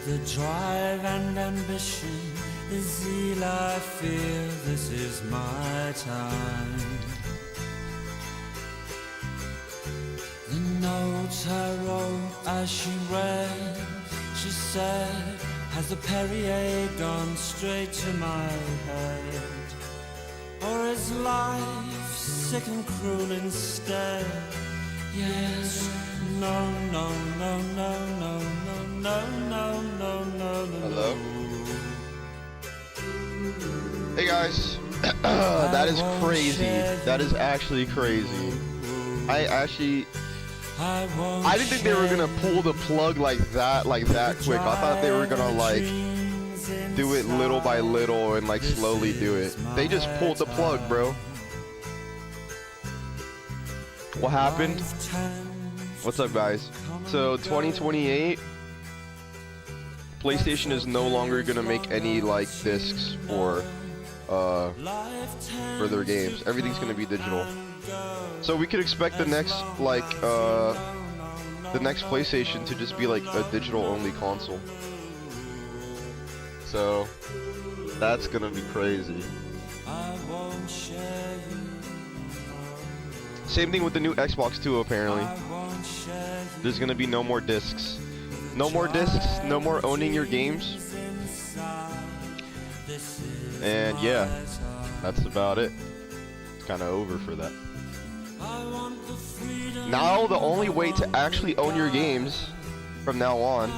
the drive and ambition, the zeal I feel, this is my time. The notes I wrote as she read, she said, has the Perrier gone straight to my head? Or is life sick and cruel instead? Yes, no, no, no, no, no, no, no, no, no, no, no. Hello? Hey guys. That is crazy. That is actually crazy. I didn't think they were gonna pull the plug like that quick. I thought they were gonna like do it little by little and like slowly do it. They just pulled the plug, bro. What happened? What's up, guys? So 2028, PlayStation is no longer gonna make any like discs for their games. Everything's gonna be digital. So we could expect the next PlayStation to just be like a digital only console. So that's gonna be crazy. Same thing with the new Xbox 2 apparently. There's gonna be no more discs. No more discs, no more owning your games. And yeah, that's about it. It's kinda over for that. Now the only way to actually own your games from now on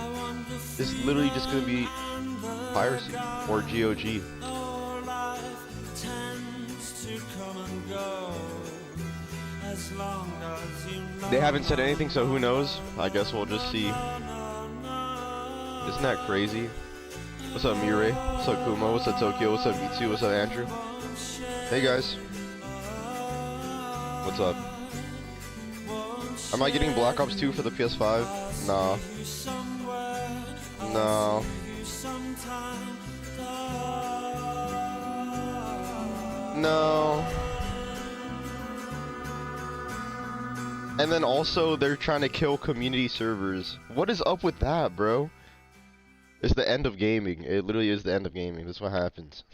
is literally just gonna be piracy or GOG. They haven't said anything, so who knows? I guess we'll just see. Isn't that crazy? What's up, Mirai? What's up, Kuma? What's up, Tokyo? What's up, B2? What's up, Andrew? Hey, guys. What's up? Am I getting Black Ops 2 for the PS5? Nah. No. No. And then also, they're trying to kill community servers. What is up with that, bro? It's the end of gaming. It literally is the end of gaming. That's what happens.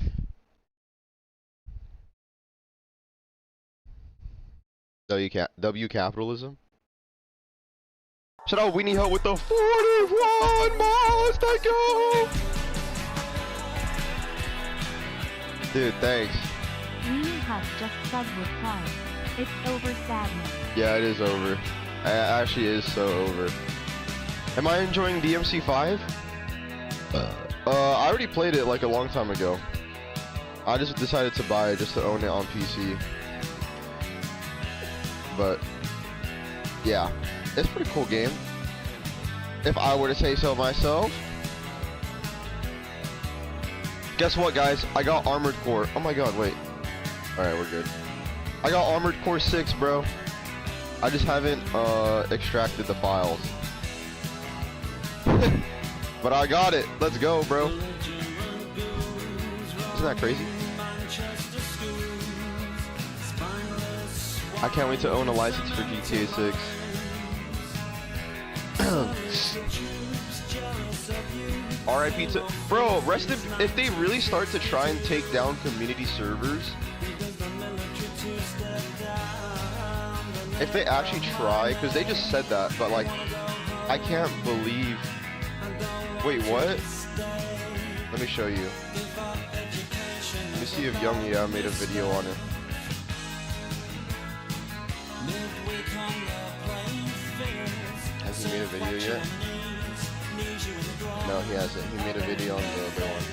W capitalism? Shout out Weenie Ho with the 41 miles. Thank you! Dude, thanks. Weenie Hut just subbed with Prime. It's over, sadness. Yeah, it is over. It actually is so over. Am I enjoying DMC5? I already played it like a long time ago. I just decided to buy it just to own it on PC. But yeah, it's a pretty cool game. If I were to say so myself. Guess what, guys? I got Armored Core. Oh my god, wait. Alright, we're good. I got Armored Core 6, bro. I just haven't extracted the files. But I got it. Let's go, bro. Isn't that crazy? I can't wait to own a license for GTA 6. RIP to... Bro, rest in... If they really start to try and take down community servers... If they actually try, because they just said that, but like... I can't believe... Wait, what? Let me show you. Let me see if Young Yeah made a video on it. Has he made a video yet? No, he hasn't. He made a video on the other one.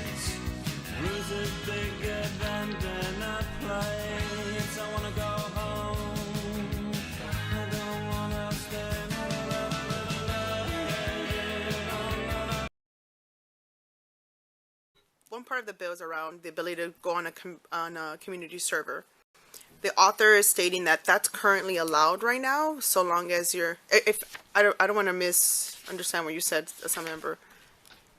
One part of the bill is around the ability to go on a community server. The author is stating that that's currently allowed right now, so long as you're. If I don't want to misunderstand what you said, as a member.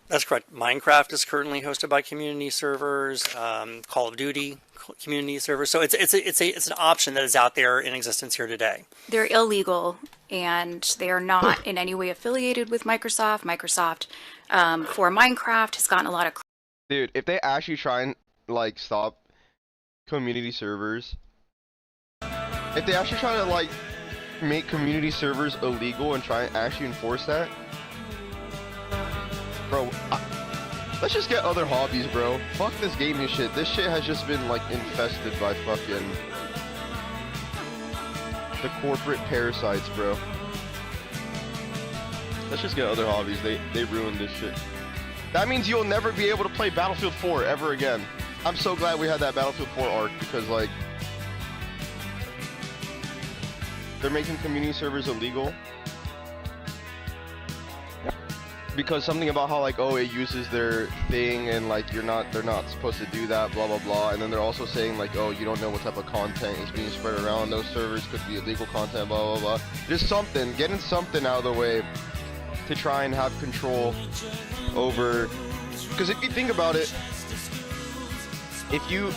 That's correct. Minecraft is currently hosted by community servers. Call of Duty community servers. So it's an option that is out there in existence here today. They're illegal, and they are not in any way affiliated with Microsoft. Microsoft, for Minecraft, has gotten a lot of. Dude, if they actually try and like stop community servers, if they actually try to like make community servers illegal and try and actually enforce that, bro, let's just get other hobbies, bro. Fuck this gaming shit. This shit has just been like infested by fucking the corporate parasites, bro. Let's just get other hobbies. They ruined this shit. That means you'll never be able to play Battlefield 4 ever again. I'm so glad we had that Battlefield 4 arc because like they're making community servers illegal. Because something about how like, oh, it uses their thing and like they're not supposed to do that, blah blah blah. And then they're also saying like, oh, you don't know what type of content is being spread around those servers, could be illegal content, blah blah blah. Just something, getting something out of the way to try and have control over. Because if you think about it, if you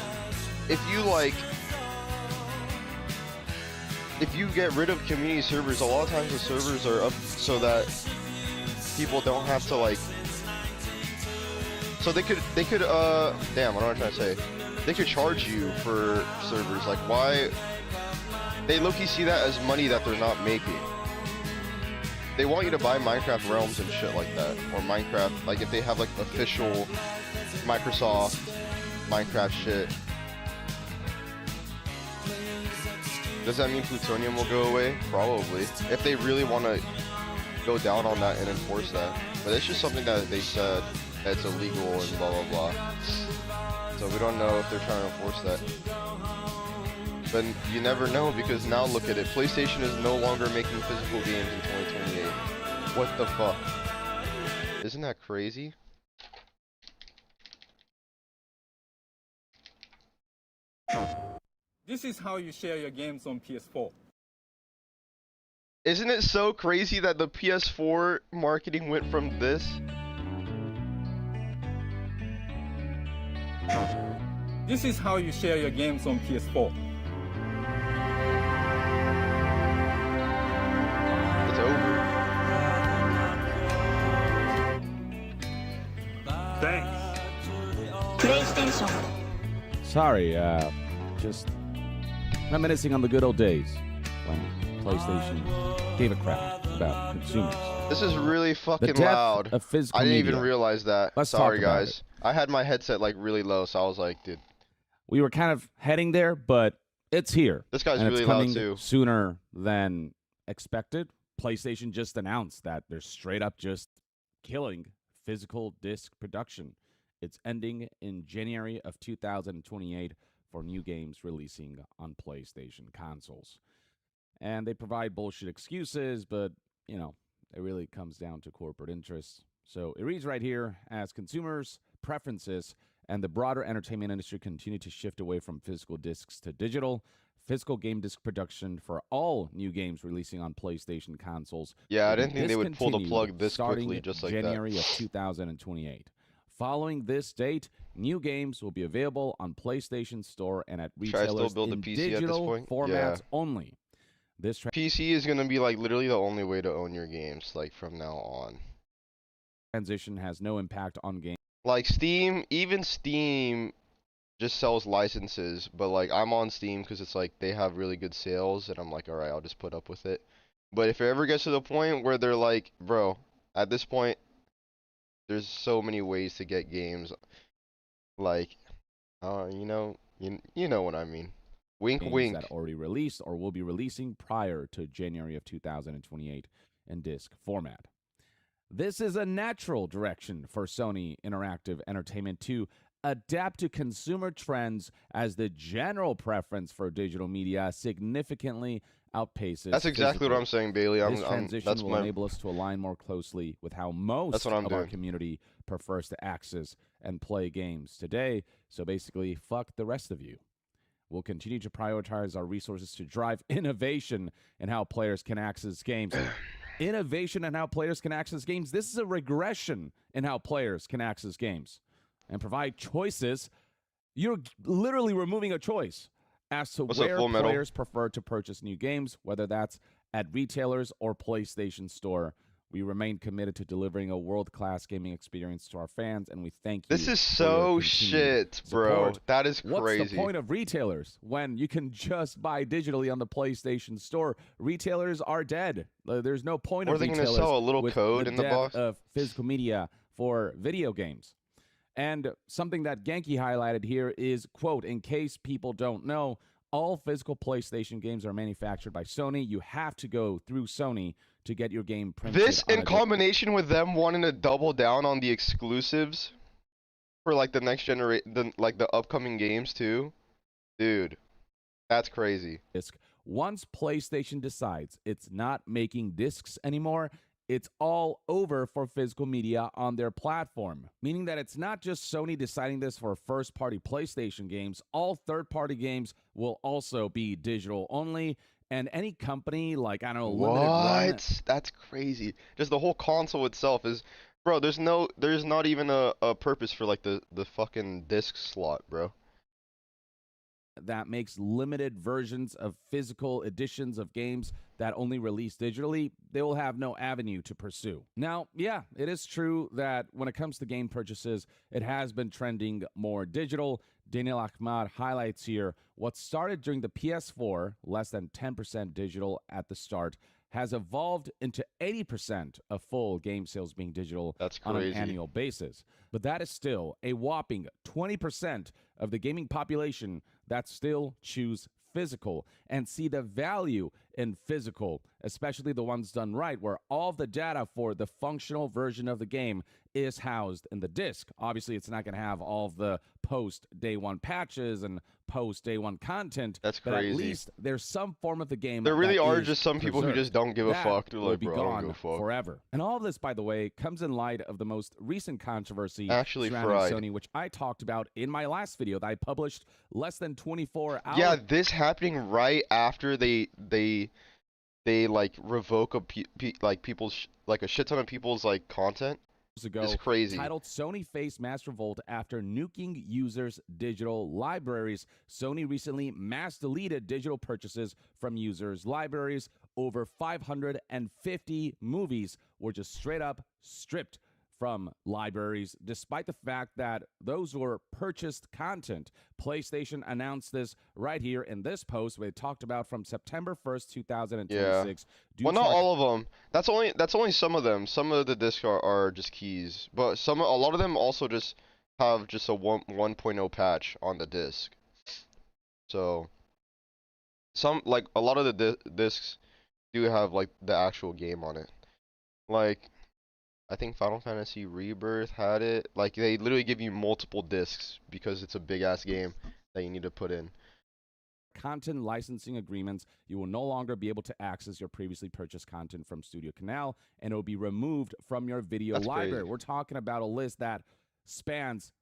get rid of community servers, a lot of times the servers are up so that people don't have to like, so they could damn, what am I trying to say? They could charge you for servers. Like, why? They low-key see that as money that they're not making. They want you to buy Minecraft realms and shit like that, or Minecraft, like if they have like official Microsoft Minecraft shit. Does that mean Plutonium will go away? Probably, if they really want to go down on that and enforce that. But it's just something that they said that's illegal and blah blah blah. So we don't know if they're trying to enforce that. But you never know, because now look at it. PlayStation is no longer making physical games in 2028. What the fuck? Isn't that crazy? This is how you share your games on PS4. Isn't it so crazy that the PS4 marketing went from this? This is how you share your games on PS4. It's over. Thanks. PlayStation. Sorry, just reminiscing on the good old days when PlayStation gave a crap about consumers. This is really The fucking death loud. of physical I didn't even media. realize that. Let's Sorry talk about guys. I had my headset like really low, so I was like, dude, We were kind of heading there, but it's here. this guy's and really it's loud coming too. sooner than expected. PlayStation just announced that they're straight up just killing physical disc production. It's ending in January of 2028 for new games releasing on PlayStation consoles. And they provide bullshit excuses, but, you know, it really comes down to corporate interests. So it reads right here, as consumers' preferences and the broader entertainment industry continue to shift away from physical discs to digital, physical game disc production for all new games releasing on PlayStation consoles. Yeah, I will be didn't think they would pull the discontinued plug this starting quickly, just like January that. of 2028. Following this date, new games will be available on PlayStation Store and at Should I still retailers build a in PC at this digital point? formats Yeah. only. This PC is gonna be like literally the only way to own your games, like from now on. transition has no impact on game Like Steam, even Steam just sells licenses, but like I'm on Steam because it's like they have really good sales, and I'm like, alright, I'll just put up with it. But if it ever gets to the point where they're like, bro, at this point, there's so many ways to get games, like, you know what I mean. Wink, games wink. that already released or will be releasing prior to January of 2028 in disc format. This is a natural direction for Sony Interactive Entertainment to adapt to consumer trends as the general preference for digital media significantly outpaces That's exactly what physical. I'm saying, Bailey. This transition That's will my. enable us to align more closely with how most That's what I'm of our doing. community prefers to access and play games today. So basically, fuck the rest of you. We'll continue to prioritize our resources to drive innovation in how players can access games. innovation in how players can access games. This is a regression in how players can access games and provide choices. You're literally removing a choice as to What's up, where Full Metal? players prefer to purchase new games, whether that's at retailers or PlayStation Store. We remain committed to delivering a world-class gaming experience to our fans, and we thank you. This is for your so continued shit, bro. support. That is What's crazy. the point of retailers when you can just buy digitally on the PlayStation Store? Retailers are dead. There's no point Or of are they gonna retailers sell a little with code the in the death box? of physical media for video games. And something that Genki highlighted here is, quote, in case people don't know, all physical PlayStation games are manufactured by Sony. You have to go through Sony to get your game printed. This on in a combination with them wanting to double down on the exclusives for like the next generation, like the upcoming games too. Dude, that's crazy. disc. Once PlayStation decides it's not making discs anymore, it's all over for physical media on their platform. Meaning that it's not just Sony deciding this for first-party PlayStation games. All third-party games will also be digital only. And any company like, I don't know, Limited Run, What? That's crazy. Just the whole console itself is, bro. There's not even a purpose for like the fucking disc slot, bro. that makes limited versions of physical editions of games that only release digitally, they will have no avenue to pursue. Now, yeah, it is true that when it comes to game purchases, it has been trending more digital. Daniel Ahmad highlights here what started during the PS4, less than 10% digital at the start, has evolved into 80% of full game sales being digital That's on an crazy. annual basis. But that is still a whopping 20% of the gaming population that still choose physical and see the value in physical, especially the ones done right, where all of the data for the functional version of the game is housed in the disc. Obviously, it's not going to have all of the post-day one patches and post-day one content. That's But at crazy. least there's some form of the game. There really that are is just some people who preserved. just don't give a That fuck. They're will like, be bro, I don't gone give a fuck. forever. And all of this, by the way, comes in light of the most recent controversy Actually surrounding fried. Sony, which I talked about in my last video that I published less than 24 hours Yeah, this happening right after they like revoke like people's like a shit ton of people's like content. ago It's crazy. titled Sony Faced Mass Revolt After Nuking Users' Digital Libraries. Sony recently mass deleted digital purchases from users' libraries. Over 550 movies were just straight up stripped from libraries, despite the fact that those were purchased content. PlayStation announced this right here in this post we talked about from September 1st, 2026. Well, not all of them. That's only some of them. Some of the discs are just keys, but a lot of them also just have just a 1.0 patch on the disc. So some like a lot of the discs do have like the actual game on it. Like I think Final Fantasy Rebirth had it. Like they literally give you multiple discs because it's a big ass game that you need to put in. Content licensing agreements, you will no longer be able to access your previously purchased content from Studio Canal, and it will be removed from your video That's library. crazy. We're talking about a list that spans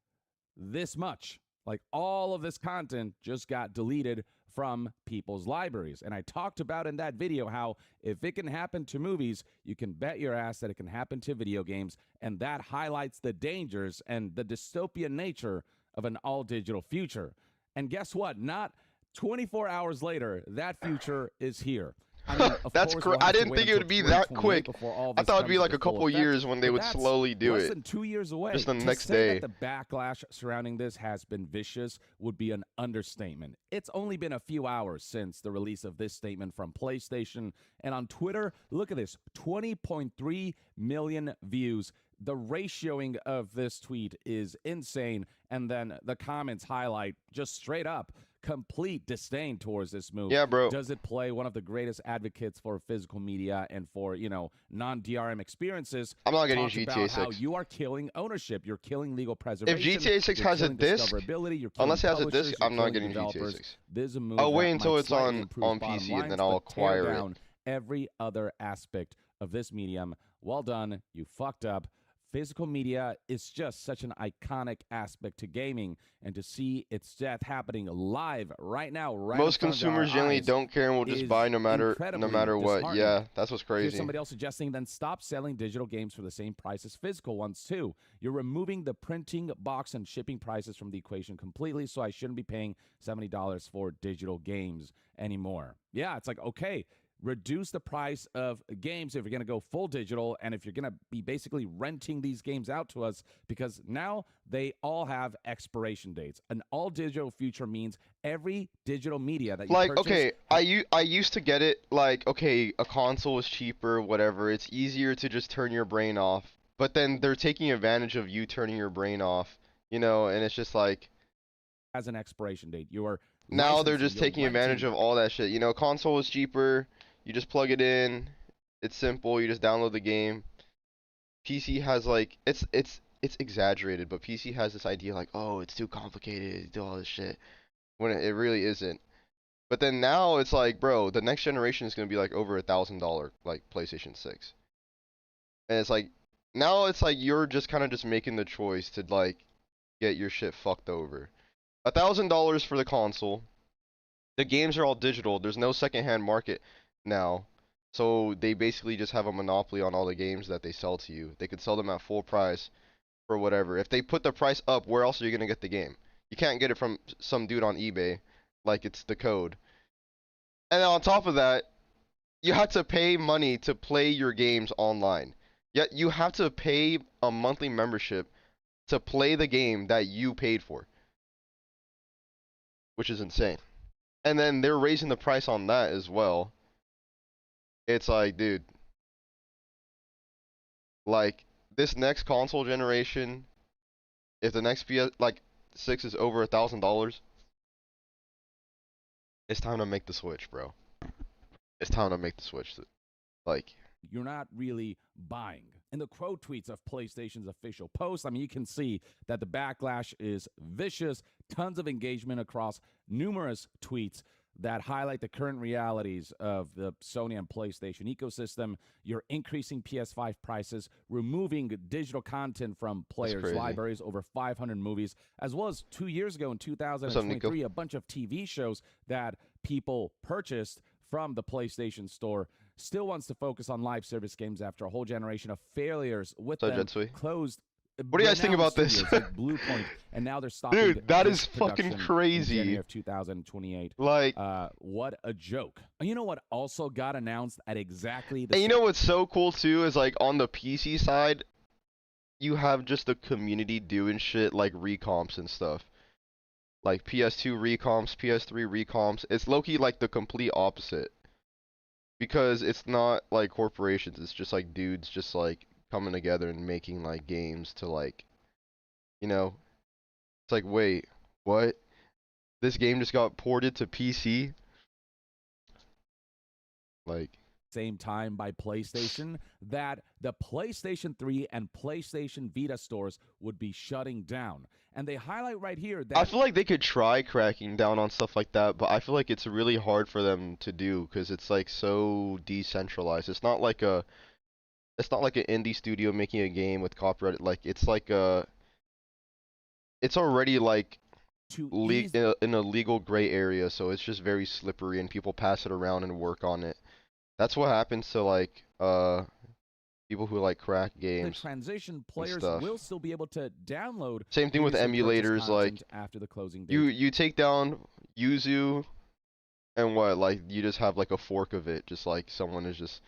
this much. Like all of this content just got deleted from people's libraries. And I talked about in that video how if it can happen to movies, you can bet your ass that it can happen to video games. And that highlights the dangers and the dystopian nature of an all-digital future. And guess what? Not 24 hours later, that future is here. I mean, of That's course, cra- we'll I have to didn't wait think it until would be that 2028 quick. before all I this thought it'd be comes like into a couple full effect, years when they but would that's slowly do less it. than 2 years away. Just the To next say day. that the backlash surrounding this has been vicious would be an understatement. It's only been a few hours since the release of this statement from PlayStation, and on Twitter, look at this, 20.3 million views. The ratioing of this tweet is insane, and then the comments highlight just straight up complete disdain towards this move. Yeah, bro. Does it play one of the greatest advocates for physical media and for, non-DRM experiences? I'm not getting talked GTA about how 6. you are killing ownership. You're killing legal preservation. GTA 6 you're has a killing disc, discoverability, you're killing unless it has a publishers, disc, you're I'm not killing getting GTA developers. 6. This is a move I'll wait that until might it's slightly on improve bottom PC and lines, then I'll but tear acquire it. down every other aspect of this medium. Well done. You fucked up. physical media is just such an iconic aspect to gaming, and to see its death happening live right now, right in Most front of our consumers generally eyes, don't care and will just is buy no matter incredibly what. disheartening. Yeah, that's what's Here's crazy. somebody else suggesting then stop selling digital games for the same price as physical ones too. You're removing the printing, box, and shipping prices from the equation completely, so I shouldn't be paying $70 for digital games anymore. Yeah, it's like, okay, reduce the price of games if you're going to go full digital, and if you're going to be basically renting these games out to us, because now they all have expiration dates. An all digital future means every digital media that you Like, purchase. okay, I used to get it, like, okay, a console is cheaper, whatever, it's easier to just turn your brain off, but then they're taking advantage of you turning your brain off, you know, and it's just like, Has an expiration date. You are now they're licensing, just you're taking advantage renting. of all that shit, you know, console is cheaper, you just plug it in, it's simple, you just download the game. PC has, like, it's exaggerated, but PC has this idea like, oh, it's too complicated to do all this shit, when it really isn't. But then now it's like, bro, the next generation is gonna be like over $1,000, like PlayStation 6. And it's like, now it's like you're just kind of just making the choice to like get your shit fucked over. $1,000 for the console. The games are all digital. There's no secondhand market now. So they basically just have a monopoly on all the games that they sell to you. They could sell them at full price for whatever. If they put the price up, where else are you gonna get the game? You can't get it from some dude on eBay like it's the code. And on top of that, you have to pay money to play your games online. Yet you have to pay a monthly membership to play the game that you paid for, which is insane. And then they're raising the price on that as well. It's like, dude, like this next console generation, if the next PS like 6 is over $1,000, it's time to make the switch, bro. It's time to make the switch. Like, you're not really buying. In the quote tweets of PlayStation's official post, I mean, you can see that the backlash is vicious, tons of engagement across numerous tweets that highlight the current realities of the Sony and PlayStation ecosystem. You're increasing PS5 prices, removing digital content from players' crazy. libraries, over 500 movies, as well as 2 years ago in Nico? 2023, a bunch of TV shows that people purchased from the PlayStation Store. Still wants to focus on live service games after a whole generation of failures with So, them Jetsui, closed. what do you guys think renowned about this? studios like Bluepoint, and now they're stopping. Dude, that this is fucking production in crazy. January of 2028. Like, What a joke! You know what also got announced at exactly the and you know what's so cool too is like on the PC side, you have just the community doing shit like recomps and stuff. Like PS2 recomps, PS3 recomps. It's low-key like the complete opposite. Because it's not like corporations, it's just like dudes just like coming together and making like games to like, you know, it's like, wait, what? This game just got ported to PC? Like, same time by PlayStation, that the PlayStation 3 and PlayStation Vita stores would be shutting down. And they highlight right here that I feel like they could try cracking down on stuff like that, but I feel like it's really hard for them to do because it's like so decentralized. It's not like an indie studio making a game with copyright. Like it's already like to in ease a legal gray area, so it's just very slippery and people pass it around and work on it. That's what happens to like people who like crack the games. transition, players stuff. will still be able to download Same thing with previously purchased emulators, like content after the closing date. you take down Yuzu and what, like you just have like a fork of it, just like someone is just,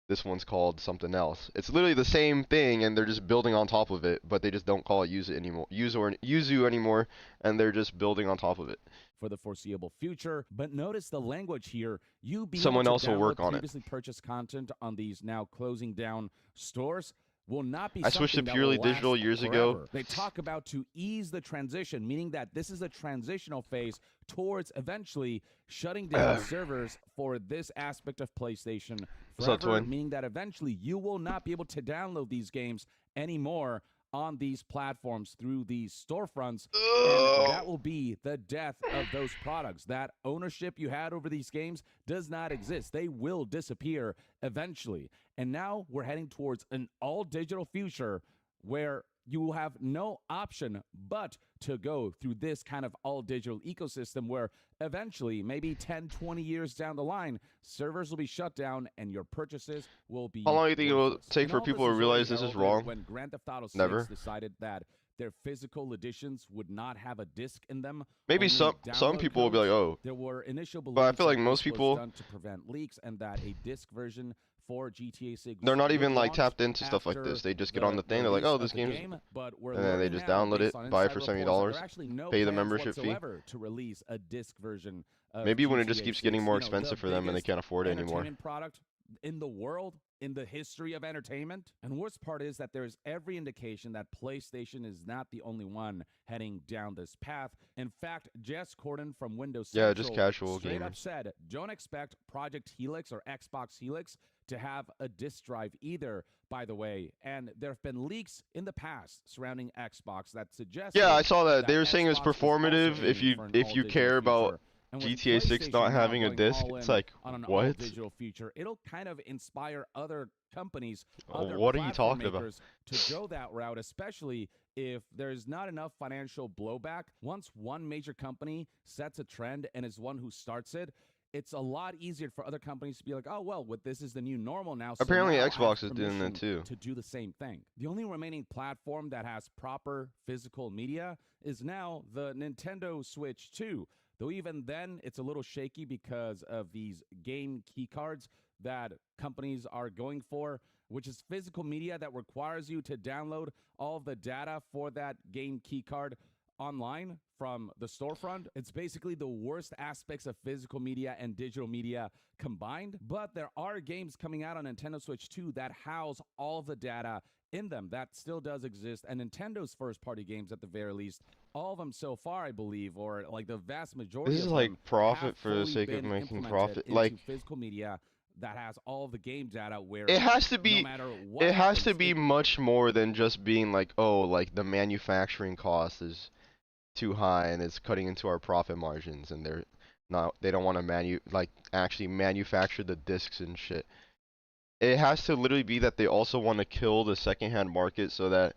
this one's called something else. It's literally the same thing and they're just building on top of it, but they just don't call it Yuzu anymore, and they're just building on top of it. For the foreseeable future. But notice the language here. You be Someone able else to will work download on it. previously purchased content on these now closing down stores will not be I switched to something that purely will last digital years ago. forever. They talk about to ease the transition, meaning that this is a transitional phase towards eventually shutting down servers for this aspect of PlayStation What's up, forever, twin? meaning that eventually you will not be able to download these games anymore on these platforms through these storefronts, and that will be the death of those products. That ownership you had over these games does not exist. They will disappear eventually. And now we're heading towards an all-digital future where you have no option but to go through this kind of all digital ecosystem where eventually, maybe 10, 20 years down the line, servers will be shut down and your purchases will be How long do you think it will worthless. take And for all people this to was realize already this is heralded wrong? when Grand Theft Auto 6 Never. decided that their physical editions would not have a disc in them. Maybe only some download people will be like, codes. oh, There were initial but I beliefs feel like that most this was people, done to prevent leaks and that a disc version for GTA 6 they're not would even like launch tapped into stuff like after this. They just get on the thing. They're like, release oh, of this the game's, game, but we're and then they learning just now, download based it, on buy it inside for reports, that $70, there are actually no pay the plans membership fee. whatsoever to release a disc version of Maybe when it GTA just keeps 6. getting more You know, the expensive for them and they biggest can't afford it anymore. entertainment product in the world, in the history of entertainment. And worst part is that there's every indication that PlayStation is not the only one heading down this path. In fact, Jess Corden from Windows Central Yeah, just casual straight up gamers. said, don't expect Project Helix or Xbox Helix to have a disk drive either, by the way. And there have been leaks in the past surrounding Xbox that suggest Yeah, I saw that. They were saying it's Xbox was also performative if aiming for an you all-digital care about future. And with GTA 6 PlayStation not now having a going disc. all It's in like, on an what? all-digital future, it'll kind of inspire other companies, other What are you platform talking about? makers to go that route, especially if there's not enough financial blowback. Once one major company sets a trend and is one who starts it, it's a lot easier for other companies to be like, oh, well, this is the new normal now. So Apparently now I Xbox have is doing that permission too. to do the same thing. The only remaining platform that has proper physical media is now the Nintendo Switch 2. Though even then, it's a little shaky because of these game key cards that companies are going for, which is physical media that requires you to download all of the data for that game key card online from the storefront. It's basically the worst aspects of physical media and digital media combined, but there are games coming out on Nintendo Switch 2 that house all of the data in them. That still does exist, and Nintendo's first-party games, at the very least, all of them so far, I believe, or like the vast majority This is of like them profit have for the fully sake of been making implemented profit. into Like, physical media that has all of the game data where it has to no be, matter what it has to happens, be it- much more than just being like, oh, like the manufacturing cost is too high and it's cutting into our profit margins, and they don't want to actually manufacture the discs and shit. It has to literally be that they also want to kill the secondhand market so that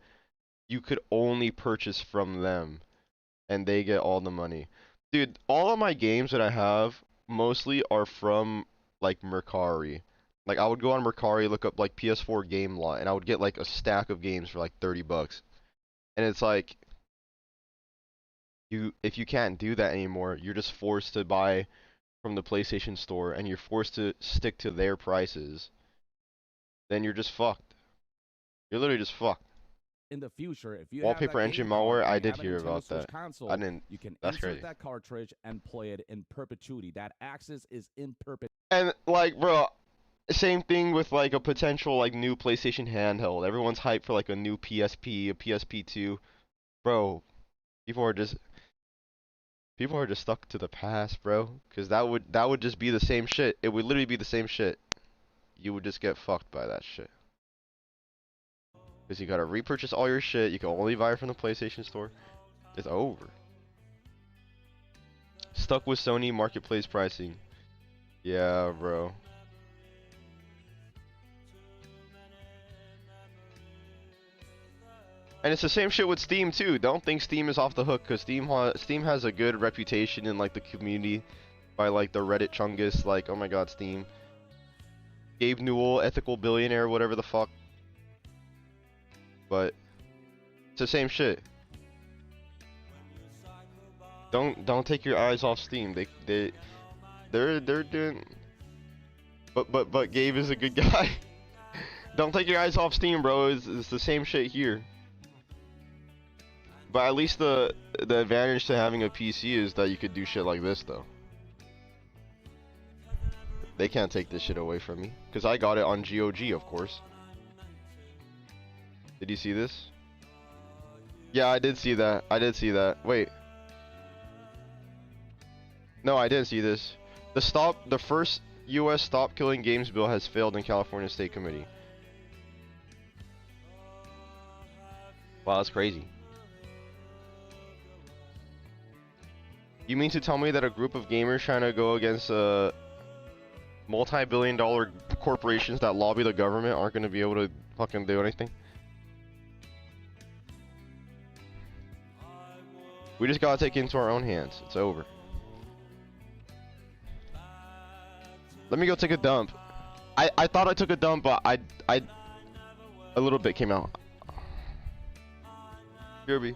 you could only purchase from them and they get all the money. Dude, all of my games that I have mostly are from like Mercari. Like I would go on Mercari, look up like PS4 game lot, and I would get like a stack of games for like $30. And it's like, if you can't do that anymore, you're just forced to buy from the PlayStation Store and you're forced to stick to their prices. Then you're just fucked. You're literally just fucked. in the future, if you Wallpaper have that engine game card malware, and I you did have a hear Nintendo about Switch that. console, I didn't. you can That's insert crazy. that cartridge and play it in perpetuity. That access is in perpetuity. And like, bro, same thing with like a potential like new PlayStation handheld. Everyone's hyped for like a new PSP, a PSP2. Bro, people are just stuck to the past, bro. Cause that would just be the same shit. It would literally be the same shit. You would just get fucked by that shit. Cause you gotta repurchase all your shit. You can only buy it from the PlayStation Store. It's over. Stuck with Sony marketplace pricing. Yeah, bro. And it's the same shit with Steam too. Don't think Steam is off the hook, cause Steam has a good reputation in like the community by like the Reddit chungus. Like, oh my god, Steam. Gabe Newell, ethical billionaire, whatever the fuck. But it's the same shit. Don't take your eyes off Steam. They're doing. But Gabe is a good guy. Don't take your eyes off Steam, bro. It's the same shit here. But at least the advantage to having a PC is that you could do shit like this, though. They can't take this shit away from me, cause I got it on GOG, of course. Did you see this? Yeah, I did see that. I did see that. Wait. No, I didn't see this. The first U.S. Stop Killing Games bill has failed in California State Committee. Wow, that's crazy. You mean to tell me that a group of gamers trying to go against multi-billion-dollar corporations that lobby the government aren't going to be able to fucking do anything? We just gotta take it into our own hands. It's over. Let me go take a dump. I thought I took a dump, but I a little bit came out. Kirby.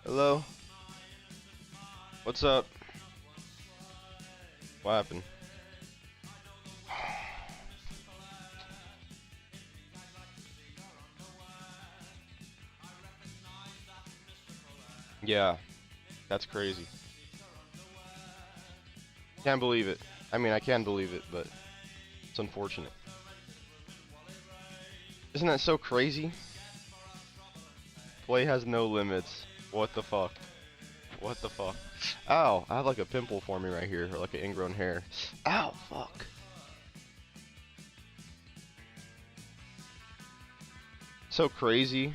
Hello? What's up? What happened? Yeah, that's crazy. Can't believe it. I mean, I can believe it, but it's unfortunate. Isn't that so crazy? Play has no limits. What the fuck? What the fuck? Ow, I have like a pimple forming right here, or like an ingrown hair. Ow, fuck. So crazy.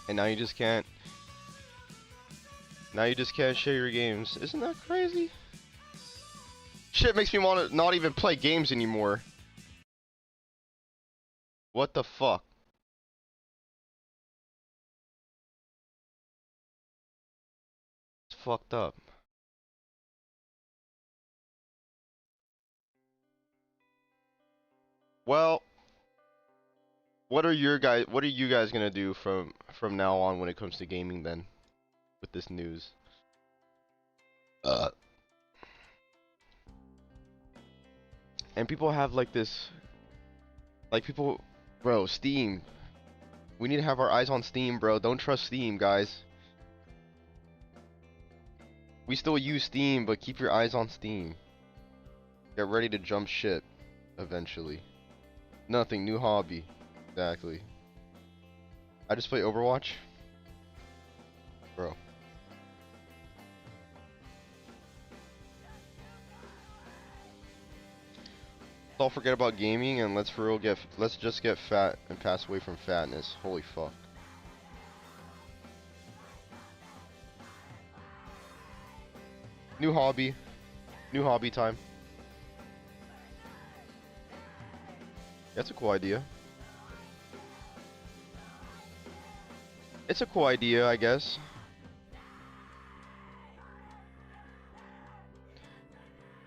And now you just can't. Now you just can't share your games. Isn't that crazy? Shit makes me want to not even play games anymore. What the fuck? It's fucked up. Well, what are you guys gonna do from now on when it comes to gaming then? With this news. And people have like this, like people, bro, Steam. We need to have our eyes on Steam, bro. Don't trust Steam, guys. We still use Steam, but keep your eyes on Steam. Get ready to jump ship eventually. Nothing, new hobby. Exactly. I just play Overwatch. Bro. Let's all forget about gaming and let's just get fat and pass away from fatness. Holy fuck. New hobby. New hobby time. That's a cool idea. It's a cool idea, I guess.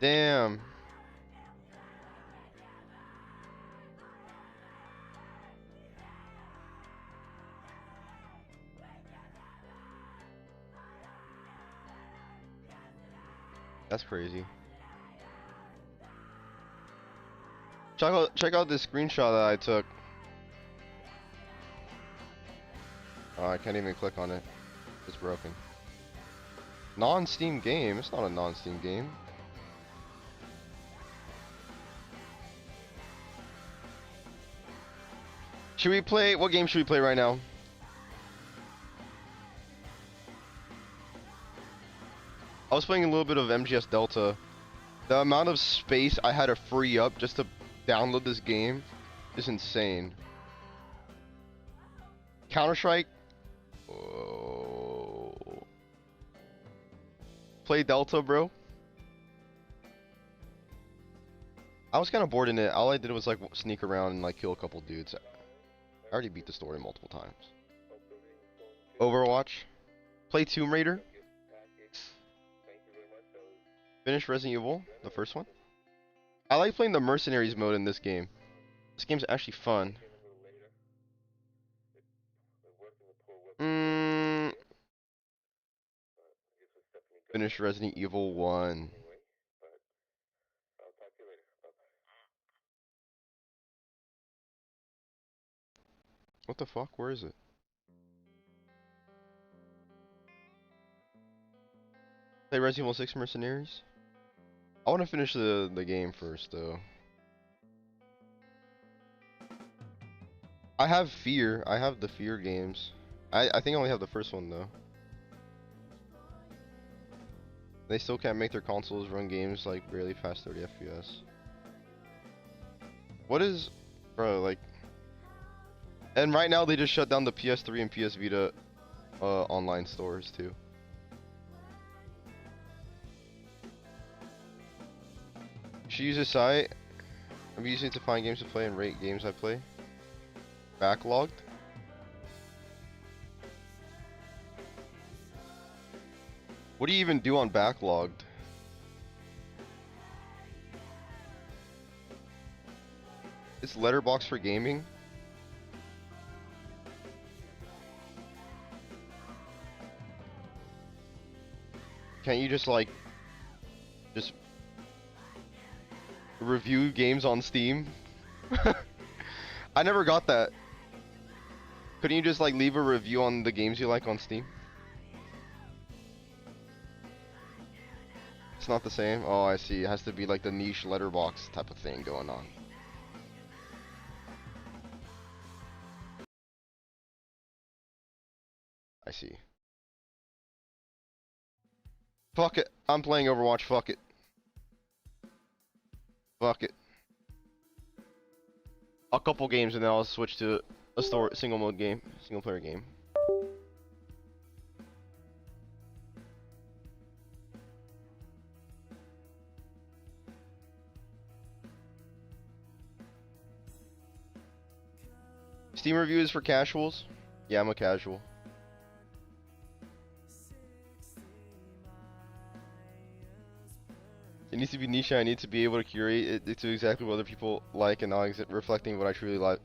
Damn. That's crazy. Check out this screenshot that I took. Oh, I can't even click on it. It's broken. Non-Steam game? It's not a non-Steam game. Should we play? What game should we play right now? I was playing a little bit of MGS Delta. The amount of space I had to free up just to download this game is insane. Counter-Strike. Oh. Play Delta, bro. I was kind of bored in it. All I did was like sneak around and like kill a couple dudes. I already beat the story multiple times. Overwatch. Play Tomb Raider. Finish Resident Evil, the first one. I like playing the Mercenaries mode in this game. This game's actually fun. Finish Resident Evil 1. What the fuck? Where is it? Play Resident Evil 6 Mercenaries? I want to finish the game first, though. I have Fear. I have the Fear games. I think I only have the first one, though. They still can't make their consoles run games like barely past 30 FPS. What is... Bro, like... And right now they just shut down the PS3 and PS Vita online stores, too. Should use a site. I'm using it to find games to play and rate games I play. Backlogged. What do you even do on Backlogged? It's Letterboxd for gaming. Can't you just like review games on Steam? I never got that. Couldn't you just like leave a review on the games you like on Steam? It's not the same? Oh, I see. It has to be like the niche Letterboxd type of thing going on. I see. Fuck it. I'm playing Overwatch. Fuck it. Fuck it. A couple games and then I'll switch to a single player game. Steam reviews for casuals? Yeah, I'm a casual. It needs to be niche. I need to be able to curate it to exactly what other people like and not reflecting what I truly like.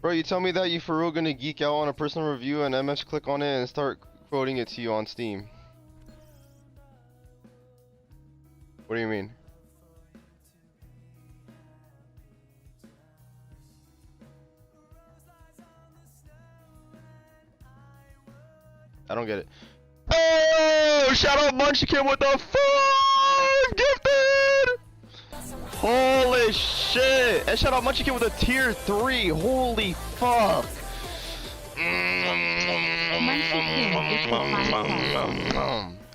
Bro, you tell me that you for real gonna geek out on a personal review and MS click on it and start quoting it to you on Steam. What do you mean? I don't get it. Oh! Shout out Munchkin with the 4 gifted! Holy shit! And shout out Munchkin with a tier 3. Holy fuck!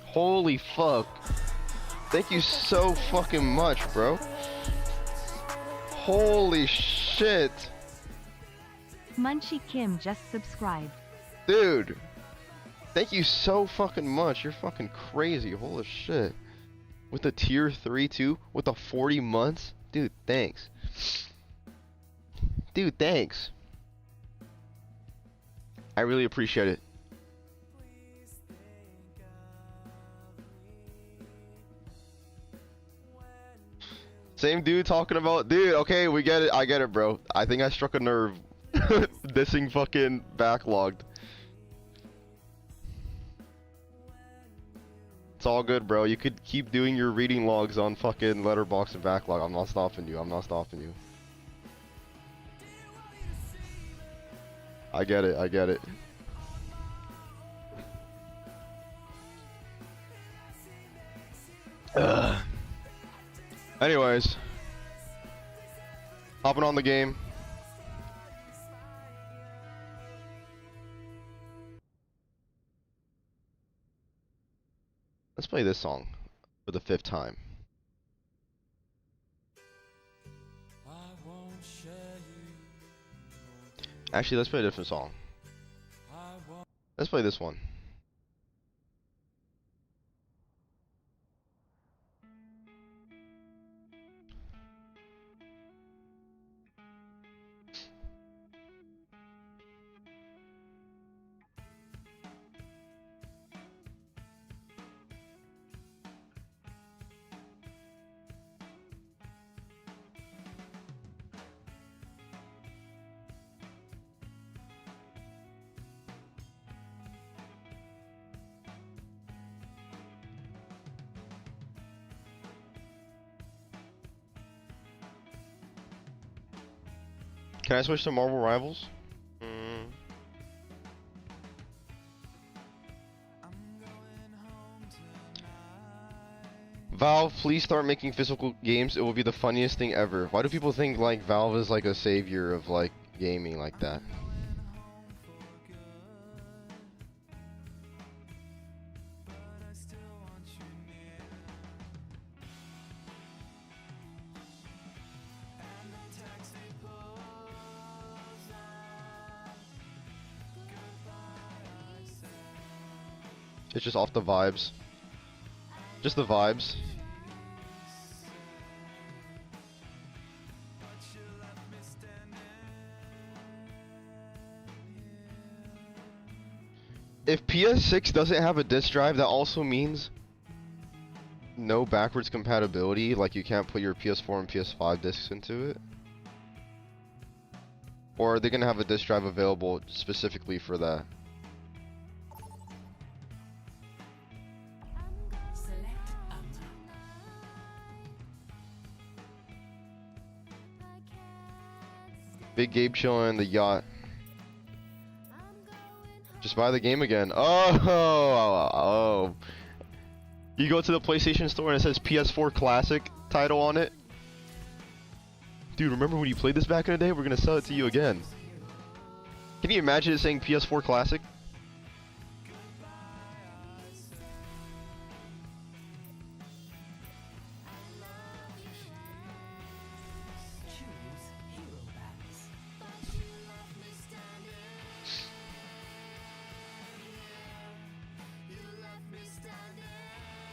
Holy fuck. Thank you so fucking much, bro. Holy shit. Munchie Kim just subscribed. Dude. Thank you so fucking much. You're fucking crazy. Holy shit. With a tier 3 too? With a 40 months? Dude, thanks. Dude, thanks. I really appreciate it. Same dude talking about, dude, okay, we get it. I get it, bro. I think I struck a nerve. Dissing fucking backlogged. It's all good, bro. You could keep doing your reading logs on fucking Letterboxd and backlog. I'm not stopping you. I'm not stopping you. I get it. I get it. Ugh. Anyways, hopping on the game. Let's play this song for the 5th time. Actually, let's play a different song. Let's play this one. Can I switch to Marvel Rivals? Valve, please start making physical games. It will be the funniest thing ever. Why do people think like Valve is like a savior of like gaming like that? It's just off the vibes. Just the vibes. If PS6 doesn't have a disk drive, that also means no backwards compatibility. Like you can't put your PS4 and PS5 discs into it. Or are they gonna have a disk drive available specifically for that? Big Gabe chilling in the yacht. Just buy the game again. Oh. You go to the PlayStation Store and it says PS4 Classic title on it. Dude, remember when you played this back in the day? We're gonna sell it to you again. Can you imagine it saying PS4 Classic?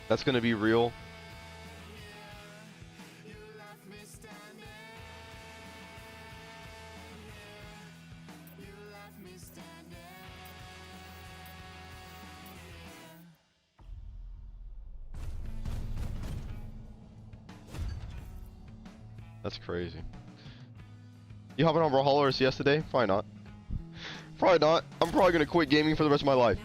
That's gonna be real. That's crazy. You hopping on Brawlhalla or CS today? Probably not. Probably not. I'm probably gonna quit gaming for the rest of my life.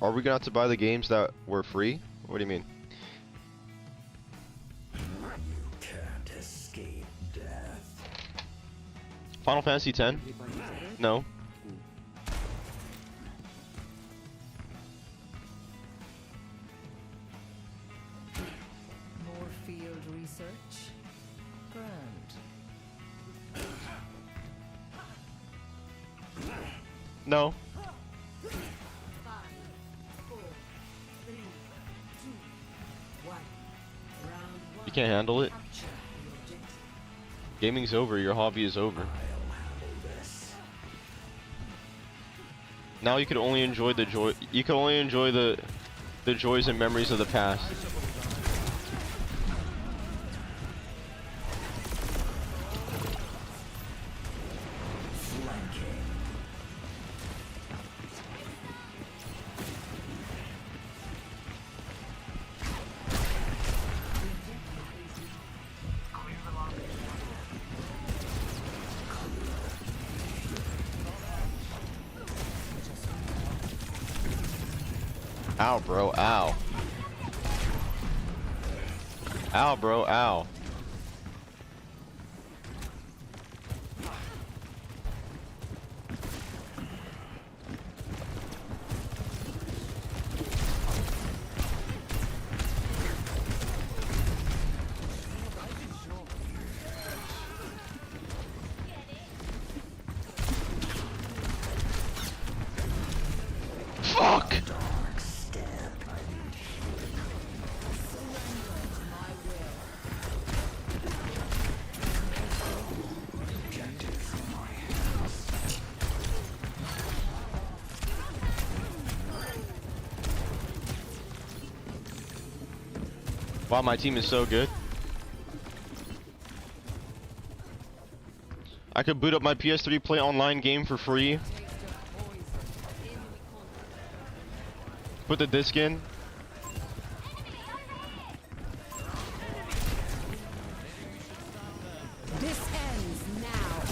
Are we gonna have to buy the games that were free? What do you mean? You can't escape death. Final Fantasy X? No. More field research? Grand. No. You can't handle it. Gaming's over. Your hobby is over. Now you can only enjoy the joy. You can only enjoy the joys and memories of the past. Ow, bro, ow. Ow, bro, ow. Fuck! Wow, my team is so good. I could boot up my PS3, play online game for free. Put the disc in. This ends now.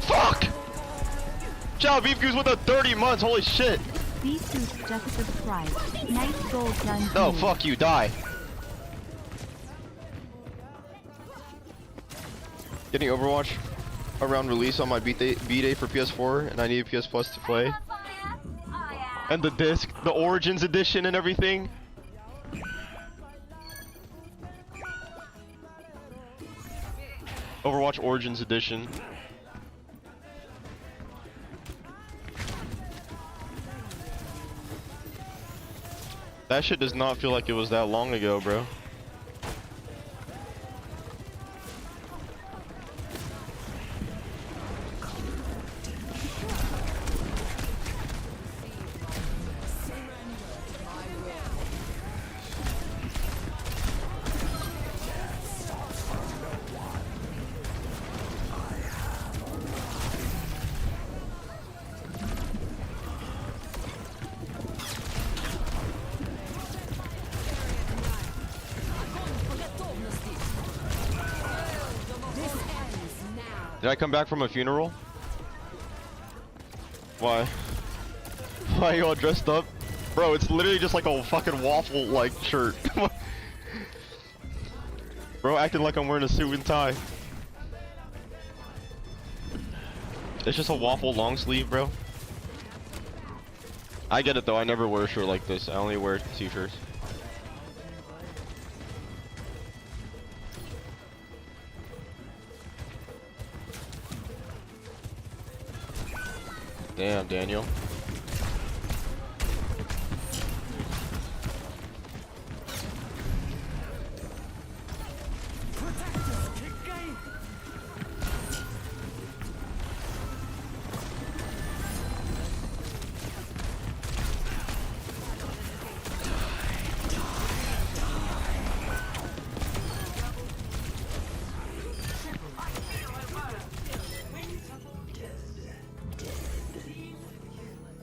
Fuck! Ciao, Beef Goose with the 30 months, holy shit! These suits just subscribed. Nice gold done. No, dude. fuck you, die. Getting Overwatch around release on my B-Day for PS4, and I need PS Plus to play. And the disc, the Origins edition and everything. Overwatch Origins edition. That shit does not feel like it was that long ago, bro. Did I come back from a funeral? Why? Why are you all dressed up? Bro, it's literally just like a fucking waffle like shirt. Bro, acting like I'm wearing a suit and tie. It's just a waffle long sleeve, bro. I get it though, I never wear a shirt like this. I only wear t-shirts. Damn, Daniel.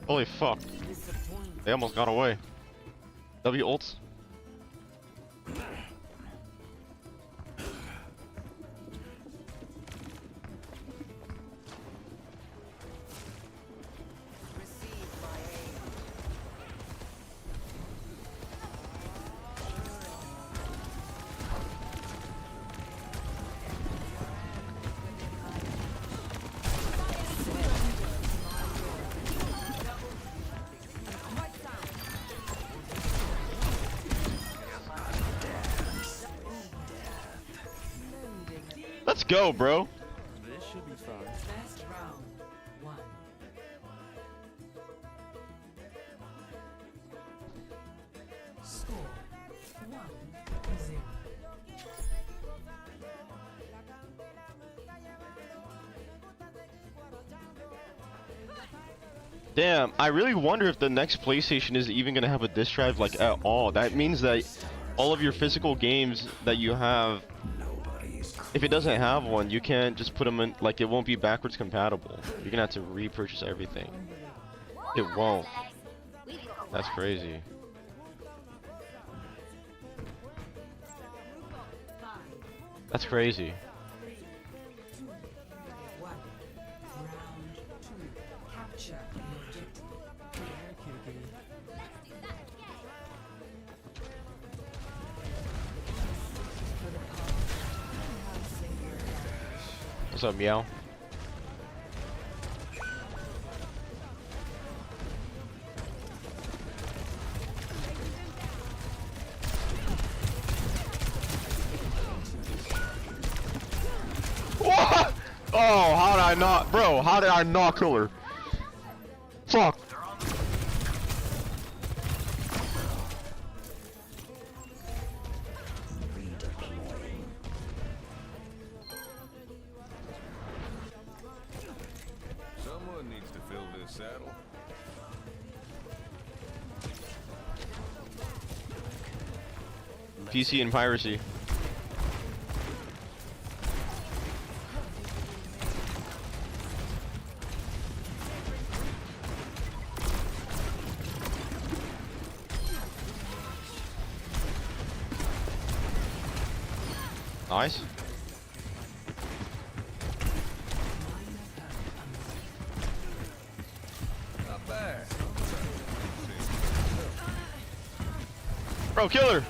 Holy fuck. They almost got away. W ults. go, bro. This should be fun. Best round. 1. Score 1-0. Damn, I really wonder if the next PlayStation is even gonna have a disc drive like at all. That means that all of your physical games that you have, if it doesn't have one, you can't just put them in, like it won't be backwards compatible. You're gonna have to repurchase everything. It won't. That's crazy. That's crazy. 1. Round 2. Capture the objective. What's up, Meow? What? Oh, how did I not, bro? How did I not kill her? Fuck. Someone needs to fill this saddle. PC and piracy. Nice. Not bad. Bro, kill her.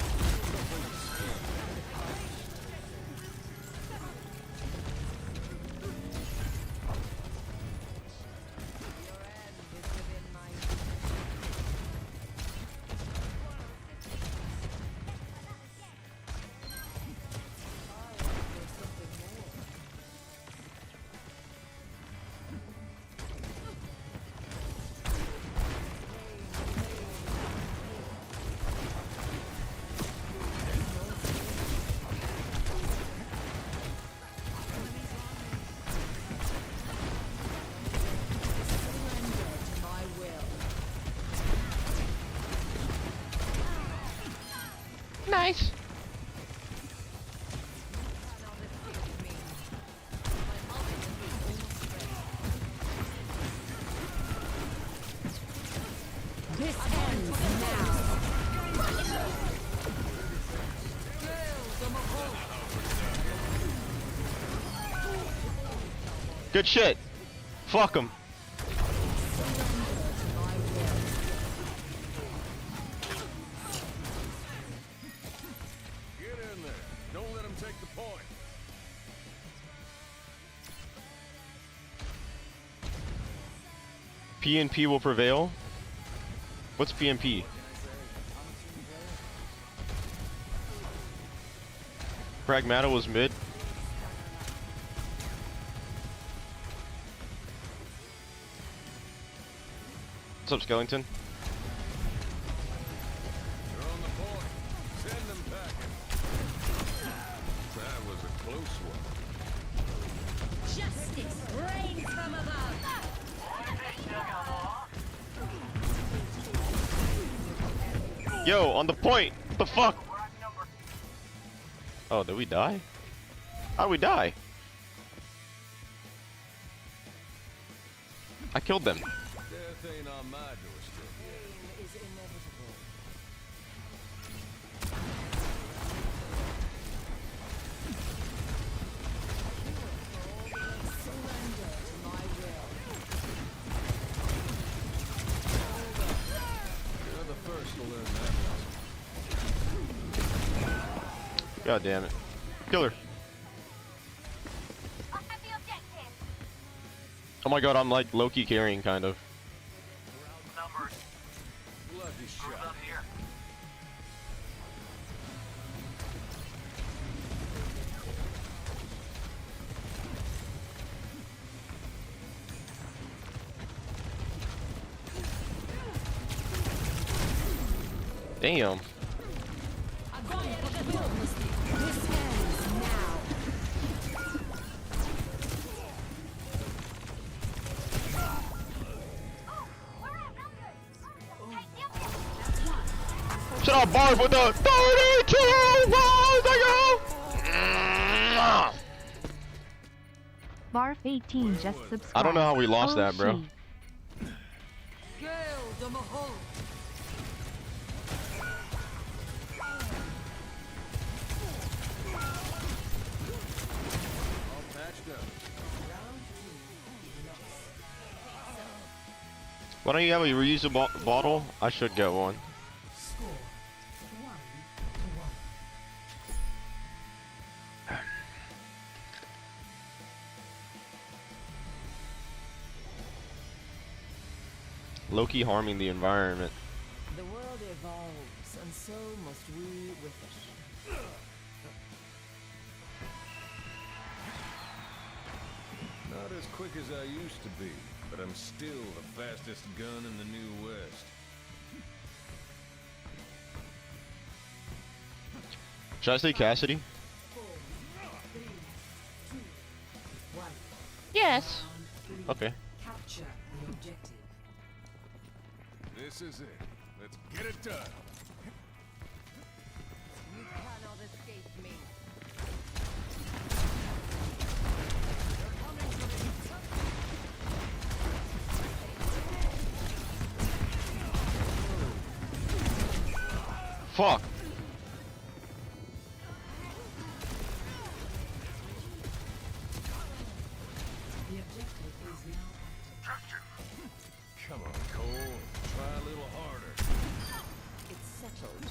Nice. This ends now. Good shit. Fuck him. Get in there. Don't let him take the point. PNP will prevail. What's PNP? Pragmata was mid. What's up, Skellington? They're on the point. Send them packing. That was a close one. Justice reigns from above. Yo, on the point. What the fuck? Oh, did we die? How'd we die? I killed them. Death ain't on my doorstep yet. Is inevitable. Surrender to my will. You're the first to learn that lesson. God damn it. Kill her. Oh my god, I'm like Loki carrying, kind of. Lucky shot. Damn. Shut up, Barb, with the 32 rounds I go! Barf 18 just subscribed. I don't know how we lost that, bro. she. All patched up. Why don't you have a reusable bottle? I should get one. Low-key harming the environment. The world evolves, and so must we with it. Not as quick as I used to be, but I'm still the fastest gun in the New West. Should I say Cassidy? Yes. Okay. Capture the objective. This is it. Let's get it done. You cannot escape me. Fuck. The objective is now active. Come on, Cole. Try a little harder. It's settled.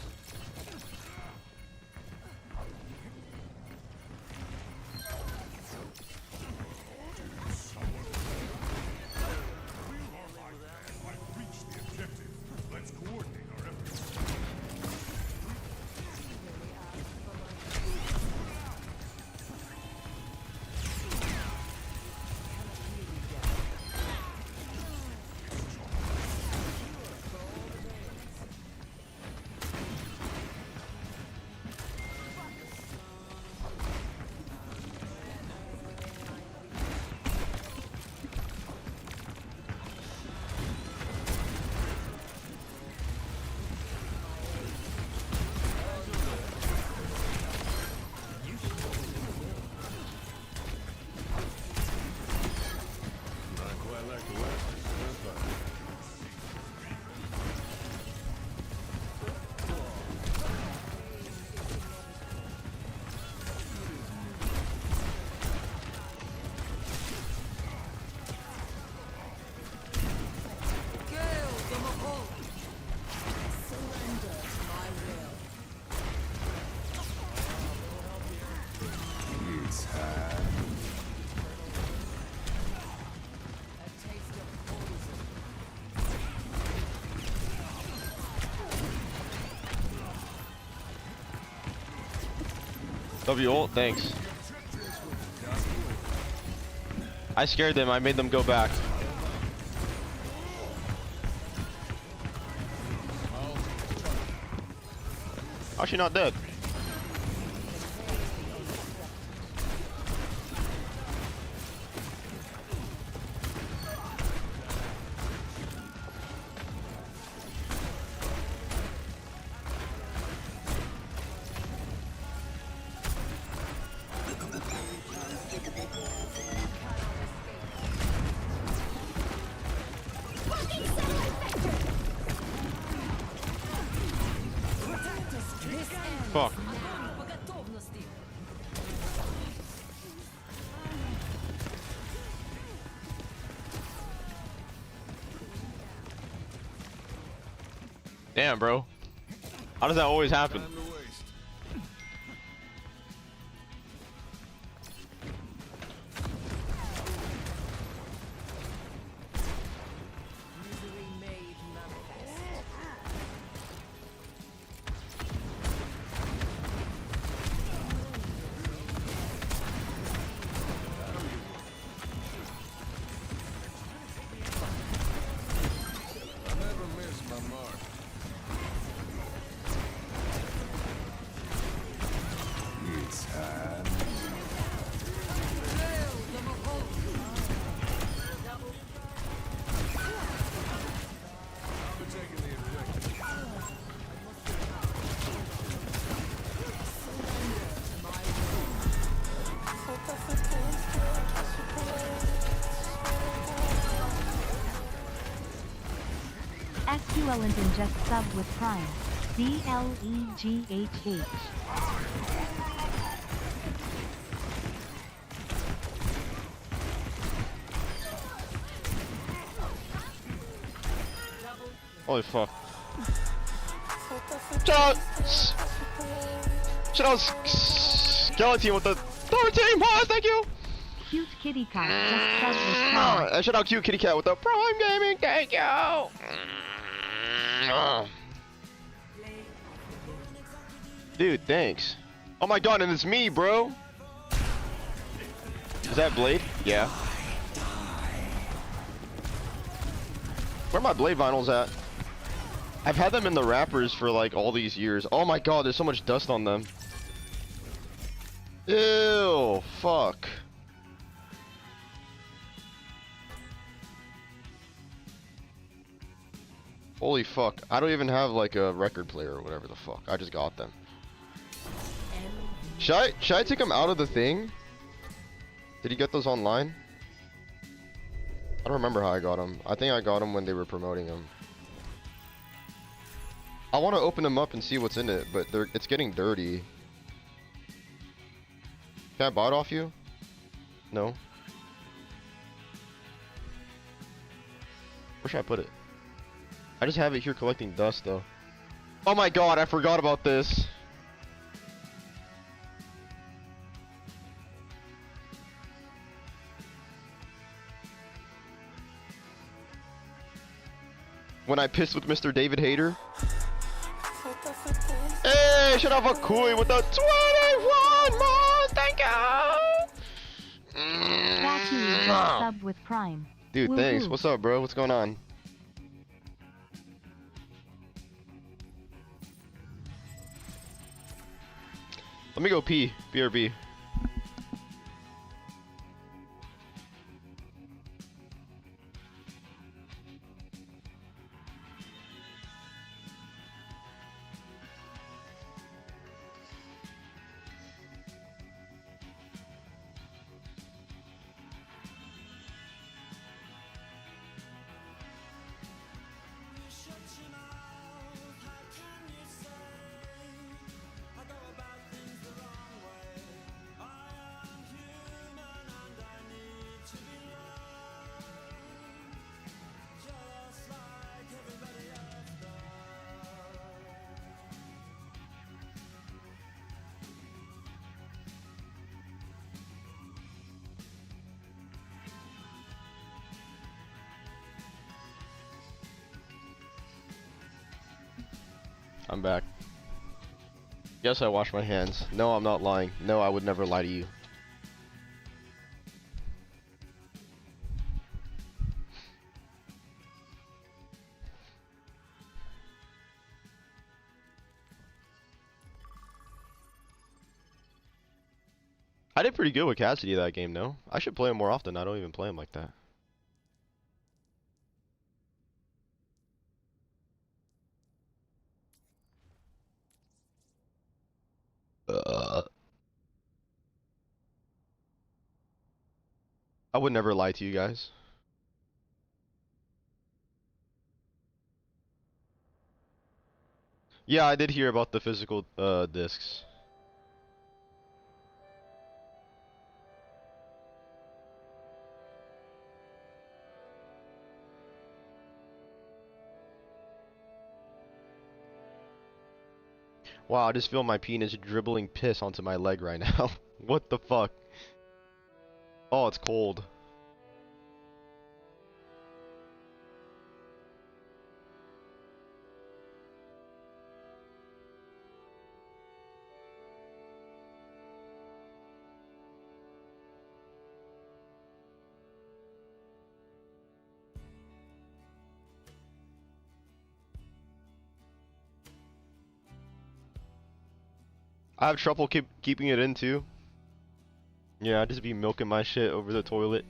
Not quite like the West. That's fine. Surrender to my will. It's high. A taste of poison. W ult, thanks. I scared them, I made them go back. How's she not dead? Fuck. Damn, bro. How does that always happen? Time to waste. Misery made manifest. I never miss my mark. SQ Ellington just subbed with Prime. DLEGHH. Holy fuck. Shout out Skeleton with the 13 points, thank you! Cute Kitty Cat just subbed with Prime. And shout out Cute Kitty Cat with the Prime Gaming, thank you! Dude, thanks. Oh my god, and it's me, bro! Is that Blade? Yeah. Where are my Blade vinyls at? I've had them in the wrappers for like all these years. Oh my god, there's so much dust on them. Ew, fuck. Holy fuck. I don't even have like a record player or whatever the fuck. I just got them. Should I take them out of the thing? Did you get those online? I don't remember how I got them. I think I got them when they were promoting them. I want to open them up and see what's in it, but it's getting dirty. Can I buy it off you? No. Where should I put it? I just have it here collecting dust though. Oh my god, I forgot about this. When I pissed with Mr. David Hayter. Hey, shout out Vakui with the 21 months, thank you! Fatu just subbed with Prime. Dude, Woo thanks. woo. What's up, bro? What's going on? Let me go pee. BRB. I'm back. Yes, I wash my hands. No, I'm not lying. No, I would never lie to you. I did pretty good with Cassidy that game, no? I should play him more often. I don't even play him like that. I would never lie to you guys. Yeah, I did hear about the physical discs. Wow, I just feel my penis dribbling piss onto my leg right now. What the fuck? Oh, it's cold. I have trouble keeping it in too. Yeah, I just be milking my shit over the toilet.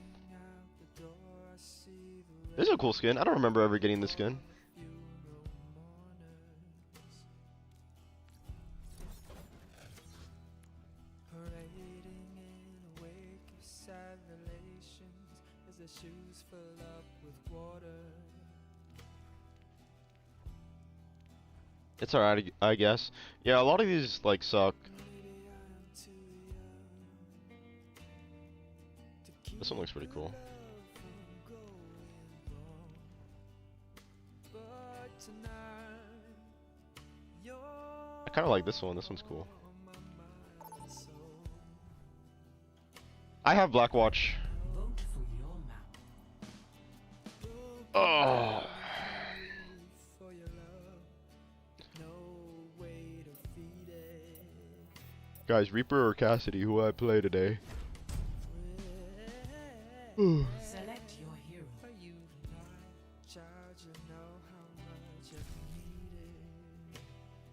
This is a cool skin. I don't remember ever getting this skin. It's alright, I guess. Yeah, a lot of these like suck. This one looks pretty cool. I kind of like this one. This one's cool. I have Blackwatch. Oh. Guys, Reaper or Cassidy, who I play today? Select your hero.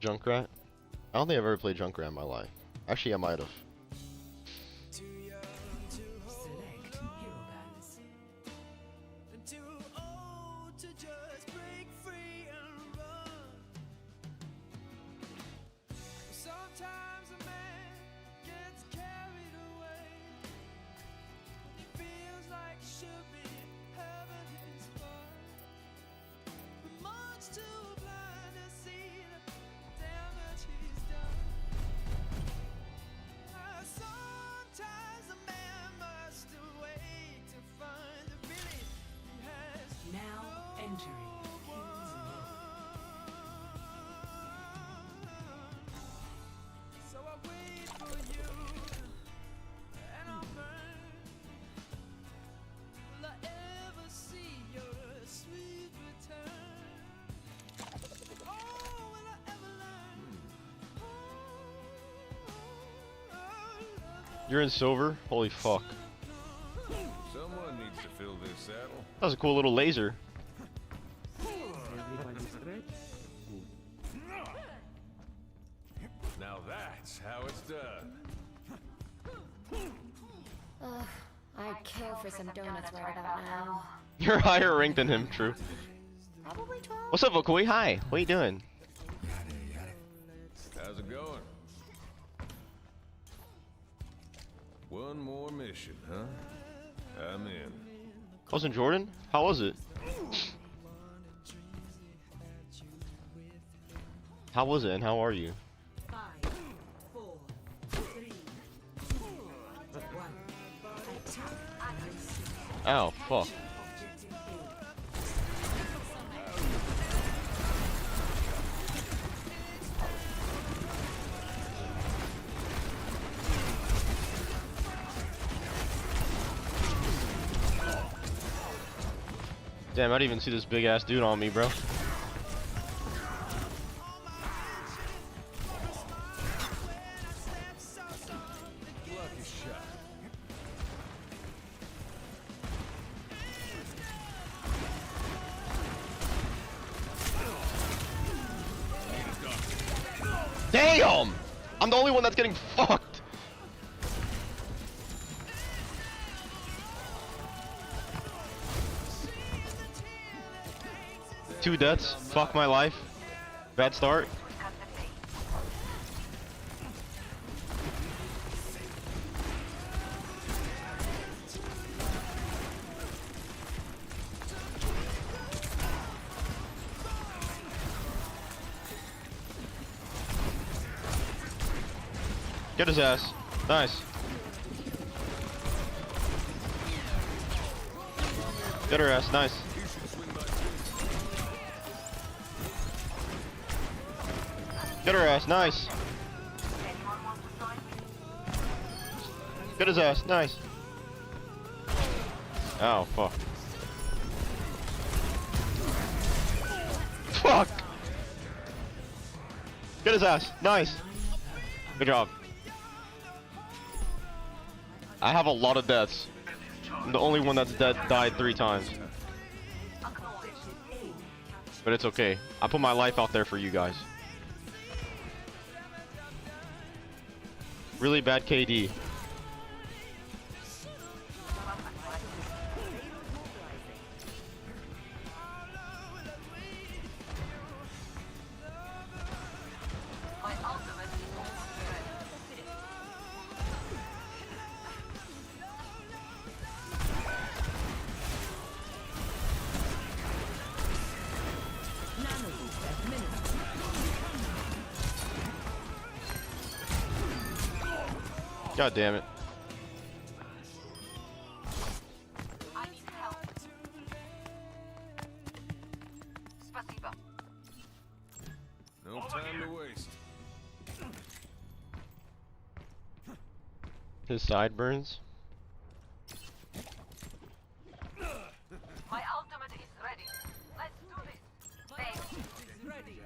Junkrat? I don't think I've ever played Junkrat in my life. Actually, I might have. Select hero guns. Sometimes a man gets carried away. He feels like it should be having his fun. But much too blind to see the damage he's done. Sometimes a man must wait to find the really he has Now entering King's Row. So I wait for you, and I'll burn. Will I ever see your sweet return? Oh, will I ever learn? You're in silver? Holy fuck. Someone needs to fill this saddle. That was a cool little laser. Now that's how it's done. I'd kill for some donuts right about now. You're higher ranked than him, true. Probably 12. What's up, Okoi? Hi. What are you doing? How's it going? One more mission, huh? I'm in. Wasn't Jordan? How was it? How was it and how are you? 5, 4, 3, 2, 1. Attack. Ow, fuck. Objective A. Damn, I didn't even see this big ass dude on me, bro. Lucky shot. Damn! I'm the only one that's getting fucked. Two deaths. Fuck my life. Bad start. Get his ass. Nice. Get her ass. Nice. Get her ass. Nice. Get his ass. Nice. Oh, fuck. Fuck! Get his ass. Nice. Good job. I have a lot of deaths. I'm the only one that's died 3 times. But it's okay. I put my life out there for you guys. Really bad KD. God damn it. No time to waste. His sideburns. My ultimate is ready. Let's do this. Thank you. Ready.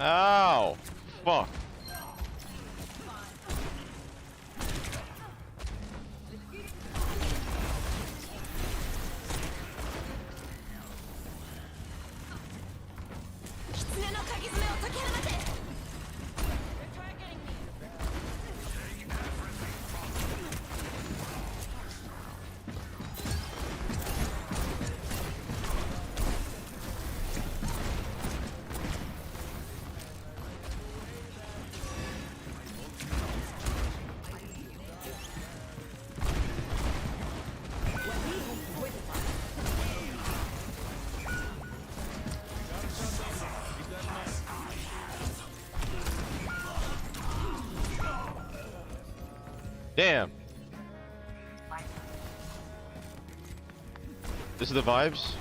Ow! Fuck. Damn. This is the vibes.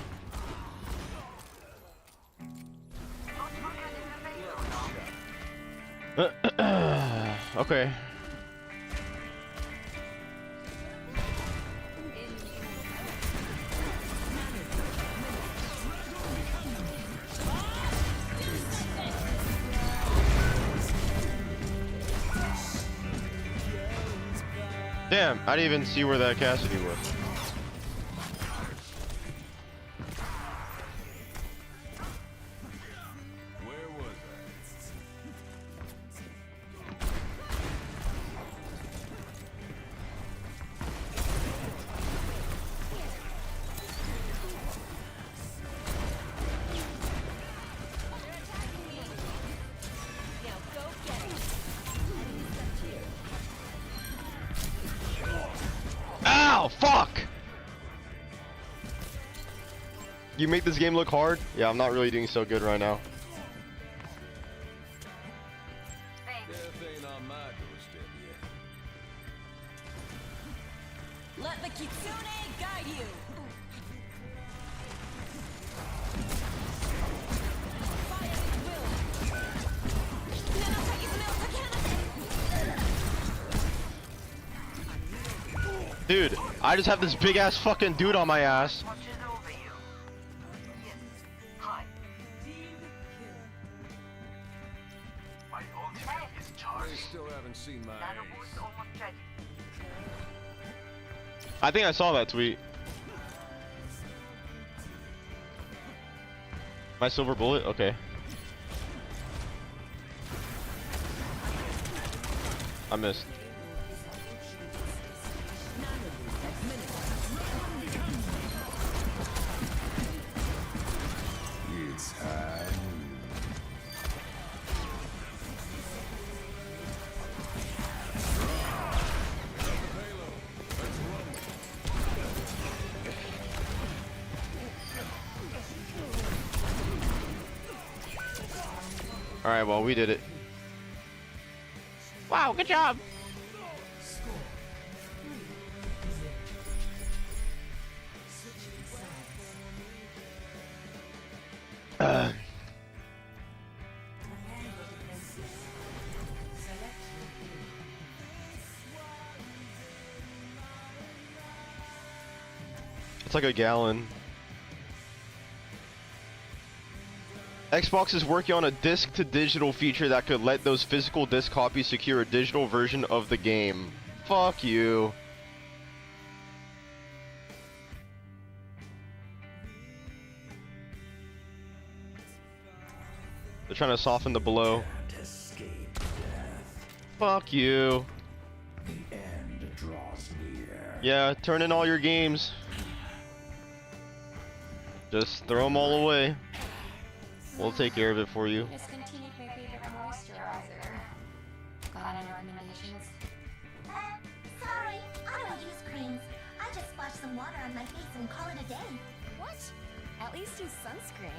Okay. Damn, I didn't even see where that Cassidy was. Where was Ow! Fuck! You make this game look hard? Yeah, I'm not really doing so good right now. Death ain't on my doorstep yet. Let the Kitsune guide you. Fire at will. Dude, I just have this big ass fucking dude on my ass. They still haven't seen my ace. I think I saw that tweet. My silver bullet? Okay. I missed. Alright, well, we did it. Wow, good job! It's like a gallon. Xbox is working on a disc-to-digital feature that could let those physical disc copies secure a digital version of the game. Fuck you. They're trying to soften the blow. Fuck you. Yeah, turn in all your games. Just throw them all away. We'll take care of it for you. Discontinued my favorite moisturizer. Got any recommendations? Sorry, I don't use creams. I just splash some water on my face and call it a day. What? At least use sunscreen.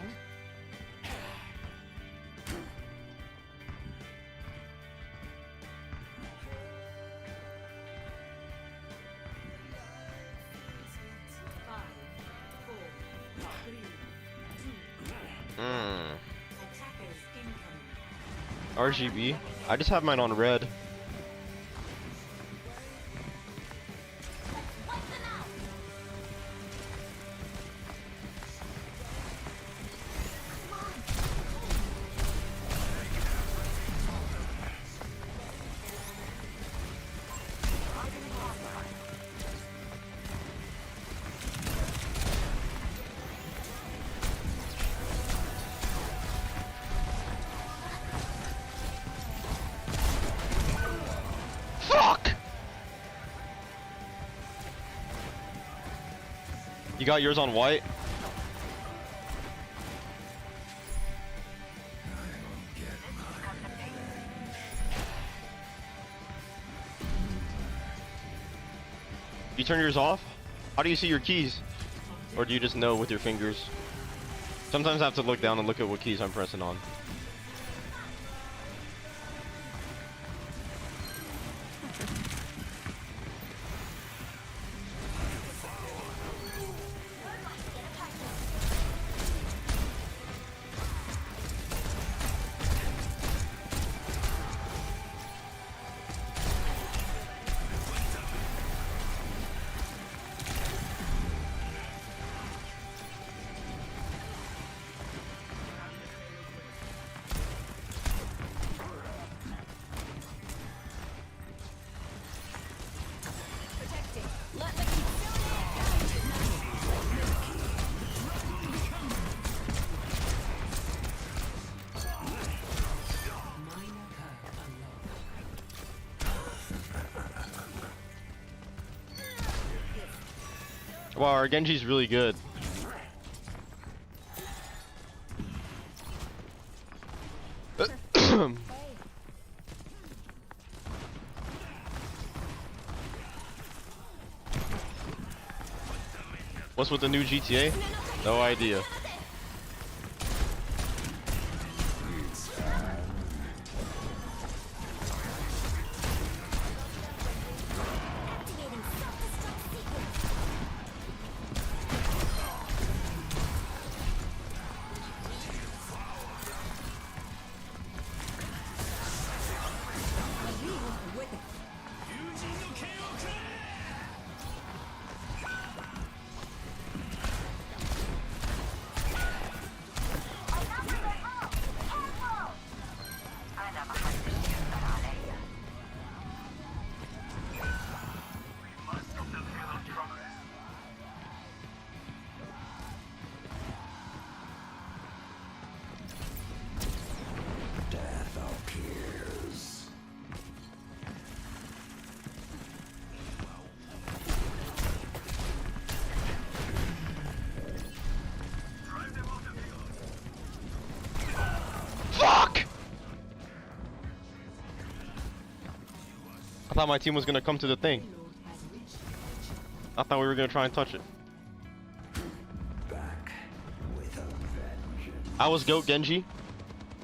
RGB. I just have mine on red. Fuck! You got yours on white? You turn yours off? How do you see your keys? Or do you just know with your fingers? Sometimes I have to look down and look at what keys I'm pressing on. Wow, our Genji's really good. What's with the new GTA? No idea. Fuck! I thought my team was gonna come to the thing. I thought we were gonna try and touch it. I was GOAT Genji.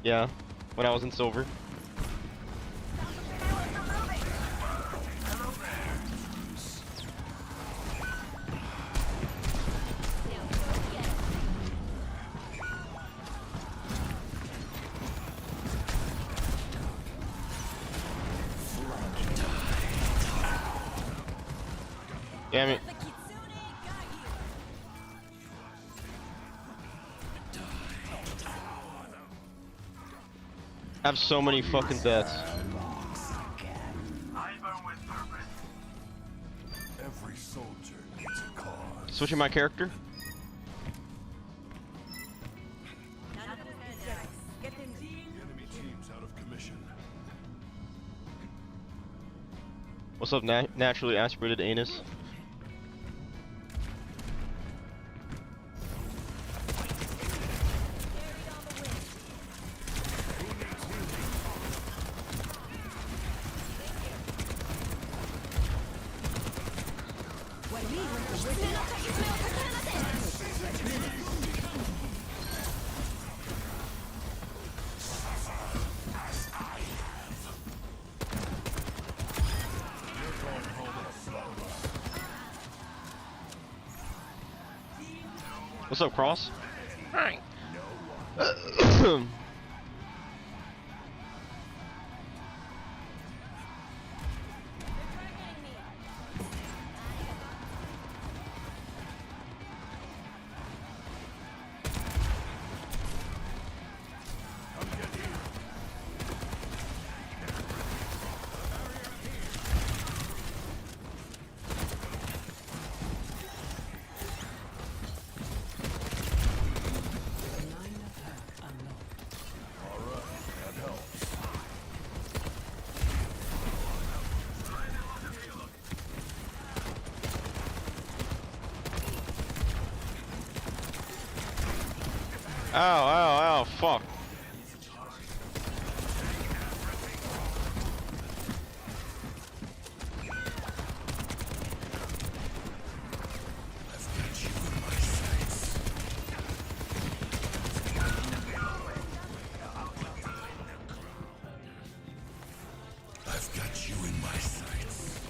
Yeah, when I was in silver. Damn it. I have so many fucking deaths. Every soldier needs a cause. Switching my character. Enemy team's out of commission. What's up, naturally aspirated anus? What's up, Cross? Hi. Ow, ow, ow, fuck. I've got you in my sights.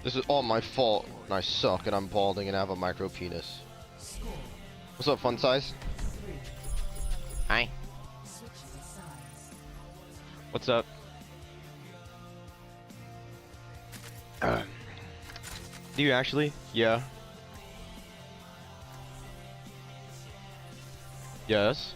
This is all my fault, and I suck, and I'm balding and have a micro penis. What's up, Fun Size? Hi. What's up? Do you actually? Yeah. Yes.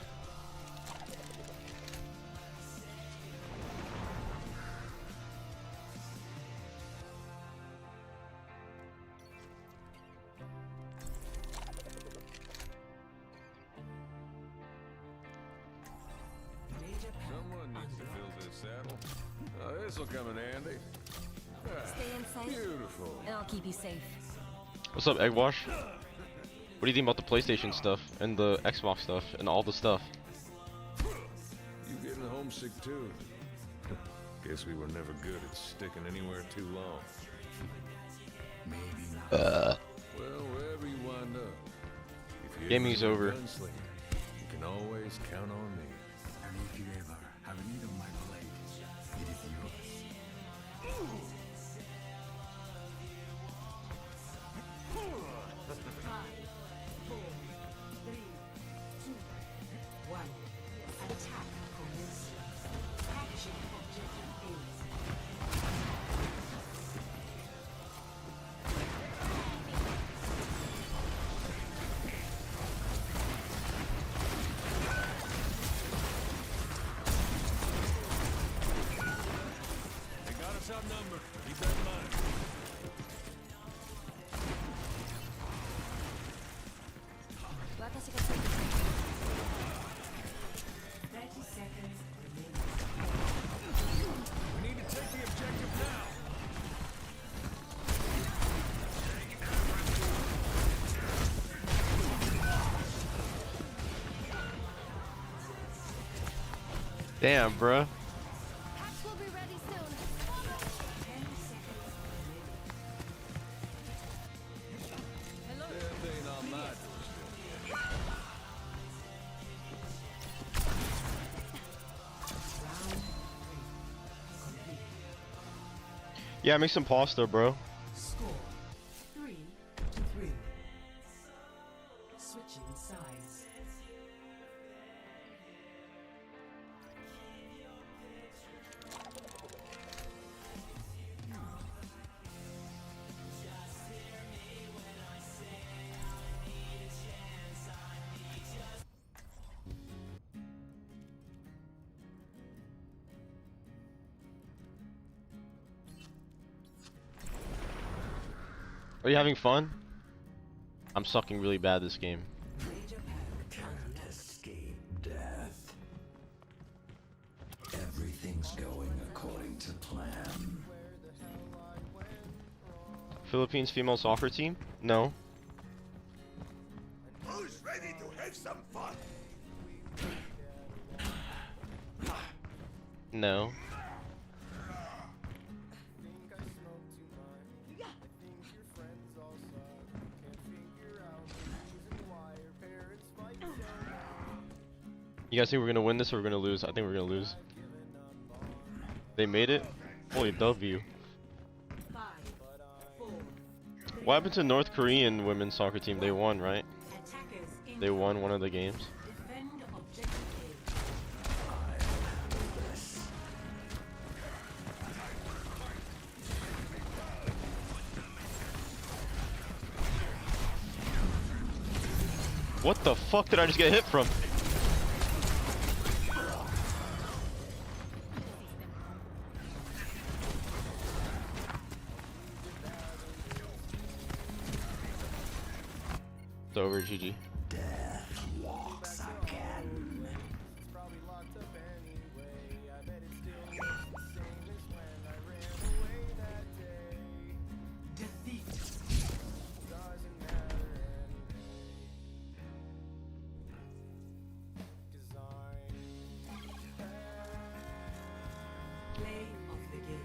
Someone needs to fill this saddle. Oh, this'll come in handy. Stay inside. Beautiful. And I'll keep you safe. What's up, Eggwash? What do you think about the PlayStation stuff and the Xbox stuff and all the stuff? You getting homesick too? Guess we were never good at sticking anywhere too long. Maybe not. Well, wherever you wind up. If you Gaming's ever over. need a gunslinger, you can always count on me. And if you ever have a need on my blade, it is yours. They got us outnumbered. Keep that in mind. We need to take the objective now. Damn, bruh. We'll be ready soon. Death ain't on my doorstep. Yeah, make some pasta, bro. Score 3-3. Switching sides. Are you having fun? I'm sucking really bad this game. Can't escape death. Everything's going according to plan. Philippines female soccer team? No. Who's ready to have some fun? No. You guys think we're gonna win this or we're gonna lose? I think we're gonna lose. They made it? Holy W. What happened to North Korean women's soccer team? They won, right? They won one of the games. What the fuck did I just get hit from? It's over, GG. Death walks again. Play of the game.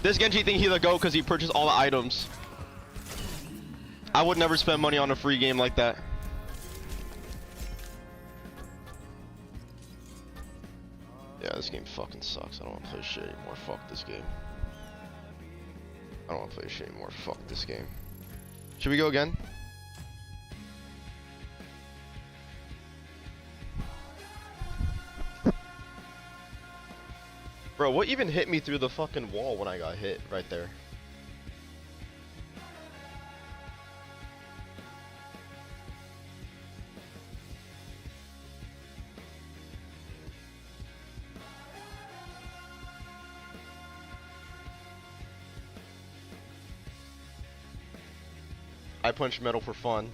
This Genji think he's a GOAT because he purchased all the items. I would never spend money on a free game like that. Yeah, this game fucking sucks. I don't want to play shit anymore. Fuck this game. I don't want to play shit anymore. Fuck this game. Should we go again? Bro, what even hit me through the fucking wall when I got hit right there? I punch metal for fun.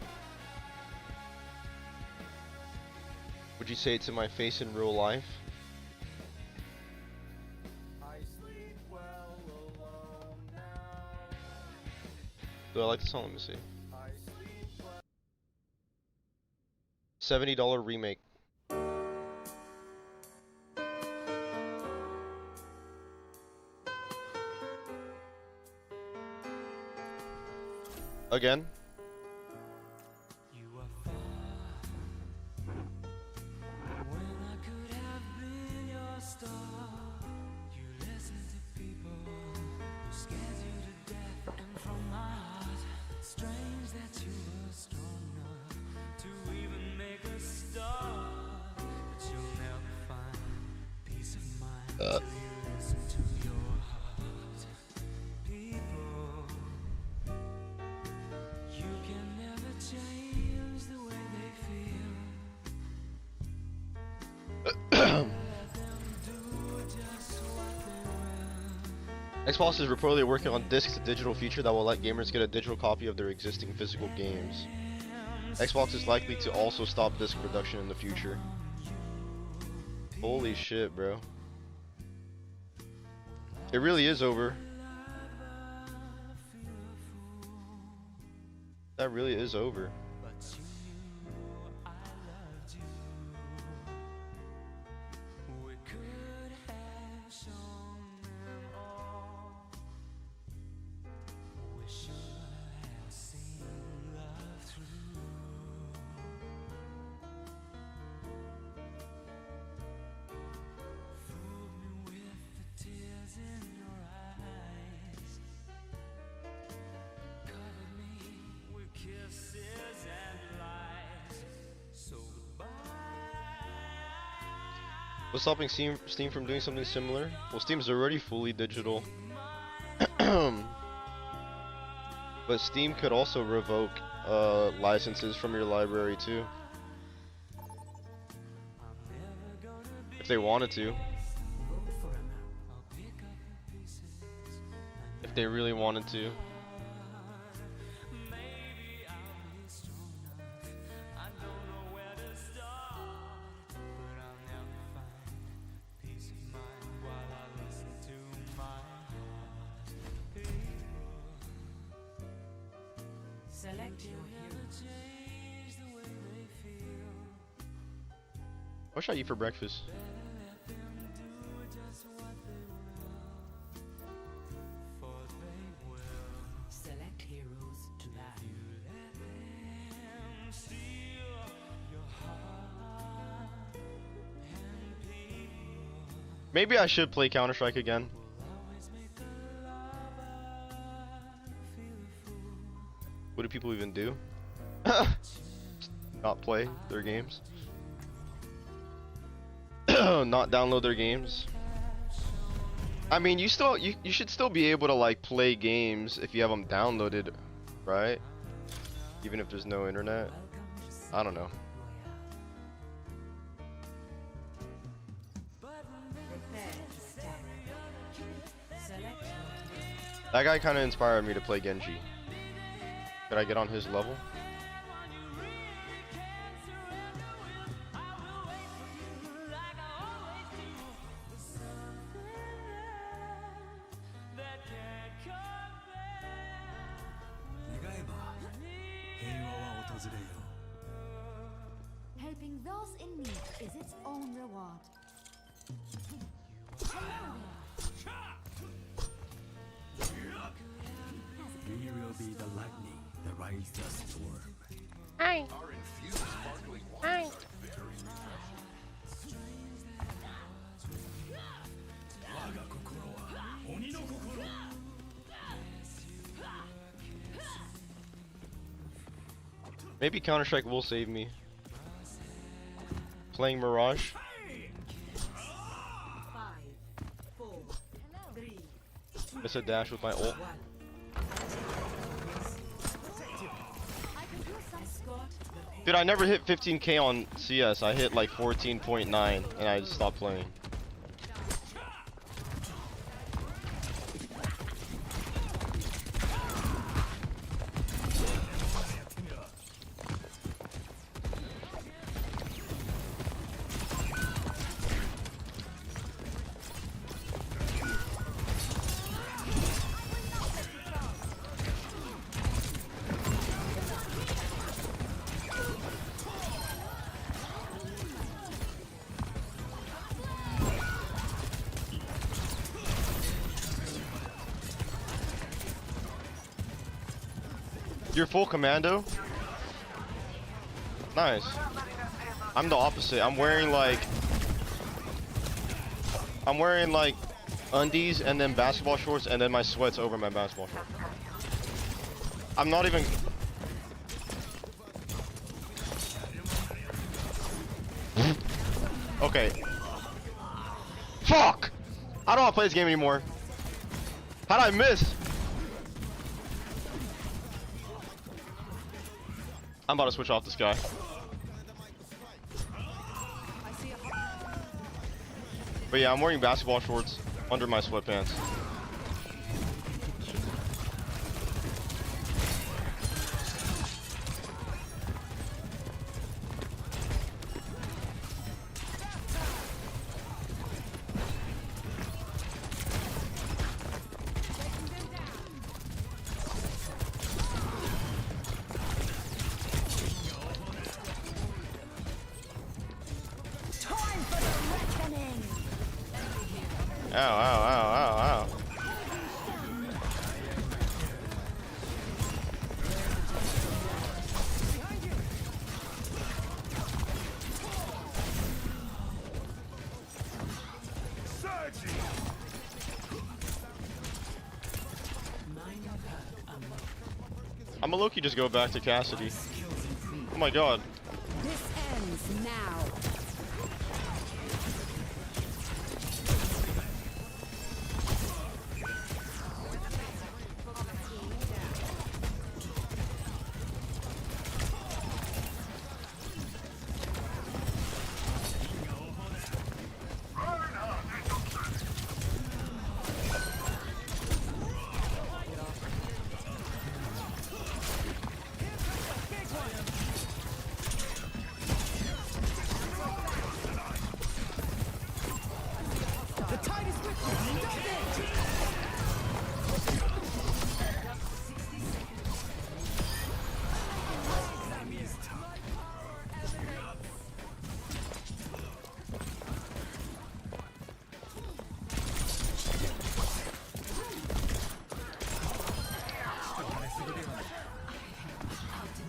Would you say it to my face in real life? Do I like the song? Let me see. $70 remake. Again. Xbox is reportedly working on disc-to-digital feature that will let gamers get a digital copy of their existing physical games. Xbox is likely to also stop disc production in the future. Holy shit, bro. It really is over. That really is over. What's stopping Steam from doing something similar? Well, Steam's already fully digital. But Steam could also revoke licenses from your library too. If they wanted to. If they really wanted to. Select your hero. What should I eat for breakfast? Select heroes to battle. Maybe I should play Counter-Strike again. What do people even do? Not play their games. Not download their games. I mean, you should still be able to like play games if you have them downloaded, right? Even if there's no internet. I don't know. That guy kind of inspired me to play Genji. Could I get on his level? Helping those in need is its own reward. We will be the lightning that rides the storm. Hi. Hi. Maybe Counter-Strike will save me. Playing Mirage. 5, 4, 3. Miss a dash with my ult. Dude, I never hit 15k on CS. I hit like 14.9 and I just stopped playing. You're full commando? Nice. I'm the opposite. I'm wearing like undies and then basketball shorts and then my sweats over my basketball shorts. I'm not even Okay. Fuck! I don't want to play this game anymore. How'd I miss? I'm about to switch off this guy. But yeah, I'm wearing basketball shorts under my sweatpants. Ow, ow, ow, ow, ow. I'm a low-key just go back to Cassidy. Oh my god. This ends now.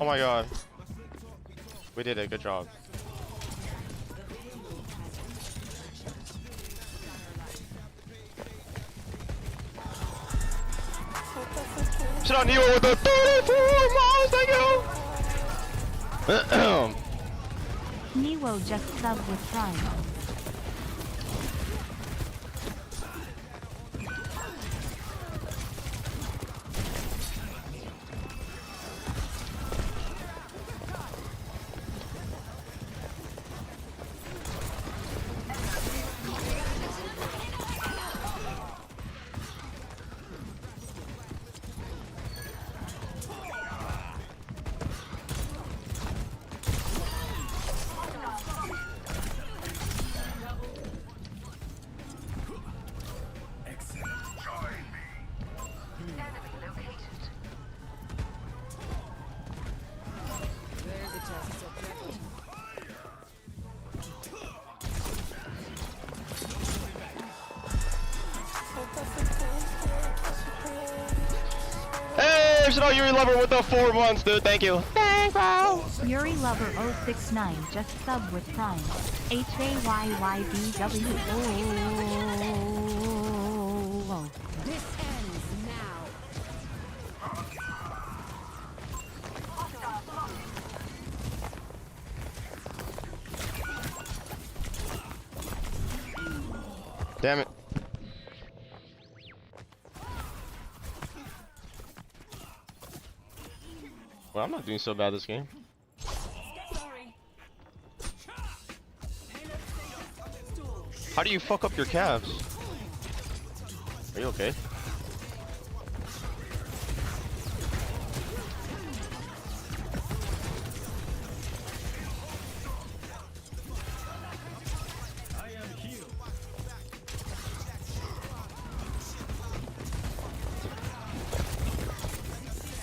Oh my god. We did it. Good job. Shout out Neo with the 34 miles. Thank you. Neo just subbed with Prime. Hey, shout out Yuri Lover with the 4 months, dude. Thank you. Thanks, bro. Yuri Lover 069 just subbed with Prime. HAYYBW. Oh. This ends now. Damn it. Well, I'm not doing so bad this game. How do you fuck up your calves? Are you okay?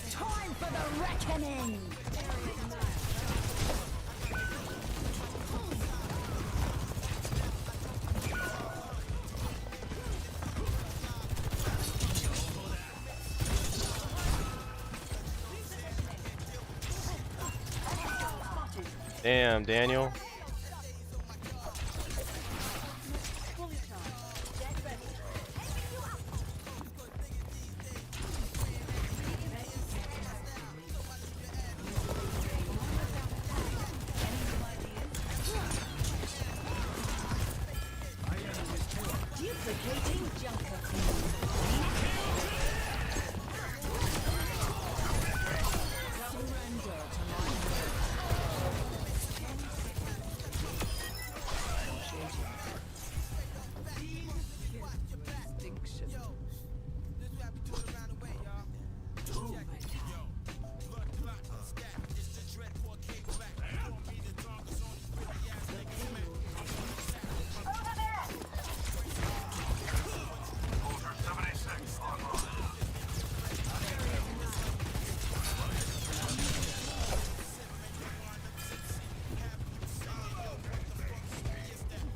Time for the reckoning. Damn, Daniel. Duplicating Junker.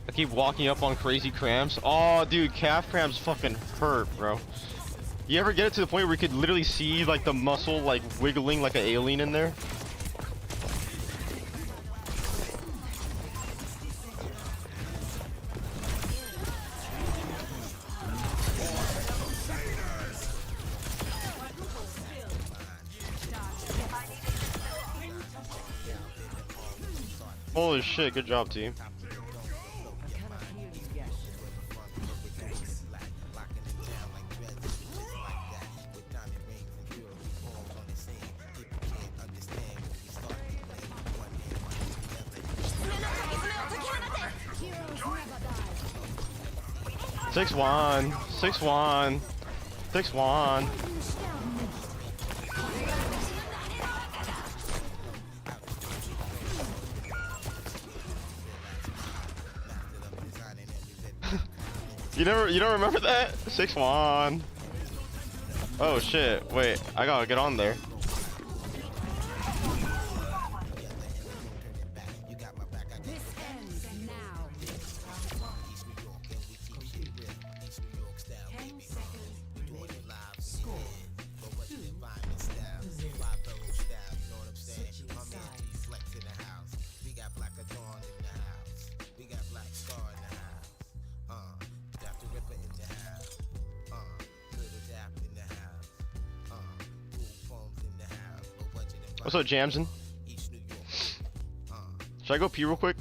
I keep walking up on crazy cramps. Oh, dude, calf cramps fucking hurt, bro. You ever get it to the point where you could literally see like the muscle like wiggling like an alien in there? Holy shit, good job, team. Six one, 6-1, 6-1. You don't remember that? 6-1. Oh shit! Wait, I gotta get on there. What's up, Jamson? Should I go pee real quick?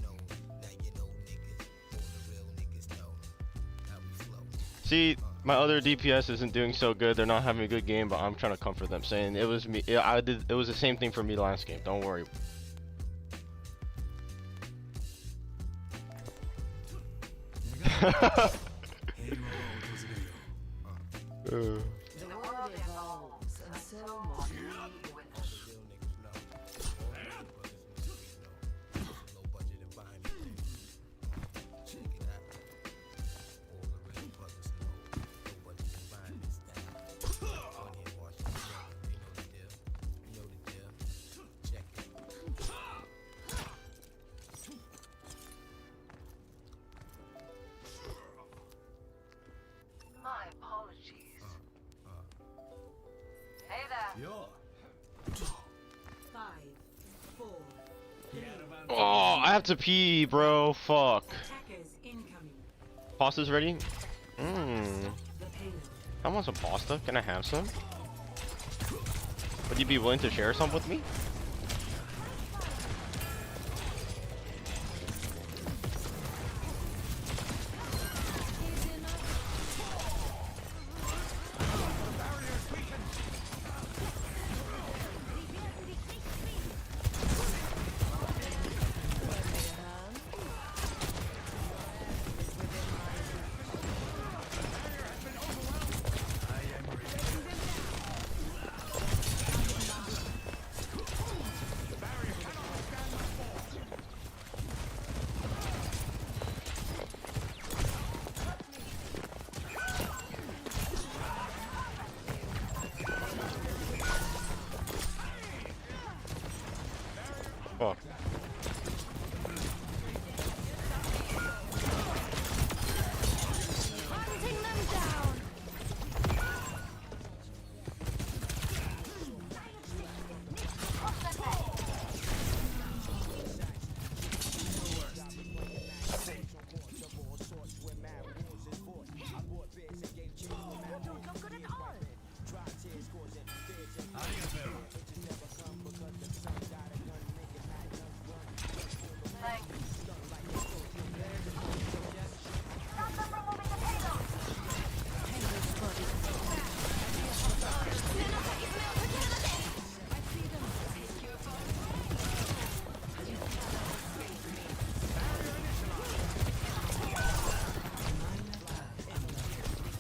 See, my other DPS isn't doing so good. They're not having a good game, but I'm trying to comfort them, saying it was me. It was the same thing for me last game. Don't worry. The world evolves, and so must we with it. My apologies. Hey there. 5, 4, 3. Oh, I have to pee, bro. Fuck. Attackers incoming. Pasta's ready? The payload. I want some pasta. Can I have some? Would you be willing to share some with me? Fuck. Hunting them down.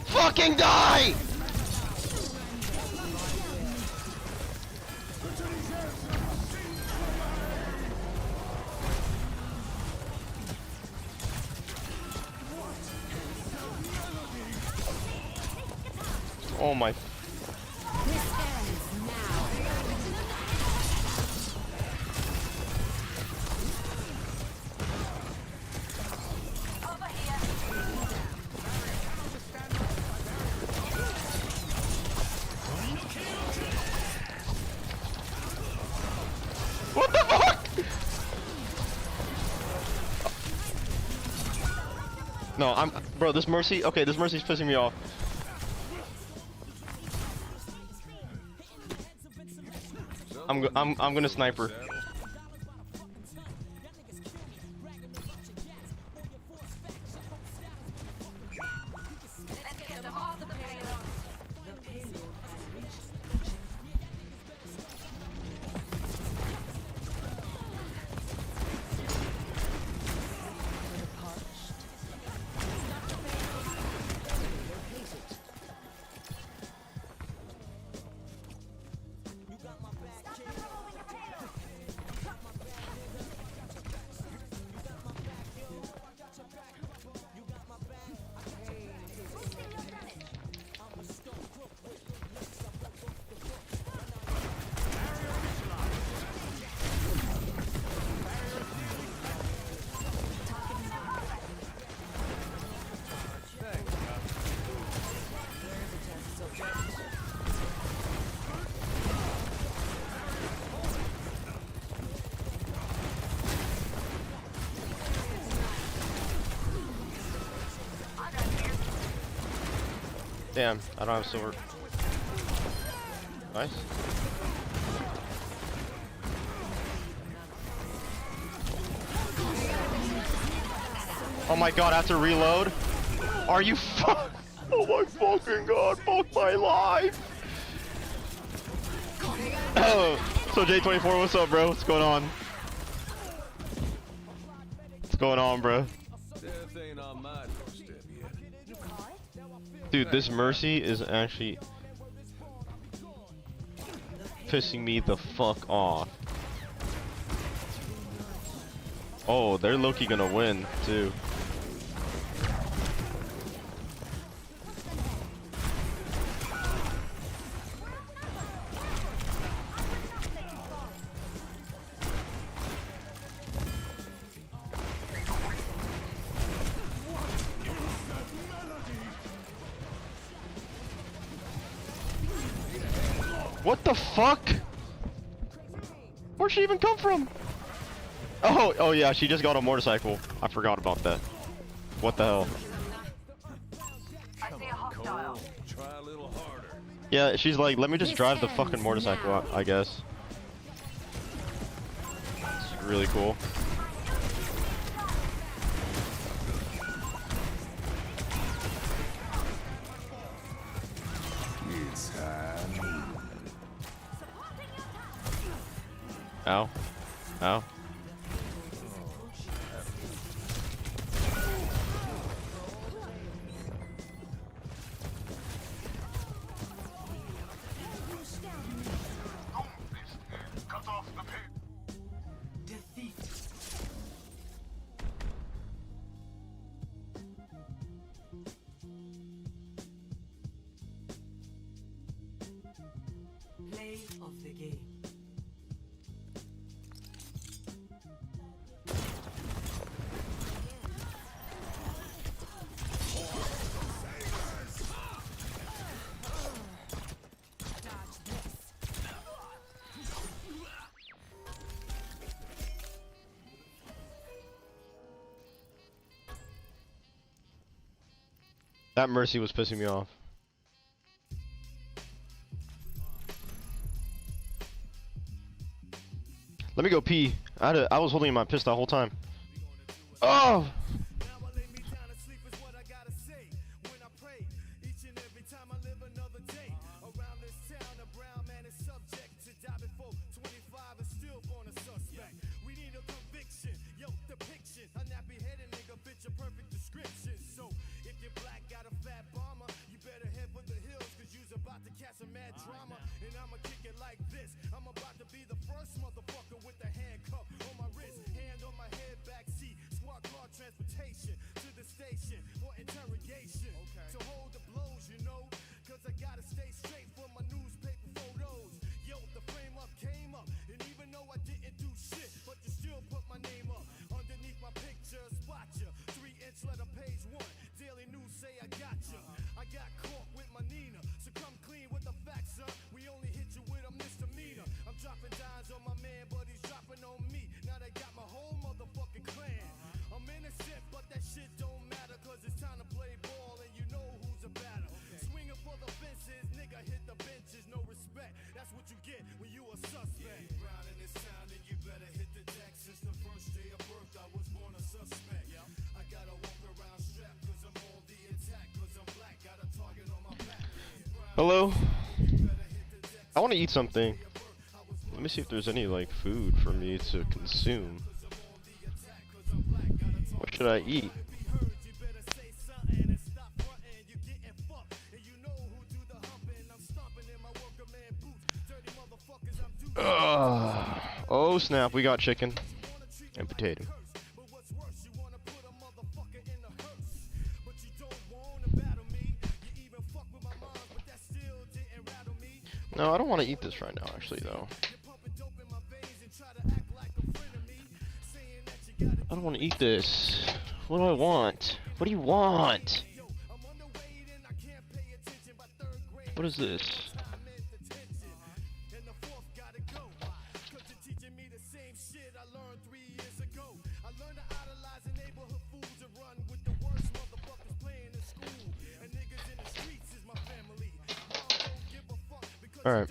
Fucking die! Oh my. What the fuck? No, bro, this Mercy, okay, this Mercy's pissing me off. I'm gonna sniper. Damn, I don't have silver. Nice. Oh my god, I have to reload? Are you fuck? Oh my fucking god, fuck my life! Oh, so J24, what's up, bro? What's going on? What's going on, bro? Death ain't on my doorstep yet. Dude, this Mercy is actually pissing me the fuck off. Oh, they're low-key gonna win, too. What the fuck? Where'd she even come from? Oh yeah, she just got a motorcycle. I forgot about that. What the hell? Try a little harder. Yeah, she's like, let me just drive the fucking motorcycle, I guess. It's really cool. It's high. Ow. Ow. Defeat. Play of the game. That Mercy was pissing me off. Let me go pee. I was holding my piss the whole time. Oh! Hello? I want to eat something. Let me see if there's any like food for me to consume. What should I eat? Oh snap, we got chicken and potato. No, I don't want to eat this right now, actually, though. I don't want to eat this. What do I want? What do you want? What is this? Alright.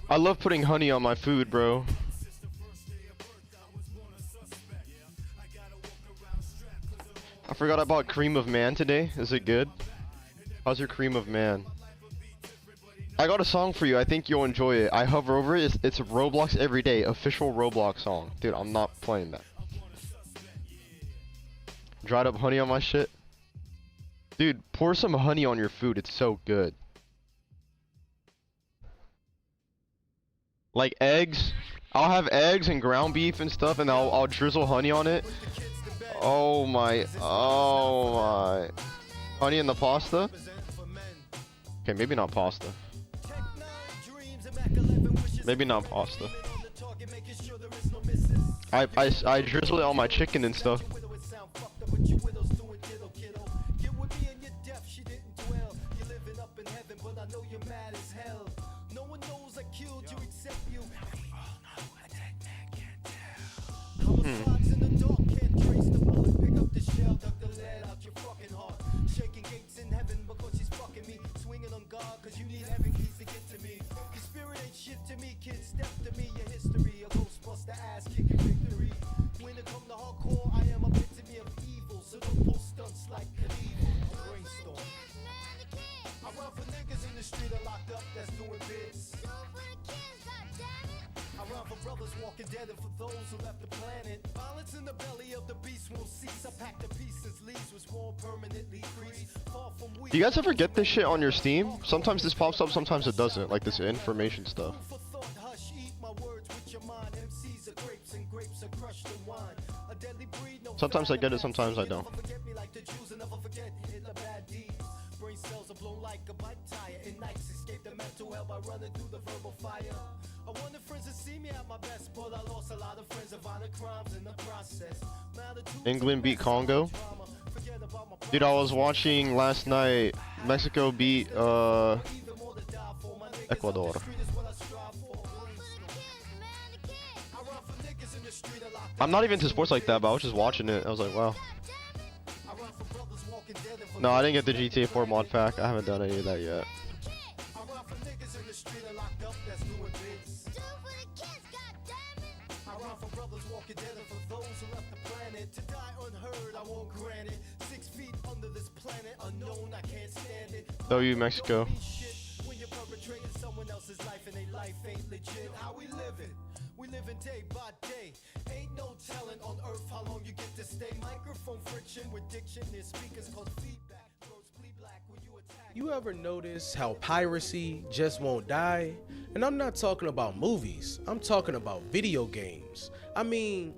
I love putting honey on my food, bro. I forgot I bought cream of man today. Is it good? How's your cream of man? I got a song for you. I think you'll enjoy it. I hover over it. It's Roblox Everyday, official Roblox song. Dude, I'm not playing that. Dried up honey on my shit. Dude, pour some honey on your food. It's so good. Like eggs. I'll have eggs and ground beef and stuff, and I'll drizzle honey on it. Oh my. Oh my. Honey in the pasta? Okay, maybe not pasta. Maybe not pasta. I drizzle it on my chicken and stuff. Do you guys ever get this shit on your Steam? Sometimes this pops up, sometimes it doesn't, like this information stuff. Sometimes I get it, sometimes I don't. England beat Congo. Dude, I was watching last night. Mexico beat Ecuador. I'm not even into sports like that, but I was just watching it. I was like, wow. No, I didn't get the GTA 4 mod pack. I haven't done any of that yet. W Mexico. You ever notice how piracy just won't die? And I'm not talking about movies, I'm talking about video games. I mean,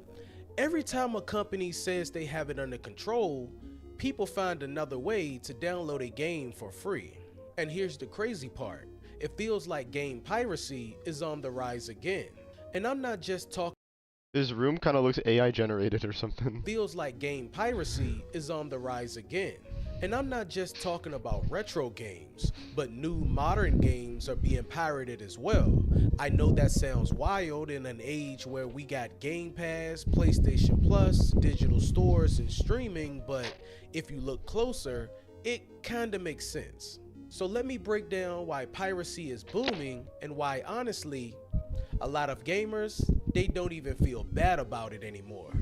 every time a company says they have it under control, people find another way to download a game for free. And here's the crazy part. It feels like game piracy is on the rise again. And I'm not just talking. This room kind of looks AI generated or something. Feels like game piracy is on the rise again. And I'm not just talking about retro games, but new modern games are being pirated as well. I know that sounds wild in an age where we got Game Pass, PlayStation Plus, digital stores, and streaming, but if you look closer, it kinda makes sense. So let me break down why piracy is booming and why honestly, a lot of gamers, they don't even feel bad about it anymore.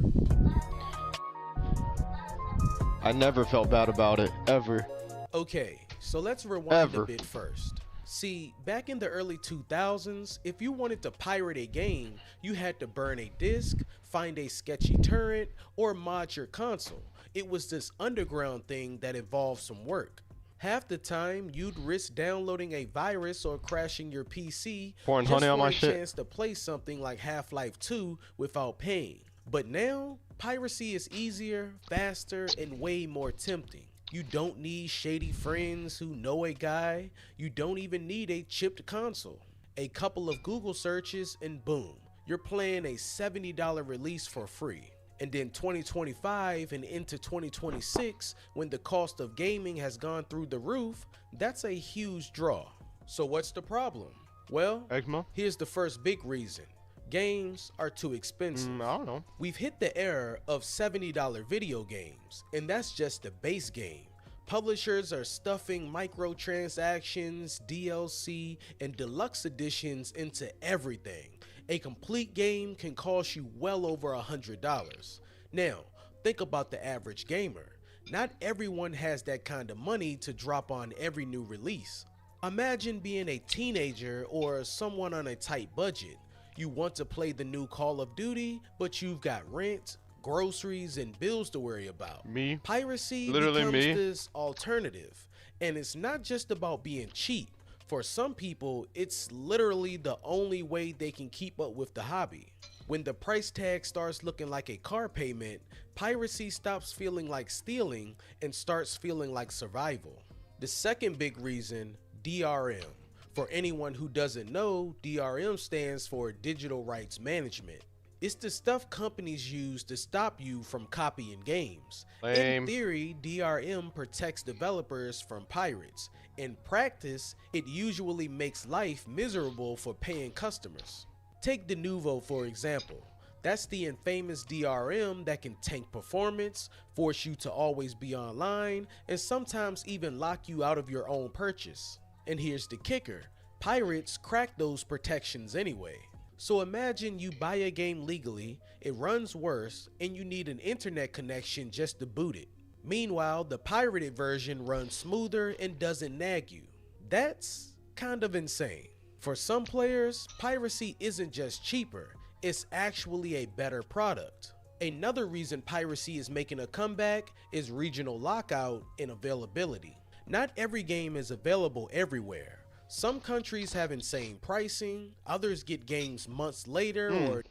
I never felt bad about it, ever. Okay, so let's rewind a bit first. See, back in the early 2000s, if you wanted to pirate a game, you had to burn a disc, find a sketchy torrent, or mod your console. It was this underground thing that involved some work. Half the time, you'd risk downloading a virus or crashing your PC Pouring just honey on for my a shit. chance to play something like Half-Life 2 without paying. But now, piracy is easier, faster, and way more tempting. You don't need shady friends who know a guy. You don't even need a chipped console. A couple of Google searches and boom, you're playing a $70 release for free. And then 2025 and into 2026, when the cost of gaming has gone through the roof, that's a huge draw. So what's the problem? Well, here's the first big reason. Games are too expensive. I don't know. We've hit the era of $70 video games, and that's just the base game. Publishers are stuffing microtransactions, DLC, and deluxe editions into everything. A complete game can cost you well over $100. Now, think about the average gamer. Not everyone has that kind of money to drop on every new release. Imagine being a teenager or someone on a tight budget. You want to play the new Call of Duty, but you've got rent, groceries, and bills to worry about. Me? Piracy Literally becomes me. this alternative. And it's not just about being cheap. For some people, it's literally the only way they can keep up with the hobby. When the price tag starts looking like a car payment, piracy stops feeling like stealing and starts feeling like survival. The second big reason, DRM. For anyone who doesn't know, DRM stands for Digital Rights Management. It's the stuff companies use to stop you from copying games. Lame. In theory, DRM protects developers from pirates. In practice, it usually makes life miserable for paying customers. Take Denuvo for example. That's the infamous DRM that can tank performance, force you to always be online, and sometimes even lock you out of your own purchase. And here's the kicker, pirates crack those protections anyway. So imagine you buy a game legally, it runs worse, and you need an internet connection just to boot it. Meanwhile, the pirated version runs smoother and doesn't nag you. That's kind of insane. For some players, piracy isn't just cheaper, it's actually a better product. Another reason piracy is making a comeback is regional lockout and availability. Not every game is available everywhere. Some countries have insane pricing, others get games months later or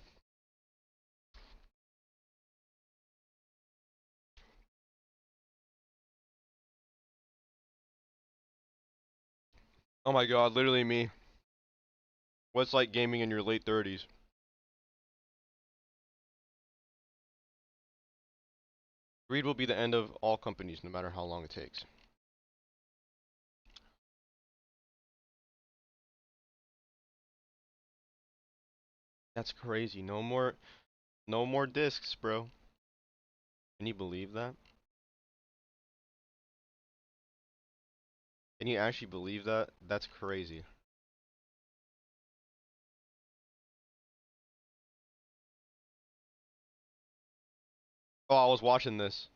Oh my god, literally me. What's like gaming in your late 30s? Greed will be the end of all companies, no matter how long it takes. That's crazy. No more discs, bro. Can you believe that? Can you actually believe that? That's crazy. Oh, I was watching this.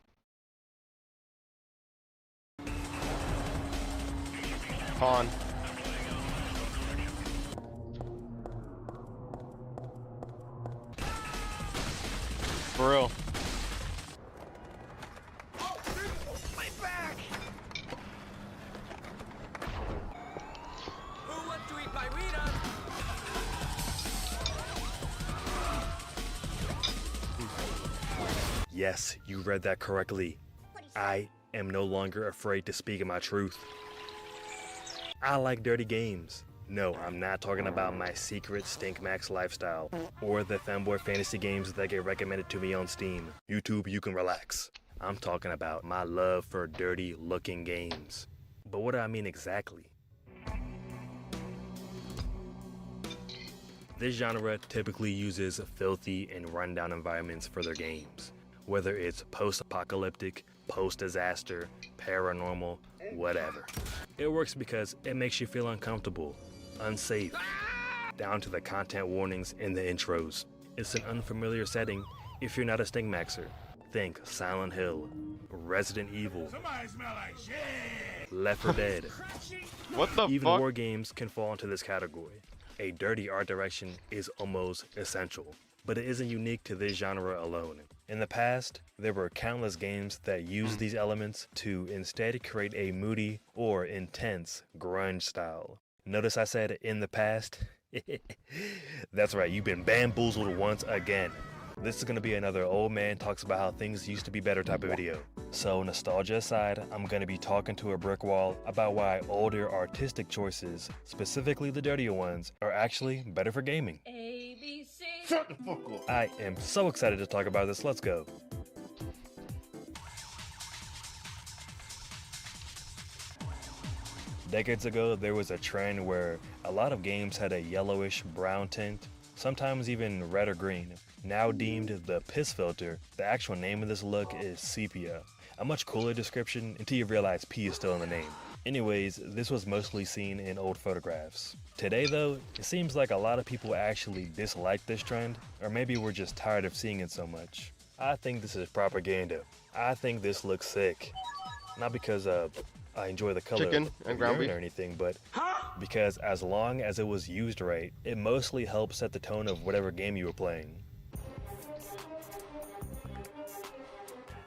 Con. For real. My back! Who wants to eat my Rita? Yes, you read that correctly. I am no longer afraid to speak my truth. I like dirty games. No, I'm not talking about my secret Stink Max lifestyle or the fanboy fantasy games that get recommended to me on Steam. YouTube, you can relax. I'm talking about my love for dirty looking games. But what do I mean exactly? This genre typically uses filthy and rundown environments for their games. Whether it's post-apocalyptic, post-disaster, paranormal, whatever. It works because it makes you feel uncomfortable, unsafe, down to the content warnings in the intros. It's an unfamiliar setting if you're not a Stink Maxer. Think Silent Hill, Resident Evil, Left 4 Dead. What the Even fuck? war games can fall into this category. A dirty art direction is almost essential, but it isn't unique to this genre alone. In the past, there were countless games that used these elements to instead create a moody or intense grunge style. Notice I said in the past? That's right, you've been bamboozled once again. This is going to be another old man talks about how things used to be better type of video. So nostalgia aside, I'm going to be talking to a brick wall about why older artistic choices, specifically the dirtier ones, are actually better for gaming. Shut the fuck up. I am so excited to talk about this, let's go. Decades ago, there was a trend where a lot of games had a yellowish brown tint, sometimes even red or green. Now deemed the piss filter, the actual name of this look is sepia. A much cooler description until you realize P is still in the name. Anyways, this was mostly seen in old photographs. Today though, it seems like a lot of people actually dislike this trend, or maybe we're just tired of seeing it so much. I think this is propaganda. I think this looks sick. Not because I enjoy the color Chicken of and ground urine beef. or anything, but because as long as it was used right, it mostly helps set the tone of whatever game you were playing.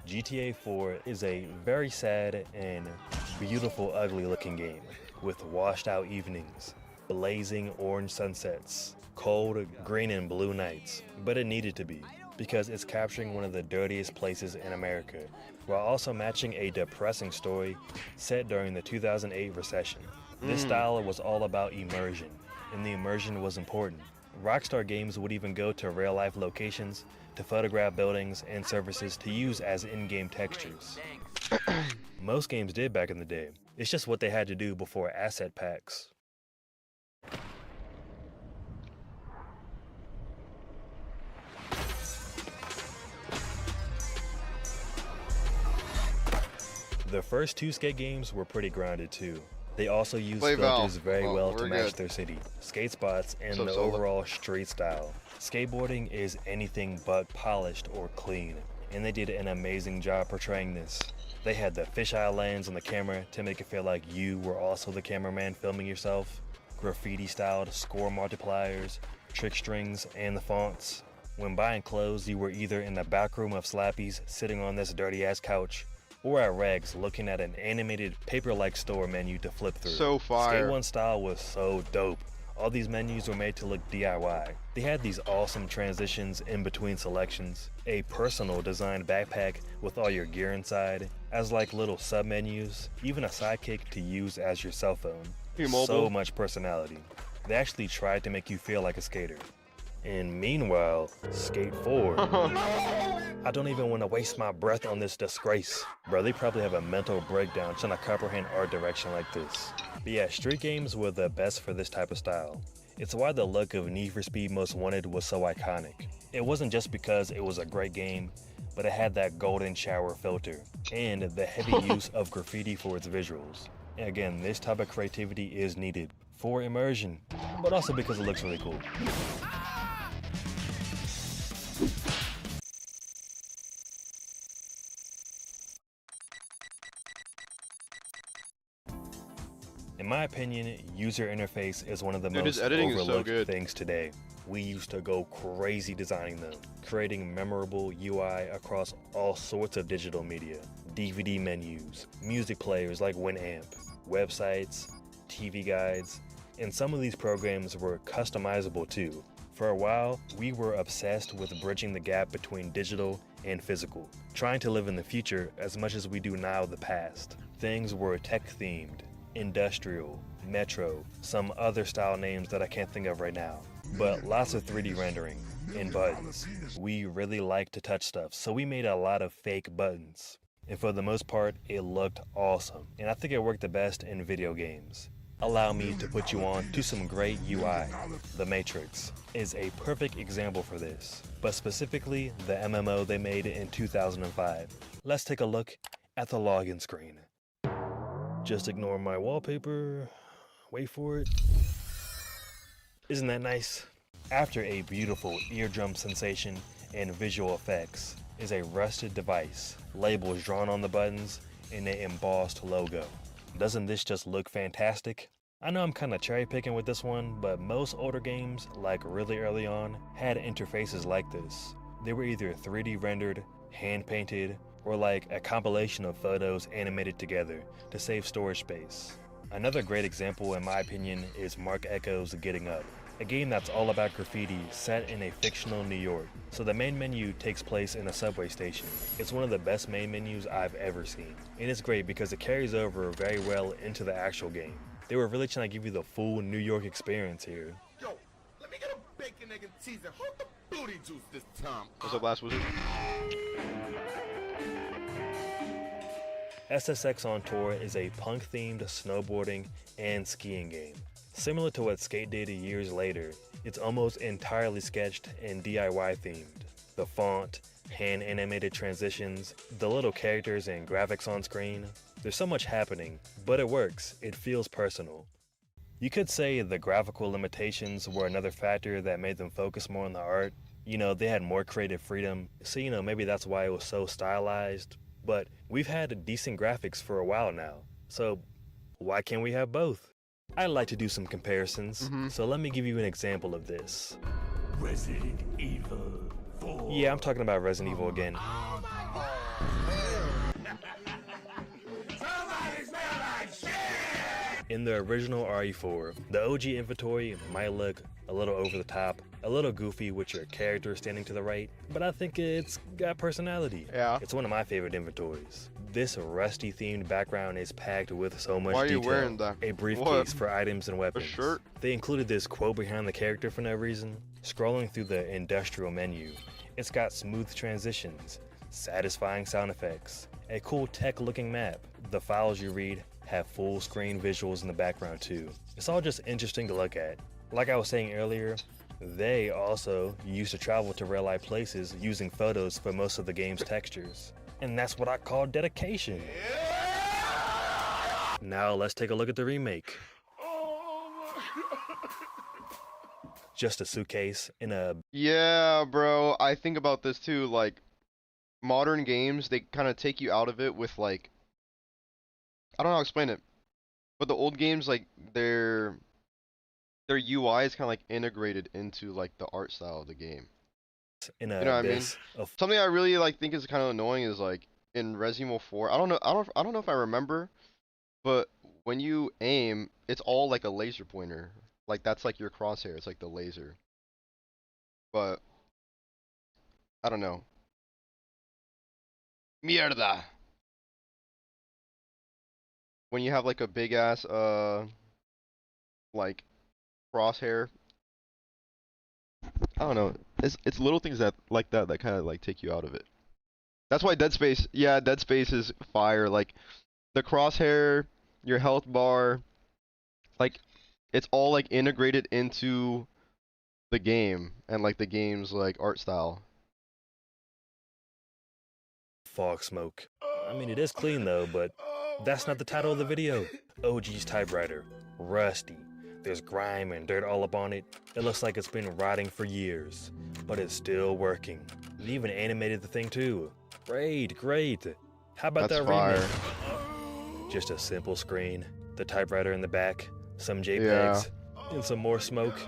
GTA 4 is a very sad and beautiful ugly looking game with washed out evenings, blazing orange sunsets, cold green and blue nights, but it needed to be because it's capturing one of the dirtiest places in America while also matching a depressing story set during the 2008 recession. This style was all about immersion, and the immersion was important. Rockstar Games would even go to real-life locations to photograph buildings and surfaces to use as in-game textures. Most games did back in the day. It's just what they had to do before asset packs. The first two skate games were pretty grounded too. They also used Play Val. filters very Oh, well to we're match good. their city, skate spots, and So the Zola. overall street style. Skateboarding is anything but polished or clean, and they did an amazing job portraying this. They had the fisheye lens on the camera to make it feel like you were also the cameraman filming yourself, graffiti-styled score multipliers, trick strings, and the fonts. When buying clothes, you were either in the back room of Slappy's sitting on this dirty-ass couch, or at Reg's looking at an animated paper-like store menu to flip through. So fire. Skate 1 style was so dope. All these menus were made to look DIY. They had these awesome transitions in between selections, a personal designed backpack with all your gear inside, as like little sub-menus, even a sidekick to use as your cell phone. T-Mobile. So much personality. They actually tried to make you feel like a skater. And meanwhile, Skate 4. I don't even want to waste my breath on this disgrace. Bro, they probably have a mental breakdown trying to comprehend art direction like this. But yeah, street games were the best for this type of style. It's why the look of Need for Speed Most Wanted was so iconic. It wasn't just because it was a great game, but it had that golden shower filter, and the heavy use of graffiti for its visuals. And again, this type of creativity is needed for immersion, but also because it looks really cool. In my opinion, user interface is one of the Dude, his most editing is so overlooked good. things today. We used to go crazy designing them, creating memorable UI across all sorts of digital media, DVD menus, music players like Winamp, websites, TV guides, and some of these programs were customizable too. For a while, we were obsessed with bridging the gap between digital and physical, trying to live in the future as much as we do now the past. Things were tech-themed, industrial, metro, some other style names that I can't think of right now, but lots of 3D rendering and buttons. We really like to touch stuff, so we made a lot of fake buttons. And for the most part, it looked awesome, and I think it worked the best in video games. Allow me to put you on to some great UI. The Matrix is a perfect example for this, but specifically the MMO they made in 2005. Let's take a look at the login screen. Just ignore my wallpaper. Wait for it. Isn't that nice? After a beautiful eardrum sensation and visual effects, is a rusted device, labels drawn on the buttons, and an embossed logo. Doesn't this just look fantastic? I know I'm kinda cherry picking with this one, but most older games, like really early on, had interfaces like this. They were either 3D rendered, hand painted, or like a compilation of photos animated together to save storage space. Another great example in my opinion is Mark Echo's Getting Up, a game that's all about graffiti set in a fictional New York. So the main menu takes place in a subway station. It's one of the best main menus I've ever seen. And it's great because it carries over very well into the actual game. They were really trying to give you the full New York experience here. Yo, let me get a bacon, egg, and cheese and hold the booty juice this time. What's up, Last Wizard? SSX on Tour is a punk-themed snowboarding and skiing game. Similar to what Skate did years later, it's almost entirely sketched and DIY themed. The font, hand-animated transitions, the little characters and graphics on screen. There's so much happening, but it works. It feels personal. You could say the graphical limitations were another factor that made them focus more on the art. You know, they had more creative freedom, so you know, maybe that's why it was so stylized. But we've had decent graphics for a while now, so why can't we have both? I like to do some comparisons, so let me give you an example of this. Resident Evil 4. Yeah, I'm talking about Resident Evil again. In the original RE4, the OG inventory might look a little over the top, a little goofy with your character standing to the right, but I think it's got personality. Yeah. It's one of my favorite inventories. This rusty themed background is packed with so much Why are detail. you wearing that? A briefcase What? for items and weapons. A shirt? They included this quote behind the character for no reason. Scrolling through the industrial menu, it's got smooth transitions, satisfying sound effects, a cool tech looking map. The files you read have full screen visuals in the background too. It's all just interesting to look at. Like I was saying earlier, they also used to travel to real life places using photos for most of the game's textures. And that's what I call dedication. Now let's take a look at the remake. Just a suitcase in a... Yeah, bro. I think about this too. Like, modern games, they kind of take you out of it with like, I don't know how to explain it, but the old games, like their UI is kind of like integrated into like the art style of the game. In a You know what I mean? abyss of... Something I really like think is kind of annoying is like in Resident Evil 4. I don't know if I remember, but when you aim, it's all like a laser pointer. Like that's like your crosshair. It's like the laser. But I don't know. Mierda. When you have like a big ass like crosshair, I don't know. It's little things that like that kind of like take you out of it. That's why Dead Space, yeah, Dead Space is fire. Like the crosshair, your health bar, like it's all like integrated into the game and like the game's like art style. Fog smoke. I mean, it is clean though, but that's not the title of the video. OG's typewriter. Rusty. There's grime and dirt all up on it. It looks like it's been rotting for years, but it's still working. They even animated the thing too. Great. How about That's that fire. remake? Just a simple screen, the typewriter in the back, some JPEGs, and some more smoke.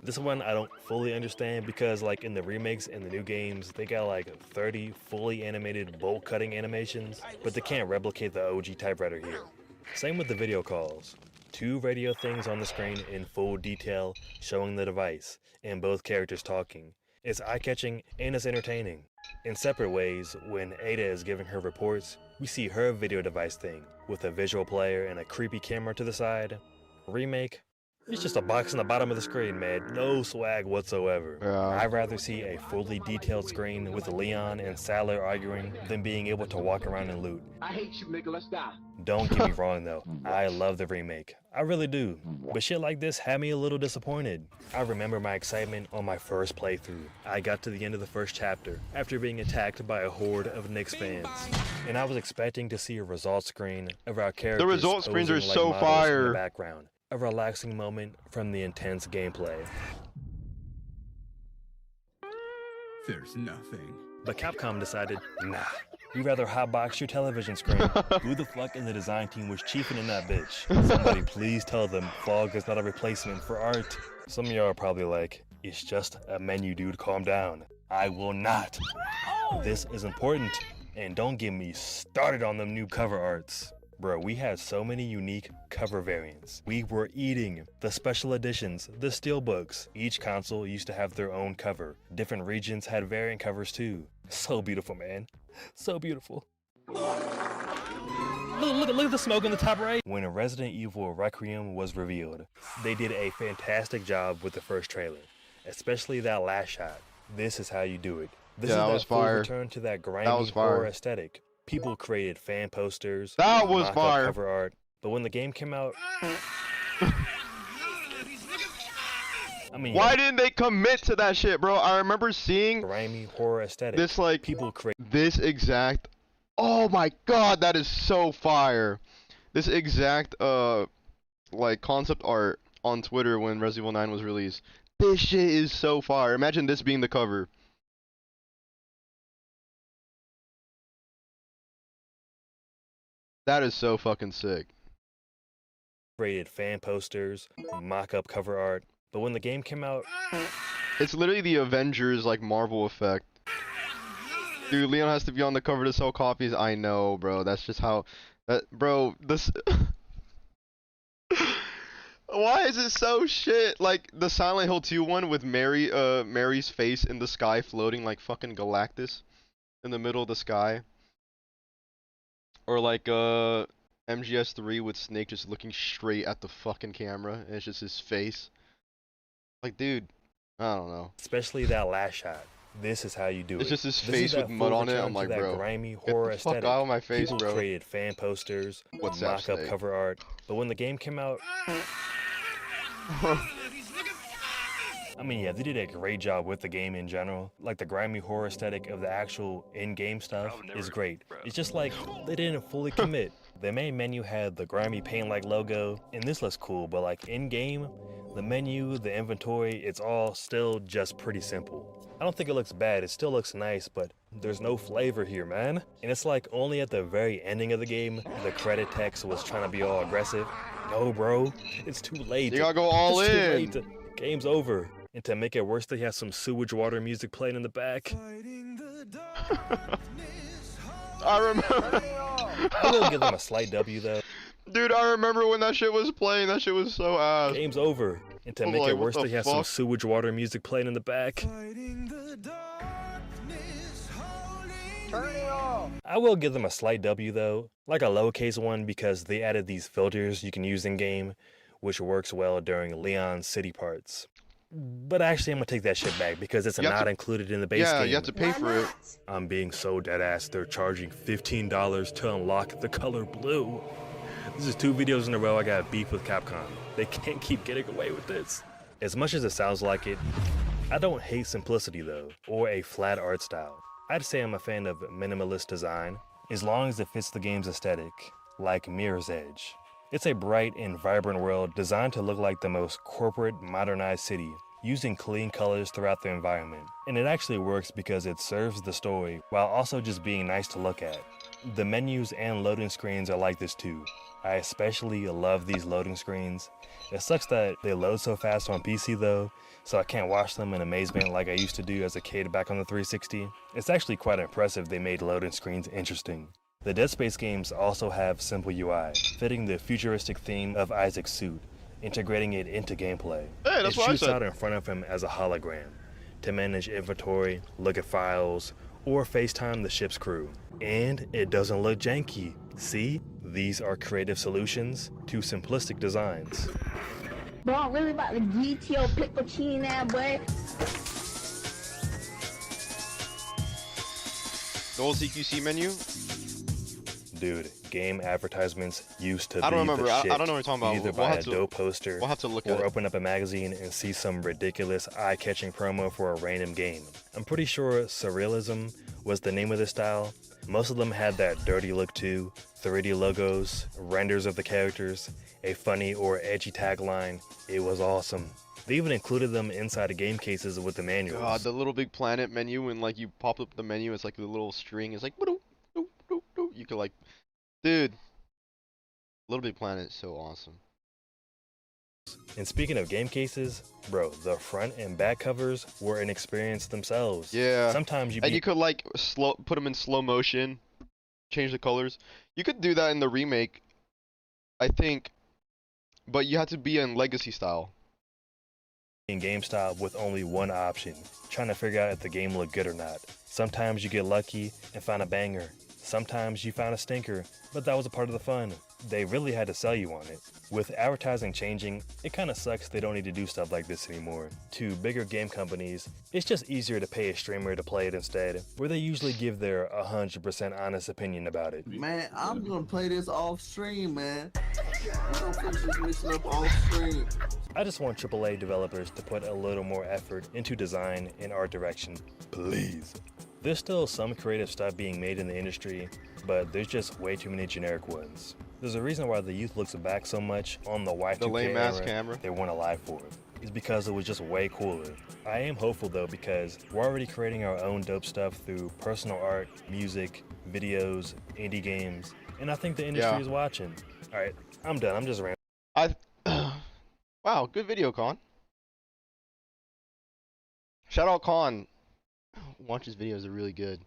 This one I don't fully understand because like in the remakes and the new games, they got like 30 fully animated bolt cutting animations, but they can't replicate the OG typewriter here. Same with the video calls. 2 radio things on the screen in full detail showing the device and both characters talking. It's eye-catching and it's entertaining. In separate ways, when Ada is giving her reports, we see her video device thing with a visual player and a creepy camera to the side. Remake? It's just a box in the bottom of the screen, man. No swag whatsoever. I'd rather see a fully detailed screen with Leon and Sailor arguing than being able to walk around and loot. I hate you, nigga. Let's die. Don't get me wrong though, I love the remake. I really do. But shit like this had me a little disappointed. I remember my excitement on my first playthrough. I got to the end of the first chapter after being attacked by a horde of Knicks fans. And I was expecting to see a results screen of our characters. The result screens are posing like so models in fire. the background. A relaxing moment from the intense gameplay. There's nothing But Capcom decided, nah, we'd rather hotbox your television screen. Who the fuck in the design team was chiefing in that bitch? Somebody please tell them fog is not a replacement for art. Some of y'all are probably like, it's just a menu, dude, calm down. I will not. This is important, and don't get me started on them new cover arts. Bro, we had so many unique cover variants. We were eating the special editions, the steelbooks. Each console used to have their own cover. Different regions had variant covers too. So beautiful, man. So beautiful. Look at the smoke in the top right. When Resident Evil Requiem was revealed, they did a fantastic job with the first trailer, especially that last shot. This is how you do it. This is that full return to that grimy horror aesthetic. People created fan posters, mock-up cover art, but when the game came out, I mean, why didn't they commit to that shit, bro? I remember seeing grimy horror aesthetic. This like people create this exact. Oh my god, that is so fire! This exact like concept art on Twitter when Resident Evil 9 was released. This shit is so fire. Imagine this being the cover. That is so fucking sick. Created fan posters, mock-up cover art, but when the game came out, it's literally the Avengers like Marvel effect. Dude, Leon has to be on the cover to sell copies. I know, bro. That's just how. Bro, this. Why is it so shit? Like the Silent Hill 2 one with Mary's face in the sky floating like fucking Galactus in the middle of the sky. Or like MGS3 with Snake just looking straight at the fucking camera and it's just his face. Like, dude, I don't know. Especially that last shot. This is how you do it. It's just his face with mud on it. I'm like, bro, grimy horror get the fuck aesthetic. out of my face, People bro. created fan posters, mock-up cover art, but when the game came out, I mean, yeah, they did a great job with the game in general. Like, the grimy horror aesthetic of the actual in-game stuff is great. It's just like, they didn't fully commit. The main menu had the grimy paint-like logo, and this looks cool, but like, in-game, the menu, the inventory, it's all still just pretty simple. I don't think it looks bad, it still looks nice, but there's no flavor here, man. And it's like, only at the very ending of the game, the credit text was trying to be all aggressive. No, bro, it's too late. You gotta go all It's too in. late. Game's over. And to make it worse, they have some sewage water music playing in the back. I remember. I will give them a slight W though. Dude, I remember when that shit was playing. That shit was so ass. Game's over. And to I'm make like, it what worse, the they have some fuck? sewage water music playing in the back. I will give them a slight W though, like a lowercase one because they added these filters you can use in game, which works well during Leon's city parts. But actually, I'm gonna take that shit back because it's not included in the base game. Yeah, you have to pay for it. I'm being so dead ass. They're charging $15 to unlock the color blue. This is 2 videos in a row I got beef with Capcom. They can't keep getting away with this. As much as it sounds like it, I don't hate simplicity though, or a flat art style. I'd say I'm a fan of minimalist design, as long as it fits the game's aesthetic, like Mirror's Edge. It's a bright and vibrant world designed to look like the most corporate, modernized city, using clean colors throughout the environment. And it actually works because it serves the story while also just being nice to look at. The menus and loading screens are like this too. I especially love these loading screens. It sucks that they load so fast on PC though, so I can't watch them in amazement like I used to do as a kid back on the 360. It's actually quite impressive they made loading screens interesting. The Dead Space games also have simple UI, fitting the futuristic theme of Isaac's suit, integrating it into gameplay. Hey, that's it what I shoots said. out in front of him as a hologram, to manage inventory, look at files, or FaceTime the ship's crew. And it doesn't look janky. See? These are creative solutions to simplistic designs. Bro, I'm really about to get your pickle chin now, boy. The old CQC menu? Dude, game advertisements used to I don't be remember. the I shit. don't know what you're talking about. You either We'll buy have a to- dope poster we'll have to look or at it. open up a magazine and see some ridiculous eye-catching promo for a random game. I'm pretty sure Surrealism was the name of this style. Most of them had that dirty look too, 3D logos, renders of the characters, a funny or edgy tagline. It was awesome. They even included them inside of game cases with the manuals. God, the Little Big Planet menu, and like you pop up the menu, it's like the little string. It's like, you could like, dude, Little Big Planet is so awesome. And speaking of game cases, bro, the front and back covers were an experience themselves. Yeah. Sometimes and you could like put them in slow motion, change the colors. You could do that in the remake, I think, but you have to be in Legacy style. in GameStop with only one option, trying to figure out if the game looked good or not. Sometimes you get lucky and find a banger. Sometimes you find a stinker, but that was a part of the fun. They really had to sell you on it. With advertising changing, it kinda sucks they don't need to do stuff like this anymore. To bigger game companies, it's just easier to pay a streamer to play it instead, where they usually give their 100% honest opinion about it. Man, I'm gonna play this off stream, man. I'm gonna finish this mission up off stream. I just want AAA developers to put a little more effort into design and art direction, please. There's still some creative stuff being made in the industry, but there's just way too many generic ones. There's a reason why the youth looks back so much on the Y2K The lame-ass era camera. they weren't alive for it. It's because it was just way cooler. I am hopeful though, because we're already creating our own dope stuff through personal art, music, videos, indie games, and I think the industry is watching. Alright, I'm done. I'm just rambling. Wow, good video, Con. Shout out Con. Watches videos are really good.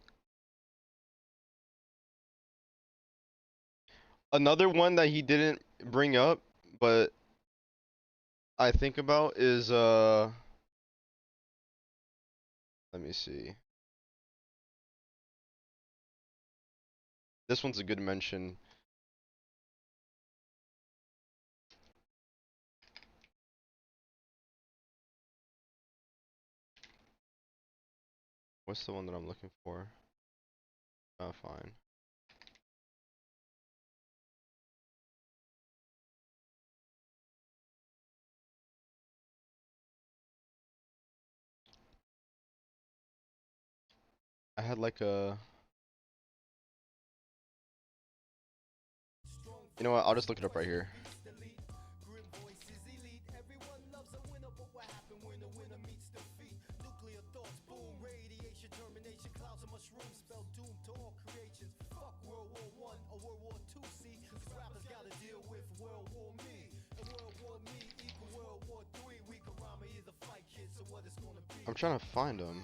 Another one that he didn't bring up, but I think about is let me see. This one's a good mention. What's the one that I'm looking for? Oh, fine. I had like a... You know what? I'll just look it up right here. I'm trying to find them.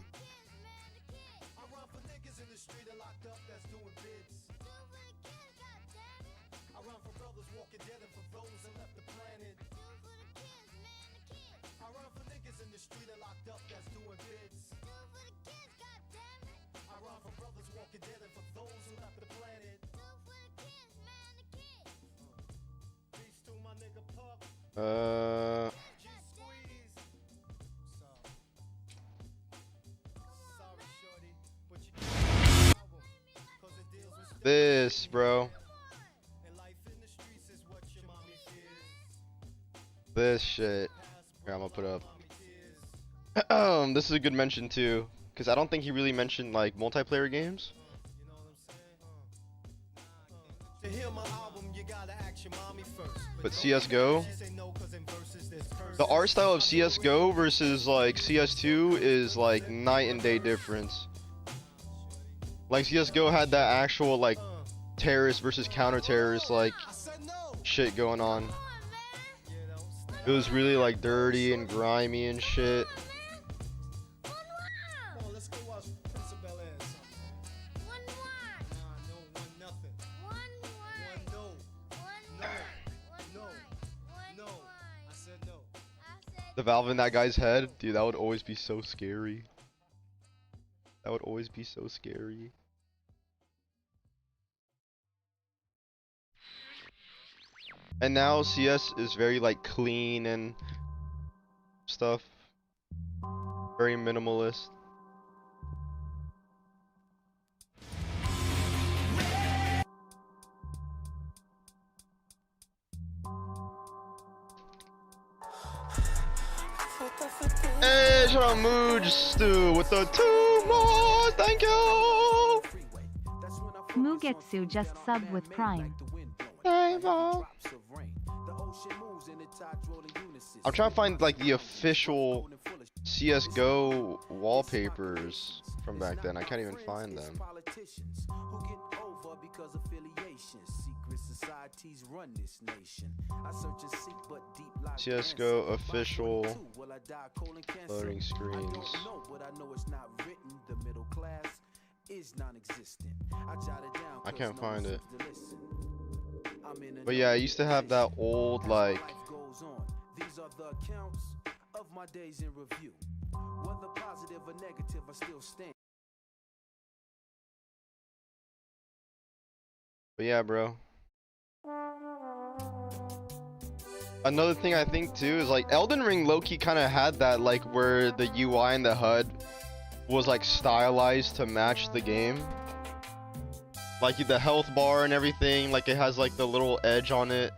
This, bro. This shit. Here, I'm gonna put up. This is a good mention too, because I don't think he really mentioned like multiplayer games. But CS:GO, the art style of CS:GO versus like CS2 is like night and day difference. Like CS:GO had that actual like terrorist versus counter-terrorist like shit going on. It was really like dirty and grimy and shit. The valve in that guy's head, dude, that would always be so scary. That would always be so scary. And now CS is very like clean and stuff. Very minimalist. Hey, shout out Mooj Stu with the 2 more. Thank you. Mugetsu just subbed with Prime. Hey, Mom. I'm trying to find like the official CS:GO wallpapers from back then. I can't even find them. CS:GO official loading screens. I can't find it. But yeah, I used to have that old like These are the accounts of my days in review. Whether positive or negative, I still stand. But yeah, bro. Another thing I think too is like Elden Ring low-key kind of had that like where the UI and the HUD was like stylized to match the game. Like the health bar and everything, like it has like the little edge on it.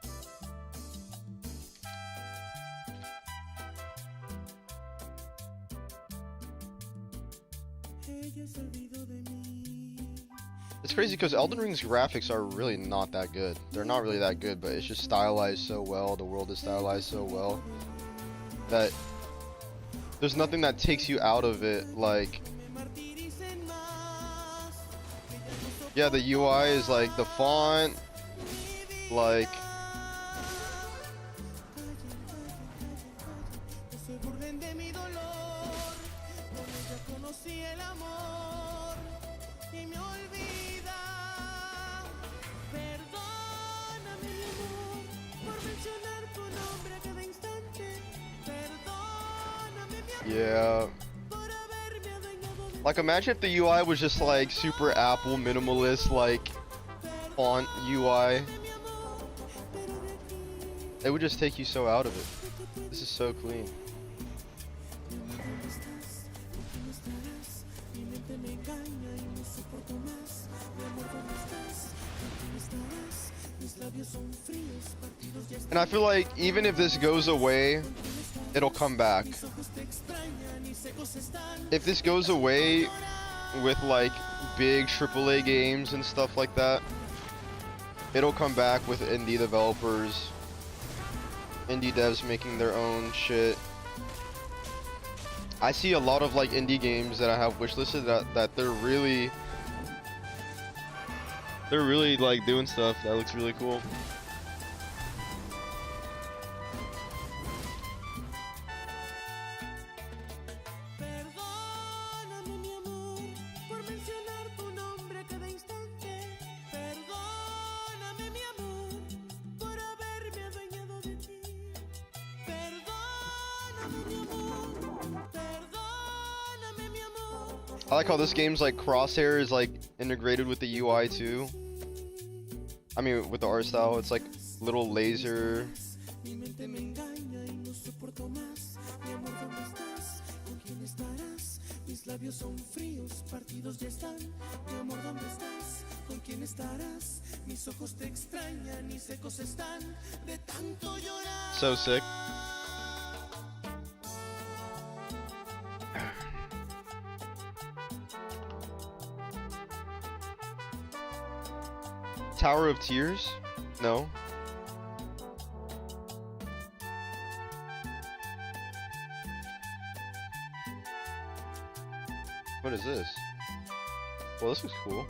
It's crazy because Elden Ring's graphics are really not that good. They're not really that good, but it's just stylized so well. The world is stylized so well that there's nothing that takes you out of it. Like, yeah, the UI is like the font, like yeah. Like imagine if the UI was just like super Apple minimalist like font UI. It would just take you so out of it. This is so clean. And I feel like even if this goes away, it'll come back. If this goes away with like big AAA games and stuff like that, it'll come back with indie developers, indie devs making their own shit. I see a lot of like indie games that I have wishlisted that they're really like doing stuff that looks really cool. I like how this game's like Crosshair is like integrated with the UI too. I mean with the art style, it's like little laser. So sick. Tower of Tears? No. What is this? Well, this looks cool.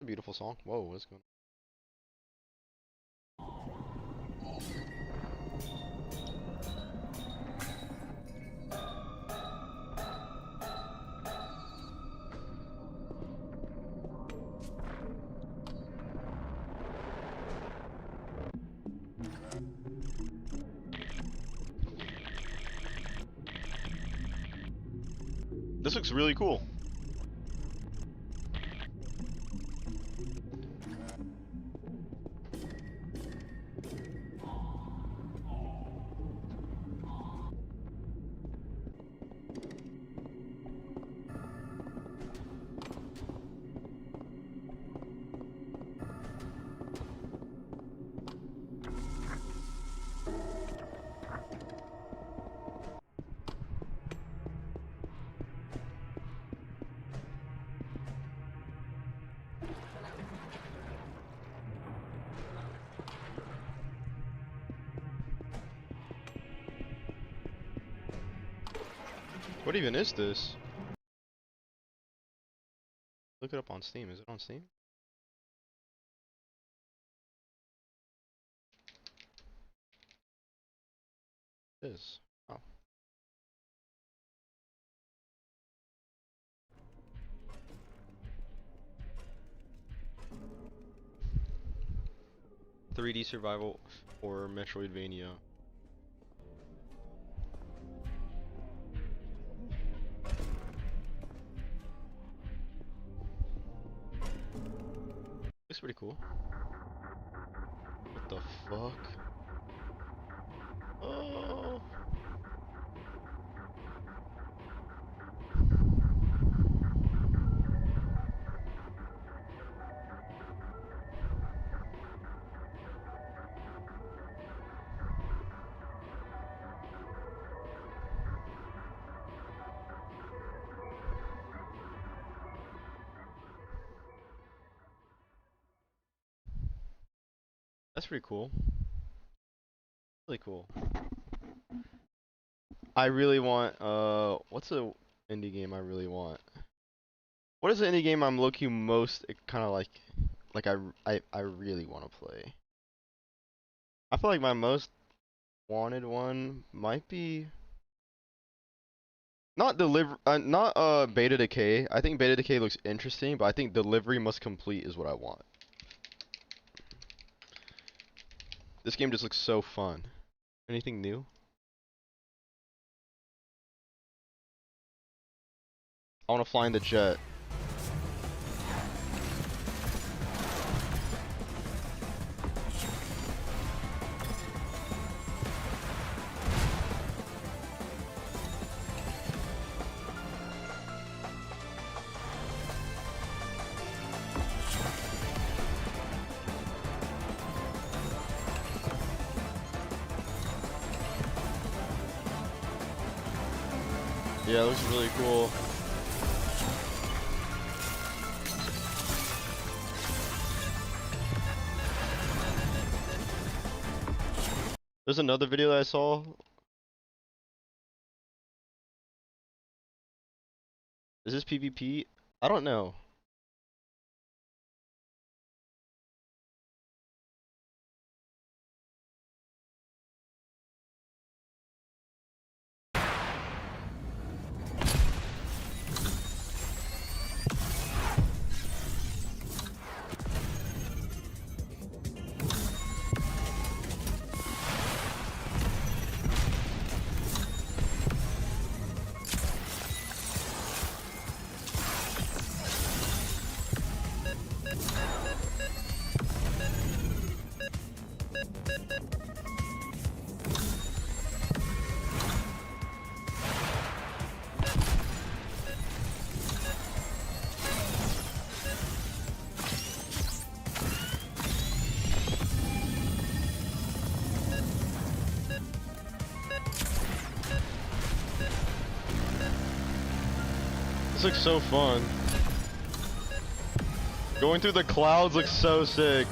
A beautiful song. Whoa, what's going on? This looks really cool. What even is this? Look it up on Steam. Is it on Steam? It is. Oh. .3D survival or Metroidvania. Looks pretty cool. What the fuck? Oh. That's pretty cool. Really cool. I really want what's a indie game I really want? What is the indie game I'm looking most kind of like I really want to play? I feel like my most wanted one might be not Beta Decay. I think Beta Decay looks interesting, but I think Delivery Must Complete is what I want. This game just looks so fun. Anything new? I want to fly in the jet. Yeah, it looks really cool. There's another video that I saw. Is this PvP? I don't know. This looks so fun. Going through the clouds looks so sick.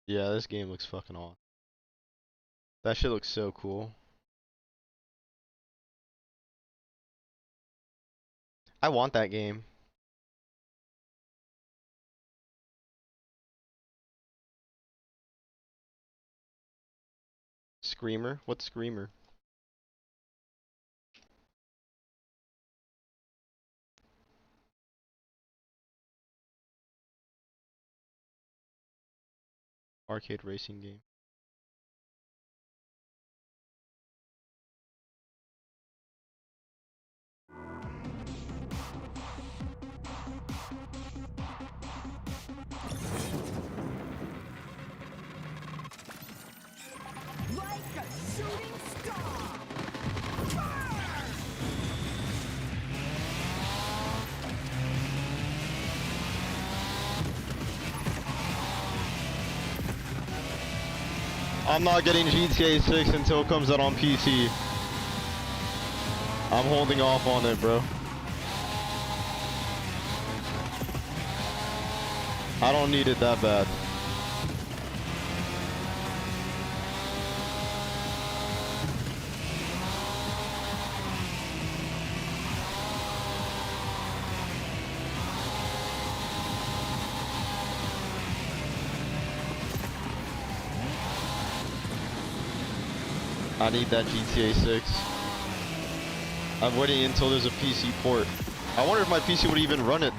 Yeah, this game looks fucking awesome. That shit looks so cool. I want that game. Screamer? What's Screamer? Arcade racing game. Like a shooting star! I'm not getting GTA 6 until it comes out on PC. I'm holding off on it, bro. I don't need it that bad. I need that GTA 6. I'm waiting until there's a PC port. I wonder if my PC would even run it.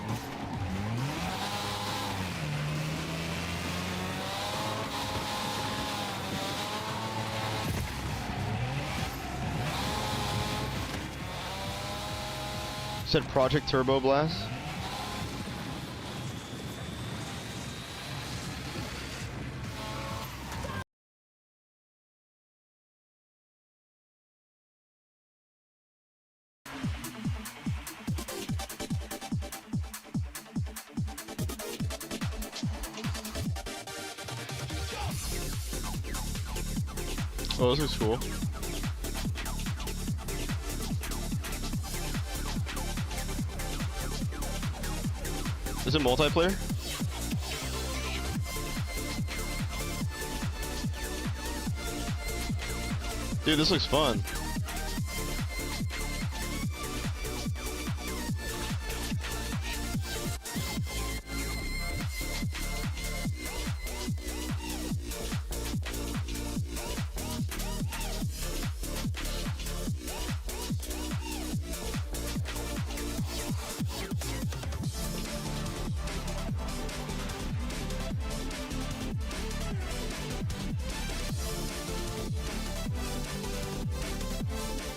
Said Project Turbo Blast. Oh, this is cool. Is it multiplayer? Dude, this looks fun.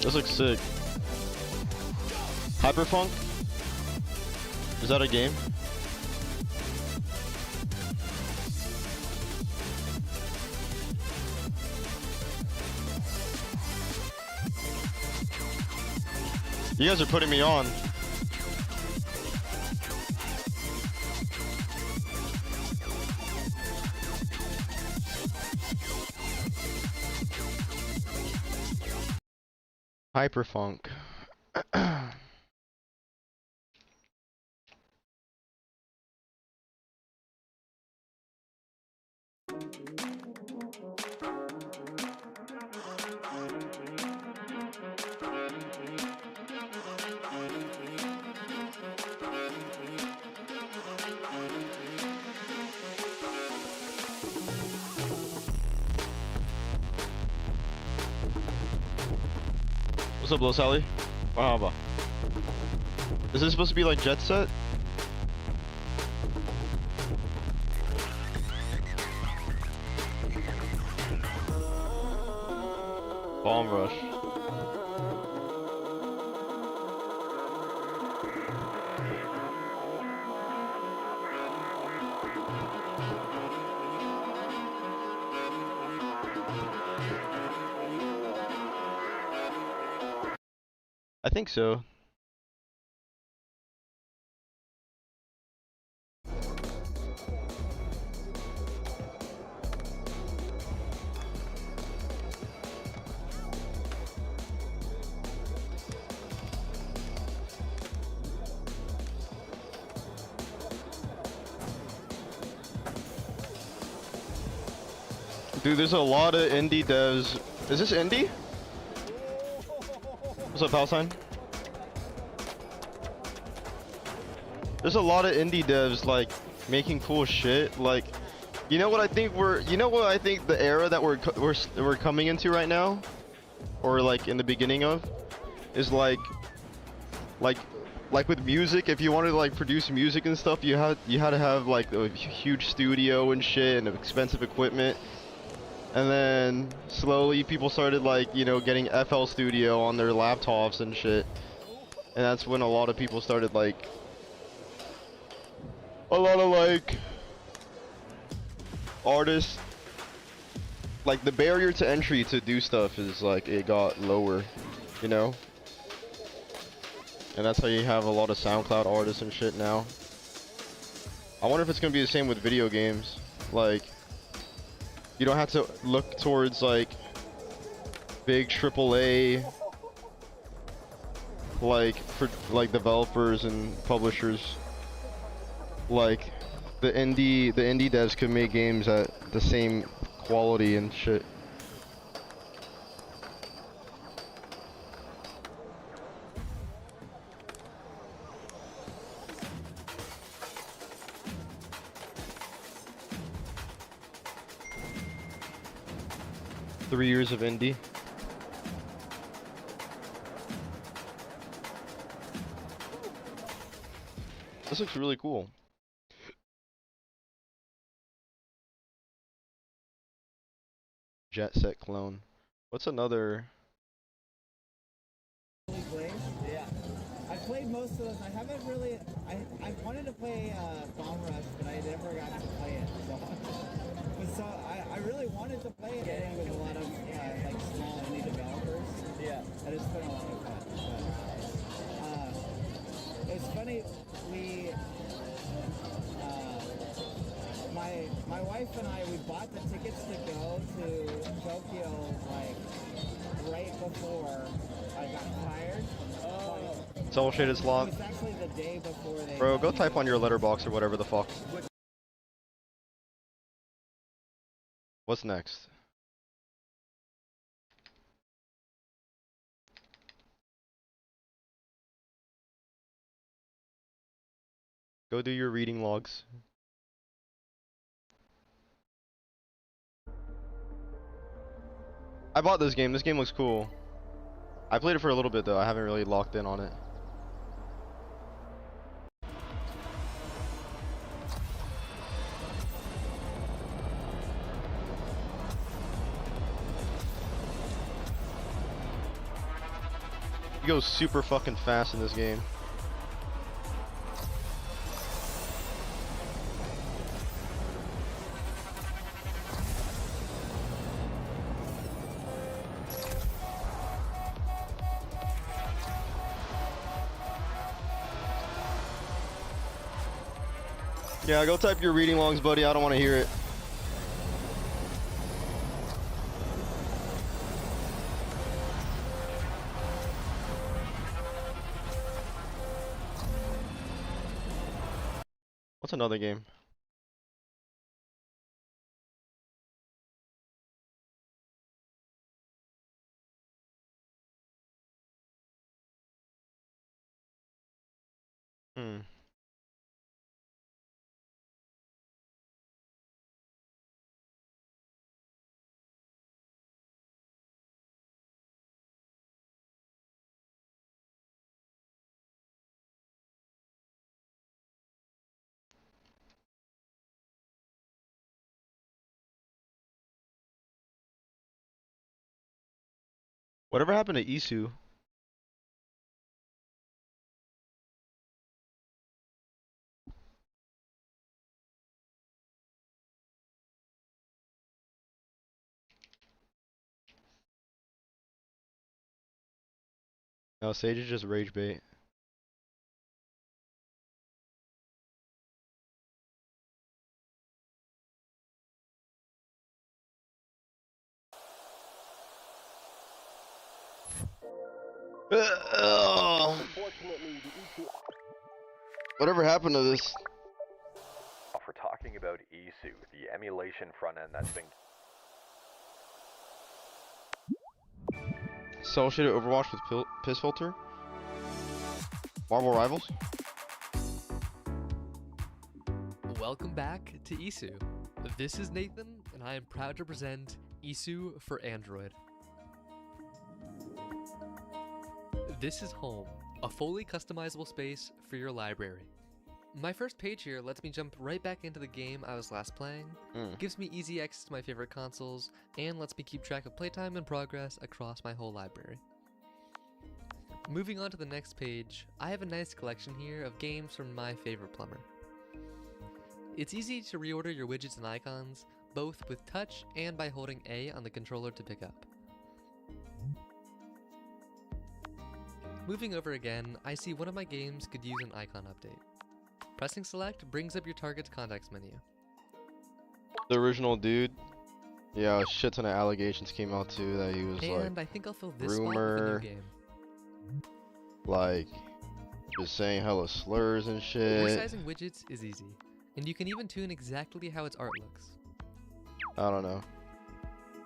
This looks sick. Hyperfunk? Is that a game? You guys are putting me on. Hyperfunk. What's up, Low Sally? Mahaba. Is this supposed to be like Jet Set? Bomb Rush. I think so. Dude, there's a lot of indie devs. Is this indie? What's up, Palestine? There's a lot of indie devs like making cool shit. Like, you know what I think the era that we're coming into right now, or like in the beginning of, is like with music. If you wanted to like produce music and stuff, you had to have like a huge studio and shit and expensive equipment. And then slowly people started like, you know, getting FL Studio on their laptops and shit. And that's when a lot of people started like artists, like the barrier to entry to do stuff is like it got lower, you know? And that's how you have a lot of SoundCloud artists and shit now. I wonder if it's gonna be the same with video games. Like, You don't have to look towards like big AAA like for like developers and publishers. Like the indie devs could make games at the same quality and shit. Three years of indie. This looks really cool. Jet Set Clone. What's another? Yeah, I played most of those. I haven't really. I wanted to play Bomb Rush, but I never got to play it. So I really wanted to play it. Getting with a lot of like small indie developers. Yeah, and it's been a lot of fun. But, it's funny. My wife and we bought the tickets to go to Tokyo like right before I got fired. Soul Shaded Slot. It was actually the day before they. Bro, go type on your letterbox or whatever the fuck. What's next? Go do your reading logs. I bought this game. This game looks cool. I played it for a little bit though. I haven't really locked in on it. You go super fucking fast in this game. Yeah, go type your reading logs, buddy. I don't want to hear it. What's another game? Whatever happened to Isu? No, Sage is just rage bait. Whatever happened to this? If we're talking about Isu, the emulation front end that's been Cell shaded Overwatch with piss filter? Marvel Rivals? Welcome back to Isu. This is Nathan, and I am proud to present Isu for Android. This is home, a fully customizable space for your library. My first page here lets me jump right back into the game I was last playing, gives me easy access to my favorite consoles, and lets me keep track of playtime and progress across my whole library. Moving on to the next page, I have a nice collection here of games from my favorite plumber. It's easy to reorder your widgets and icons, both with touch and by holding A on the controller to pick up. Moving over again, I see one of my games could use an icon update. Pressing select brings up your target's context menu. The original dude. Yeah, a shit ton of allegations came out too that he was And like I think I'll fill this spot with a new rumor, game. like just saying hella slurs and shit. Resizing widgets is easy, and you can even tune exactly how its art looks. I don't know.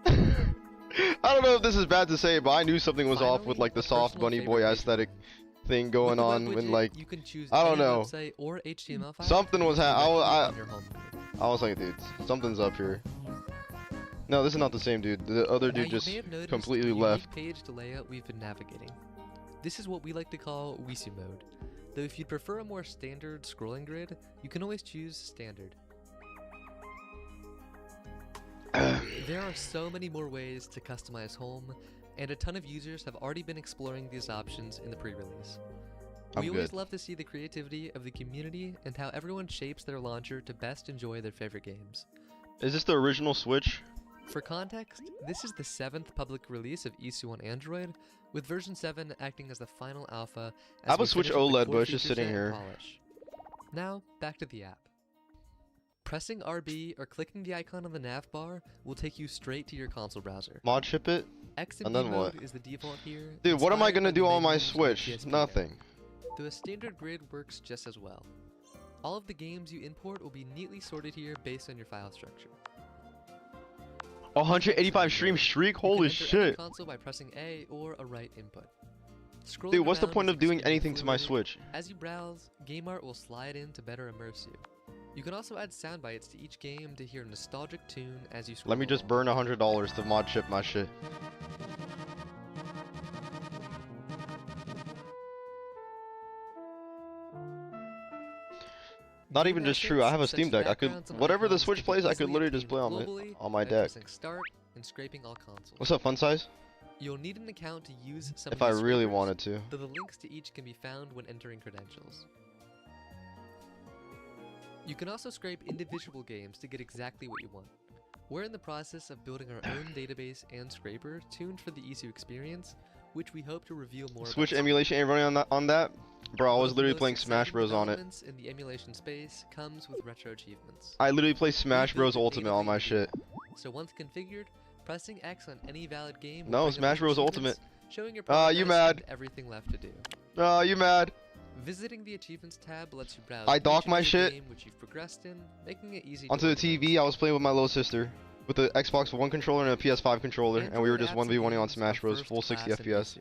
I don't know if this is bad to say, but I knew something was off with like the soft bunny boy aesthetic thing going on when like You can choose I don't any know. website or HTML file Something was directly on I your home. was like, dude, something's up here. No, this is not the same dude. The other Now, dude you just may have noticed completely the left. unique page to layout we've been navigating. This is what we like to call Wisu mode. Though if you'd prefer a more standard scrolling grid, you can always choose standard. There are so many more ways to customize home, and a ton of users have already been exploring these options in the pre-release. We always love to see the creativity of the community and how everyone shapes their launcher to best enjoy their favorite games. Is this the original Switch? For context, this is the 7th public release of Isu on Android, with version 7 acting as the final alpha. I have a Switch OLED, but it's just sitting here. Polish. Now, back to the app. Pressing RB or clicking the icon on the nav bar will take you straight to your console browser. Mod ship it? XMP And then mode what? is the default here. Dude, what am I inspired gonna by the do on my menus Switch? PSP. Nothing. Though a standard grid works just as well. All of the games you import will be neatly sorted here based on your file structure. 185 stream streak? Holy You can enter any shit. console by pressing A or a right input. Scrolling Dude, what's the around point is of doing extremely anything to my fluid. Switch? As you browse, game art will slide in to better immerse you. You can also add sound bites to each game to hear a nostalgic tune as you scroll. Let me just burn $100 to mod ship my shit. Not even just true, I have a Steam Deck. I could, whatever the Switch plays, I could literally just play on my deck. Start and scraping all consoles. What's up, Fun Size? You'll need an account to use some If of I these really scrapers, wanted to. though the links to each can be found when entering credentials. You can also scrape individual games to get exactly what you want. We're in the process of building our own database and scraper tuned for the Isu experience, which we hope to reveal more Switch about. emulation ain't running on that? Bro, I One was of the literally most playing Smash exciting Bros on it. developments in the emulation space comes with retro achievements. I literally play Smash We built Bros a Ultimate on my database, shit. So once configured, pressing X on any valid game will No, bring up Smash your Bros achievements, Ultimate. showing your Ah, progress you mad? and everything left to do. Ah, you mad? Visiting the achievements tab lets you browse I each dock and my every shit game which you've progressed in, making it easy Onto to the TV, I was playing with my little sister. With the Xbox One controller and a PS5 controller, and we were just 1v1ing on Smash Bros. Full 60 FPS.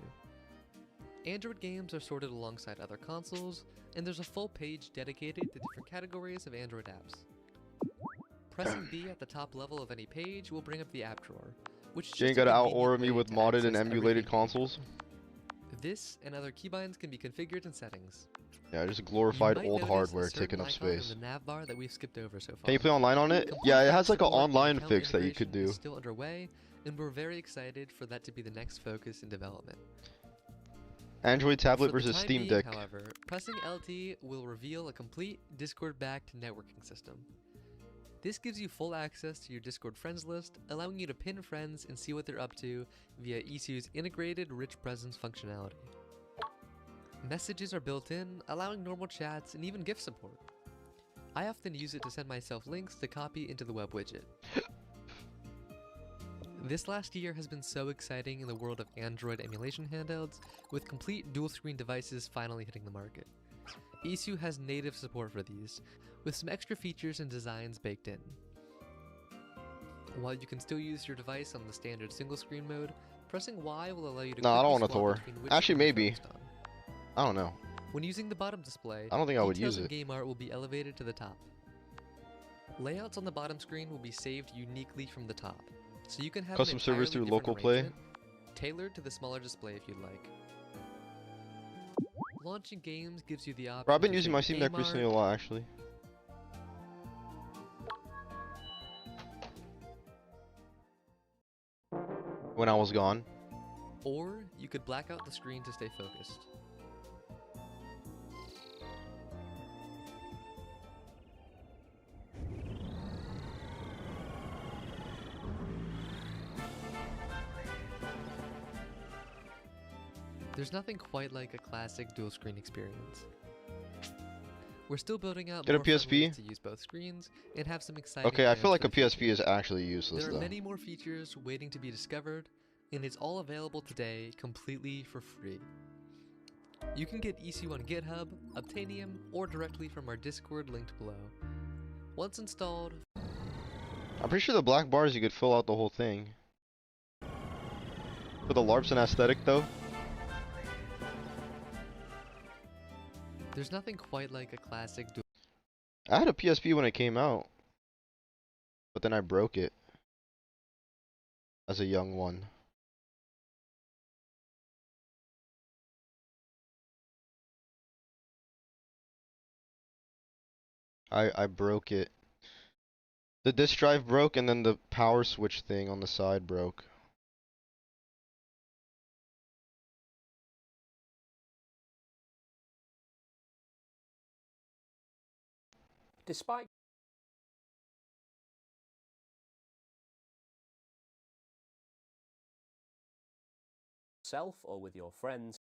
Android games are sorted alongside other consoles, and there's a full page dedicated to different categories of Android apps. Pressing B at the top level of any page will bring up the app drawer, which is You ain't just a gotta convenient out-order me way with to modded and access emulated everything. consoles. This and other keybinds can be configured in settings. Yeah, just You glorified might old notice a hardware certain taking up icon in space. the nav bar that we've skipped over so far. Can you play online on it? Complete Yeah, it app has like an support and online account fix that you could integration do. is still underway, and we're very excited for that to be the next focus in development. Android tablet For the versus time Steam being, Deck. However, pressing LT will reveal a complete Discord-backed networking system. This gives you full access to your Discord friends list, allowing you to pin friends and see what they're up to via Isu's integrated rich presence functionality. Messages are built in, allowing normal chats and even GIF support. I often use it to send myself links to copy into the web widget. This last year has been so exciting in the world of Android emulation handhelds, with complete dual-screen devices finally hitting the market. Isu has native support for these, with some extra features and designs baked in. While you can still use your device on the standard single-screen mode, pressing Y will allow you to No, I don't quickly want to swap Thor. between which Actually, screen you're maybe. focused on. I don't know. When using the bottom display, I don't think I would details use of it. game art will be elevated to the top. Layouts on the bottom screen will be saved uniquely from the top, so you can have Custom an servers entirely through different local play. arrangement, tailored to the smaller display if you'd like. Launching games gives you the option. Bro, I've been to using my save Steam Deck game recently a art, lot, actually. When I was gone. or you could black out the screen to stay focused. There's nothing quite like a classic dual screen experience. We're still building out Get a more fun PSP? ways to use both screens and have some exciting Okay, I feel plans like a for the PSP is actually useless There are though. many more features waiting to be discovered, and it's all available today completely for free. You can get ECU on GitHub, Obtainium, or directly from our Discord linked below. Once installed, I'm pretty sure the black bars you could fill out the whole thing. For the LARPs aesthetic though. there's nothing quite like a classic dual. I had a PSP when it came out, but then I broke it as a young one. I broke it. The disk drive broke and then the power switch thing on the side broke. Despite self or with your friends.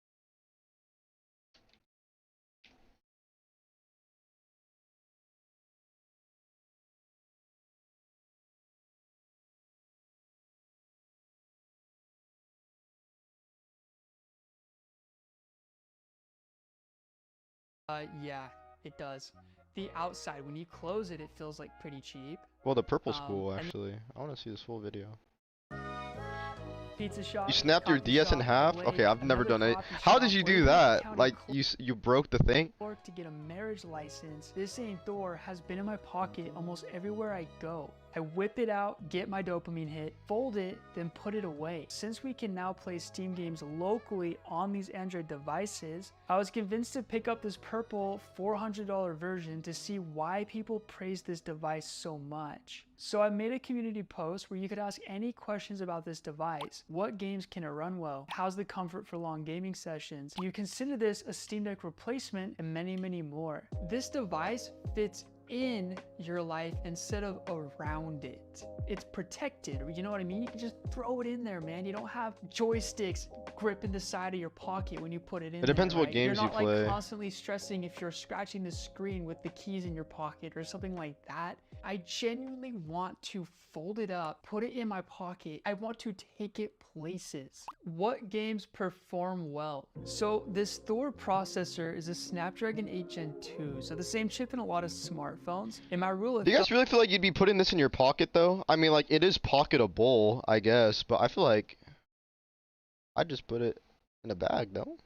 Yeah, it does. The outside, when you close it, it feels like pretty cheap. Well, the purple's cool and actually. I want to see this full video. Pizza shop. You snapped your coffee DS in shop, half? Blade, Okay, I've never another done it. coffee How shop, did you do Waypoint that? County Like you broke the thing? To get a marriage license. This same Thor has been in my pocket almost everywhere I go. I whip it out, get my dopamine hit, fold it, then put it away. Since we can now play Steam games locally on these Android devices, I was convinced to pick up this purple $400 version to see why people praise this device so much. So I made a community post where you could ask any questions about this device. What games can it run well? How's the comfort for long gaming sessions? Do you consider this a Steam Deck replacement? And many, many more. This device fits in your life instead of around it. It's protected, you know what I mean? You can just throw it in there, man. You don't have joysticks gripping the side of your pocket when you put it in. It depends there, what right? games You're not you play. like constantly stressing if you're scratching the screen with the keys in your pocket or something like that. I genuinely want to fold it up, put it in my pocket. I want to take it places. What games perform well? So this Thor processor is a Snapdragon 8 Gen 2, so the same chip in a lot of smartphones. And my rule of Do you guys really feel like you'd be putting this in your pocket though? I mean, like, it is pocketable, I guess, but I feel like I'd just put it in a bag, no?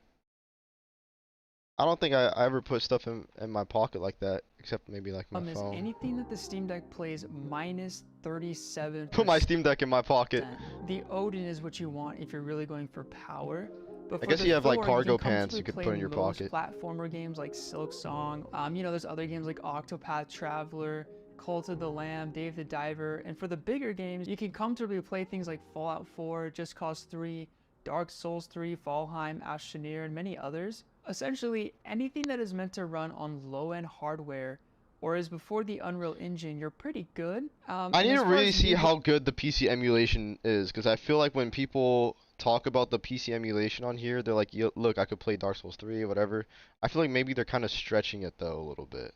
I don't think I ever put stuff in my pocket like that, except maybe like my is phone. anything that the Steam Deck plays minus 37%. Put my Steam Deck in my pocket. The Odin is what you want if you're really going for power. But I for guess the you have like Thor, cargo can pants you comfortably could put in play your most pocket. Platformer games like Silk Song. You know, there's other games like Octopath Traveler, Cult of the Lamb, Dave the Diver, and for the bigger games, you can comfortably play things like Fallout 4, Just Cause 3, Dark Souls 3, Valheim, Astroneer, and many others. Essentially, anything that is meant to run on low-end hardware or is before the Unreal Engine, you're pretty good. I need to really see how good the PC emulation is, because I feel like when people talk about the PC emulation on here, they're like, look, I could play Dark Souls 3 or whatever. I feel like maybe they're kind of stretching it though a little bit.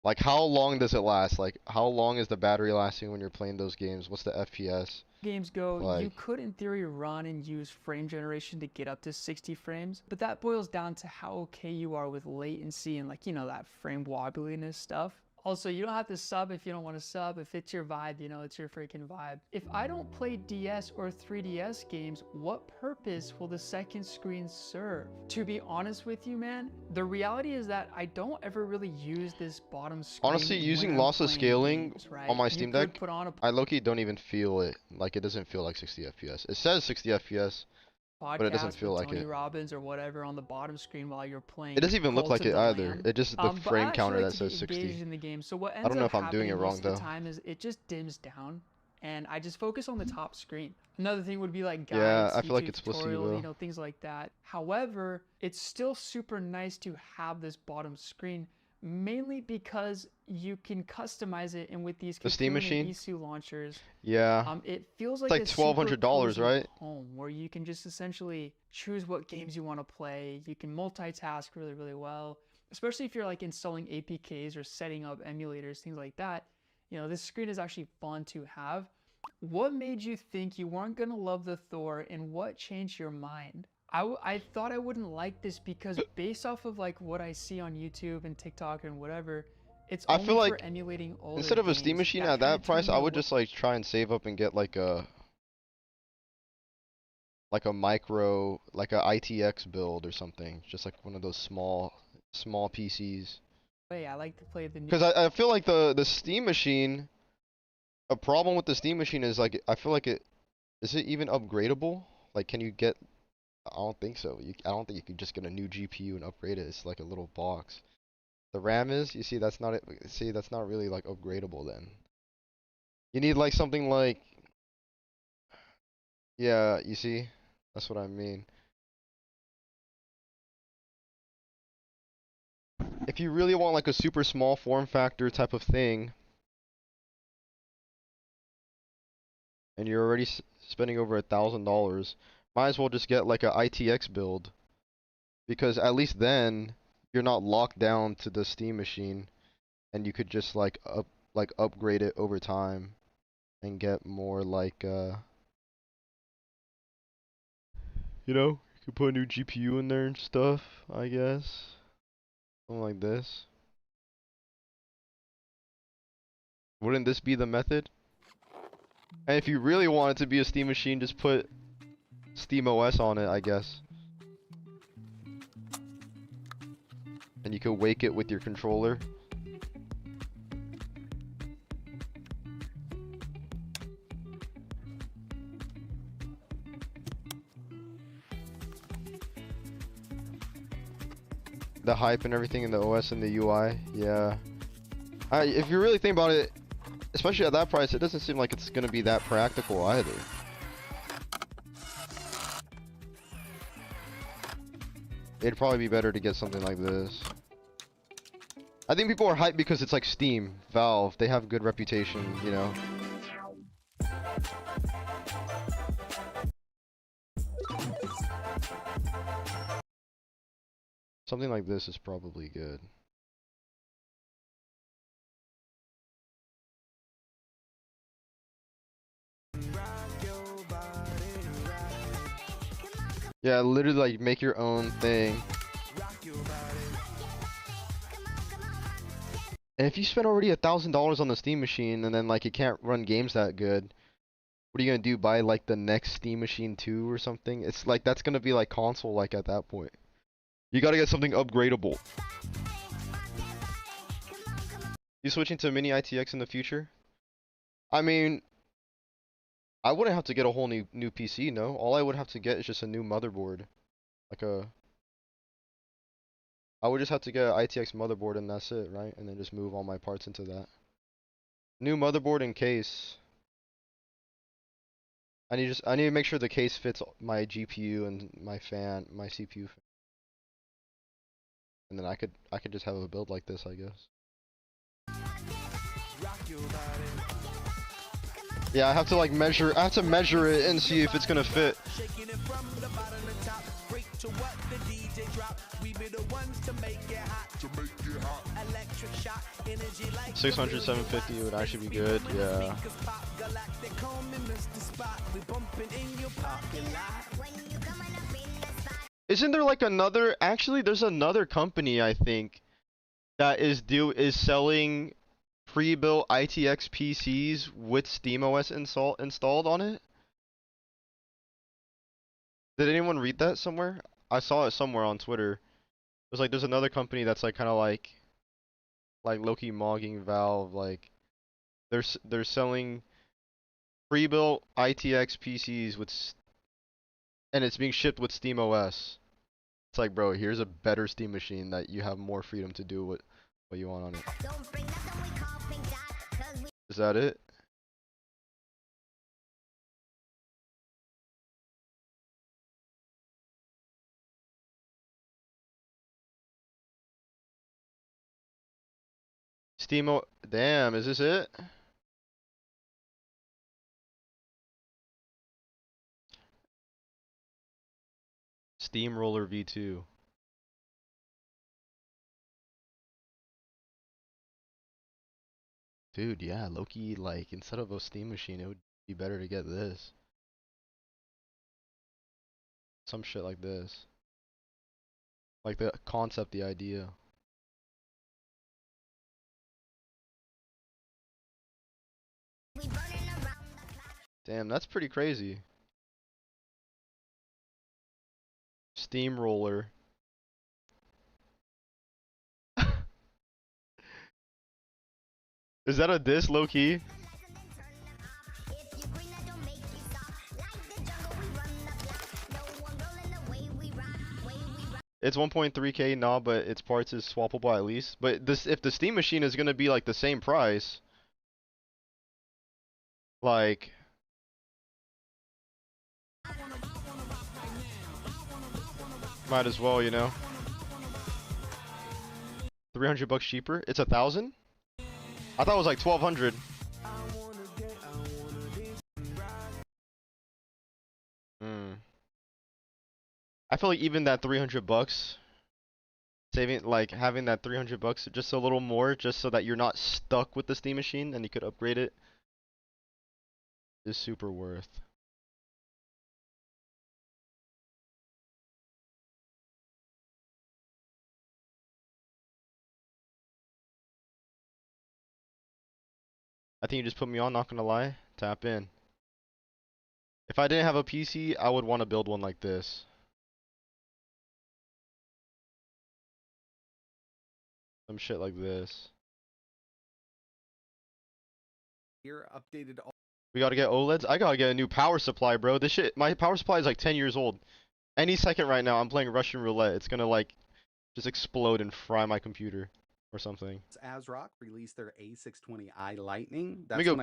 Like, how long does it last? Like, how long is the battery lasting when you're playing those games? What's the FPS? Games go, like, you could in theory run and use frame generation to get up to 60 frames, but that boils down to how okay you are with latency and, like, you know, that frame wobbliness stuff. Also, you don't have to sub if you don't want to sub. If it's your vibe, you know, it's your freaking vibe. If I don't play DS or 3DS games, what purpose will the second screen serve? To be honest with you, man, the reality is that I don't ever really use this bottom screen. Honestly, using when I'm lossless playing scaling games, right? on my You Steam could Deck, put on a I low-key don't even feel it. Like, it doesn't feel like 60 FPS. It says 60 FPS, but it doesn't feel like Tony it. Robbins or whatever on the bottom screen while you're playing. It doesn't even look Cult like of it the either. Lamb. It just the But I frame actually counter like that to says get engaged 60. in the game. So what I ends don't know up if I'm doing it happening wrong most of though. the time is it just dims down, and I just focus on the top screen. Another thing would be like guides, Yeah, I feel like YouTube it's tutorials, placebo. you know, things like that. However, it's still super nice to have this bottom screen, mainly because you can customize it, and with these The Steam Cocoon and machine? Isu launchers, Yeah. it feels It's like like a super $1,200, cozy right? home where you can just essentially choose what games you want to play. You can multitask really, really well. especially if you're like installing APKs or setting up emulators, things like that. You know, this screen is actually fun to have. What made you think you weren't gonna love the Thor, and what changed your mind? I thought I wouldn't like this because based off of like what I see on YouTube and TikTok and whatever, it's I only feel for like emulating older instead of a Steam games. machine That at kinda that price, turned I me would away. just like try and save up and get like a micro, like a ITX build or something, just like one of those small PCs. I like to play the new. Because I feel like the Steam machine, a problem with the Steam machine is like I feel like is it even upgradable? Like, can you get? I don't think so. I don't think you could just get a new GPU and upgrade it. It's like a little box. The RAM is, you see, that's not it. See, that's not really like upgradable then. You need like something like, yeah, you see, that's what I mean. If you really want like a super small form factor type of thing, and you're already spending over $1,000, might as well just get like a ITX build, because at least then you're not locked down to the Steam machine, and you could just like upgrade it over time and get more like you know, you could put a new GPU in there and stuff, I guess. Something like this. Wouldn't this be the method? And if you really want it to be a Steam machine, just put Steam OS on it, I guess. And you could wake it with your controller. The hype and everything in the OS and the UI, yeah. If you really think about it, especially at that price, it doesn't seem like it's gonna be that practical either. It'd probably be better to get something like this. I think people are hyped because it's like Steam, Valve, they have a good reputation, you know. Something like this is probably good. Yeah, literally like make your own thing. And if you spend already $1,000 on the Steam machine and then like it can't run games that good, what are you gonna do? Buy like the next Steam machine 2 or something? It's like that's gonna be like console like at that point. You gotta get something upgradable. You switching to mini ITX in the future? I mean, I wouldn't have to get a whole new PC, no. All I would have to get is just a new motherboard. I would just have to get an ITX motherboard and that's it, right? And then just move all my parts into that. New motherboard and case. I need to make sure the case fits my GPU and my CPU fan. And then I could just have a build like this, I guess. Yeah, I have to like measure it and see if it's gonna fit. 600, 750 would actually be good, yeah. Isn't there like another, actually there's another company I think that is selling pre-built ITX PCs with SteamOS installed on it? Did anyone read that somewhere? I saw it somewhere on Twitter. It was like there's another company that's like kind of like low-key mogging Valve, like they're selling pre-built ITX PCs and it's being shipped with SteamOS. It's like, bro, here's a better Steam machine that you have more freedom to do what you want on it. Is that it? Damn, is this it? Steamroller V2. Dude, yeah, Loki, like, instead of a Steam machine, it would be better to get this. Some shit like this. Like the concept, the idea. Damn, that's pretty crazy. Steamroller. Is that a diss, low key? It's 1.3K, nah, but its parts is swappable at least. But this, if the Steam machine is gonna be like the same price, like, might as well, you know. $300 cheaper. It's 1,000. I thought it was like 1,200. I feel like even that $300, saving, like having that $300, just a little more, just so that you're not stuck with the Steam machine and you could upgrade it, is super worth. I think you just put me on, not gonna lie. Tap in. If I didn't have a PC, I would want to build one like this. Some shit like this. Here, updated all. We gotta get OLEDs. I gotta get a new power supply, bro. This shit, my power supply is like 10 years old. Any second right now, I'm playing Russian roulette. It's gonna like just explode and fry my computer or something. ASRock released their A620i Lightning. Let me go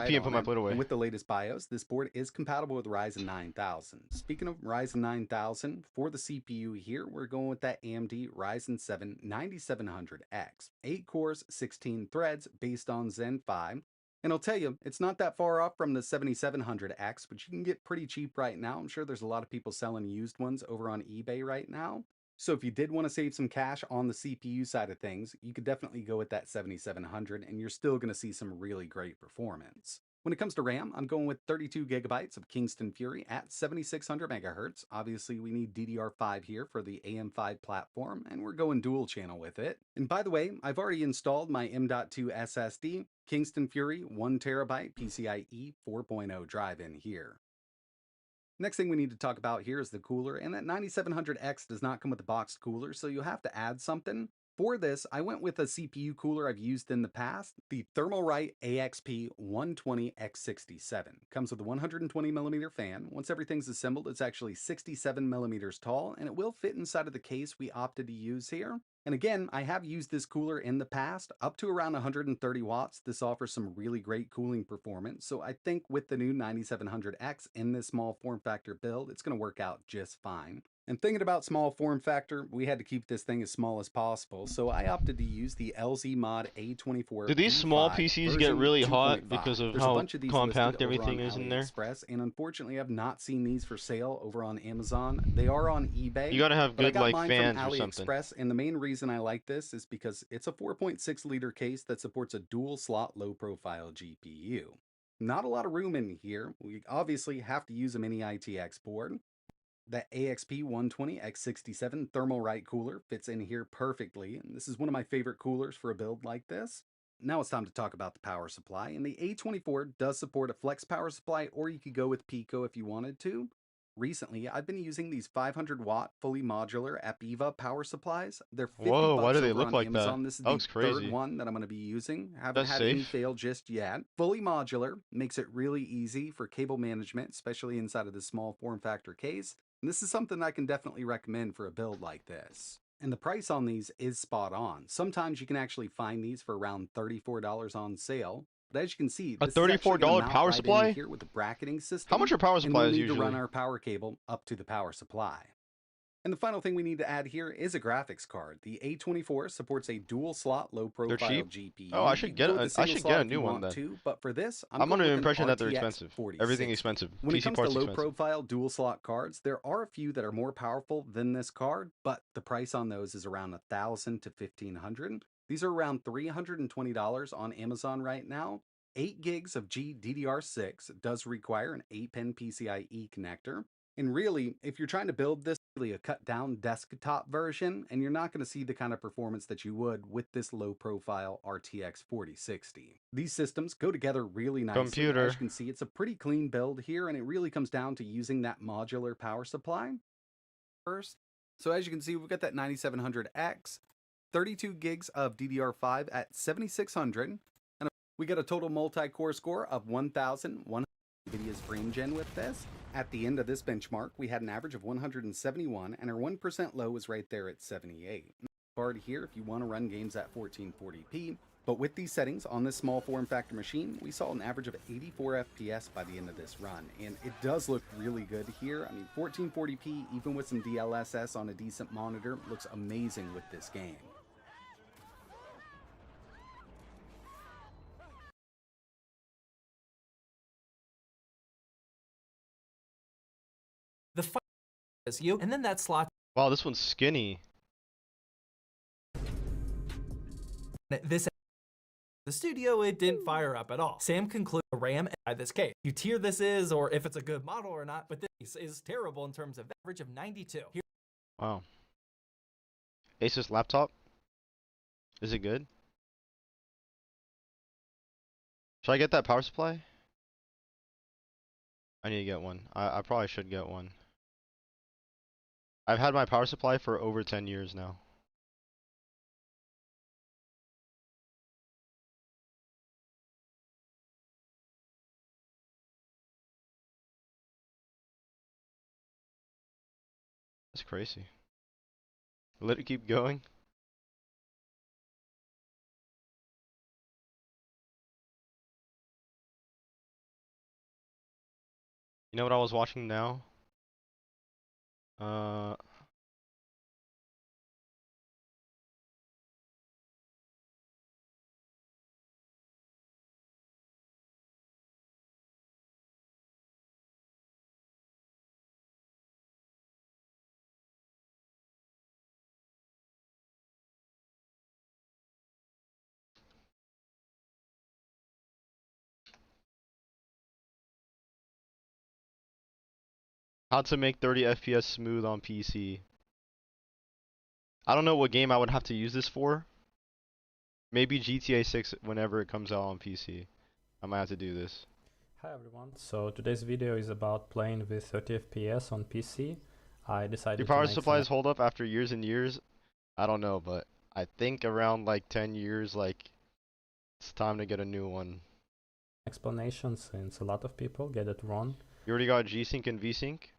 pee and put my plate away. And with the latest BIOS, this board is compatible with Ryzen 9000. Speaking of Ryzen 9000, for the CPU here, we're going with that AMD Ryzen 7 9700X. 8 cores, 16 threads, based on Zen 5. And I'll tell you, it's not that far off from the 7700X, which you can get pretty cheap right now. I'm sure there's a lot of people selling used ones over on eBay right now. So if you did want to save some cash on the CPU side of things, you could definitely go with that 7700 and you're still going to see some really great performance. When it comes to RAM, I'm going with 32 gigabytes of Kingston Fury at 7600 megahertz. Obviously, we need DDR5 here for the AM5 platform, and we're going dual channel with it. And by the way, I've already installed my M.2 SSD, Kingston Fury 1 terabyte PCIe 4.0 drive in here. Next thing we need to talk about here is the cooler, and that 9700X does not come with a boxed cooler, so you'll have to add something. For this, I went with a CPU cooler I've used in the past, the Thermalright AXP 120X67. Comes with a 120mm fan. Once everything's assembled, it's actually 67mm tall, and it will fit inside of the case we opted to use here. And again, I have used this cooler in the past, up to around 130 watts. This offers some really great cooling performance, so I think with the new 9700X in this small form factor build, it's going to work out just fine. And thinking about small form factor, we had to keep this thing as small as possible, so I opted to use the LZ Mod A24. Do these small PCs get really hot because of how compact everything is in there? And unfortunately, I've not seen these for sale over on Amazon. They are on eBay. You gotta have good like fans or something. And the main reason I like this is because it's a 4.6 liter case that supports a dual slot low profile GPU. Not a lot of room in here. We obviously have to use a mini ITX board. The AXP 120X67 Thermalright cooler fits in here perfectly, and this is one of my favorite coolers for a build like this. Now it's time to talk about the power supply, and the A24 does support a flex power supply, or you could go with Pico if you wanted to. Recently, I've been using these 500 watt fully modular APEVA power supplies. They're 50 Whoa, bucks why do they over look on like Amazon. that? This is That looks the crazy. third one that I'm going to be using. Haven't That's had any safe. fail just yet. Fully modular makes it really easy for cable management, especially inside of this small form factor case. And this is something I can definitely recommend for a build like this. And the price on these is spot on. Sometimes you can actually find these for around $34 on sale. But as you can see, A this is actually gonna $34 mount power right in supply? here with the bracketing system. How much are power And supplies we'll need usually? to run our power cable up to the power supply. And the final thing we need to add here is a graphics card. The A24 supports a dual slot low profile cheap? GPU. Oh, I You should can get go with a- the I single should slot get a if you new one want then. to, but for this, I'm going under the with an impression that they're RTX expensive. 4060. Everything expensive. When it PC comes to parts low expensive. profile dual slot cards, there are a few that are more powerful than this card, but the price on those is around $1,000 to $1,500. These are around $320 on Amazon right now. 8 gigs of GDDR6 does require an 8-pin PCIe connector. And really, if you're trying to build this, really a cut down desktop version, and you're not going to see the kind of performance that you would with this low profile RTX 4060. These systems go together really nicely. Computer. As you can see, it's a pretty clean build here, and it really comes down to using that modular power supply first. So as you can see, we've got that 9700X, 32 gigs of DDR5 at 7600, and we got a total multi-core score of 1100 NVIDIA's FrameGen with this. At the end of this benchmark, we had an average of 171, and our 1% low was right there at 78. Card here if you want to run games at 1440p, but with these settings on this small form factor machine, we saw an average of 84 FPS by the end of this run, and it does look really good here. I mean, 1440p, even with some DLSS on a decent monitor, looks amazing with this game. The fire is you, and then that slot. Wow, this one's skinny. This the studio, it didn't fire up at all. Sam concluded the RAM by this case. You tier this is, or if it's a good model or not, but this is terrible in terms of average of 92. Here Wow. Asus laptop? Is it good? Should I get that power supply? I need to get one. I probably should get one. I've had my power supply for over 10 years now. That's crazy. Let it keep going. You know what I was watching now? How to make 30 FPS smooth on PC. I don't know what game I would have to use this for. Maybe GTA 6 whenever it comes out on PC. I might have to do this. Hi everyone, so today's video is about playing with 30 FPS on PC. I decided Do to power make supplies hold up after years and years? I don't know, but I think around like 10 years, like it's time to get a new one. explanation since a lot of people get it wrong. You already got G-Sync and V-Sync?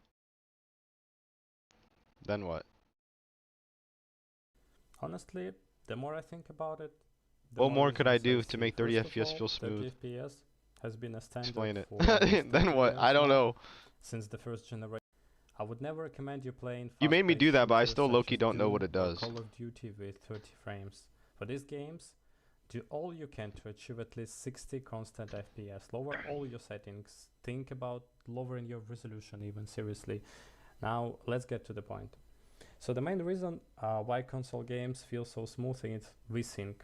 Then what? Honestly, the more I think about it, What more could I do to make 30 FPS feel smooth? 30 FPS has been a standard Explain it. for almost Then 30 what? years I don't now, know. Since the first generation. I would never recommend you playing You made me do that, but I shooters still such low-key as don't know Doom what it or does. Call of Duty with 30 frames. For these games, do all you can to achieve at least 60 constant FPS. Lower all your settings. Think about lowering your resolution even, seriously. Now, let's get to the point. So the main reason why console games feel so smooth is VSync.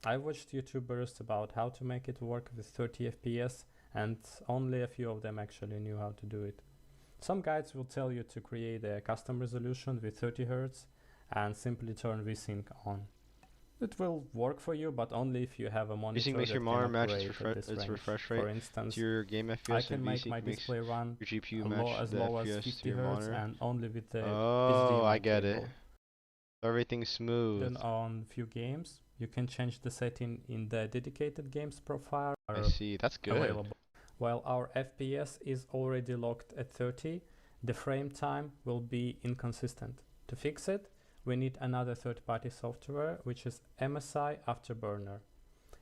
I watched YouTubers about how to make it work with 30 FPS, and only a few of them actually knew how to do it. Some guides will tell you to create a custom resolution with 30 Hz and simply turn VSync on. It will work for you, but only if you have a monitor VSync makes your that monitor can match operate its at this range. refresh rate For instance, to your game FPS, I can and make VSync my makes display run your GPU as match the low as FPS 50 to your Hz monitor. and only with the Oh, I HDMI get it. cable. Everything's smooth. Then on few games, you can change the setting in the dedicated games profile. I see, that's good. Available. While our FPS is already locked at 30, the frame time will be inconsistent. To fix it, we need another third-party software, which is MSI Afterburner.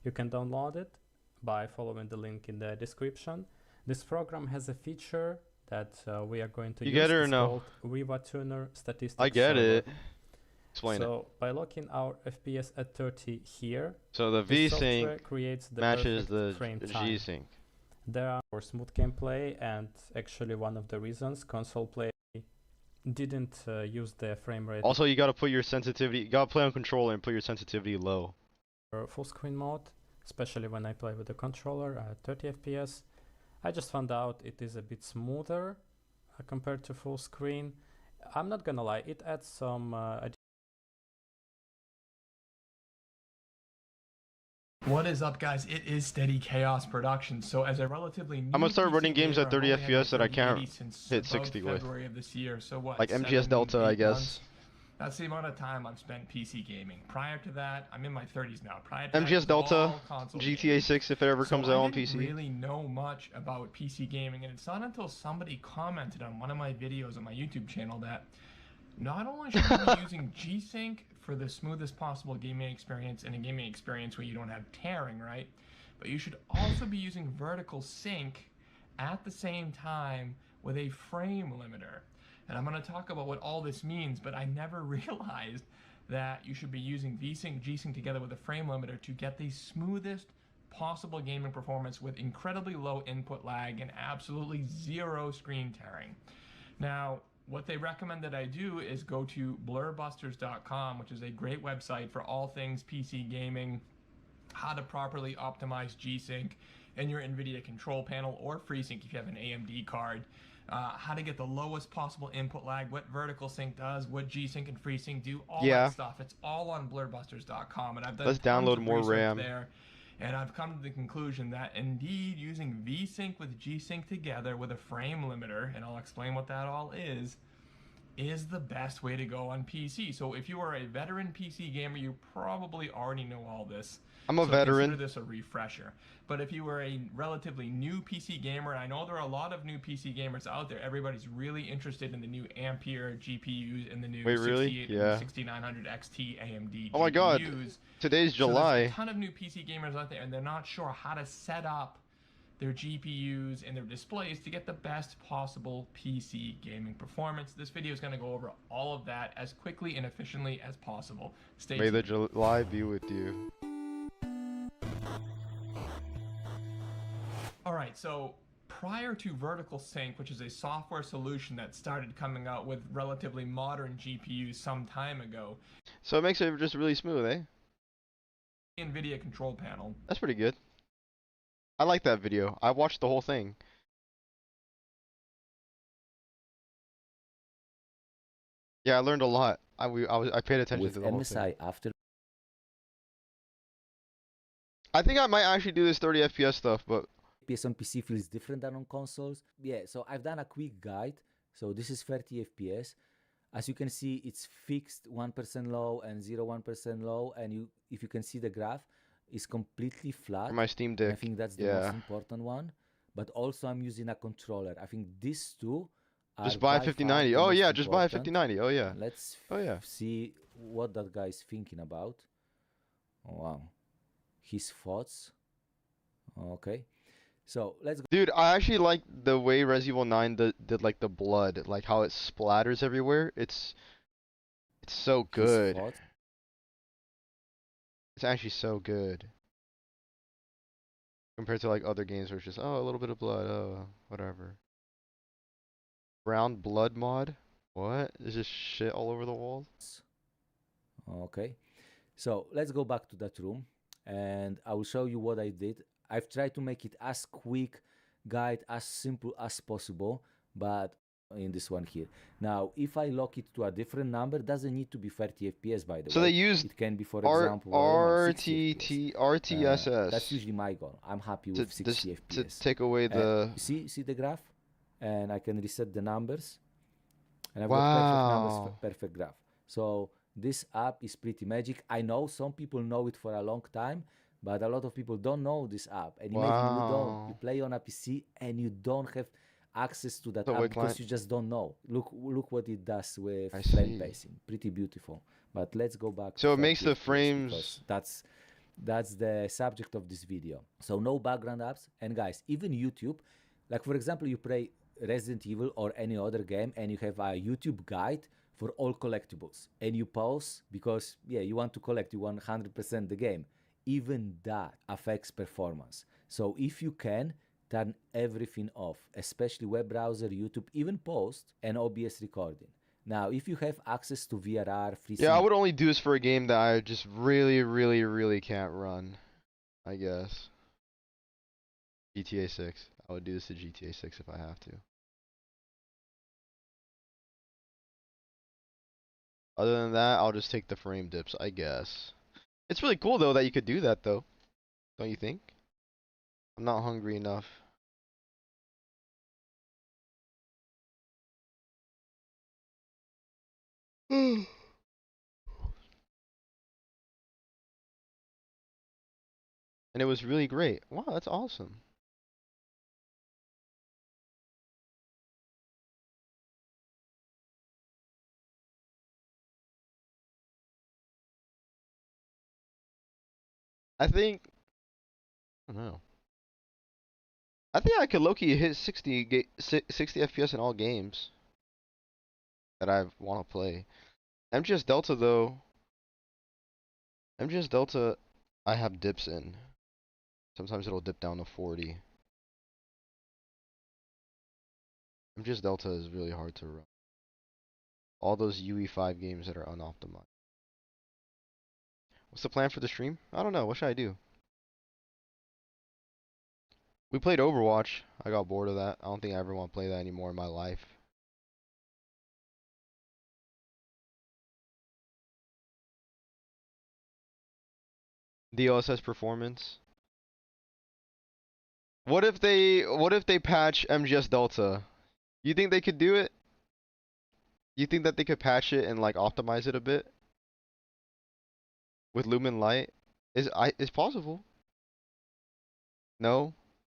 You can download it by following the link in the description. This program has a feature that we are going to use. You get it or it's no? called Riva Tuner Statistics I get Server. it. Explain it. So by locking our FPS at 30 here, So the this software V-Sync creates the matches perfect the frame time. G-Sync. There are for smooth gameplay, and actually one of the reasons console play didn't use the frame rate. Also, you gotta put your sensitivity. You gotta play on controller and put your sensitivity low. full screen mode, especially when I play with the controller at 30 FPS. I just found out it is a bit smoother compared to full screen. I'm not gonna lie, it adds some What is up, guys? It is Steady Chaos Productions. So as a relatively new I'm gonna start PC running games gamer, at 30 I've only had FPS that I 3080 can't since hit about 60 with. February of this year. So what? Like MGS 7, Delta, 8 I guess. months? That's the amount of time I've spent PC gaming. Prior to that, I'm in my 30s now. Prior to that, it MGS was Delta, all console GTA gaming. 6 if it ever comes out I on didn't PC. really know much about PC gaming, and it's not until somebody commented on one of my videos on my YouTube channel that not only should you be using G-Sync for the smoothest possible gaming experience and a gaming experience where you don't have tearing, right? But you should also be using vertical sync at the same time with a frame limiter. And I'm going to talk about what all this means, but I never realized that you should be using V-Sync, G-Sync together with a frame limiter to get the smoothest possible gaming performance with incredibly low input lag and absolutely zero screen tearing. Now, what they recommend that I do is go to blurbusters.com, which is a great website for all things PC gaming, how to properly optimize G-Sync in your NVIDIA control panel or FreeSync if you have an AMD card, how to get the lowest possible input lag, what vertical sync does, what G-Sync and FreeSync do, all that stuff. It's all on blurbusters.com, and I've done Let's tons download of more research RAM. there. And I've come to the conclusion that indeed using V-Sync with G-Sync together with a frame limiter, and I'll explain what that all is the best way to go on PC. So if you are a veteran PC gamer, you probably already know all this. I'm a So veteran. Consider this a refresher. But if you were a relatively new PC gamer, and I know there are a lot of new PC gamers out there, everybody's really interested in the new Ampere GPUs and the new Wait, really? 68 Yeah. and 6900 XT AMD Oh my god, GPUs. today's So there's July. a ton of new PC gamers out there, and they're not sure how to set up their GPUs and their displays to get the best possible PC gaming performance. This video is going to go over all of that as quickly and efficiently as possible. Stay May tuned. the July be with you. Alright, so prior to Vertical Sync, which is a software solution that started coming out with relatively modern GPUs some time ago, So it makes it just really smooth, eh? NVIDIA control panel. That's pretty good. I like that video. I watched the whole thing. Yeah, I learned a lot. I paid attention with to the whole MSI thing. after I think I might actually do this 30 FPS stuff, but FPS on PC feels different than on consoles. Yeah, so I've done a quick guide. So this is 30 FPS. As you can see, it's fixed 1% low and 0.1% low, and if you can see the graph, it's completely flat. For my Steam And Deck, I think that's the yeah. most important one. But also I'm using a controller. I think these two are just buy a by far 5090. the Oh most yeah, just buy a important. 5090. Oh yeah. Let's Oh yeah. see what that guy is thinking about. Oh, wow. His thoughts. Okay. So let's go. Dude, I actually like the way Resident Evil 9 did like the blood, like how it splatters everywhere. It's so good. thoughts. It's actually so good. Compared to like other games where it's just, oh, a little bit of blood, oh, whatever. Brown blood mod? What? There's just shit all over the walls? Okay. So let's go back to that room and I will show you what I did. I've tried to make it as quick guide, as simple as possible, but in this one here. Now, if I lock it to a different number, doesn't need to be 30 FPS by the way. So they used it can be, for example, I don't know, 60 RTT, FPS. RTSS. That's usually my goal. I'm happy with 60 FPS. To take away the... See the graph? And I can reset the numbers. And I've Wow. got perfect numbers, perfect graph. So this app is pretty magic. I know some people know it for a long time, but a lot of people don't know this app. And imagine you don't. You play on a PC and you don't have access to that So app wait, because client- you just don't know. Look what it does with I frame see. pacing. Pretty beautiful. But let's go back. So to it makes 30 the FPS frames... because that's the subject of this video. So no background apps. And guys, even YouTube, like for example, you play Resident Evil or any other game and you have a YouTube guide for all collectibles and you pause because you want to collect, you want 100% the game. Even that affects performance. So if you can, turn everything off, especially web browser, YouTube, even post and OBS recording. Now, if you have access to VRR, Yeah, I FreeSync, would only do this for a game that I just really can't run, I guess. GTA 6. I would do this to GTA 6 if I have to. Other than that, I'll just take the frame dips, I guess. It's really cool though that you could do that though. Don't you think? I'm not hungry enough. And it was really great. Wow, that's awesome. I think, I don't know. I think I could low-key hit 60 FPS in all games that I want to play. MGS Delta though, MGS Delta I have dips in. Sometimes it'll dip down to 40. MGS Delta is really hard to run. All those UE5 games that are unoptimized. What's the plan for the stream? I don't know. What should I do? We played Overwatch. I got bored of that. I don't think I ever want to play that anymore in my life. DLSS performance. What if they patch MGS Delta? You think they could do it? You think that they could patch it and like optimize it a bit? With Lumen Light? It's possible. No?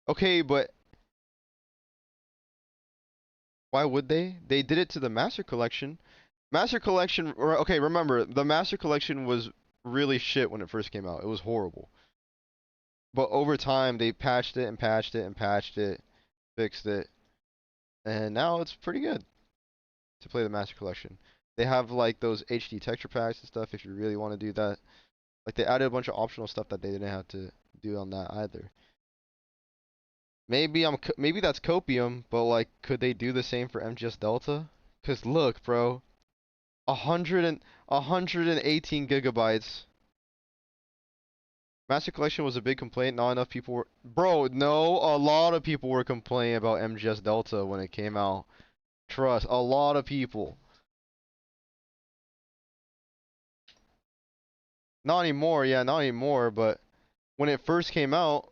Okay, but why would they? They did it to the Master Collection. Master Collection, okay, remember, the Master Collection was really shit when it first came out. It was horrible. But over time, they patched it and patched it and patched it, fixed it, and now it's pretty good to play the Master Collection. They have like those HD texture packs and stuff if you really want to do that. Like they added a bunch of optional stuff that they didn't have to do on that either. Maybe that's copium, but like, could they do the same for MGS Delta? Cause look, bro, 118 gigabytes. Master Collection was a big complaint. Not enough people were. Bro, no, a lot of people were complaining about MGS Delta when it came out. Trust, a lot of people. Not anymore, yeah, not anymore. But when it first came out,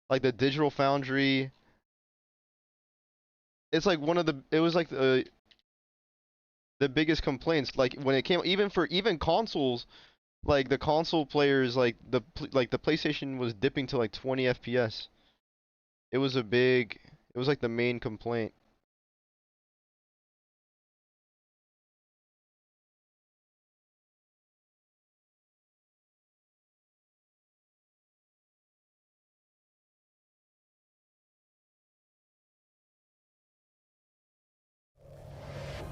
like the Digital Foundry, it's like it was like the biggest complaints. Like when it came, even consoles. Like the console players, like the PlayStation was dipping to like 20 FPS. It was like the main complaint.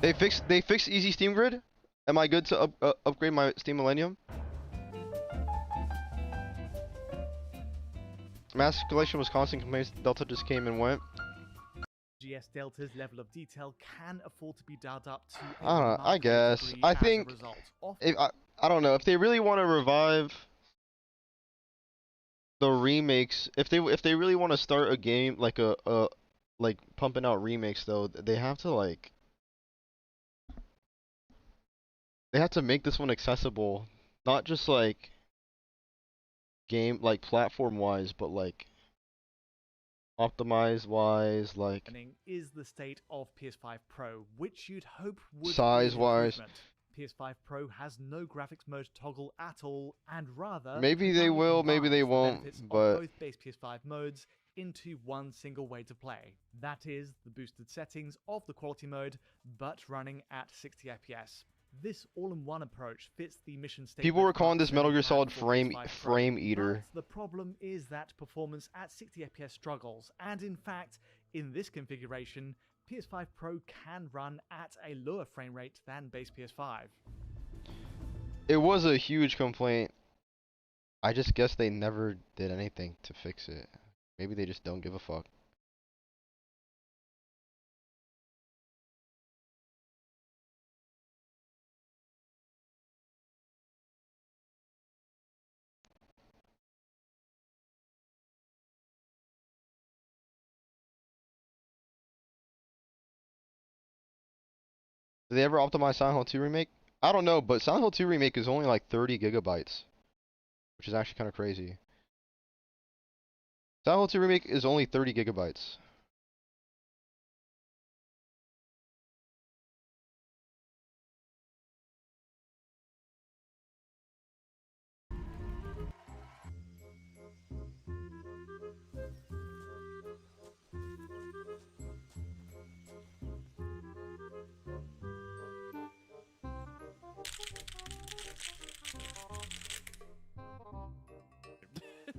They fixed Easy Steam Grid. Am I good to upgrade my Steam Millennium? Master Collection was constant complaints. Delta just came and went. GS Delta's level of detail can afford to be dialed up to I don't know. I guess. I think. I don't know if they really want to revive the remakes. If they really want to start a game like like pumping out remakes though, they have to like. They have to make this one accessible, not just like game like platform wise, but like optimized wise, like is the state of PS5 Pro, which you'd hope would size wise. PS5 Pro has no graphics mode toggle at all, and rather maybe they will, maybe they won't, but both base PS5 modes into one single way to play. That is the boosted settings of the quality mode, but running at 60 FPS. This all-in-one approach fits the mission statement. People were calling this Metal Gear Solid frame eater. But the problem is that performance at 60 FPS struggles, and in fact, in this configuration, PS5 Pro can run at a lower frame rate than base PS5. It was a huge complaint. I just guess they never did anything to fix it. Maybe they just don't give a fuck. Did they ever optimize Silent Hill 2 Remake? I don't know, but Silent Hill 2 Remake is only like 30 gigabytes, which is actually kind of crazy. Silent Hill 2 Remake is only 30 gigabytes.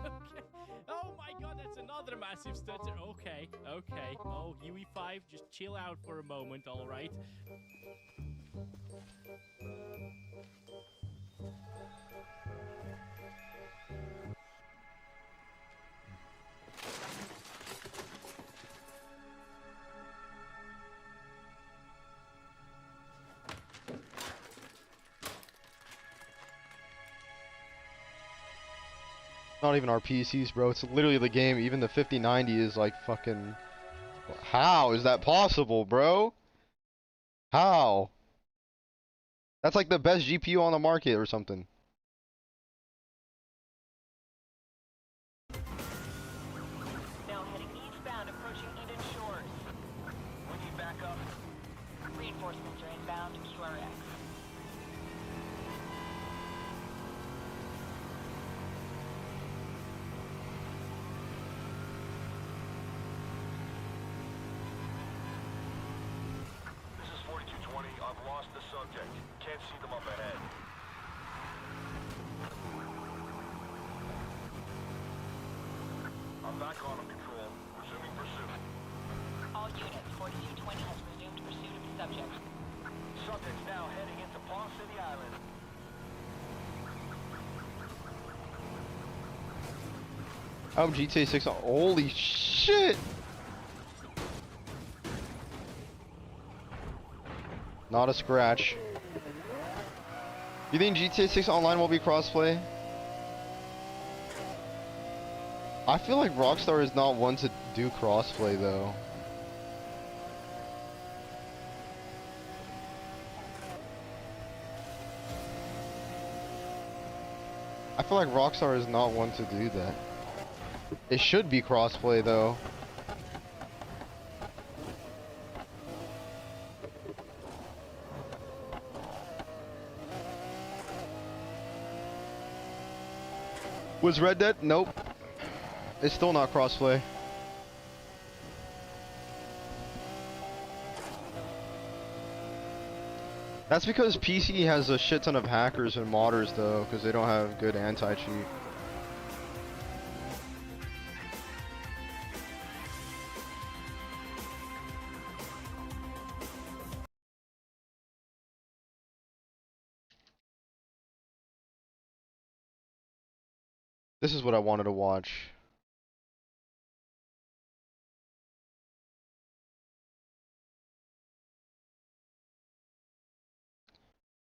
Okay. Oh my god, that's another massive stutter. Okay, okay. Oh, UE5, just chill out for a moment, alright? Not even our PCs, bro. It's literally the game. Even the 5090 is like fucking... How is that possible, bro? How? That's like the best GPU on the market or something. Now heading eastbound, approaching Eden Shores. We need backup. Reinforcements are inbound to QRX. This is 4220. I've lost the subject. Can't see them up ahead. I'm back on them, Control. Resuming pursuit. All units, 4220 has resumed pursuit of the subject. Subject's now heading into Paw City Island. GTA 6 on. Holy shit! Not a scratch. You think GTA 6 Online will be crossplay? I feel like Rockstar is not one to do crossplay though. I feel like Rockstar is not one to do that. It should be crossplay though. Was Red Dead? Nope. It's still not crossplay. That's because PC has a shit ton of hackers and modders though, because they don't have good anti-cheat. This is what I wanted to watch.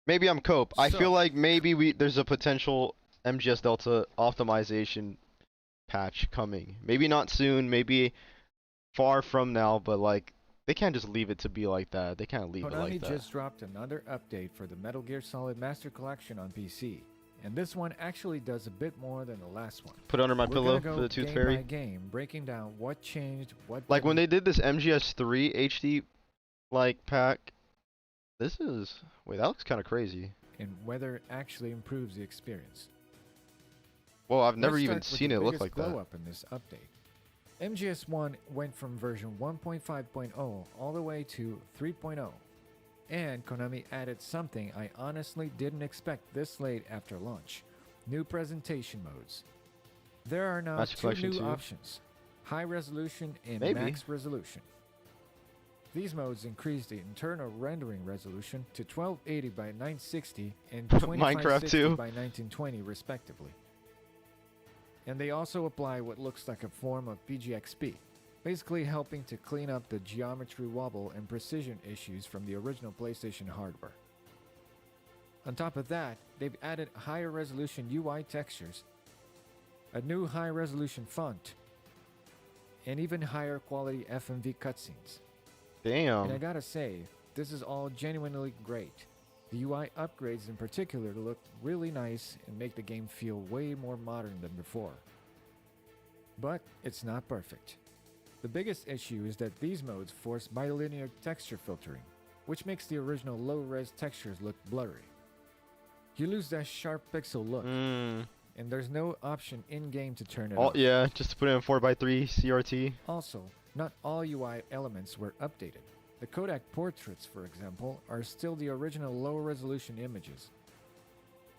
Maybe I'm Cope. I feel like maybe there's a potential MGS Delta optimization patch coming. Maybe not soon, maybe far from now, but like they can't just leave it to be like that. They can't leave it like Konami that. just dropped another update for the Metal Gear Solid Master Collection on PC. And this one actually does a bit more than the last one. Put it under my We're pillow gonna for the go Tooth game Fairy. by game, breaking down what changed, what Like when didn't. they did this MGS3 HD like pack. This is wait, that looks kind of crazy. And whether it actually improves the experience. Well, I've never Let's even start with seen the it look biggest like glow that. up in this update. MGS1 went from version 1.5.0 all the way to 3.0. And Konami added something I honestly didn't expect this late after launch. New presentation modes. There are now Master two Collection new 2. options. High resolution and Maybe. max resolution. These modes increase the internal rendering resolution to 1280 by 960 and Minecraft 2560 too. by 1920 respectively. And they also apply what looks like a form of PGXP, basically helping to clean up the geometry wobble and precision issues from the original PlayStation hardware. On top of that, they've added higher resolution UI textures, a new high resolution font, and even higher quality FMV cutscenes. And I Damn. gotta say, this is all genuinely great. The UI upgrades in particular look really nice and make the game feel way more modern than before. But it's not perfect. The biggest issue is that these modes force bilinear texture filtering, which makes the original low-res textures look blurry. You lose that sharp pixel look, and there's no option in-game to turn it off. Yeah, just to put it in 4x3 CRT. Also, not all UI elements were updated. The Kodak portraits, for example, are still the original low-resolution images.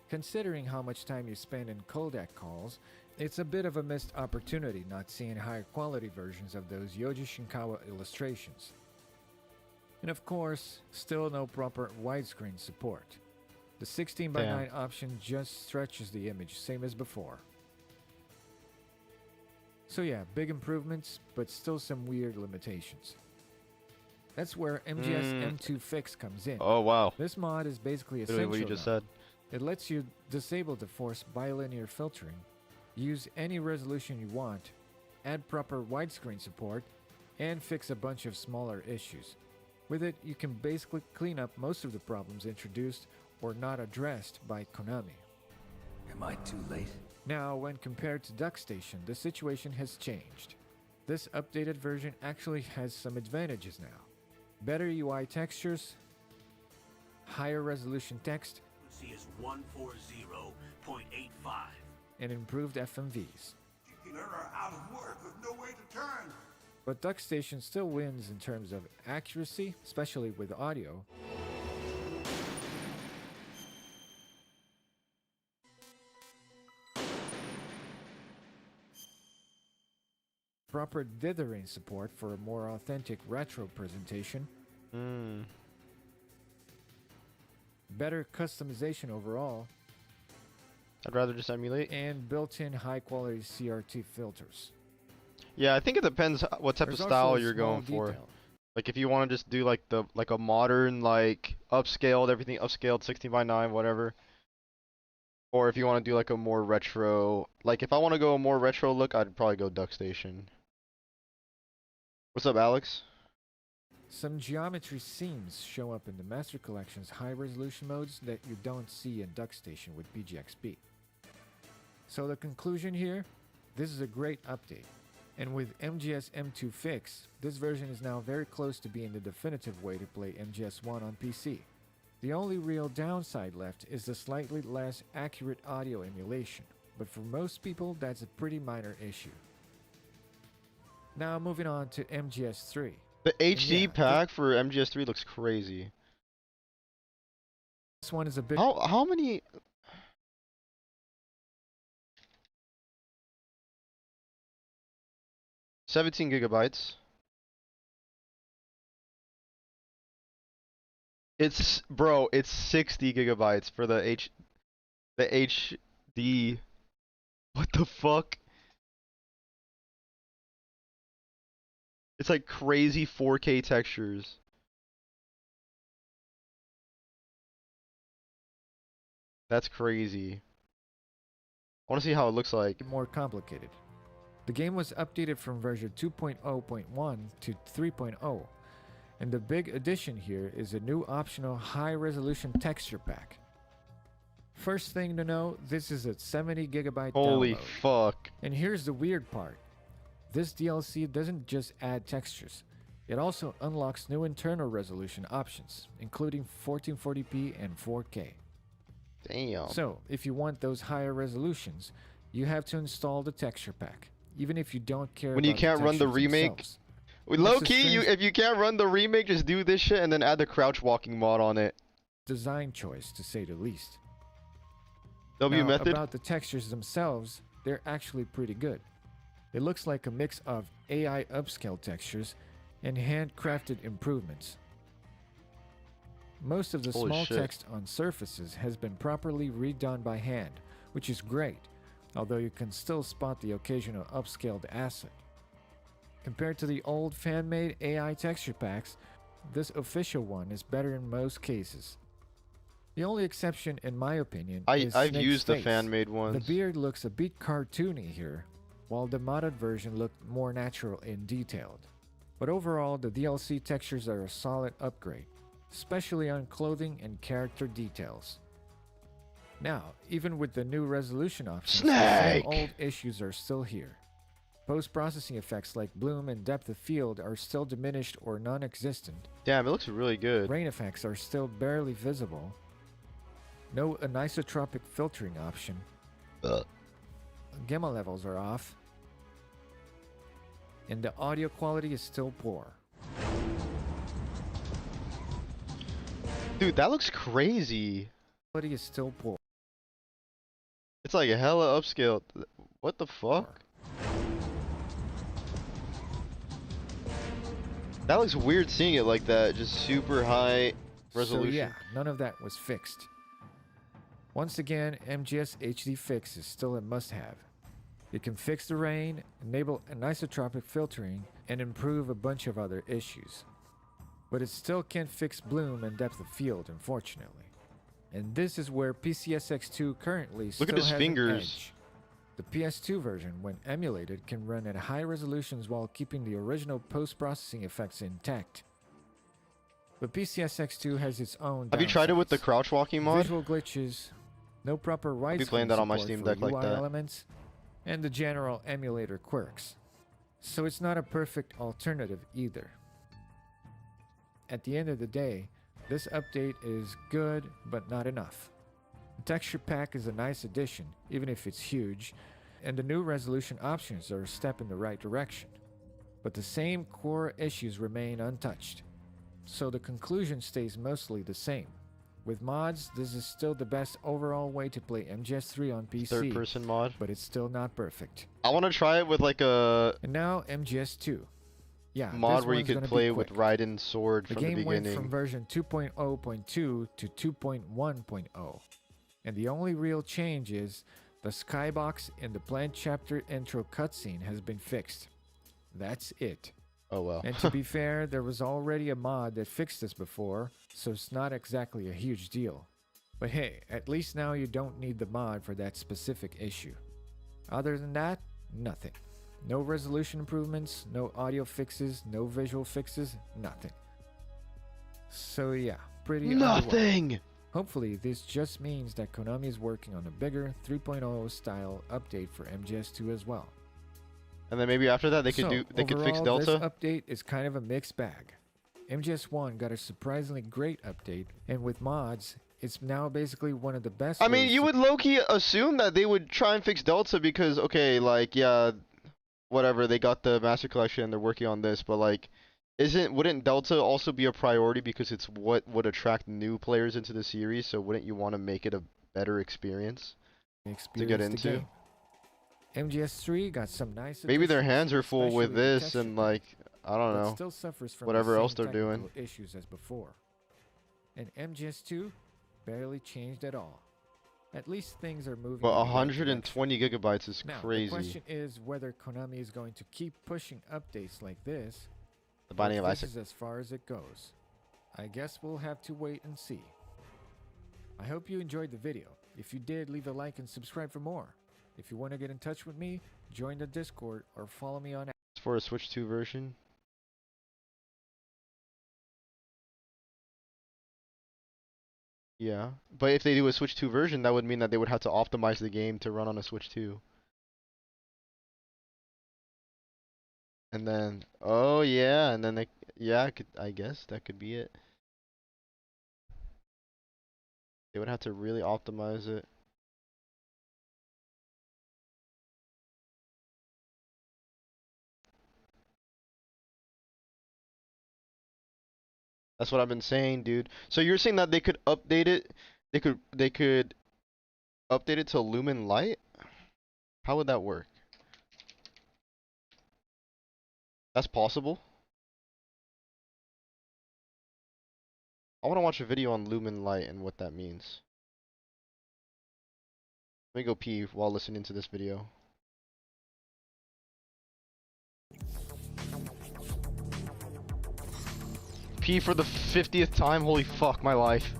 Considering how much time you spend in Kodak calls, it's a bit of a missed opportunity not seeing higher quality versions of those Yoji Shinkawa illustrations. And of course, still no proper widescreen support. The 16:9 option just stretches the image, same as before. So yeah, big improvements, but still some weird limitations. That's where MGS M2 Fix comes in. Oh wow. This mod is basically Literally essential what you just now. said. It lets you disable the forced bilinear filtering, use any resolution you want, add proper widescreen support, and fix a bunch of smaller issues. With it, you can basically clean up most of the problems introduced or not addressed by Konami. Am I too late? Now, when compared to DuckStation, the situation has changed. This updated version actually has some advantages now. Better UI textures, higher resolution text, Is 140.85. and improved FMVs. Chicken are out of work with no way to turn. But DuckStation still wins in terms of accuracy, especially with audio. Proper dithering support for a more authentic retro presentation. Better customization overall. I'd rather just emulate. And built-in high-quality CRT filters. Yeah, I think it depends what type There's of also style a you're small going for. detail. Like if you want to just do like a modern, like upscaled, everything upscaled 16:9 whatever. Or if you want to do like a more retro, like if I want to go a more retro look, I'd probably go DuckStation. What's up, Alex? Some geometry seams show up in the Master Collection's high-resolution modes that you don't see in DuckStation with PGXP. So the conclusion here, this is a great update. And with MGS M2 Fix, this version is now very close to being the definitive way to play MGS1 on PC. The only real downside left is the slightly less accurate audio emulation, but for most people that's a pretty minor issue. Now moving on to MGS3. The HD pack for MGS3 looks crazy. This one is a bit... How many... $17 GB. It's 60 GB for the HD. What the fuck? It's like crazy 4K textures. That's crazy. I want to see how it looks like. More complicated. The game was updated from version 2.0.1 to 3.0, and the big addition here is a new optional high-resolution texture pack. First thing to know, this is a 70 GB Holy download. fuck. And here's the weird part. This DLC doesn't just add textures, it also unlocks new internal resolution options, including 1440p and 4K. Damn. So, if you want those higher resolutions, you have to install the texture pack, even if you don't care When you about can't run the textures remake, themselves. low It's a key, strange if you can't run the remake, just do this shit and then add the crouch walking mod on it. design choice, to say the least. W Now, method. about the textures themselves, they're actually pretty good. It looks like a mix of AI upscale textures and handcrafted improvements. Most of the Holy small shit. text on surfaces has been properly redone by hand, which is great, although you can still spot the occasional upscaled asset. Compared to the old fan-made AI texture packs, this official one is better in most cases. The only exception, in my opinion, is I've Snake's used the face. fan-made ones. The beard looks a bit cartoony here, while the modded version looked more natural and detailed. But overall, the DLC textures are a solid upgrade. especially on clothing and character details. Now, even with the new resolution options, the same old issues are still here. Post-processing effects like bloom and depth of field are still diminished or non-existent. Damn, it looks really good. Rain effects are still barely visible. No anisotropic filtering option. Gamma levels are off. And the audio quality is still poor. Dude, that looks crazy. Quality is still poor. It's like a hella upscale. What the fuck? That looks weird seeing it like that, just super high resolution. So yeah, none of that was fixed. Once again, MGS HD Fix is still a must-have. It can fix the rain, enable anisotropic filtering, and improve a bunch of other issues. But it still can't fix bloom and depth of field, unfortunately. And this is where PCSX2 currently still Look at his has fingers. an edge. The PS2 version, when emulated, can run at high resolutions while keeping the original post-processing effects intact. But PCSX2 has its own Have you tried it with the crouch walking mod? visual glitches, no proper I'll be playing widescreen that on my support Steam for Deck like UI that. elements, and the general emulator quirks. So it's not a perfect alternative either. At the end of the day, this update is good, but not enough. The texture pack is a nice addition, even if it's huge, and the new resolution options are a step in the right direction. But the same core issues remain untouched. So the conclusion stays mostly the same. With mods, this is still the best overall way to play MGS3 on PC. Third-person mod. But it's still not perfect. I want to try it with like a And now MGS2. Yeah, mod this where you one's could gonna be play quick. with Raiden Sword The from the game went beginning. from version 2.0.2 to 2.1.0. And the only real change is the skybox in the planned chapter intro cutscene has been fixed. That's it. Oh well. And to be fair, there was already a mod that fixed this before, so it's not exactly a huge deal. But hey, at least now you don't need the mod for that specific issue. Other than that, nothing. No resolution improvements, no audio fixes, no visual fixes, nothing. So yeah, pretty Nothing! underwhelming. Hopefully this just means that Konami is working on a bigger 3.0 style update for MGS2 as well. And then maybe after that they could fix overall, Delta. This update is kind of a mixed bag. MGS1 got a surprisingly great update, and with mods, it's now basically one of the best. I mean, ways you to would low-key assume that they would try and fix Delta because, okay, like, yeah, whatever, they got the Master Collection and they're working on this, but like, wouldn't Delta also be a priority because it's what would attract new players into the series, so wouldn't you want to make it a better experience to get experience the into? game. MGS3 got some nice. Maybe their additions, hands are full with especially the this texture and pack, like, I don't but know, still suffers from whatever the else same they're doing. technical issues as before. And MGS2 barely changed at all. At least things are moving. But in the right 120 gigabytes is Now, crazy. the question is whether Konami is going to keep pushing updates like this. The Binding or of if this Isaac. is as far as it goes. I guess we'll have to wait and see. I hope you enjoyed the video. If you did, leave a like and subscribe for more. If you want to get in touch with me, join the Discord or follow me on. For a Switch 2 version. Yeah, but if they do a Switch 2 version, that would mean that they would have to optimize the game to run on a Switch 2. And then, oh yeah, and then yeah, I guess that could be it. They would have to really optimize it. That's what I've been saying, dude. So you're saying that they could update it? They could update it to Lumen Light? How would that work? That's possible? I want to watch a video on Lumen Light and what that means. Let me go pee while listening to this video. Pee for the 50th time? Holy fuck, my life.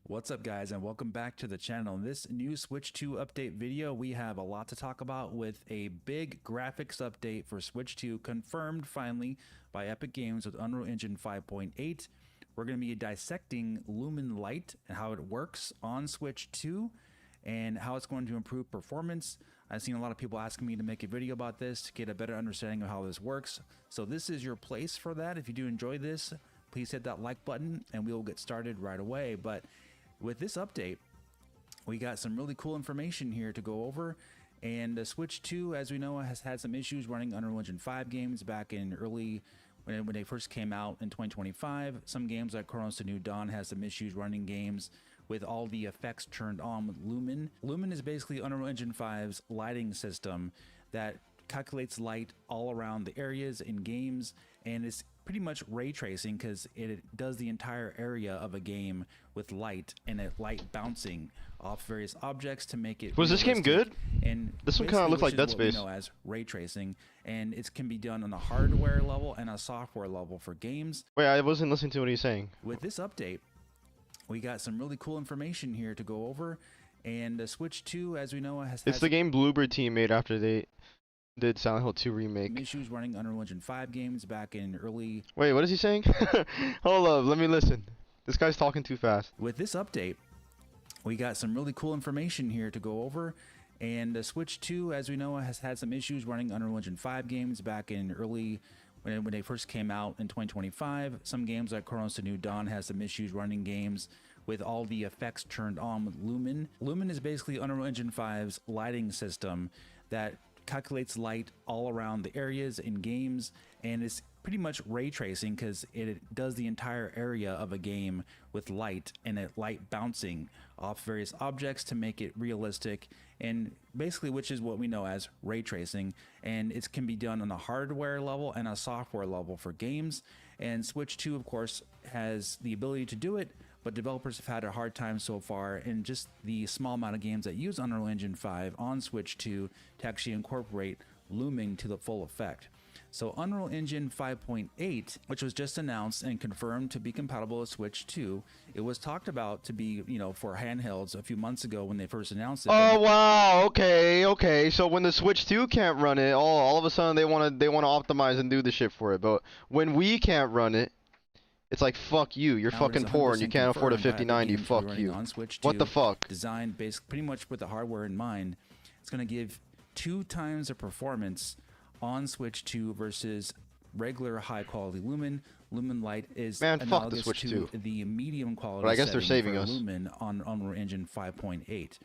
What What's up guys, and welcome back to the channel. In this new Switch 2 update video, we have a lot to talk about with a big graphics update for Switch 2 confirmed finally by Epic Games with Unreal Engine 5.8. We're going to be dissecting Lumen Lite and how it works on Switch 2 and how it's going to improve performance. I've seen a lot of people asking me to make a video about this to get a better understanding of how this works. So this is your place for that. If you do enjoy this, please hit that like button and we will get started right away. But with this update, we got some really cool information here to go over. And Switch 2, as we know, has had some issues running Unreal Engine 5 games back in early when they first came out in 2025. Some games like Chronos: The New Dawn has some issues running games with all the effects turned on with Lumen. Lumen is basically Unreal Engine 5's lighting system that calculates light all around the areas in games, and it's pretty much ray tracing because it does the entire area of a game with light and a light bouncing off various objects to make it. Was this game good? And this one kind of looked like Dead We Space. know as ray tracing, and it can be done on a hardware level and a software level for games. Wait, I wasn't listening to what he's saying. With this update, we got some really cool information here to go over, and Switch 2, as we know, has It's the game Bluebird team made after they did Silent Hill 2 remake. Issues running Unreal Engine 5 games back in early. Wait, what is he saying? Hold up, let me listen. This guy's talking too fast. With this update, we got some really cool information here to go over, and Switch 2, as we know, has had some issues running Unreal Engine 5 games back in early when they first came out in 2025. Some games like Chronos: The New Dawn has some issues running games with all the effects turned on with Lumen. Lumen is basically Unreal Engine 5's lighting system that calculates light all around the areas in games, and it's pretty much ray tracing because it does the entire area of a game with light and a light bouncing off various objects to make it realistic, and basically which is what we know as ray tracing, and it can be done on a hardware level and a software level for games. And Switch 2 of course has the ability to do it, but developers have had a hard time so far in just the small amount of games that use Unreal Engine 5 on Switch 2 to actually incorporate Lumen to the full effect. So Unreal Engine 5.8, which was just announced and confirmed to be compatible with Switch 2, it was talked about to be, for handhelds a few months ago when they first announced it. Oh wow, okay. So when the Switch 2 can't run it, all of a sudden they wanna optimize and do the shit for it. But when we can't run it, it's like, fuck you, you're fucking poor and you can't afford a 5090, fuck you. What the fuck? Designed pretty much with the hardware in mind. It's going to give 2 times the performance on Switch 2 versus regular high quality Lumen. Lumen Lite is analogous to the medium quality but I guess they're saving us. Lumen on Unreal Engine 5.8.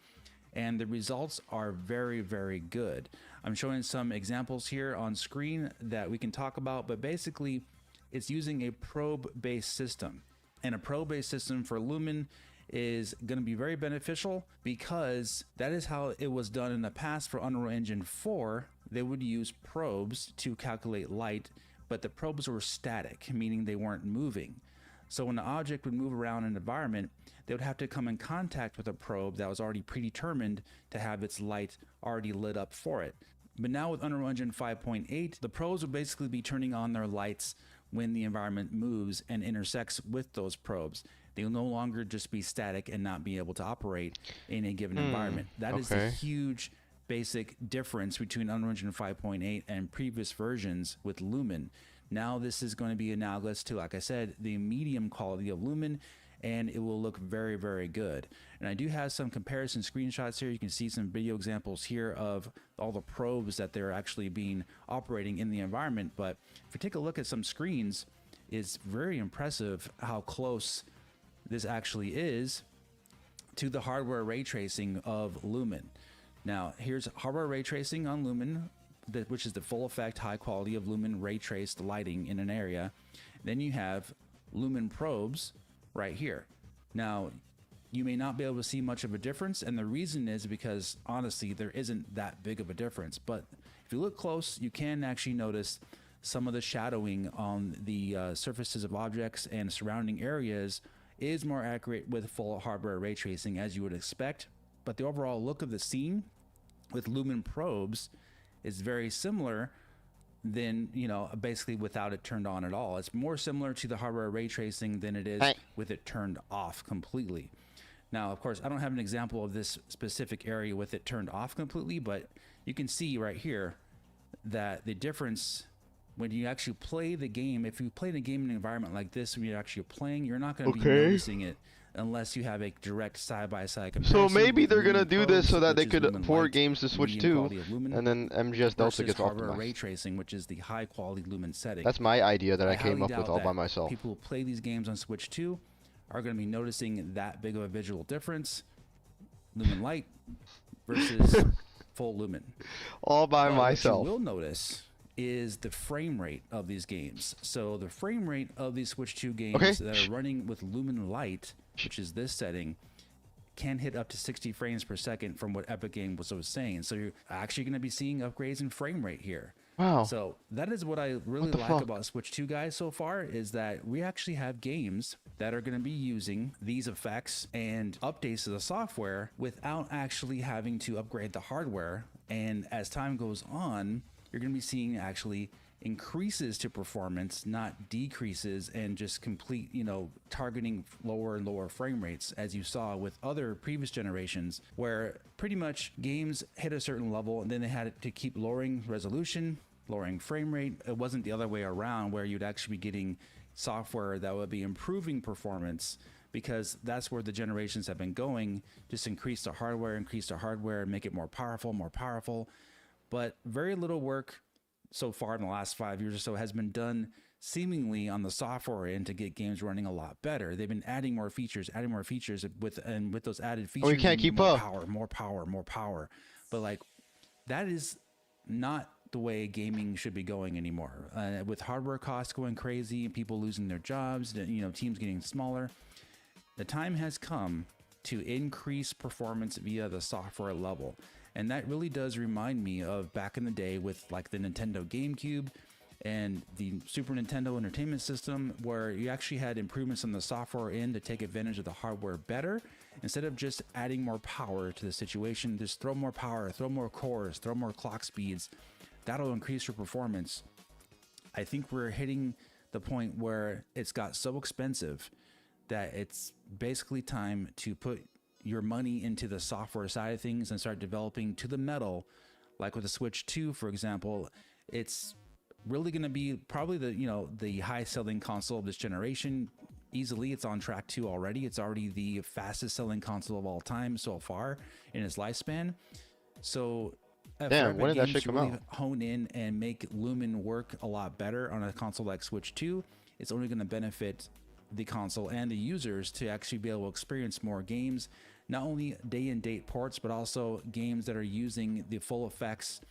And the results are very, very good. I'm showing some examples here on screen that we can talk about, but basically it's using a probe-based system, and a probe-based system for Lumen is going to be very beneficial because that is how it was done in the past for Unreal Engine 4. They would use probes to calculate light, but the probes were static, meaning they weren't moving. So when the object would move around an environment, they would have to come in contact with a probe that was already predetermined to have its light already lit up for it. But now with Unreal Engine 5.8, the probes would basically be turning on their lights when the environment moves and intersects with those probes. They'll no longer just be static and not be able to operate in a given environment. That is a huge basic difference between Unreal Engine 5.8 and previous versions with Lumen. Now this is going to be analogous to, like I said, the medium quality of Lumen, and it will look very, very good. And I do have some comparison screenshots here. You can see some video examples here of all the probes that they're actually operating in the environment. But if you take a look at some screens, it's very impressive how close this actually is to the hardware ray tracing of Lumen. Now here's hardware ray tracing on Lumen, which is the full effect high quality of Lumen ray traced lighting in an area. Then you have Lumen probes right here. Now you may not be able to see much of a difference, and the reason is because honestly there isn't that big of a difference, but if you look close you can actually notice some of the shadowing on the surfaces of objects and surrounding areas is more accurate with full hardware ray tracing, as you would expect. But the overall look of the scene with Lumen probes is very similar than, basically without it turned on at all. It's more similar to the hardware ray tracing than it is with it turned off completely. Now, of course, I don't have an example of this specific area with it turned off completely, but you can see right here that the difference when you actually play the game, if you play the game in an environment like this, when you're actually playing, you're not going to be noticing it unless you have a direct side-by-side comparison. So maybe they're gonna do this so that they which is could Lumen port Light, games to Switch medium 2, quality of Lumen, and then MGS Delta versus gets hardware optimized. ray tracing, which is the high-quality Lumen setting. That's my idea that I came highly up with doubt all by that myself. People who play these games on Switch 2 are going to be noticing that big of a visual difference. Lumen Light versus full Lumen. All by But myself. What you will notice is the frame rate of these games. So the frame rate of these Switch 2 games that are running with Lumen Light, which is this setting, can hit up to 60 frames per second from what Epic Games was saying. So you're actually going to be seeing upgrades in frame rate here. Wow. So that is what I really like about Switch 2 guys so far, is that we actually have games that are going to be using these effects and updates to the software without actually having to upgrade the hardware. And as time goes on, you're going to be seeing actually increases to performance, not decreases, and just complete, targeting lower and lower frame rates, as you saw with other previous generations, where pretty much games hit a certain level and then they had to keep lowering resolution, lowering frame rate. It wasn't the other way around, where you'd actually be getting software that would be improving performance, because that's where the generations have been going. Just increase the hardware, and make it more powerful. But very little work so far in the last 5 years or so has been done seemingly on the software end to get games running a lot better. They've been adding more features with those added features. We can't keep up. More power. But that is not the way gaming should be going anymore. With hardware costs going crazy, people losing their jobs, teams getting smaller, the time has come to increase performance via the software level. And that really does remind me of back in the day with the Nintendo GameCube and the Super Nintendo Entertainment System, where you actually had improvements on the software end to take advantage of the hardware better. Instead of just adding more power to the situation, just throw more power, throw more cores, throw more clock speeds. That'll increase your performance. I think we're hitting the point where it's got so expensive that it's basically time to put your money into the software side of things and start developing to the metal. Like with the Switch 2, for example, it's really going to be probably the high selling console of this generation. Easily, it's on track to already. It's already the fastest selling console of all time so far in its lifespan. So damn, when did that shit come really out? Hone in and make Lumen work a lot better on a console like Switch 2. It's only going to benefit the console and the users to actually be able to experience more games, not only day and date ports, but also games that are using the full effects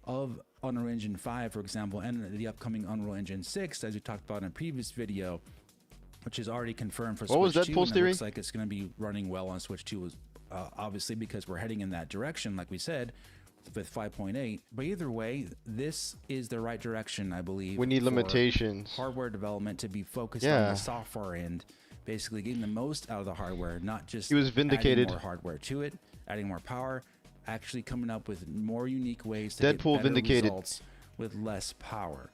of Unreal Engine 5, for example, and the upcoming Unreal Engine 6, as we talked about in a previous video, which is already confirmed for What was Switch 2. Deadpool's and it theory? looks like it's going to be running well on Switch 2, obviously, because we're heading in that direction, like we said, with 5.8. But either way, this is the right direction, I believe. We need for limitations. hardware development to be focused on the software end, basically getting the most out of the hardware, not just He was vindicated. adding more hardware to it, adding more power, actually coming up with more unique ways to Deadpool get better vindicated. results with less power.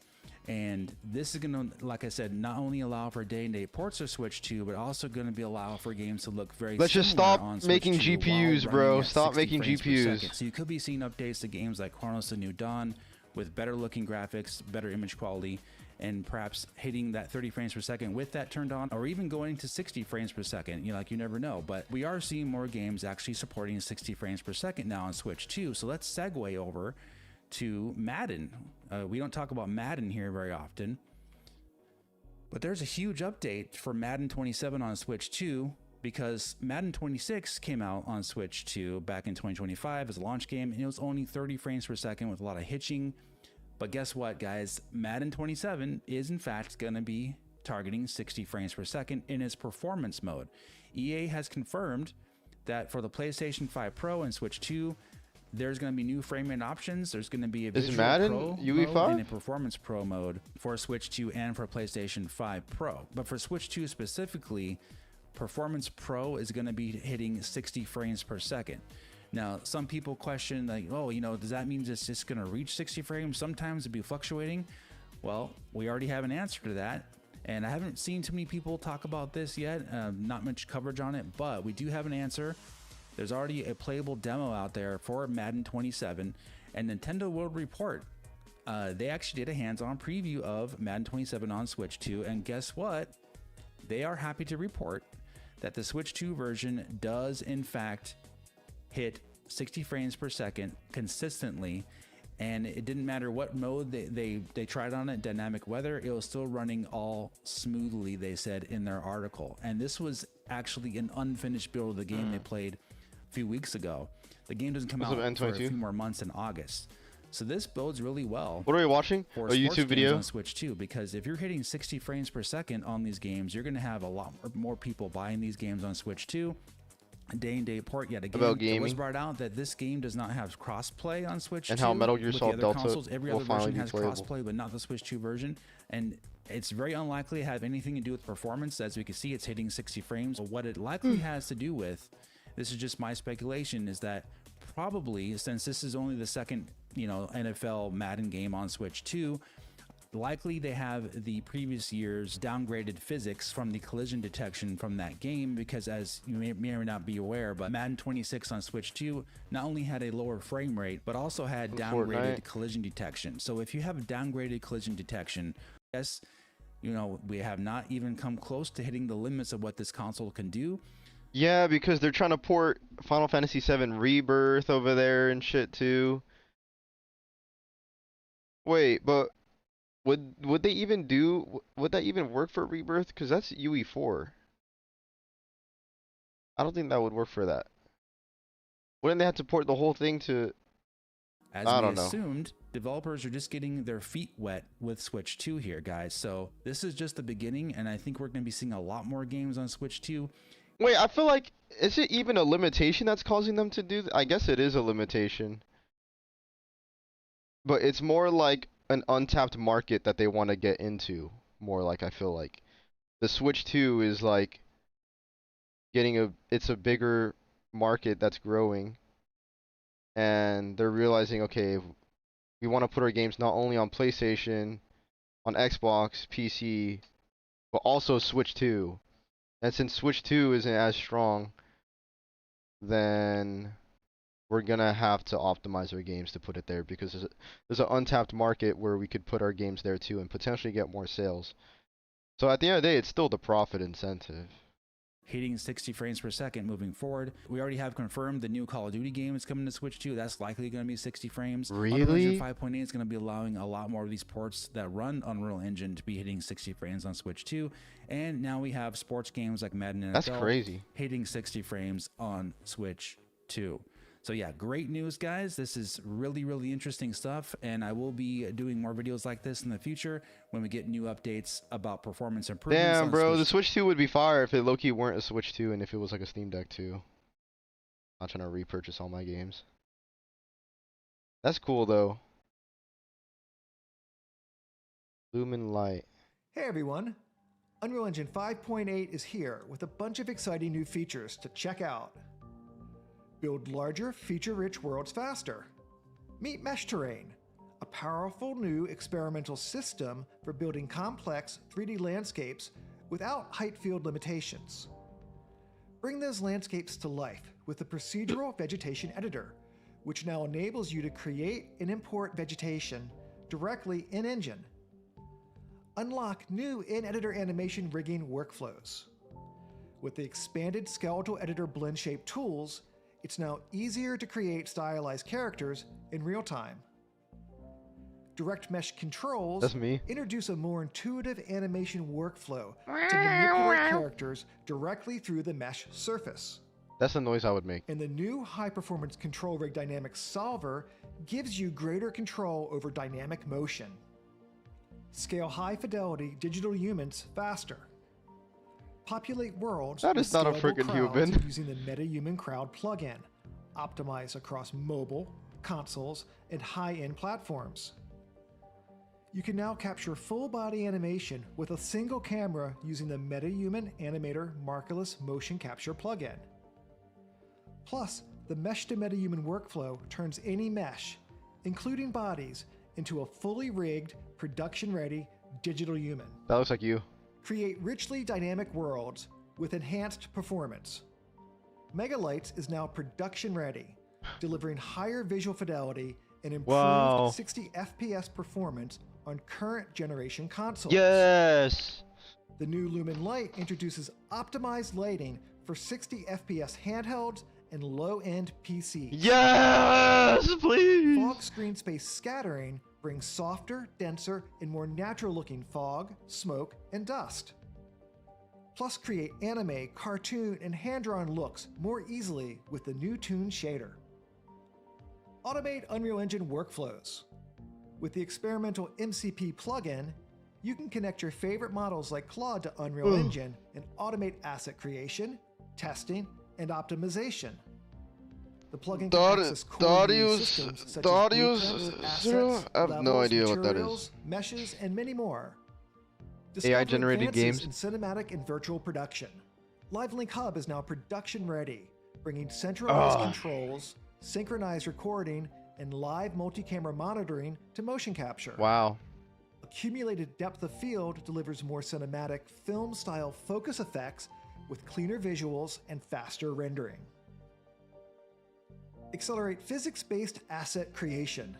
And this is going to, like I said, not only allow for day-and-date ports of Switch 2, but also going to be allow for games to look very Let's just similar stop on Switch making 2 GPUs, while bro. running at Stop 60 making frames per GPUs. second. So you could be seeing updates to games like Chronos: The New Dawn with better looking graphics, better image quality, and perhaps hitting that 30 frames per second with that turned on, or even going to 60 frames per second. You never know. But we are seeing more games actually supporting 60 frames per second now on Switch 2. So let's segue over to Madden. We don't talk about Madden here very often, but there's a huge update for Madden 27 on Switch 2, because Madden 26 came out on Switch 2 back in 2025 as a launch game, and it was only 30 frames per second with a lot of hitching. But guess what, guys? Madden 27 is in fact going to be targeting 60 frames per second in its performance mode. EA has confirmed that for the PlayStation 5 Pro and Switch 2, there's going to be new frame rate options. There's going to be a Is Visual Madden Pro UE5? mode and a Performance Pro mode for Switch 2 and for PlayStation 5 Pro. But for Switch 2 specifically, Performance Pro is going to be hitting 60 frames per second. Now, some people question, does that mean it's just going to reach 60 frames? Sometimes it'll be fluctuating. Well, we already have an answer to that. And I haven't seen too many people talk about this yet, not much coverage on it, but we do have an answer. There's already a playable demo out there for Madden 27, and Nintendo World Report. They actually did a hands-on preview of Madden 27 on Switch 2, and guess what? They are happy to report that the Switch 2 version does in fact hit 60 frames per second consistently, and it didn't matter what mode they tried on it, dynamic weather, it was still running all smoothly, they said in their article. And this was actually an unfinished build of the game they played a few weeks ago. The game doesn't come out for a few more months in August. So this bodes really well. What are we watching? For A YouTube video on Switch 2, because if you're hitting 60 frames per second on these games, you're going to have a lot more people buying these games on Switch 2. Day and day port yet again. About It gaming. was brought out that this game does not have crossplay on Switch 2. And how Metal Gear with the Solid other Delta consoles. Every will other finally version be has playable. crossplay, but not the Switch 2 version. And it's very unlikely to have anything to do with performance. As we can see, it's hitting 60 frames. But what it likely has to do with, this is just my speculation, is that probably, since this is only the second, NFL Madden game on Switch 2, likely they have the previous year's downgraded physics from the collision detection from that game, because as you may or not be aware, but Madden 26 on Switch 2 not only had a lower frame rate, but also had downgraded collision detection. So if you have downgraded collision detection, yes, we have not even come close to hitting the limits of what this console can do. Yeah, because they're trying to port Final Fantasy VII Rebirth over there and shit too. Wait, but would they even would that even work for Rebirth? Because that's UE4. I don't think that would work for that. Wouldn't they have to port the whole thing to... As I we don't know. assumed, developers are just getting their feet wet with Switch 2 here, guys. So this is just the beginning, and I think we're going to be seeing a lot more games on Switch 2. Wait, I feel like, is it even a limitation that's causing them to do I guess it is a limitation. But it's more like an untapped market that they want to get into. More like, I feel like. The Switch 2 is like it's a bigger market that's growing. And they're realizing, okay, we want to put our games not only on PlayStation, on Xbox, PC, but also Switch 2. And since Switch 2 isn't as strong, then we're going to have to optimize our games to put it there, because there's an untapped market where we could put our games there too and potentially get more sales. So at the end of the day, it's still the profit incentive. Hitting 60 frames per second moving forward. We already have confirmed the new Call of Duty game is coming to Switch 2. That's likely going to be 60 frames. Really? Unreal Engine 5.8 is going to be allowing a lot more of these ports that run Unreal Engine to be hitting 60 frames on Switch 2. And now we have sports games like Madden NFL That's crazy. hitting 60 frames on Switch 2. So yeah, great news, guys. This is really, really interesting stuff, and I will be doing more videos like this in the future when we get new updates about performance improvements. Damn, bro, the Switch 2 would be fire if it low-key weren't a Switch 2 and if it was like a Steam Deck 2. Not trying to repurchase all my games. That's cool, though. Lumen Light. Hey everyone! Unreal Engine 5.8 is here with a bunch of exciting new features to check out. Build larger, feature-rich worlds faster. Meet Mesh Terrain, a powerful new experimental system for building complex 3D landscapes without height field limitations. Bring those landscapes to life with the procedural vegetation editor, which now enables you to create and import vegetation directly in Engine. Unlock new in-editor animation rigging workflows. With the expanded skeletal editor blend shape tools, it's now easier to create stylized characters in real time. Direct Mesh controls That's me. introduce a more intuitive animation workflow to manipulate characters directly through the mesh surface. That's the noise I would make. And the new high-performance control rig dynamics solver gives you greater control over dynamic motion. Scale high-fidelity digital humans faster. Populate worlds That is with not a scalable freaking crowds human. using the MetaHuman Crowd plugin, optimized across mobile, consoles, and high-end platforms. You can now capture full-body animation with a single camera using the MetaHuman Animator Markerless Motion Capture plugin. Plus, the Mesh to MetaHuman workflow turns any mesh, including bodies, into a fully rigged, production-ready digital human. That looks like you. Create richly dynamic worlds with enhanced performance. Megalights is now production ready, delivering higher visual fidelity and improved Wow. 60 FPS performance on current generation consoles. Yes. The new Lumen Light introduces optimized lighting for 60 FPS handhelds and low-end PCs. Yes, please. Fog screen space scattering brings softer, denser, and more natural-looking fog, smoke, and dust. Plus create anime, cartoon, and hand-drawn looks more easily with the new Toon shader. Automate Unreal Engine workflows. With the experimental MCP plugin, you can connect your favorite models like Claude to Unreal Engine and automate asset creation, testing, and optimization. The plugin can access core UI systems such as blueprints, assets, I have no levels, idea what that materials, is. meshes, and many more. AI generated advances games. in cinematic and virtual production. LiveLink Hub is now production ready, bringing centralized controls, synchronized recording, and live multi-camera monitoring to motion capture. Wow. Accumulated depth of field delivers more cinematic film-style focus effects with cleaner visuals and faster rendering. Accelerate physics-based asset creation.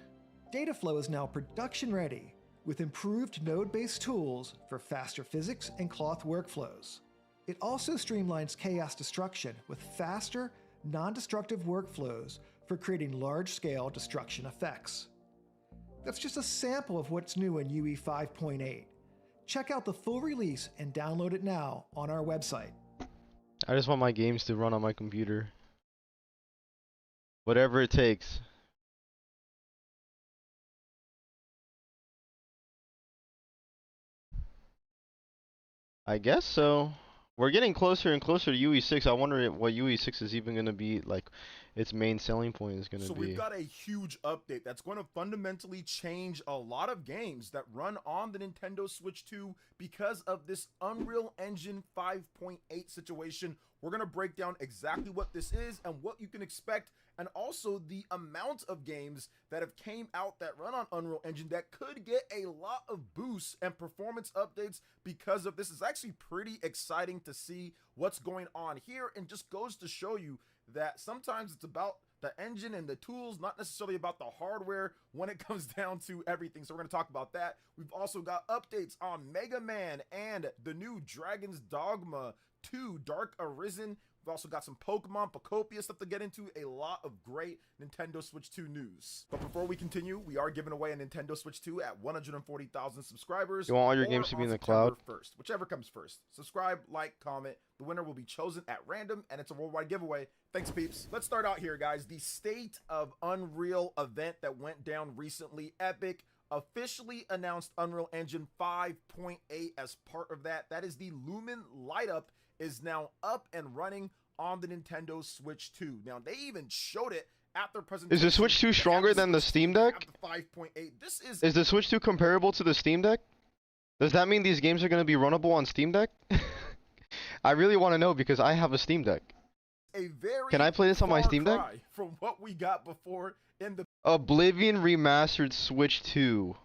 Dataflow is now production ready with improved node-based tools for faster physics and cloth workflows. It also streamlines chaos destruction with faster, non-destructive workflows for creating large-scale destruction effects. That's just a sample of what's new in UE 5.8. Check out the full release and download it now on our website. I just want my games to run on my computer. Whatever it takes. I guess so. We're getting closer and closer to UE6. I wonder what UE6 is even going to be, like, its main selling point is going to So be. we've got a huge update that's going to fundamentally change a lot of games that run on the Nintendo Switch 2 because of this Unreal Engine 5.8 situation. We're going to break down exactly what this is and what you can expect, and also the amount of games that have came out that run on Unreal Engine that could get a lot of boosts and performance updates because of this. Is actually pretty exciting to see what's going on here, and just goes to show you that sometimes it's about the engine and the tools, not necessarily about the hardware when it comes down to everything. So we're going to talk about that. We've also got updates on Mega Man and the new Dragon's Dogma 2 Dark Arisen. We've also got some Pokemon Pokopia stuff to get into, a lot of great Nintendo Switch 2 news. But before we continue, we are giving away a Nintendo Switch 2 at 140,000 subscribers. You want all your or games to be on in the September cloud? 1st, whichever comes first. Subscribe, like, comment. The winner will be chosen at random, and it's a worldwide giveaway. Thanks, peeps. Let's start out here, guys. The State of Unreal event that went down recently. Epic officially announced Unreal Engine 5.8 as part of that. That is the Lumen Light Up is now up and running on the Nintendo Switch 2. Now, they even showed it at their presentation. Is the Switch 2 stronger than the Steam Deck? The 5.8. This Is the Switch 2 comparable to the Steam Deck? Does that mean these games are going to be runnable on Steam Deck? I really want to know because I have a Steam Deck. a very Can I play this on my far Steam Deck? cry from what we got before in the Oblivion Remastered Switch 2.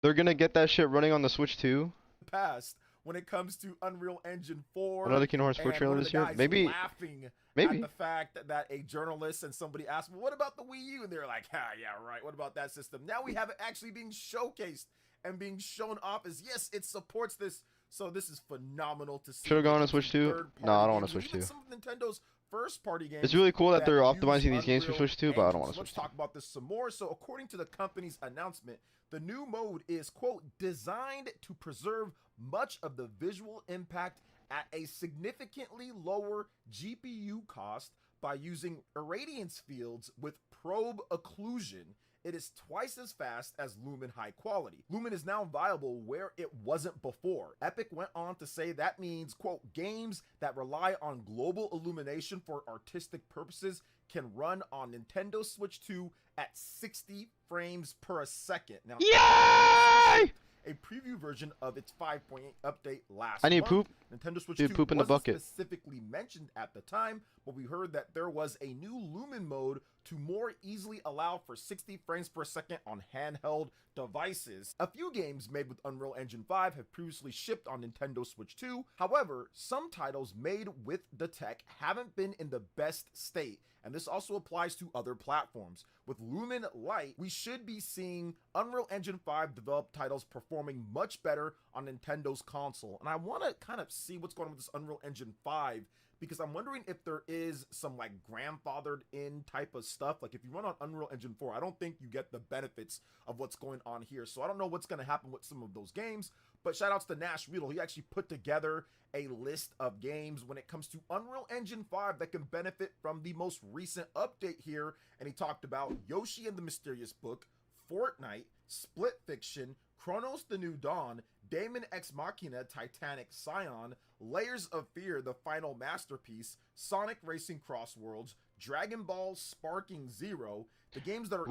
They're going to get that shit running on the Switch 2? past when it comes to Unreal Engine 4. Another Kingdom Hearts 4 and trailer one of this the year? guys Maybe. laughing Maybe. at the fact that a journalist and somebody asked, well, what about the Wii U? And they're like, yeah, right. What about that system? Now we have it actually being showcased and being shown off as, yes, it supports this. So this is phenomenal to see. Should have gone on Switch 2? No, I don't want to Switch 2. Some of Nintendo's first-party games. It's really cool that they're use optimizing these games for Unreal Switch 2, but I don't want engines. to Let's Switch 2. talk about this some more. So according to the company's announcement, the new mode is, quote, designed to preserve much of the visual impact at a significantly lower GPU cost by using irradiance fields with probe occlusion. It is twice as fast as Lumen high quality. Lumen is now viable where it wasn't before. Epic went on to say that means, quote, games that rely on global illumination for artistic purposes can run on Nintendo Switch 2 at 60 frames per second. Now, yay! A preview version of its 5.8 update last I need month. poop. Nintendo Switch Dude, 2 poop in the wasn't bucket. specifically mentioned at the time, but we heard that there was a new Lumen mode to more easily allow for 60 frames per second on handheld devices. A few games made with Unreal Engine 5 have previously shipped on Nintendo Switch 2. However, some titles made with the tech haven't been in the best state, and this also applies to other platforms. With Lumen Light, we should be seeing Unreal Engine 5 developed titles performing much better on Nintendo's console. And I want to kind of see what's going on with this Unreal Engine 5, because I'm wondering if there is some like grandfathered in type of stuff. Like if you run on Unreal Engine 4, I don't think you get the benefits of what's going on here. So I don't know what's going to happen with some of those games, but shout outs to Nash Riedel. He actually put together a list of games when it comes to Unreal Engine 5 that can benefit from the most recent update here. And he talked about Yoshi and the Mysterious Book, Fortnite, Split Fiction, Chronos the New Dawn, Daemon Ex Machina Titanic Scion, Layers of Fear the Final Masterpiece, Sonic Racing Cross Worlds, Dragon Ball Sparking Zero, the games that are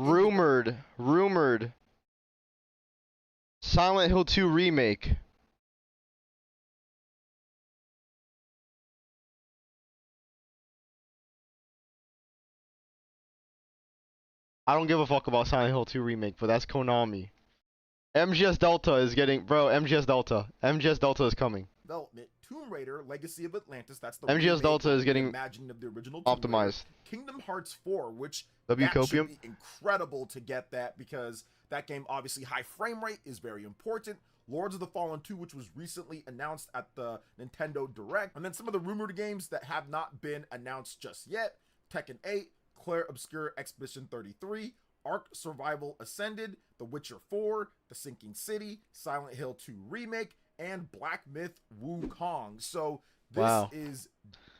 rumored Silent Hill 2 remake. I don't give a fuck about Silent Hill 2 remake, but that's Konami. MGS Delta is getting, bro, MGS Delta is coming. Development, Tomb Raider, Legacy of Atlantis, that's the MGS Delta is getting imagining of the original Tomb optimized. Raider. Kingdom Hearts 4, which W that should Copium? be incredible to get that, because that game, obviously high frame rate is very important. Lords of the Fallen 2, which was recently announced at the Nintendo Direct. And then some of the rumored games that have not been announced just yet: Tekken 8, Claire Obscure Expedition 33, Ark Survival Ascended, The Witcher 4, The Sinking City, Silent Hill 2 Remake, and Black Myth Wukong. So this is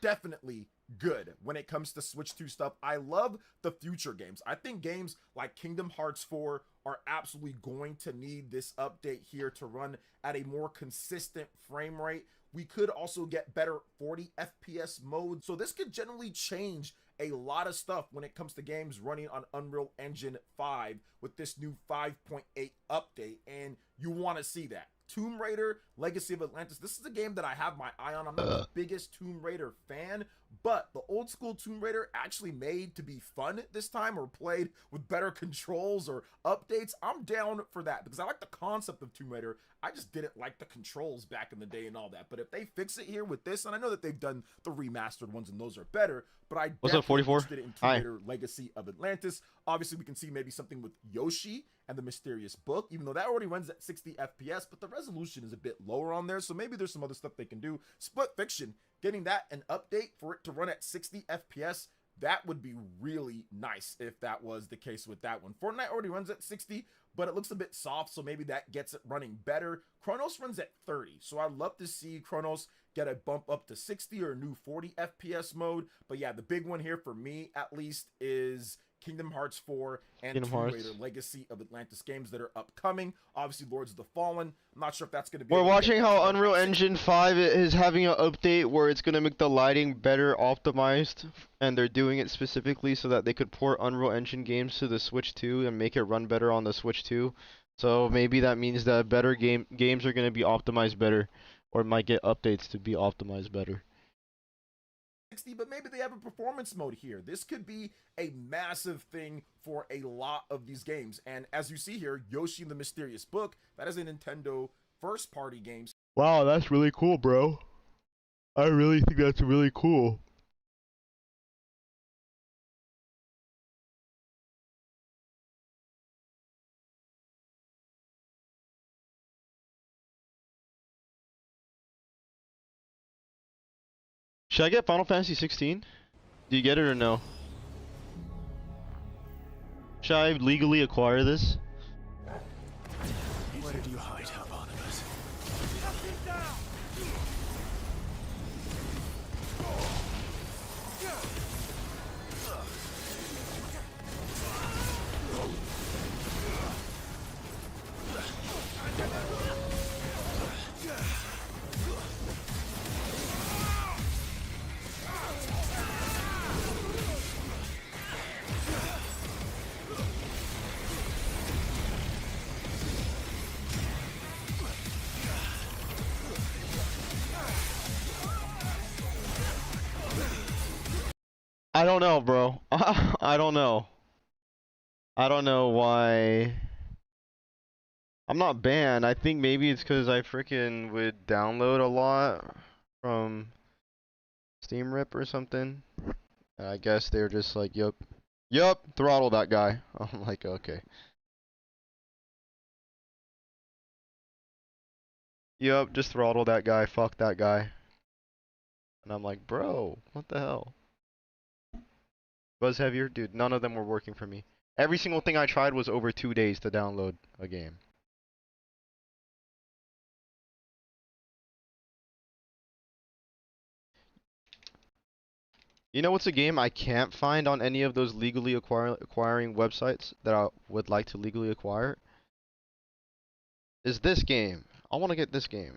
definitely good when it comes to Switch 2 stuff. I love the future games. I think games like Kingdom Hearts 4 are absolutely going to need this update here to run at a more consistent frame rate. We could also get better 40 FPS mode. So this could generally change a lot of stuff when it comes to games running on Unreal Engine 5 with this new 5.8 update, and you want to see that. Tomb Raider, Legacy of Atlantis, this is a game that I have my eye on. I'm not the biggest Tomb Raider fan, but the old school Tomb Raider actually made to be fun this time, or played with better controls or updates. I'm down for that because I like the concept of Tomb Raider. I just didn't like the controls back in the day and all that. But if they fix it here with this, and I know that they've done the remastered ones and those are better, but I definitely interested in Tomb Raider Legacy of Atlantis. Obviously, we can see maybe something with Yoshi and the Mysterious Book, even though that already runs at 60 FPS, but the resolution is a bit lower on there, so maybe there's some other stuff they can do. Split Fiction, getting that an update for it to run at 60 FPS, that would be really nice if that was the case with that one. Fortnite already runs at 60, but it looks a bit soft, so maybe that gets it running better. Chronos runs at 30, so I'd love to see Chronos get a bump up to 60 or a new 40 FPS mode. But yeah, the big one here for me, at least, is Kingdom Hearts 4 and Tomb Raider Legacy of Atlantis games that are upcoming. Obviously, Lords of the Fallen. I'm not sure if that's going to be... We're watching how Unreal Engine 5 is having an update where it's going to make the lighting better optimized, and they're doing it specifically so that they could port Unreal Engine games to the Switch 2 and make it run better on the Switch 2. So maybe that means that better games are going to be optimized better, or might get updates to be optimized better. But maybe they have a performance mode here. This could be a massive thing for a lot of these games. And as you see here, Yoshi and the Mysterious Book, that is a Nintendo first-party game. Wow, that's really cool, bro. I really think that's really cool. Should I get Final Fantasy 16? Do you get it or no? Should I legally acquire this? Where did you hide, Barnabas? I don't know, bro. I don't know. I don't know why. I'm not banned. I think maybe it's because I freaking would download a lot from Steam Rip or something. And I guess they're just like, yup, throttle that guy. I'm like, okay. Yup, just throttle that guy. Fuck that guy. And I'm like, bro, what the hell? Buzz Heavier? Dude, none of them were working for me. Every single thing I tried was over 2 days to download a game. You know what's a game I can't find on any of those legally acquiring websites that I would like to legally acquire? Is this game. I want to get this game.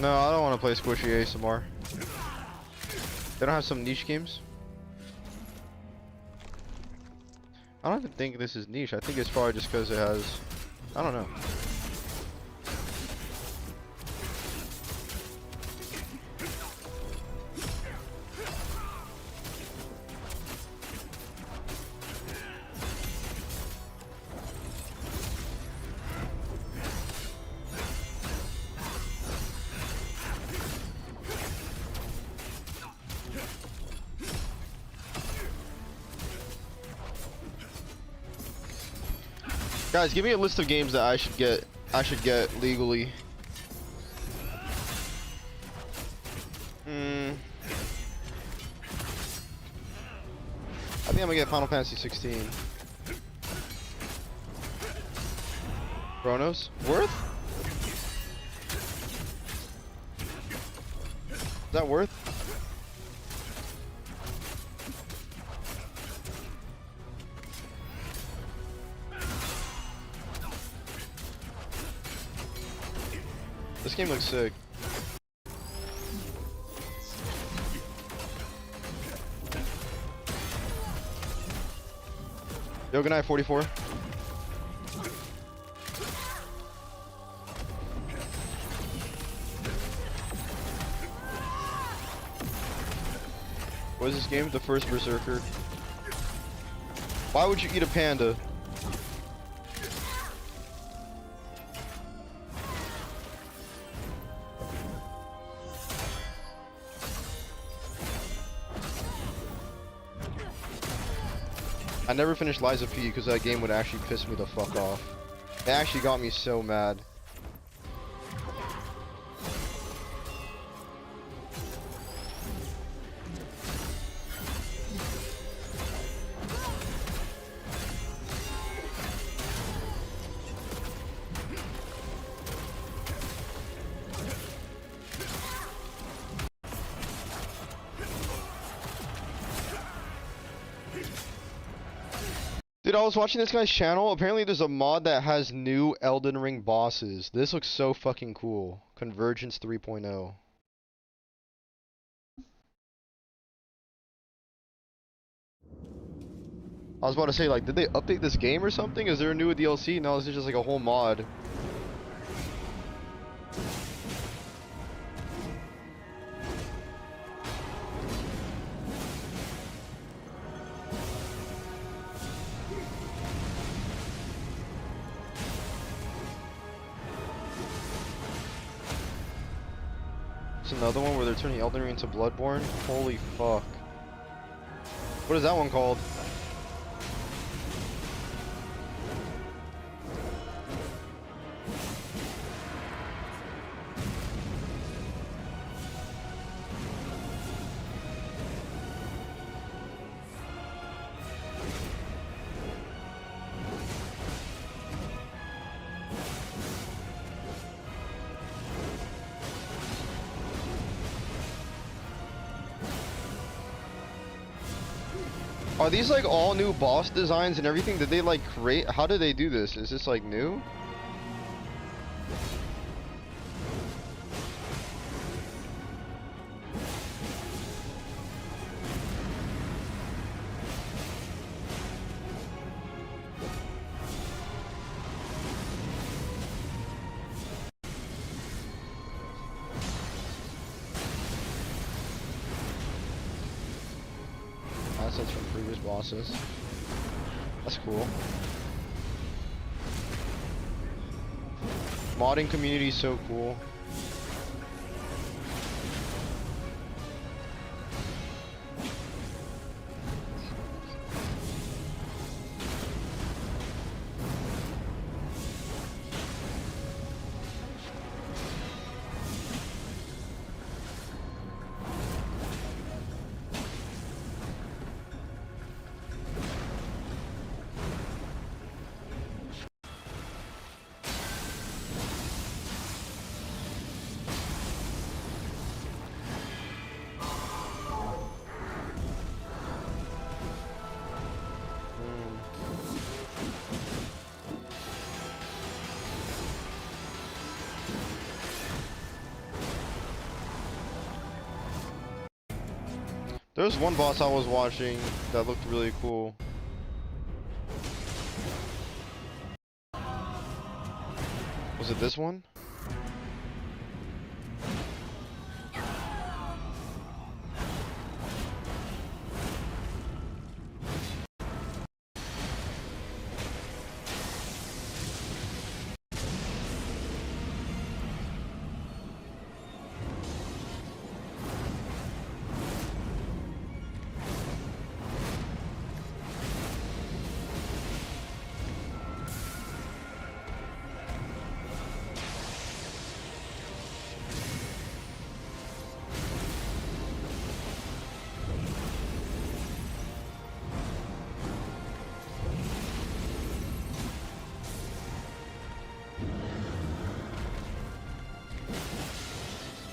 No, I don't want to play Squishy ASMR. They don't have some niche games? I don't even think this is niche. I think it's probably just because it has... I don't know. Guys, give me a list of games that I should get legally. I think I'm gonna get Final Fantasy 16. Chronos? Worth? Is that worth? This game looks sick. Yo, good night, 44. What is this game? The first Berserker. Why would you eat a panda? I never finished Lies of P because that game would actually piss me the fuck off. It actually got me so mad. Dude, I was watching this guy's channel. Apparently there's a mod that has new Elden Ring bosses. This looks so fucking cool. Convergence 3.0. I was about to say, like, did they update this game or something? Is there a new DLC? No, this is just like a whole mod. Another one where they're turning Elden Ring into Bloodborne? Holy fuck. What is that one called? Are these like all new boss designs and everything? Did they like create? How did they do this? Is this like new? previous bosses. That's cool. Modding community is so cool. There was one boss I was watching that looked really cool. Was it this one?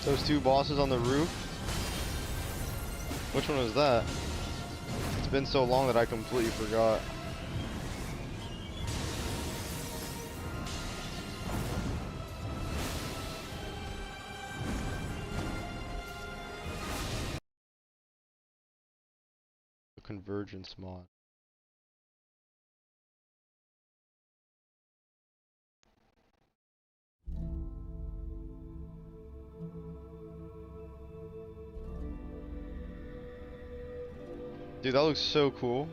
Those two bosses on the roof? Which one was that? It's been so long that I completely forgot. The Convergence mod. Dude, that looks so cool.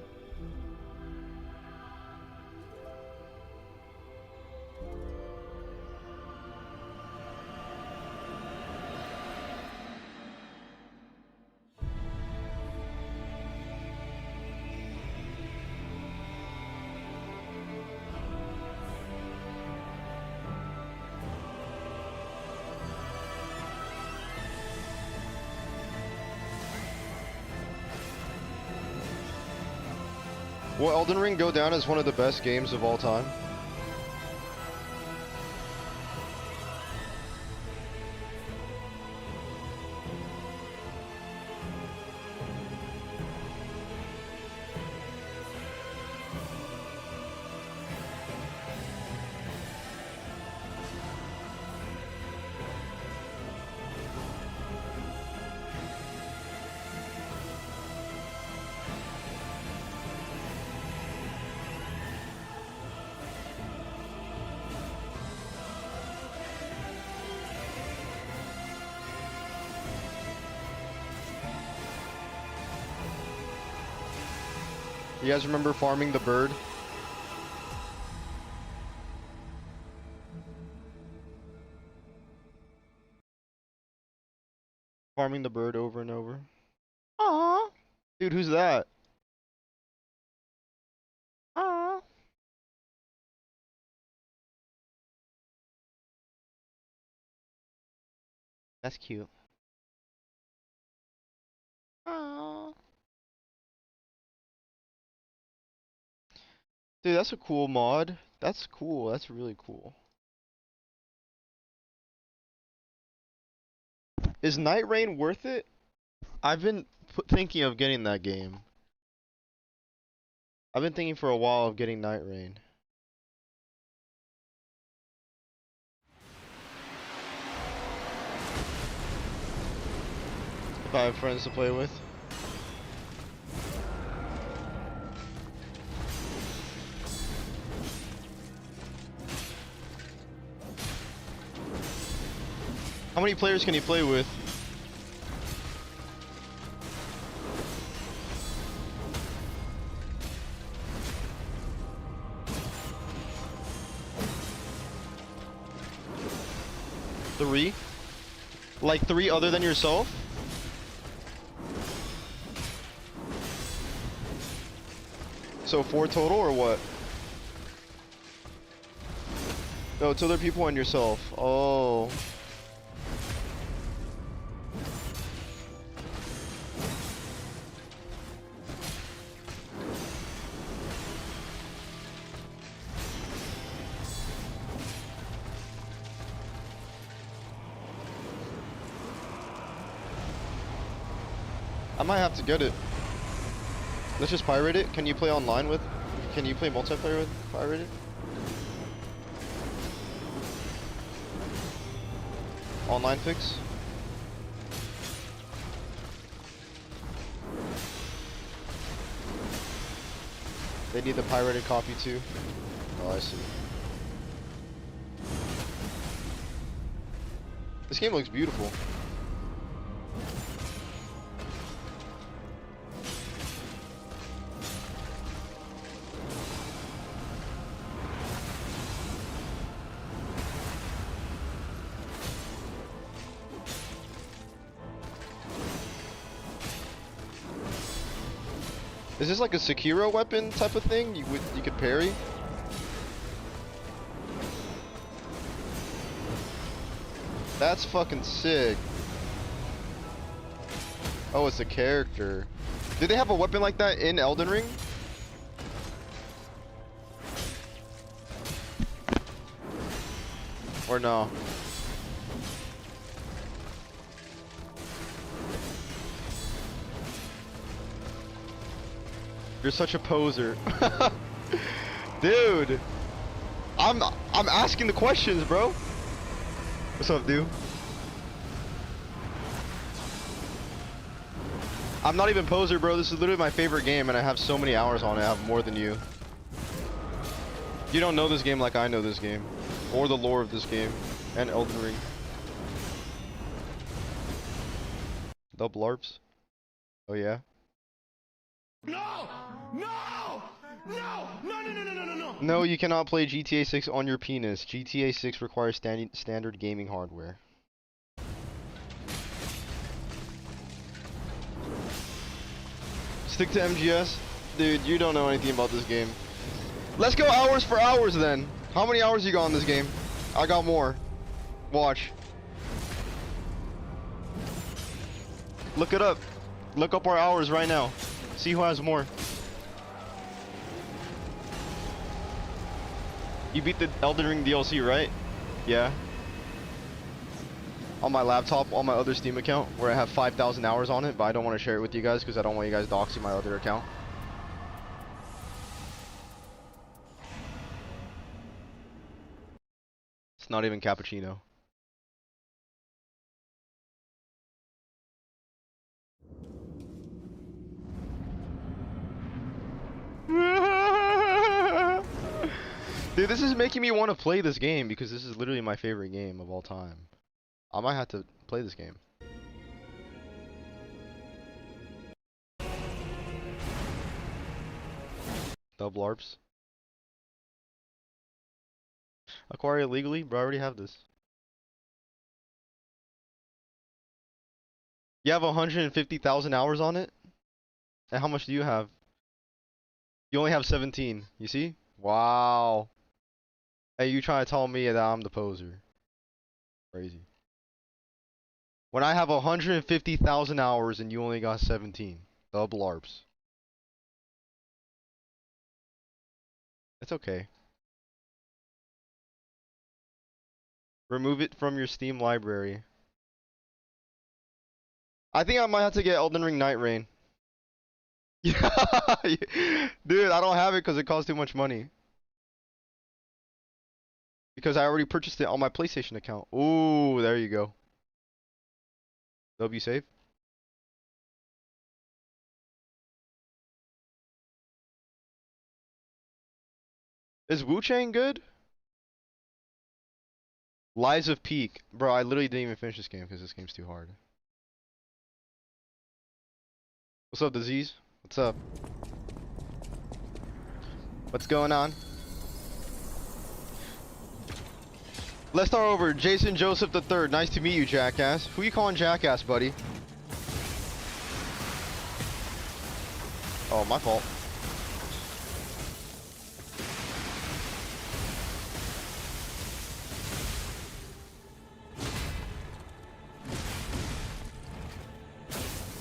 Will Elden Ring go down as one of the best games of all time? You guys remember farming the bird? Farming the bird over and over. Aww. Dude, who's that? Aww. That's cute. Aww. Dude, that's a cool mod. That's cool. That's really cool. Is Night Rain worth it? I've been thinking of getting that game. I've been thinking for a while of getting Night Rain. If I have friends to play with. How many players can you play with? 3? Like 3 other than yourself? So 4 total or what? No, it's other people and yourself. Oh. I might have to get it. Let's just pirate it. Can you play online with? Can you play multiplayer with pirated? Online fix? They need the pirated copy too. Oh, I see. This game looks beautiful. Is this like a Sekiro weapon type of thing? You could parry? That's fucking sick. Oh, it's a character. Did they have a weapon like that in Elden Ring? Or no? You're such a poser. Dude. I'm asking the questions, bro. What's up, dude? I'm not even poser, bro. This is literally my favorite game and I have so many hours on it. I have more than you. You don't know this game like I know this game. Or the lore of this game. And Elden Ring. Double LARPs. Oh yeah? No! No! No! No, no, no, no, no, no, no! No, you cannot play GTA 6 on your penis. GTA 6 requires standard gaming hardware. Stick to MGS? Dude, you don't know anything about this game. Let's go hours for hours then. How many hours you got on this game? I got more. Watch. Look it up. Look up our hours right now. See who has more. You beat the Elden Ring DLC, right? Yeah. On my laptop, on my other Steam account, where I have 5,000 hours on it, but I don't want to share it with you guys because I don't want you guys doxing my other account. It's not even cappuccino. Dude, this is making me want to play this game because this is literally my favorite game of all time. I might have to play this game. Double LARPs. Acquire it legally? Bro, I already have this. You have 150,000 hours on it? And how much do you have? You only have 17. You see? Wow. Hey, you trying to tell me that I'm the poser? Crazy. When I have 150,000 hours and you only got 17. Double LARPs. It's okay. Remove it from your Steam library. I think I might have to get Elden Ring Night Rain. Dude, I don't have it because it costs too much money. Because I already purchased it on my PlayStation account. Ooh, there you go. W save. Is Wu Chang good? Lies of Peak. Bro, I literally didn't even finish this game because this game's too hard. What's up, Disease? What's up? What's going on? Let's start over. Jason Joseph III. Nice to meet you, jackass. Who you calling jackass, buddy? Oh, my fault.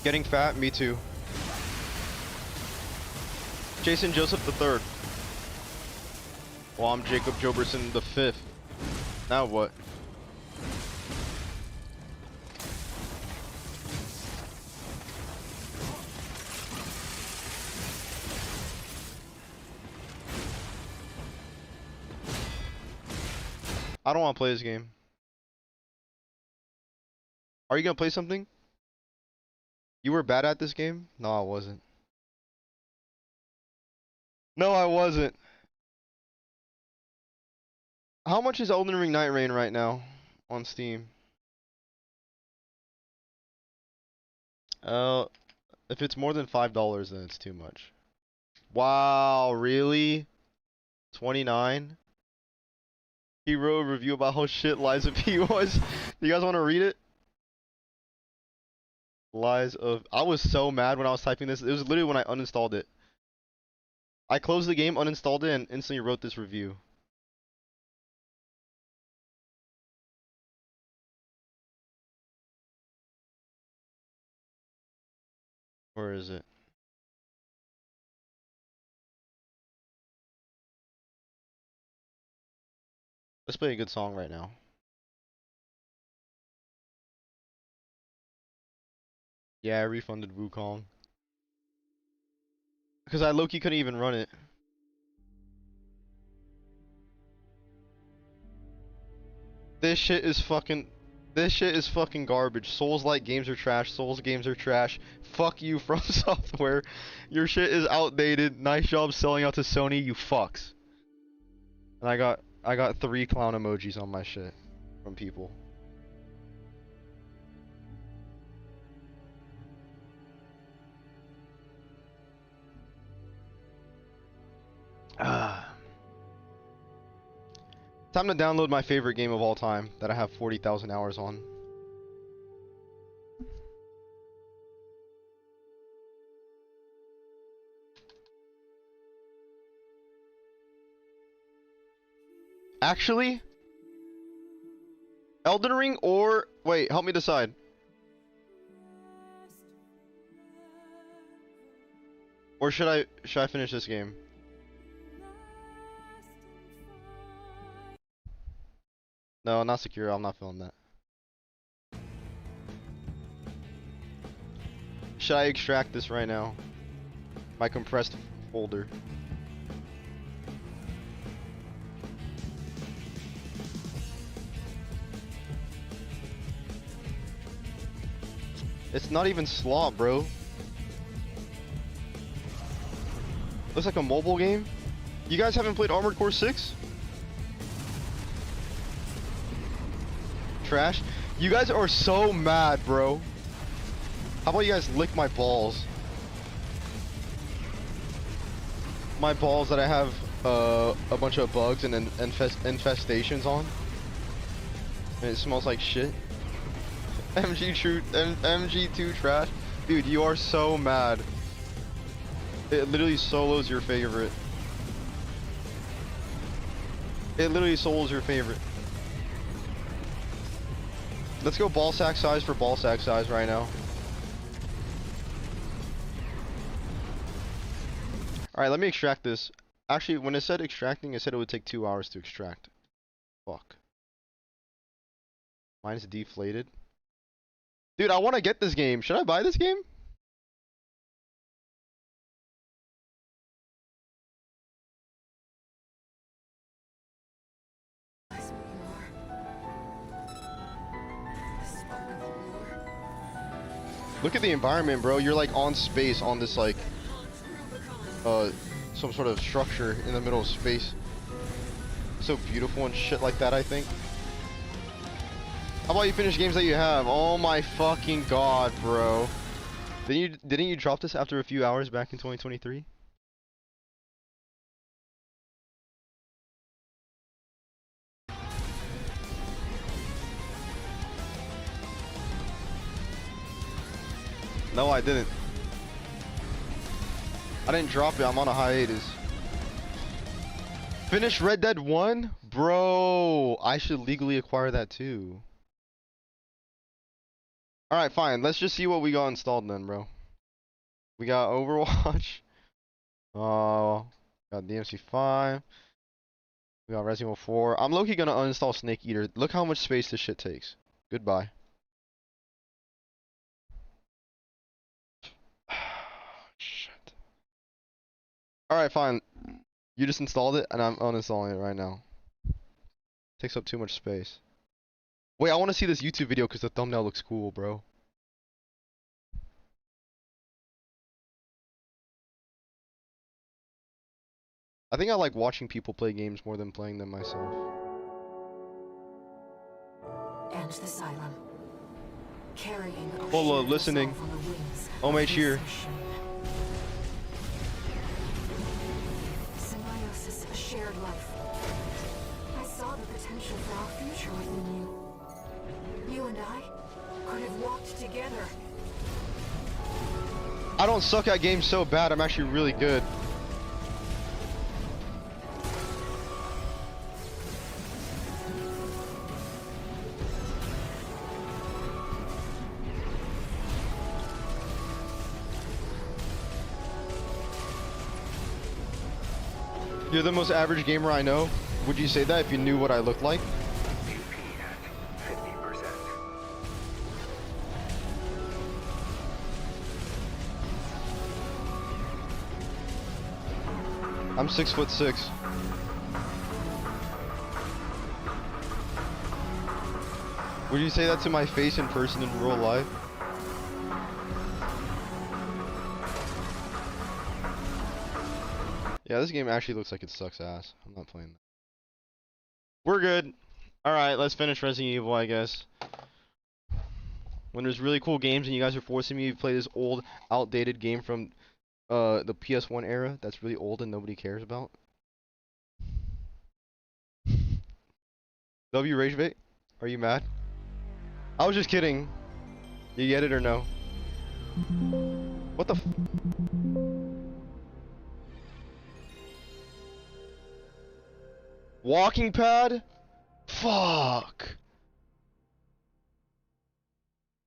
Getting fat? Me too. Jason Joseph III. Well, I'm Jacob Joberson V. Now what? I don't want to play this game. Are you gonna play something? You were bad at this game? No, I wasn't. No, I wasn't. How much is Elden Ring Night Rain right now on Steam? If it's more than $5, then it's too much. Wow, really? 29? He wrote a review about how shit Lies of P was. Do you guys want to read it? Lies of... I was so mad when I was typing this. It was literally when I uninstalled it. I closed the game, uninstalled it, and instantly wrote this review. Where is it? Let's play a good song right now. Yeah, I refunded Wukong. Because I low-key couldn't even run it. This shit is fucking garbage. Souls-like games are trash. Souls games are trash. Fuck you, From Software. Your shit is outdated. Nice job selling out to Sony, you fucks. And I got 3 clown emojis on my shit from people. Time to download my favorite game of all time that I have 40,000 hours on. Actually, Elden Ring or... Wait, help me decide. Or should I finish this game? No, not secure. I'm not feeling that. Should I extract this right now? My compressed folder. It's not even slot, bro. Looks like a mobile game. You guys haven't played Armored Core 6? Trash. You guys are so mad, bro. How about you guys lick my balls? My balls that I have a bunch of bugs and infestations on. And it smells like shit. MG2 trash. Dude, you are so mad. It literally solos your favorite. It literally solos your favorite. Let's go ball sack size for ball sack size right now. Alright, let me extract this. Actually, when it said extracting, it said it would take 2 hours to extract. Fuck. Mine's deflated. Dude, I want to get this game. Should I buy this game? Look at the environment, bro. You're like on space on this like some sort of structure in the middle of space. So beautiful and shit like that, I think. How about you finish games that you have? Oh my fucking god, bro. Didn't you drop this after a few hours back in 2023? No, I didn't. I didn't drop it. I'm on a hiatus. Finish Red Dead 1? Bro, I should legally acquire that too. Alright, fine. Let's just see what we got installed then, bro. We got Overwatch. Oh, got DMC5. We got Resident Evil 4. I'm low-key gonna uninstall Snake Eater. Look how much space this shit takes. Goodbye. Shit. Alright, fine. You just installed it, and I'm uninstalling it right now. Takes up too much space. Wait, I want to see this YouTube video because the thumbnail looks cool, bro. I think I like watching people play games more than playing them myself. And the Xylem. Carrying Polo, listening. OMH here. Symbiosis, a shared life. I saw the potential for our future within you. You and I could have walked together. I don't suck at games so bad, I'm actually really good. You're the most average gamer I know. Would you say that if you knew what I looked like? I'm 6'6". Would you say that to my face in person in real life? Yeah, this game actually looks like it sucks ass. I'm not playing that. We're good. Alright, let's finish Resident Evil, I guess. When there's really cool games and you guys are forcing me to play this old, outdated game from the PS1 era that's really old and nobody cares about. W Ragebait? Are you mad? I was just kidding. You get it or no? What the f- Walking pad? Fuck.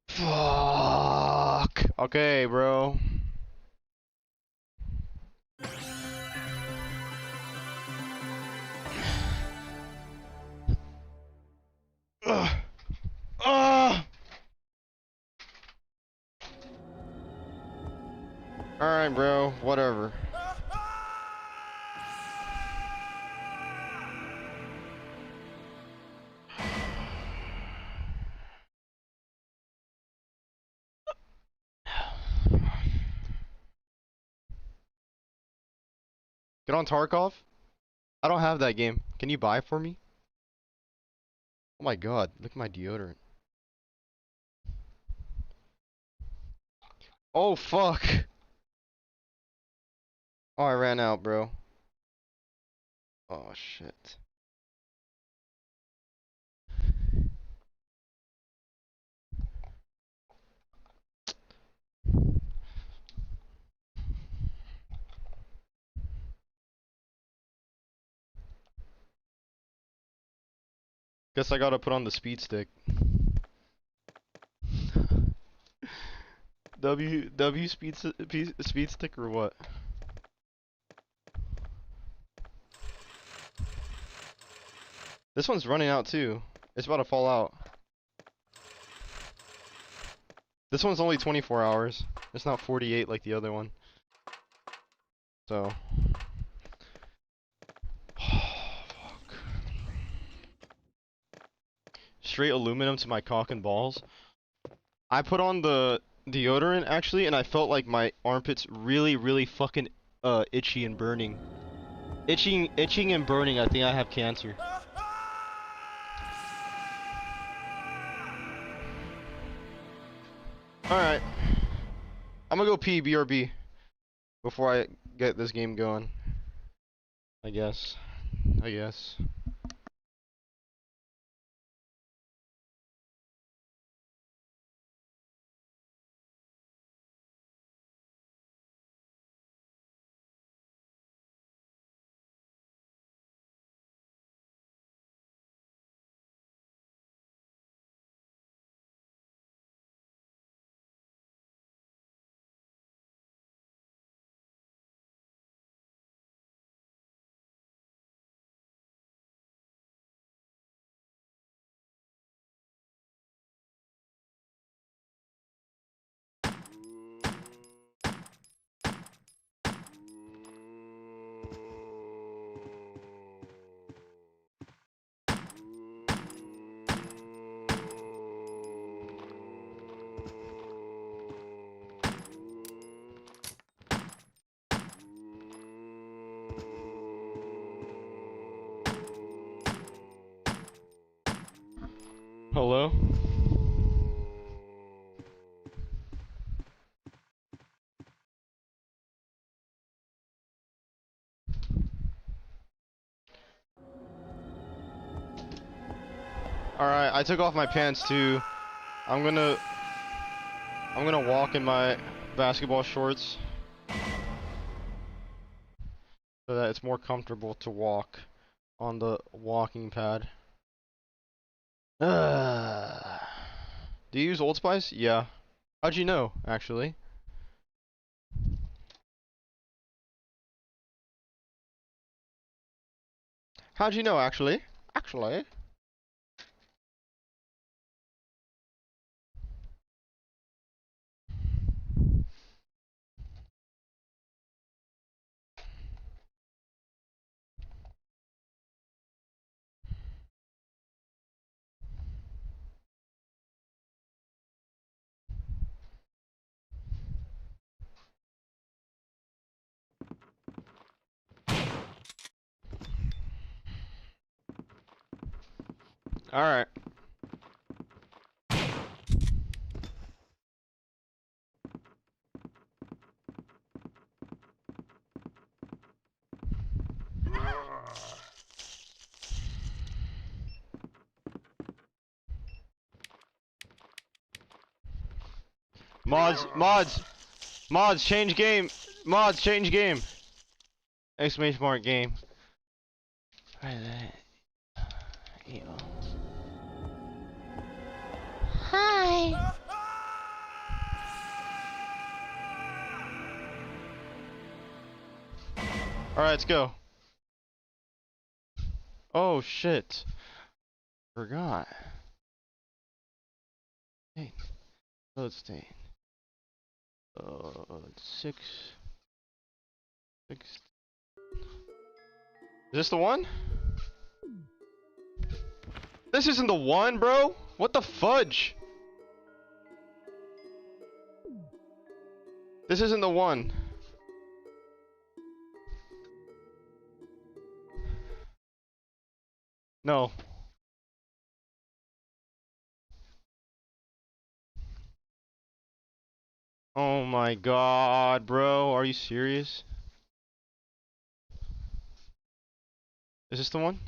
Fuck. Okay, bro. Alright, bro. Whatever. Get on Tarkov? I don't have that game. Can you buy it for me? Oh my god, look at my deodorant. Oh fuck. Oh, I ran out, bro. Oh shit. Guess I gotta put on the speed stick. W speed stick or what? This one's running out too. It's about to fall out. This one's only 24 hours. It's not 48 like the other one. So. Fuck. Straight aluminum to my cock and balls. I put on the deodorant actually, and I felt like my armpits really fucking itchy and burning. Itching and burning. I think I have cancer. Alright. I'm gonna go pee, BRB. Before I get this game going. I guess. Hello? Alright, I took off my pants too. I'm gonna walk in my basketball shorts so that it's more comfortable to walk on the walking pad. Do you use Old Spice? Yeah. How'd you know, actually? How'd you know, actually? Actually? Alright. Mods, change game. Mods, change game. Exclamation mark game. Hi. Alright, let's go. Oh shit. Forgot. Hey. Let's stay. 6. Is this the one? This isn't the one, bro. What the fudge? This isn't the one. No. Oh my god, bro. Are you serious? Is this the one?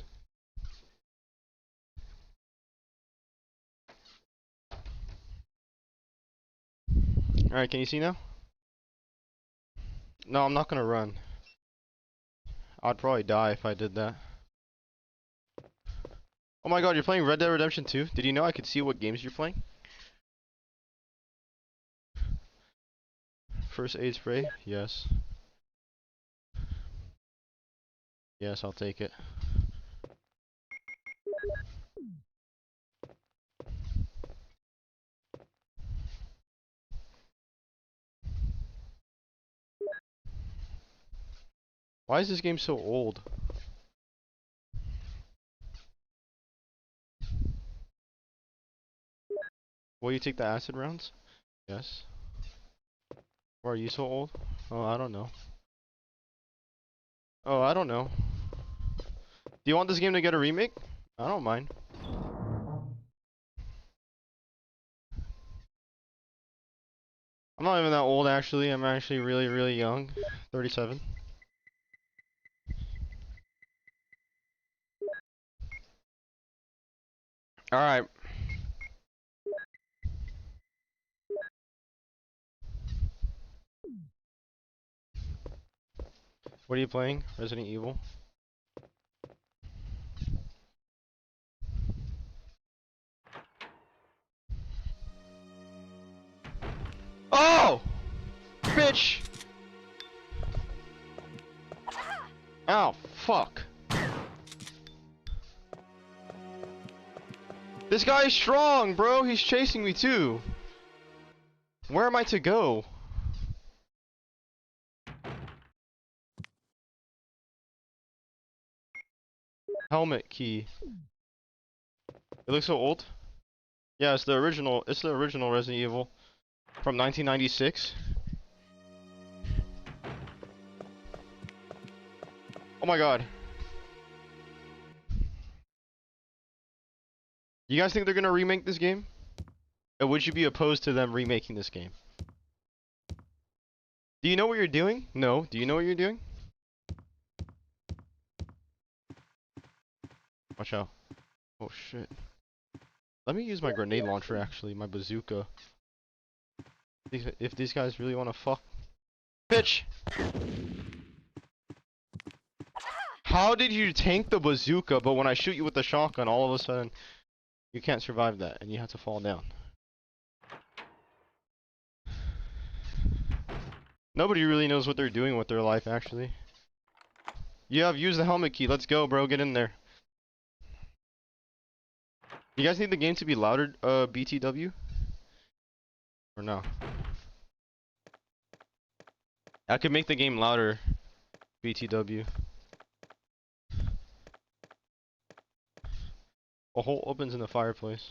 Alright, can you see now? No, I'm not gonna run. I'd probably die if I did that. Oh my god, you're playing Red Dead Redemption 2? Did you know I could see what games you're playing? First aid spray? Yes. Yes, I'll take it. Why is this game so old? Will you take the acid rounds? Yes. Why are you so old? Oh, I don't know. Oh, I don't know. Do you want this game to get a remake? I don't mind. I'm not even that old actually. I'm actually really, really young. 37. Alright. What are you playing? Resident Evil? Oh! Bitch! Ow, fuck. This guy's strong, bro. He's chasing me too. Where am I to go? Helmet key. It looks so old. Yeah, it's the original. It's the original Resident Evil from 1996. Oh my god. You guys think they're gonna remake this game? Or would you be opposed to them remaking this game? Do you know what you're doing? No. Do you know what you're doing? Watch out. Oh shit. Let me use my grenade launcher actually, my bazooka. If these guys really wanna fuck. Bitch! How did you tank the bazooka, but when I shoot you with the shotgun, all of a sudden, you can't survive that, and you have to fall down? Nobody really knows what they're doing with their life, actually. You have used the helmet key. Let's go, bro. Get in there. You guys need the game to be louder, BTW? Or no? I could make the game louder, BTW. A hole opens in the fireplace.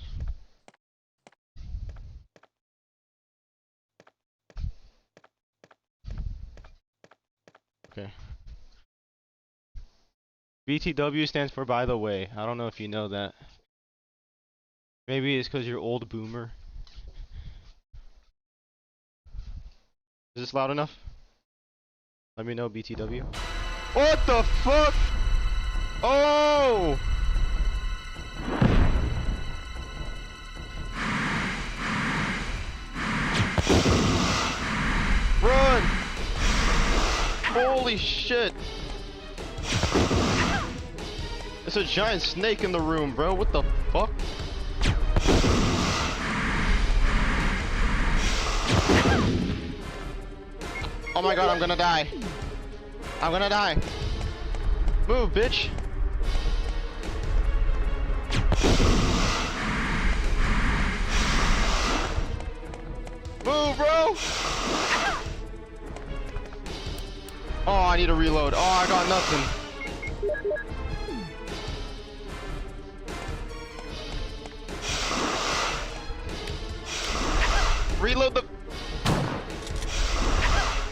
Okay. BTW stands for by the way. I don't know if you know that. Maybe it's because you're old boomer. Is this loud enough? Let me know, BTW. What the fuck? Oh! Run! Holy shit! There's a giant snake in the room, bro. What the fuck? Oh my god, I'm gonna die. I'm gonna die. Move, bitch. Move, bro. Oh, I need to reload. Oh, I got nothing. Reload the...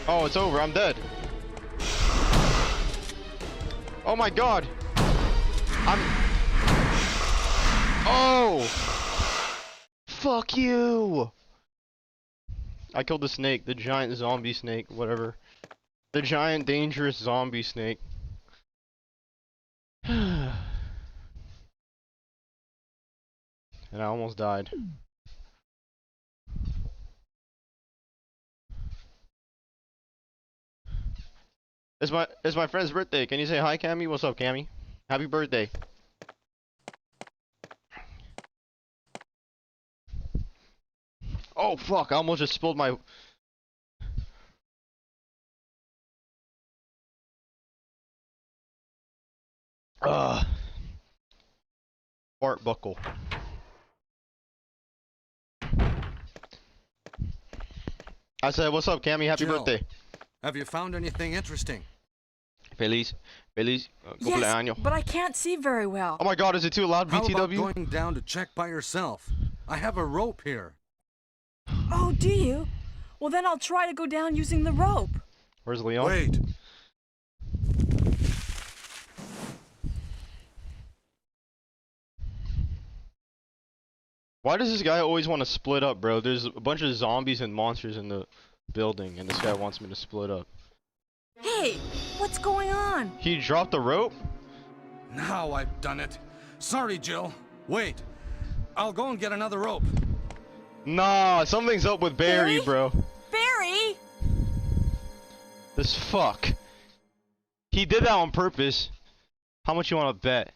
Oh, it's over. I'm dead. Oh my god. Oh! Fuck you! I killed the snake. The giant zombie snake. Whatever. The giant dangerous zombie snake. And I almost died. It's my friend's birthday. Can you say hi, Cammy? What's up, Cammy? Happy birthday. Oh fuck, I almost just spilled my... Fart buckle. I said, what's up, Cammy? Happy birthday. Have you found anything interesting? Feliz Yes, but I can't see very well. Oh my god, is it too loud, How BTW? about going down to check by yourself? I have a rope here. Oh, do you? Well, then I'll try to go down using the rope. Where's Leon? Wait. Why does this guy always want to split up, bro? There's a bunch of zombies and monsters in the building, and this guy wants me to split up. Hey, what's going on? He dropped the rope? Now I've done it. Sorry, Jill. Wait. I'll go and get another rope. Nah, something's up with Barry, bro. Barry! This fuck. He did that on purpose. How much you want to bet?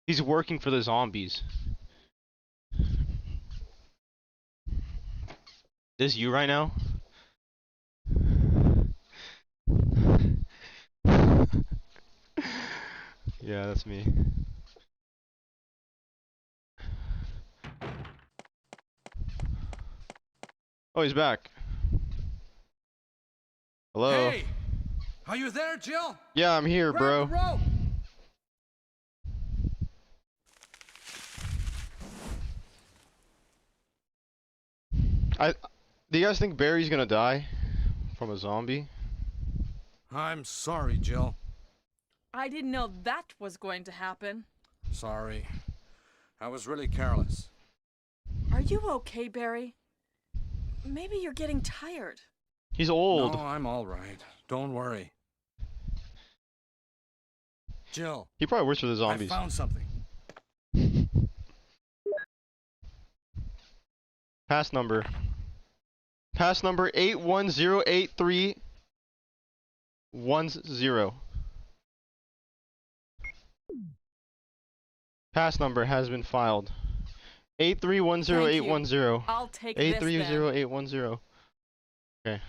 He's working for the zombies. This you right now? Yeah, that's me. Oh, he's back. Hello? Hey! Are you there, Jill? Yeah, I'm here, bro. Grab the rope. Do you guys think Barry's gonna die from a zombie? I'm sorry, Jill. I didn't know that was going to happen. Sorry. I was really careless. Are you okay, Barry? Maybe you're getting tired. He's old. No, I'm all right. Don't worry. Jill. He probably works for the zombies. I found something. Pass number. Pass number 8108310. Pass number has been filed. 8310810. I'll take this then. 8300810. Okay.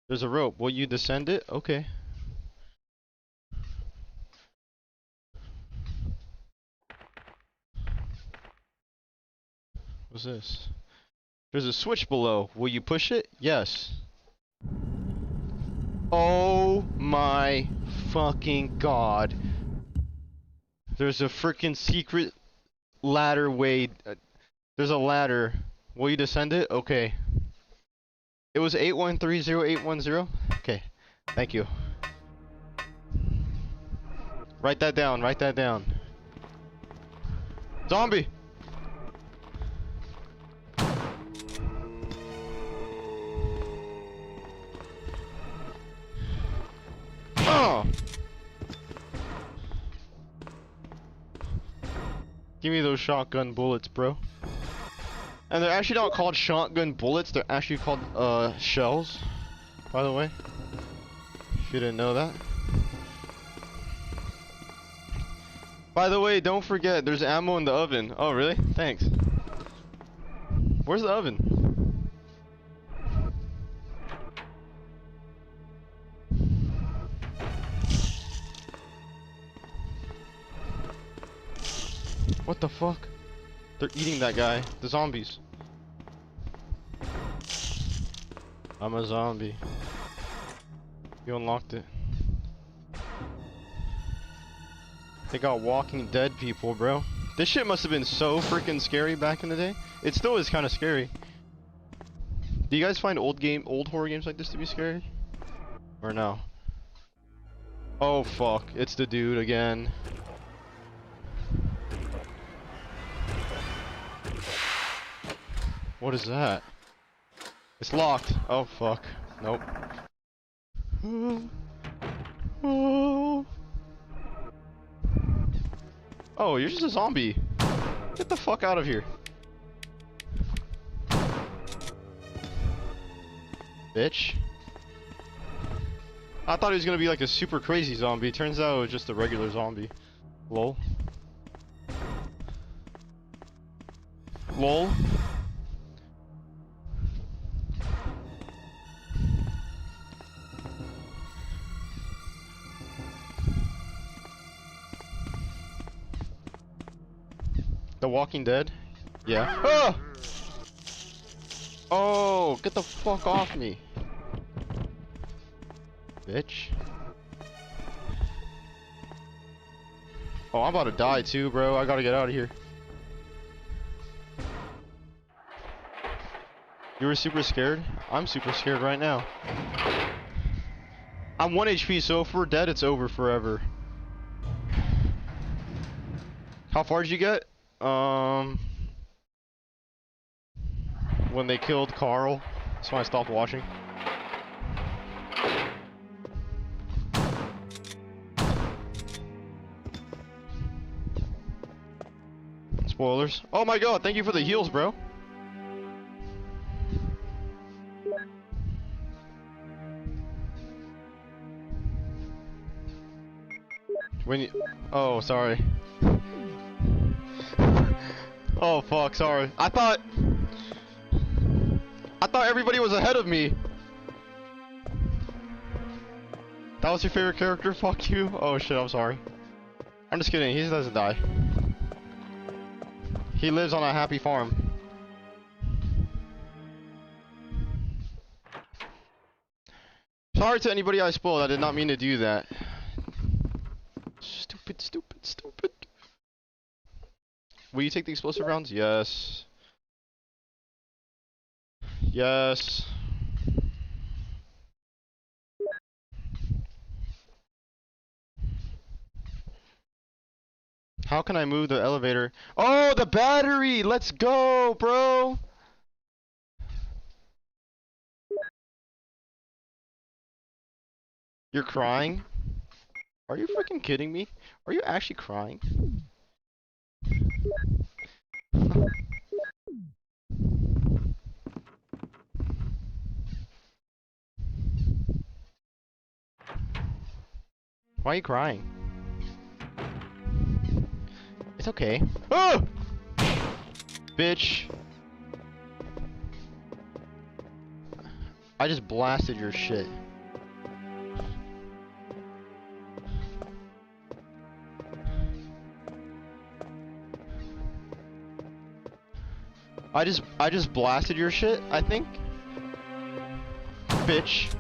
There's a rope. Will you descend it? Okay. What's this? There's a switch below. Will you push it? Yes. Oh my fucking god. There's a freaking secret ladder way. There's a ladder. Will you descend it? Okay. It was 8130810? Okay. Thank you. Write that down. Write that down. Zombie! Oh! Give me those shotgun bullets, bro. And they're actually not called shotgun bullets, they're actually called shells, by the way. If you didn't know that. By the way, don't forget, there's ammo in the oven. Oh, really? Thanks. Where's the oven? What the fuck? They're eating that guy. The zombies. I'm a zombie. You unlocked it. They got Walking Dead people, bro. This shit must have been so freaking scary back in the day. It still is kind of scary. Do you guys find old horror games like this to be scary? Or no? Oh fuck, it's the dude again. What is that? It's locked. Oh fuck. Nope. Oh, you're just a zombie. Get the fuck out of here. Bitch. I thought he was gonna be like a super crazy zombie. Turns out it was just a regular zombie. Lol. Lol. The Walking Dead? Yeah. Oh! Oh, get the fuck off me. Bitch. Oh, I'm about to die too, bro. I gotta get out of here. You were super scared? I'm super scared right now. I'm 1 HP, so if we're dead, it's over forever. How far did you get? When they killed Carl, that's when I stopped watching. Spoilers. Oh my god, thank you for the heals, bro. When you... Oh, sorry. Oh fuck, sorry. I thought everybody was ahead of me. That was your favorite character? Fuck you. Oh shit, I'm sorry. I'm just kidding, he doesn't die. He lives on a happy farm. Sorry to anybody I spoiled, I did not mean to do that. Stupid, stupid, stupid. Will you take the explosive rounds? Yes. Yes. How can I move the elevator? Oh, the battery! Let's go, bro! You're crying? Are you freaking kidding me? Are you actually crying? Why are you crying? It's okay. Oh! Bitch. I just blasted your shit. I just blasted your shit, I think. Bitch.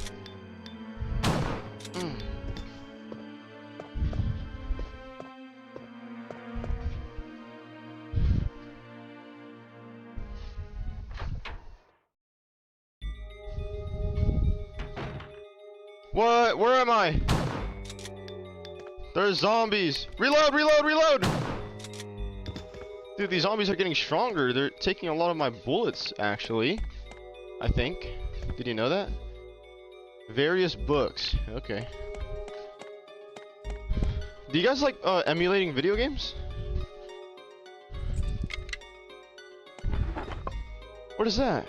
What? Where am I? There's zombies. Reload, reload, reload! Dude, these zombies are getting stronger. They're taking a lot of my bullets, actually. I think. Did you know that? Various books. Okay. Do you guys like emulating video games? What is that?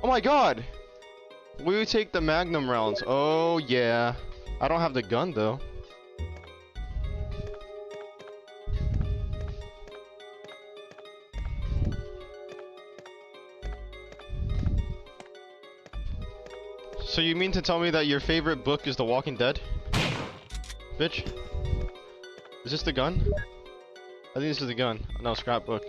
Oh my god! We take the Magnum rounds. Oh yeah. I don't have the gun though. So you mean to tell me that your favorite book is The Walking Dead? Bitch. Is this the gun? I think this is the gun. No, scrapbook.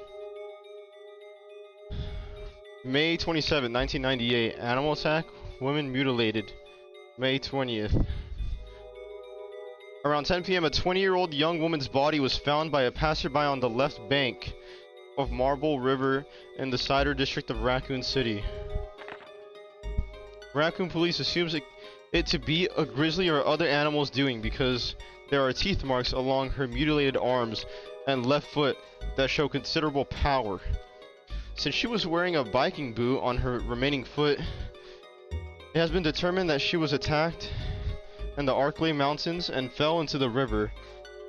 May 27, 1998. Animal attack. Women mutilated. May 20th. Around 10 p.m. a 20-year-old young woman's body was found by a passerby on the left bank of Marble River in the Cider district of Raccoon City. Raccoon police assumes it to be a grizzly or other animal's doing because there are teeth marks along her mutilated arms and left foot that show considerable power. Since she was wearing a biking boot on her remaining foot, it has been determined that she was attacked in the Arklay Mountains and fell into the river.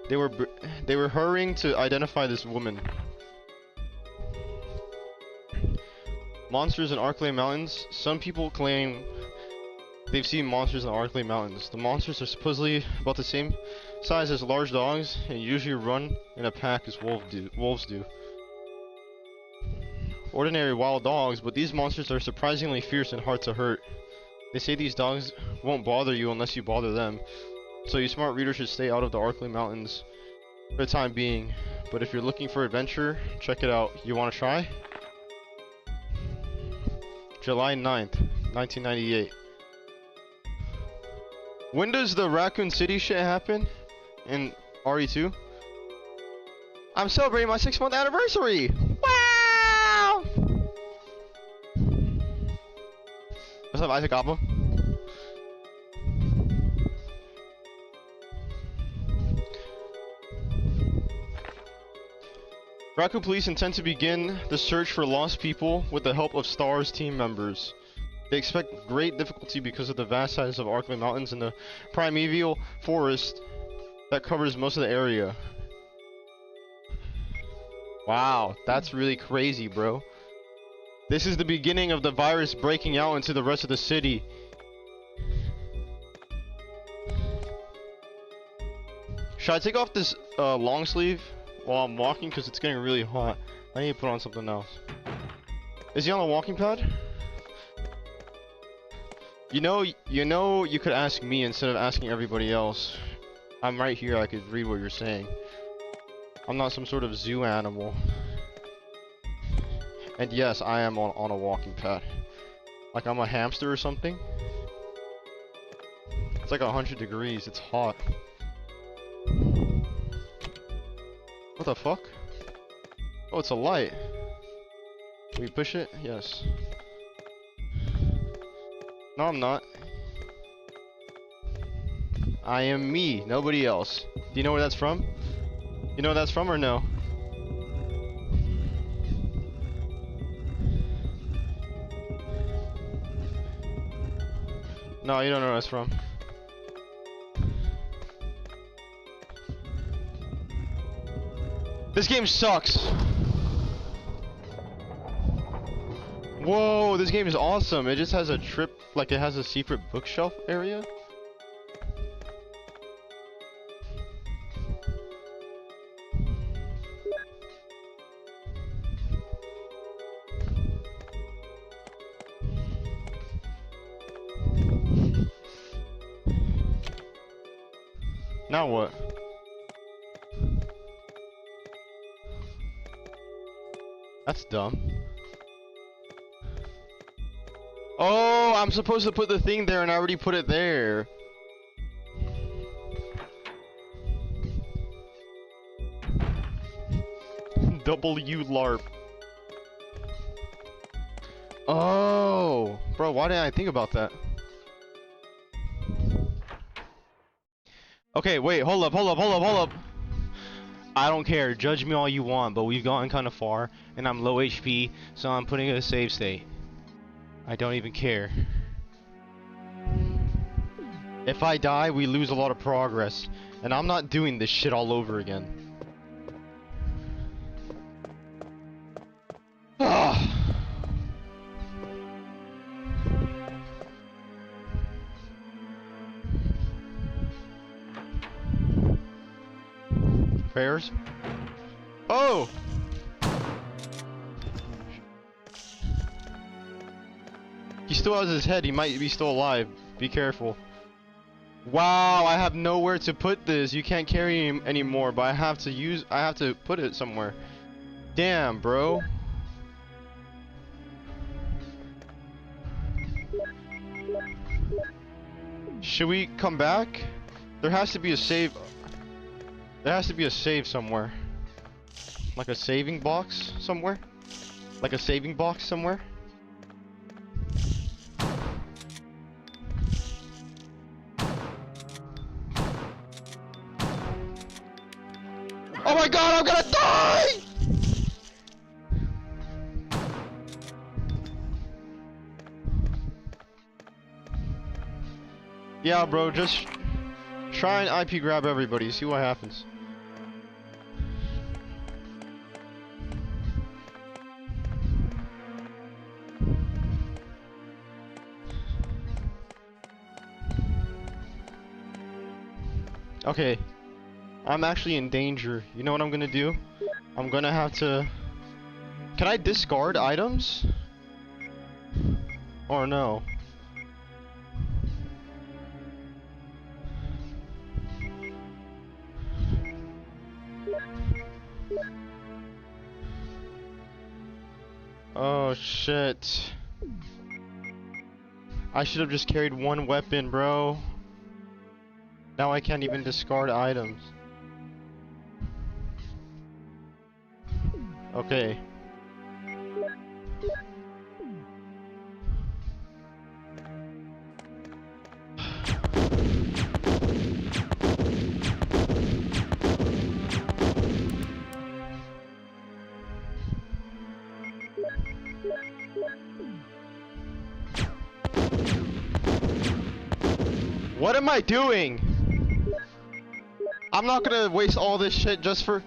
They were hurrying to identify this woman. Monsters in Arklay Mountains. Some people claim they've seen monsters in the Arklay Mountains. The monsters are supposedly about the same size as large dogs and usually run in a pack as wolves do. Ordinary wild dogs, but these monsters are surprisingly fierce and hard to hurt. They say these dogs won't bother you unless you bother them, so you smart readers should stay out of the Arklay Mountains for the time being. But if you're looking for adventure, check it out. You want to try? July 9th, 1998. When does the Raccoon City shit happen? In RE2? I'm celebrating my 6-month anniversary! Wow! What's up, Isaac Appa? Raccoon police intend to begin the search for lost people with the help of STARS team members. They expect great difficulty because of the vast size of Arklay Mountains and the primeval forest that covers most of the area. Wow, that's really crazy, bro. This is the beginning of the virus breaking out into the rest of the city. Should I take off this long sleeve while I'm walking? Because it's getting really hot. I need to put on something else. Is he on the walking pad? You know, you could ask me instead of asking everybody else. I'm right here, I could read what you're saying. I'm not some sort of zoo animal. And yes, I am on a walking pad. Like I'm a hamster or something. It's like 100 degrees, it's hot. What the fuck? Oh, it's a light. Can we push it? Yes. No, I'm not. I am me, nobody else. Do you know where that's from? You You know what that's from or no? No, you don't know where that's from. This game sucks. Whoa, this game is awesome. It just has a trip, like it has a secret bookshelf area. Now what? That's dumb. Oh, I'm supposed to put the thing there and I already put it there. W LARP. Oh, bro, why didn't I think about that? Okay, wait, hold up. I don't care, judge me all you want, but we've gotten kind of far, and I'm low HP, so I'm putting in a save state. I don't even care. If I die, we lose a lot of progress, and I'm not doing this shit all over again. Prayers? Oh! He still has his head, he might be still alive. Be careful. Wow, I have nowhere to put this. You can't carry him anymore, but I have to put it somewhere. Damn, bro. Should we come back? There has to be a save. There has to be a save somewhere. Like a saving box somewhere? Like a saving box somewhere? Oh my god, I'm gonna die! Yeah, bro, just try and IP grab everybody, see what happens. Okay, I'm actually in danger. You know what I'm gonna do? I'm gonna have to... Can I discard items? Or no? Oh shit. I should have just carried one weapon, bro. Now I can't even discard items. Okay. What am I doing? I'm not gonna waste all this shit just for...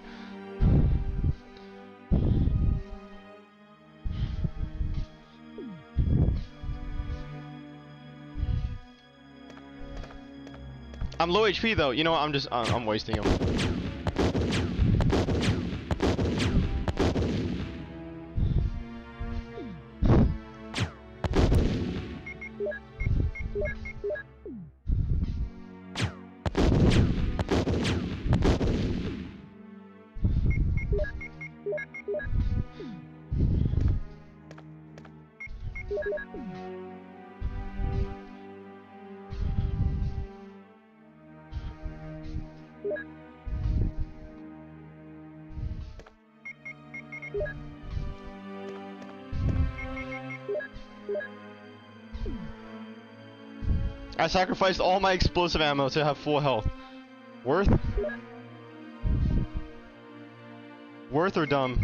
I'm low HP though, you know what, I'm wasting them. I sacrificed all my explosive ammo to have full health. Worth? Worth or dumb?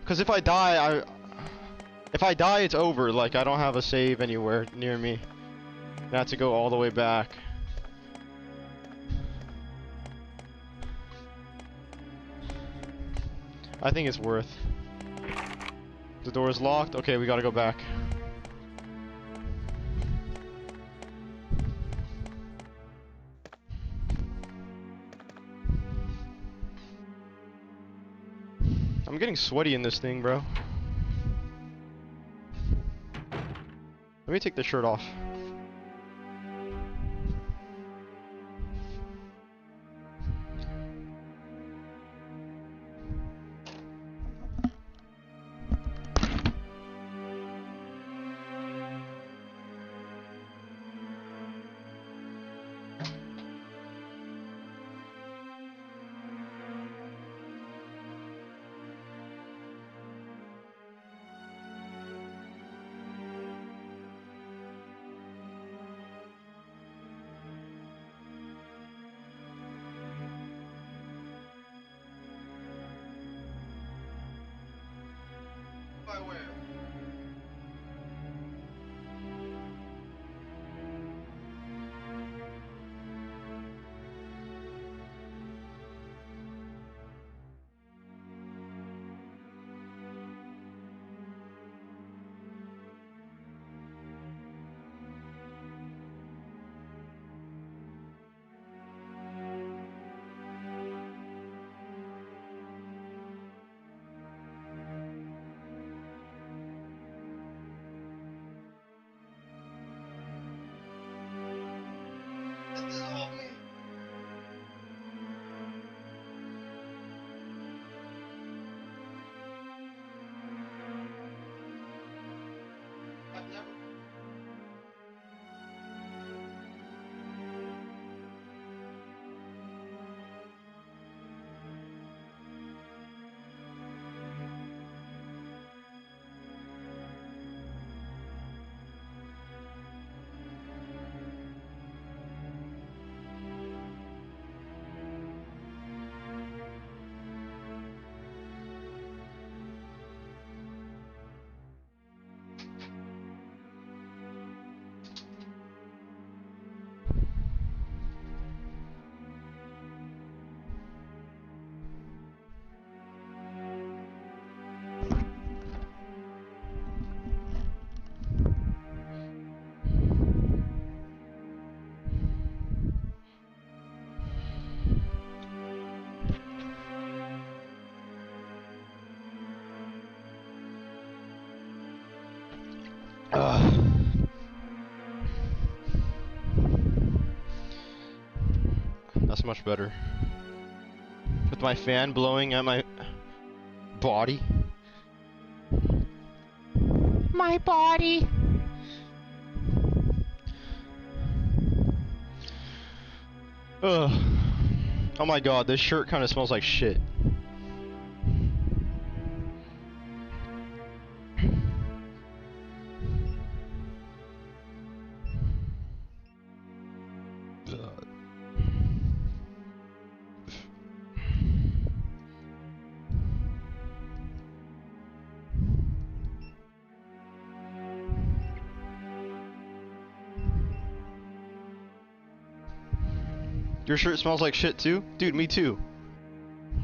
Because if I die, it's over. Like, I don't have a save anywhere near me. I have to go all the way back. I think it's worth. The door is locked. Okay, we gotta go back. I'm getting sweaty in this thing, bro. Let me take the shirt off. That's much better. With my fan blowing at my body. My body! Ugh. Oh my god, this shirt kind of smells like shit. Your shirt smells like shit too? Dude, me too.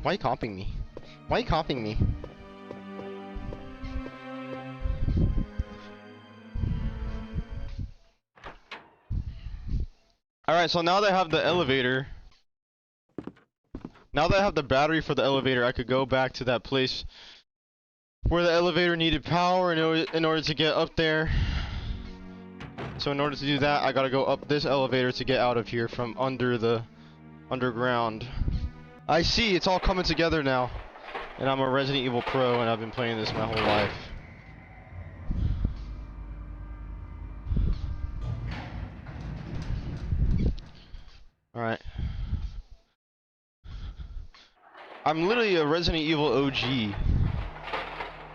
Why are you comping me? Why are you comping me? Alright, so now that I have the elevator, now that I have the battery for the elevator, I could go back to that place where the elevator needed power in order to get up there. So in order to do that, I gotta go up this elevator to get out of here from under the underground. I see, it's all coming together now. And I'm a Resident Evil pro and I've been playing this my whole life. Alright. I'm literally a Resident Evil OG.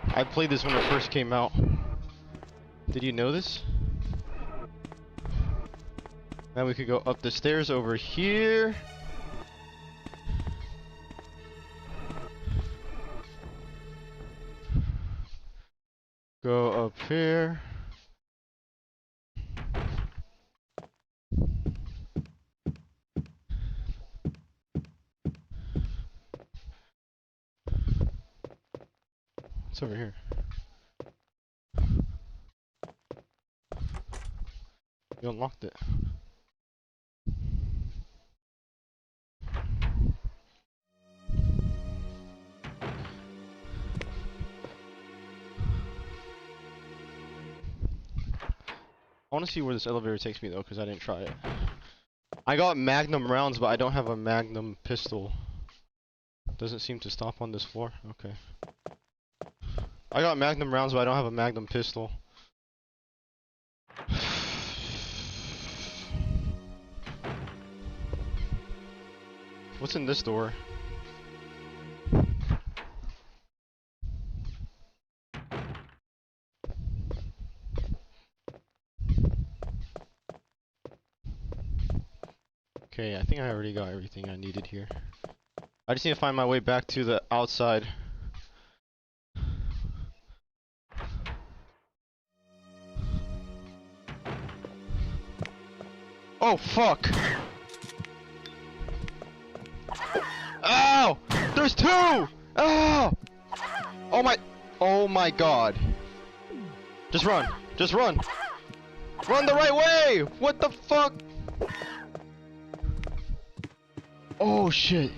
I played this when it first came out. Did you know this? Now we could go up the stairs over here. Go up here. What's over here? You unlocked it. I want to see where this elevator takes me though, because I didn't try it. I got magnum rounds, but I don't have a magnum pistol. Doesn't seem to stop on this floor. Okay. I got magnum rounds, but I don't have a magnum pistol. What's in this door? Okay, I think I already got everything I needed here. I just need to find my way back to the outside. Oh fuck! Ow! There's two! Ow! Oh my god. Just run. Just run. Run the right way! What the fuck? Oh shit.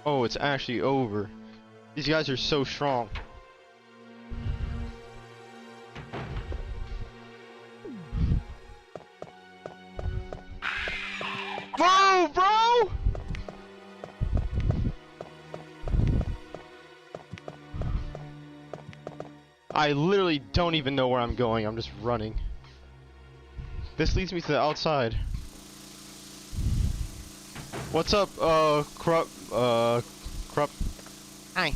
Oh, it's actually over. These guys are so strong. Move, bro! I literally don't even know where I'm going. I'm just running. This leads me to the outside. What's up, Krupp? Hi.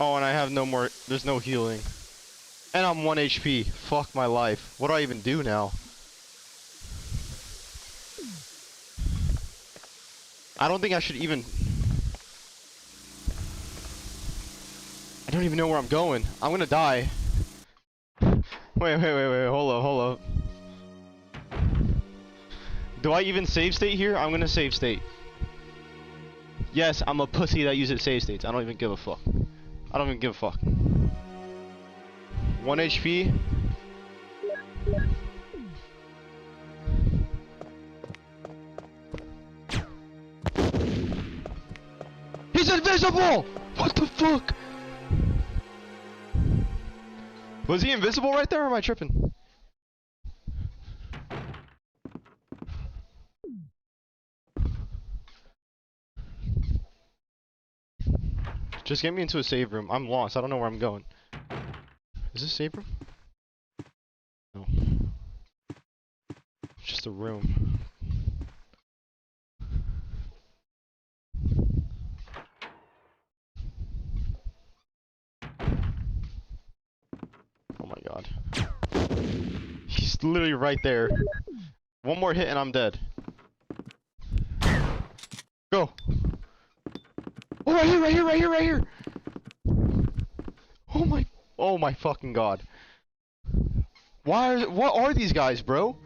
Oh, and I have no more. There's no healing. And I'm 1 HP. Fuck my life. What do I even do now? I don't think I should even... I don't even know where I'm going. I'm gonna die. Wait, hold up. Do I even save state here? I'm gonna save state. Yes, I'm a pussy that uses save states. I don't even give a fuck. I don't even give a fuck. 1 HP. He's invisible! What the fuck? Was he invisible right there, or am I tripping? Just get me into a save room. I'm lost. I don't know where I'm going. Is this a save room? No. It's just a room. Oh my god. He's literally right there. One more hit and I'm dead. Go! Oh, right here! Oh my fucking god. What are these guys, bro?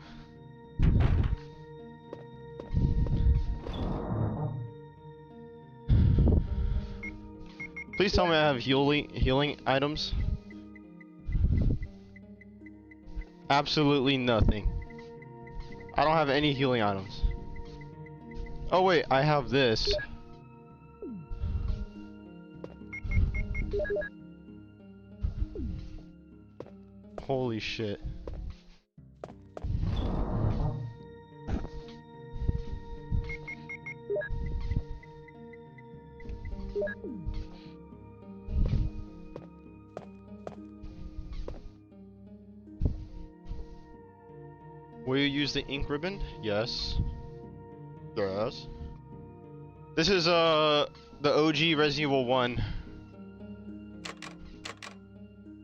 Please tell me I have healing items. Absolutely nothing. I don't have any healing items. Oh wait, I have this. Holy shit. Will you use the ink ribbon? Yes. Yes. This is the OG Resident Evil 1.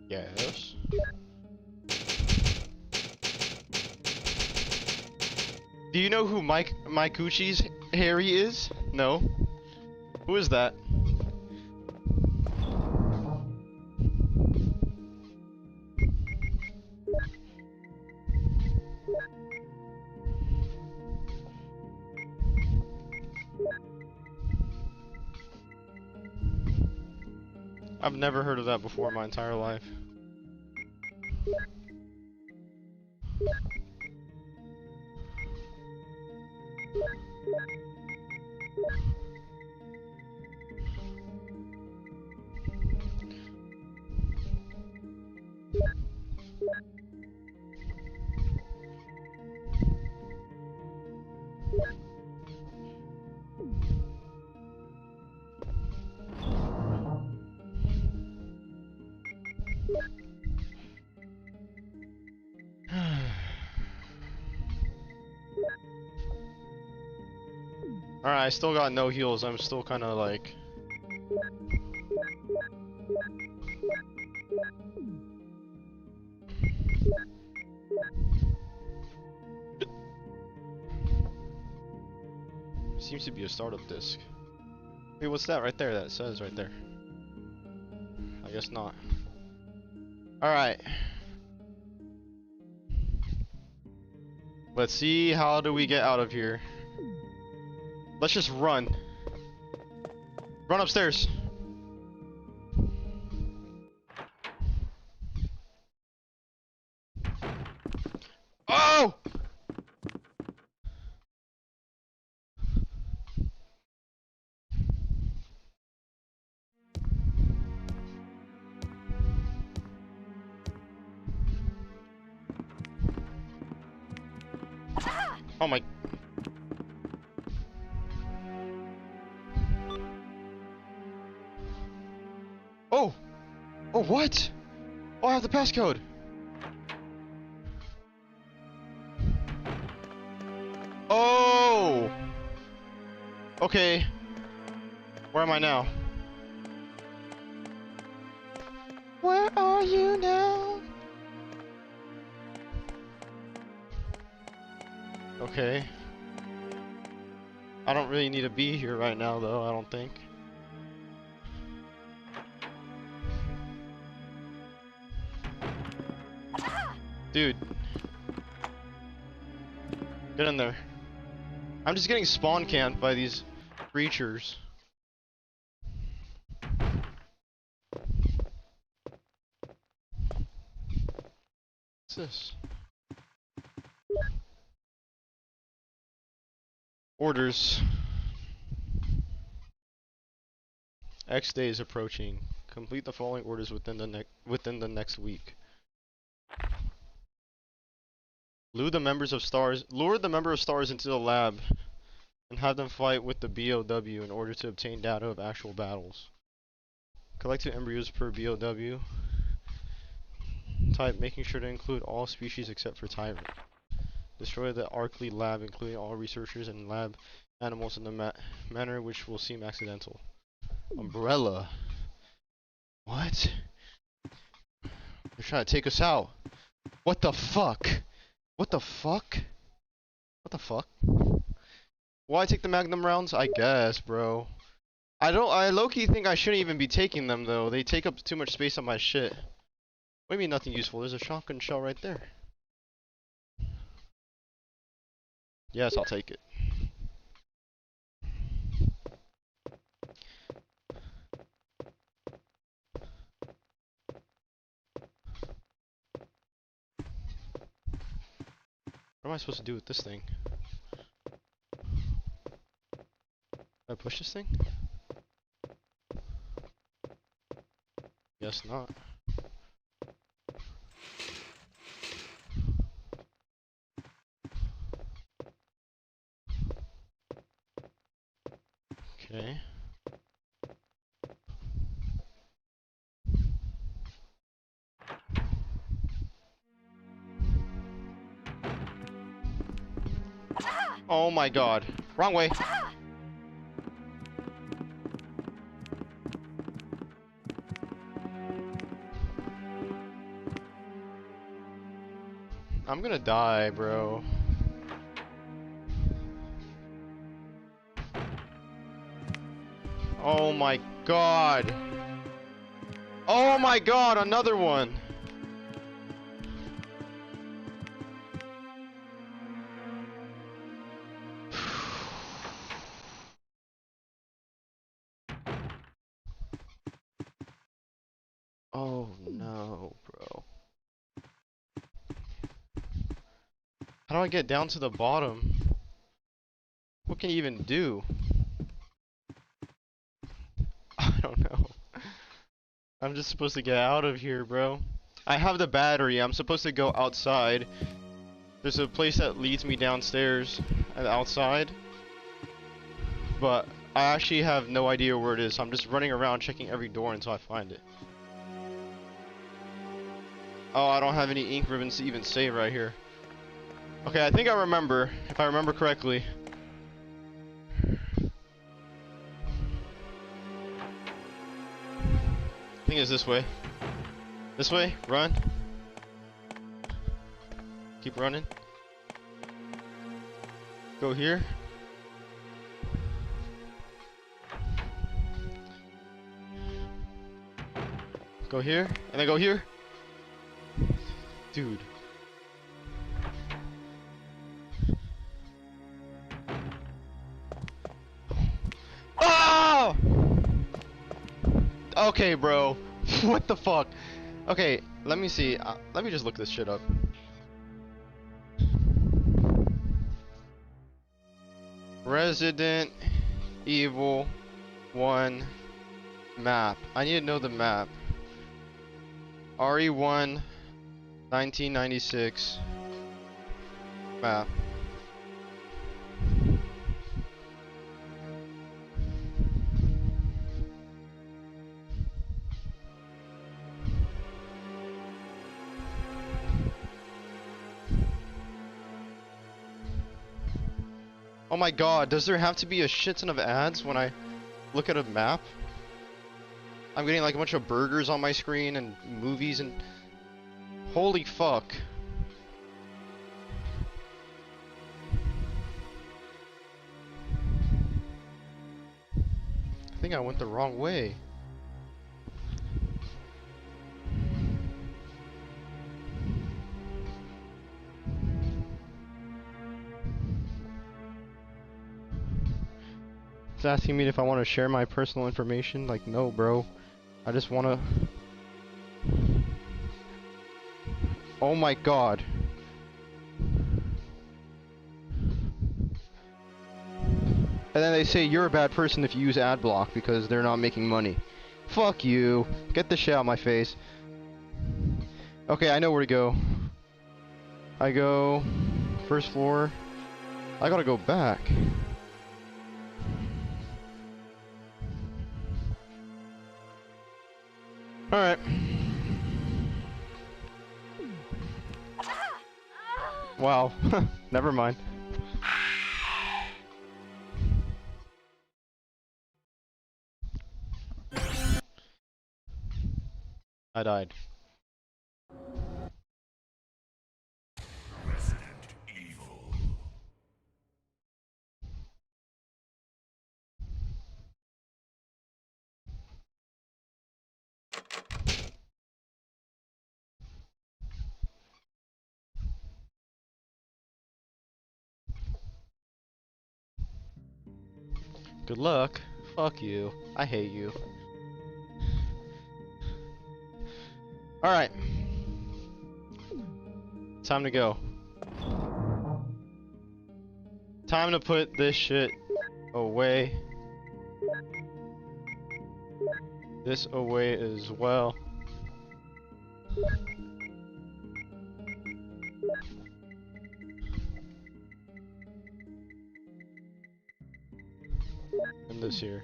Yes. Do you know who Mike Gucci's Harry is? No. Who is that? I've never heard of that before in my entire life. Alright, I still got no heals. I'm still kind of like... Seems to be a startup disk. Wait, what's that right there? That says right there. I guess not. Alright. Let's see, how do we get out of here? Let's just run. Run upstairs. Oh! Oh my... Oh! Oh, what? Oh, I have the passcode! Oh! Okay. Where am I now? Where are you now? Okay. I don't really need to be here right now, though, I don't think. Dude. Get in there. I'm just getting spawn camped by these creatures. What's this? Orders. X day is approaching. Complete the following orders within the next week. Lure the member of stars into the lab and have them fight with the BOW in order to obtain data of actual battles. Collect 2 embryos per BOW type, making sure to include all species except for Tyrant. Destroy the Arkley lab, including all researchers and lab animals in the manner which will seem accidental. Umbrella. What? They're trying to take us out. What the fuck? What the fuck? What the fuck? Why take the Magnum rounds? I guess, bro. I low-key think I shouldn't even be taking them, though. They take up too much space on my shit. What do you mean nothing useful? There's a shotgun shell right there. Yes, I'll take it. What am I supposed to do with this thing? Can I push this thing? Guess not. Okay. Oh my god. Wrong way. I'm gonna die, bro. Oh my god. Oh my god, another one. Oh no, bro. How do I get down to the bottom? What can you even do? I don't know. I'm just supposed to get out of here, bro. I have the battery. I'm supposed to go outside. There's a place that leads me downstairs and outside. But I actually have no idea where it is. So I'm just running around checking every door until I find it. Oh, I don't have any ink ribbons to even save right here. Okay, I think I remember. If I remember correctly. I think it's this way. This way, run. Keep running. Go here. Go here, and then go here. Dude. Oh! Okay, bro. What the fuck? Okay, let me see. Let me just look this shit up. Resident Evil 1 map. I need to know the map. RE1 1996 map. Oh my god, does there have to be a shit ton of ads when I look at a map? I'm getting like a bunch of burgers on my screen and movies and... Holy fuck. I think I went the wrong way. It's asking me if I want to share my personal information. Like, no, bro. I just want to... Oh my god. And then they say you're a bad person if you use AdBlock because they're not making money. Fuck you. Get the shit out of my face. Okay, I know where to go. I go... First floor. I gotta go back. Alright. Wow. Never mind. I died. Good luck. Fuck you. I hate you. Alright. Time to go. Time to put this shit away. This away as well. And this here.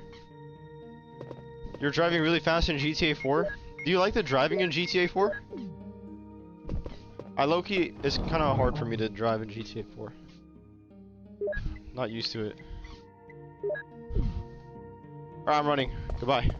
You're driving really fast in GTA 4? Do you like the driving in GTA 4? I low-key, it's kind of hard for me to drive in GTA 4. Not used to it. Alright, I'm running. Goodbye.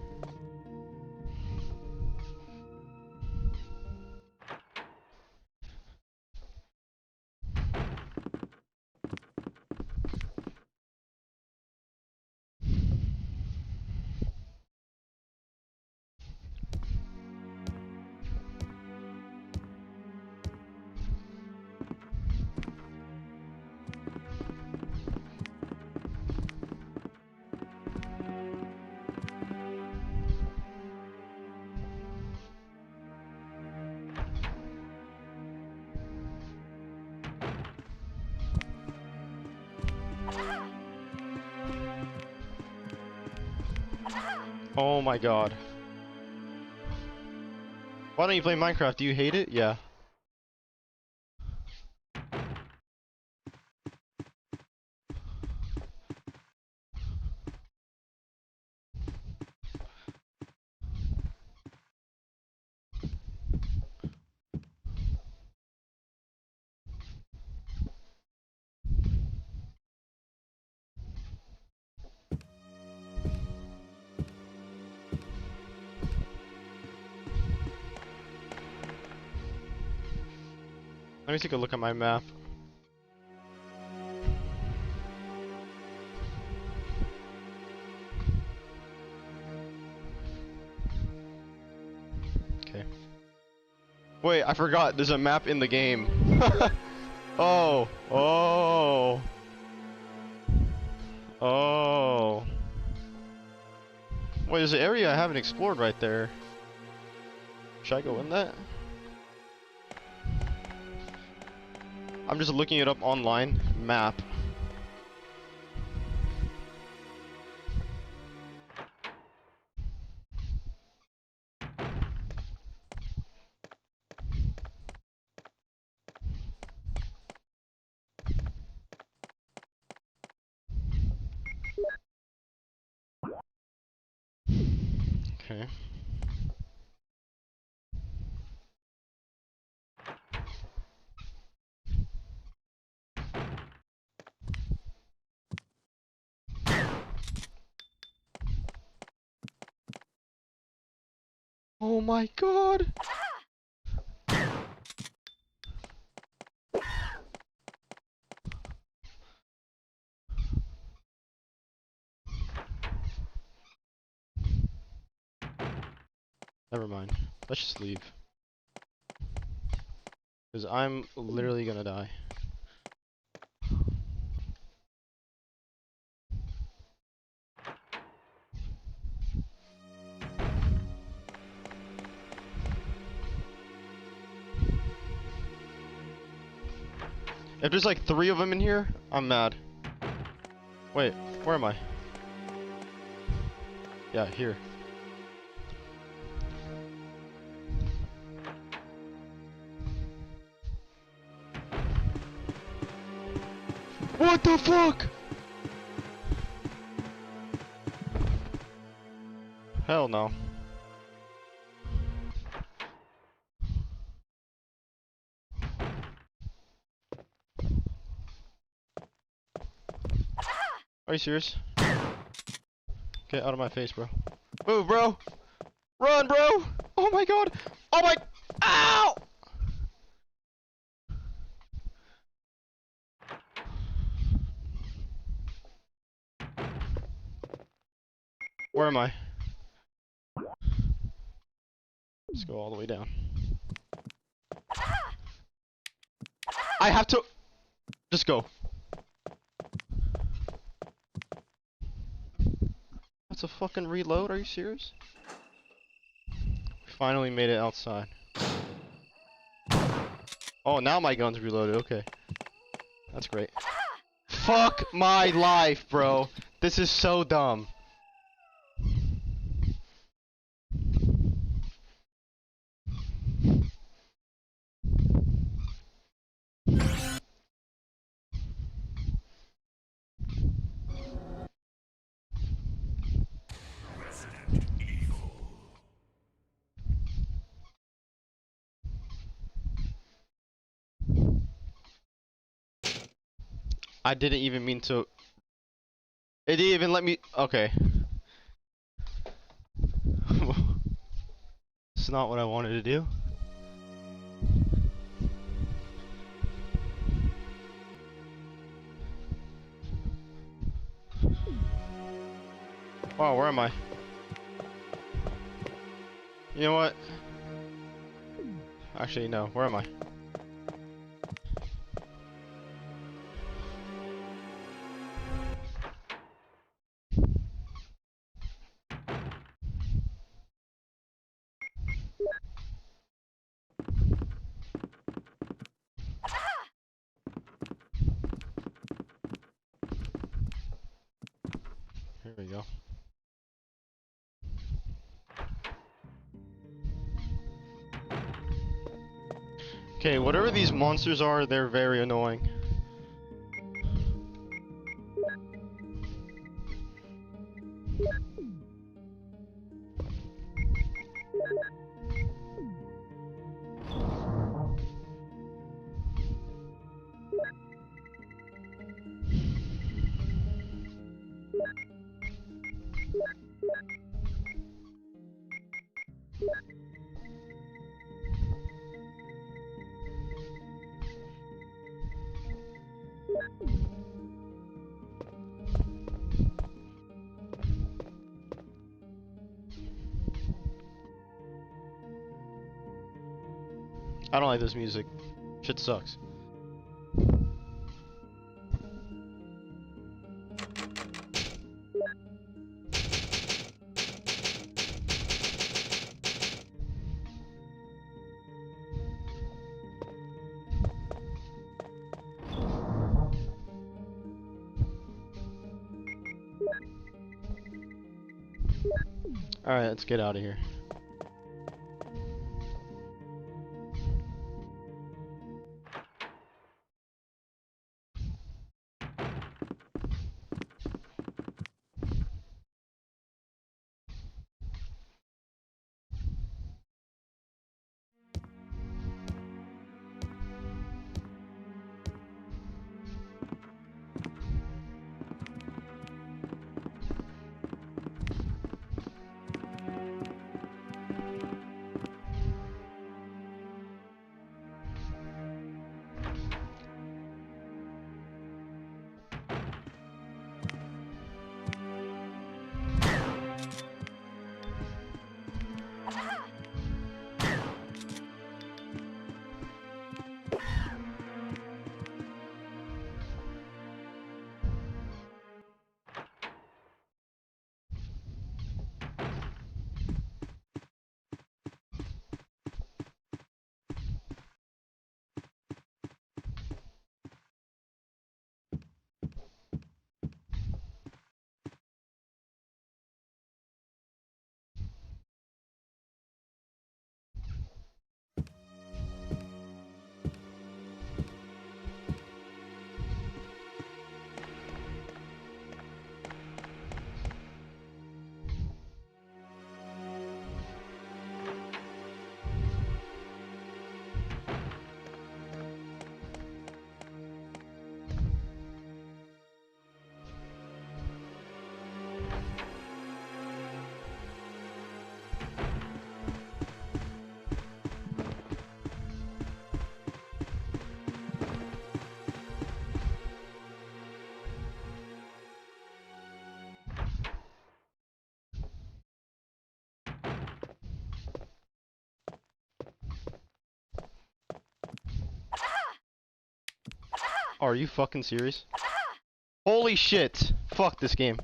Oh my god. Why don't you play Minecraft? Do you hate it? Yeah. Let me take a look at my map. Okay. Wait, I forgot. There's a map in the game. Oh. Oh. Oh. Wait, there's an area I haven't explored right there. Should I go in that? I'm just looking it up online. Map. Okay. Oh my god! Never mind. Let's just leave. Because I'm literally gonna die. If there's like 3 of them in here, I'm mad. Wait, where am I? Yeah, here. What the fuck? Hell no. Are you serious? Get out of my face, bro. Move, bro! Run, bro! Oh my god! Oh my... Ow! Where am I? Let's go all the way down. I have to... Just go. That's a fucking reload? Are you serious? We finally made it outside. Oh, now my gun's reloaded. Okay. That's great. Fuck my life, bro. This is so dumb. I didn't even mean to. It didn't even let me. Okay. It's not what I wanted to do. Wow, where am I? You know what? Actually, no. Where am I? Here we go. Okay, whatever these monsters are, they're very annoying. I don't like this music. Shit sucks. Alright, let's get out of here. Are you fucking serious? Holy shit! Fuck this game.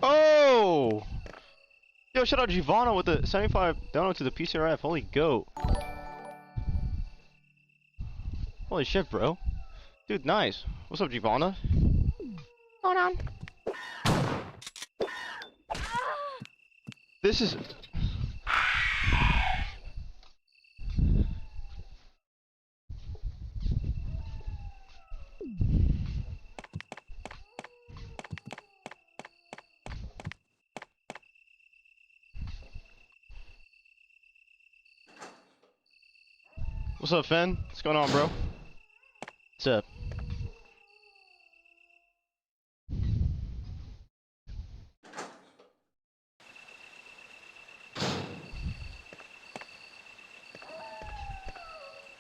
Oh! Yo, shout out Giovanna with the 75 download to the PCRF. Holy goat. Holy shit, bro. Dude, nice. What's up, Giovanna? Hold on. This is... What's up, Finn? What's going on, bro? What's up?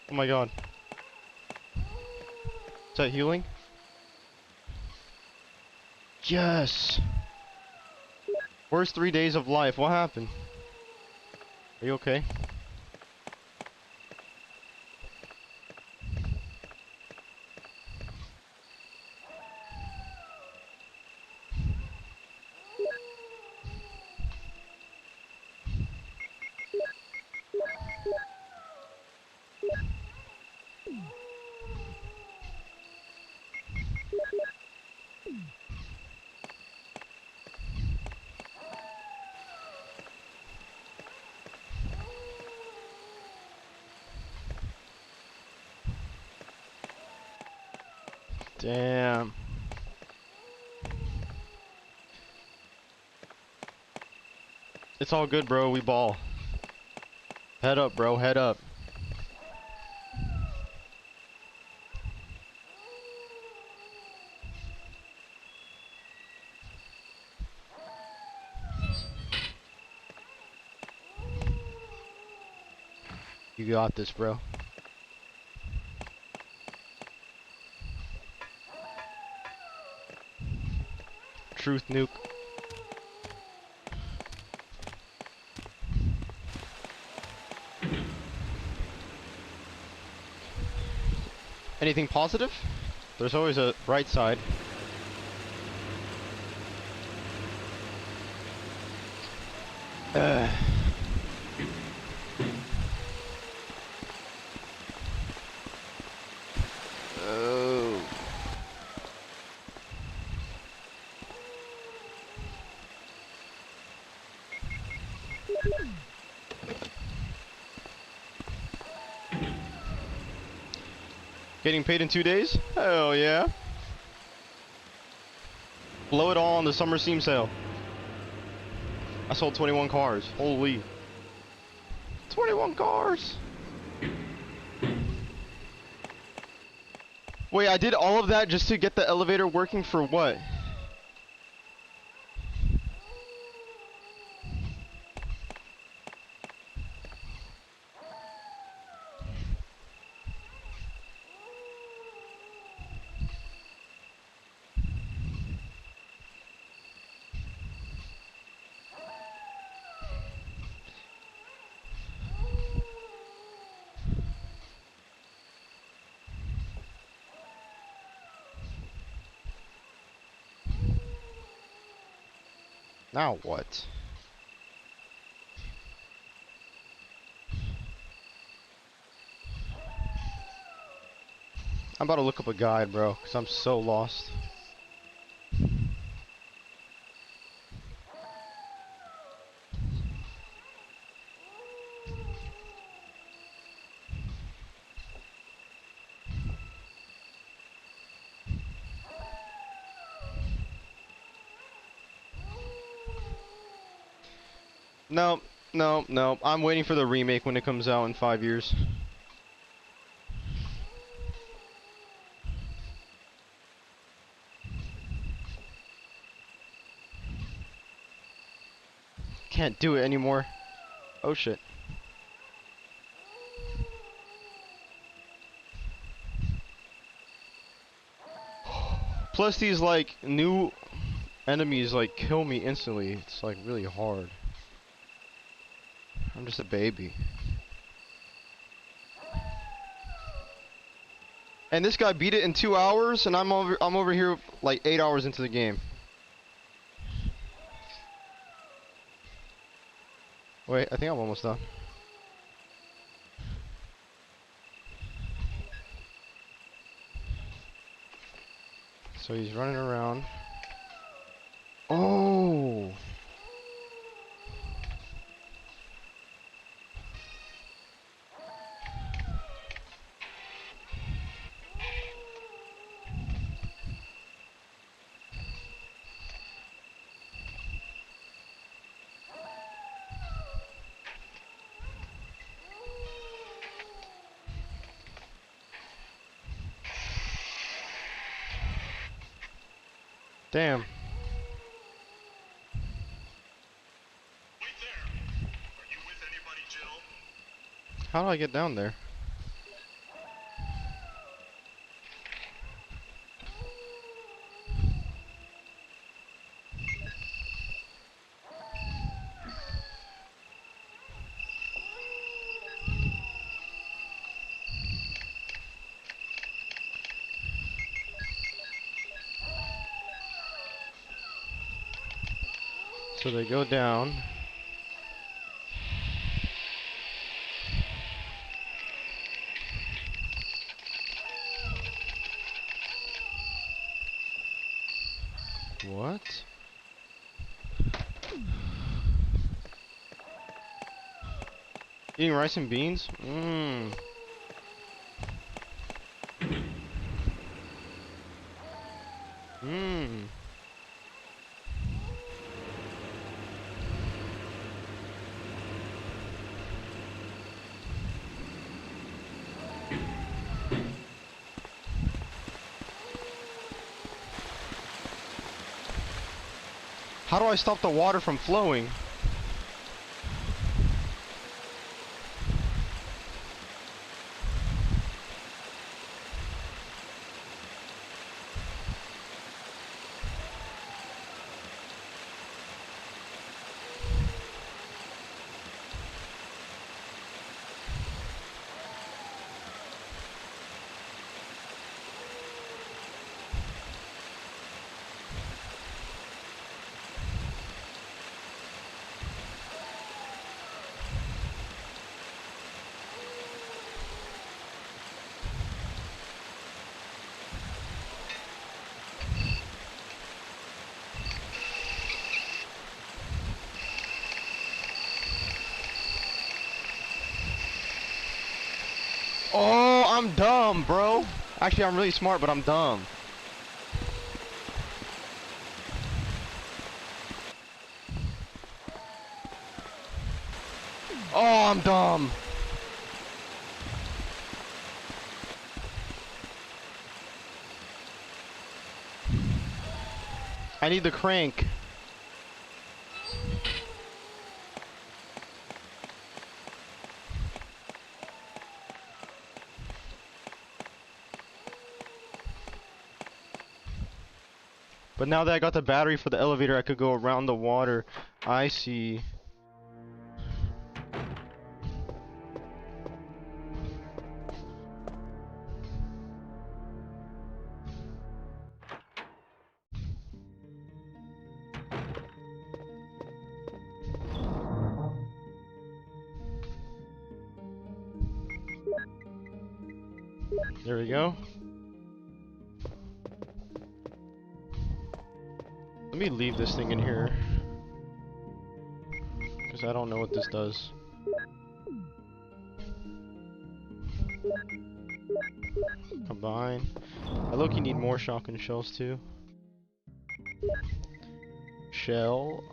Oh my god. Is that healing? Yes! Worst 3 days of life. What happened? Are you okay? Damn. It's all good, bro. We ball. Head up, bro. Head up. You got this, bro. Truth nuke. Anything positive? There's always a right side. Oh. Getting paid in 2 days? Hell yeah. Blow it all on the summer Steam sale. I sold 21 cars. Holy. 21 cars. Wait, I did all of that just to get the elevator working for what? Now what? I'm about to look up a guide, bro, because I'm so lost. No, no, no. I'm waiting for the remake when it comes out in 5 years. Can't do it anymore. Oh shit. Plus these like new enemies like kill me instantly. It's like really hard. I'm just a baby. And this guy beat it in 2 hours, and I'm over here like 8 hours into the game. Wait, I think I'm almost done. So he's running around. Oh! Damn. How do I get down there? So they go down. What? Eating rice and beans? Mmm. How do I stop the water from flowing? Oh, I'm dumb, bro. Actually, I'm really smart, but I'm dumb. Oh, I'm dumb. I need the crank. But now that I got the battery for the elevator, I could go around the water. I see. There we go. Let me leave this thing in here, because I don't know what this does. Combine. I low-key need more shotgun shells too. Shell.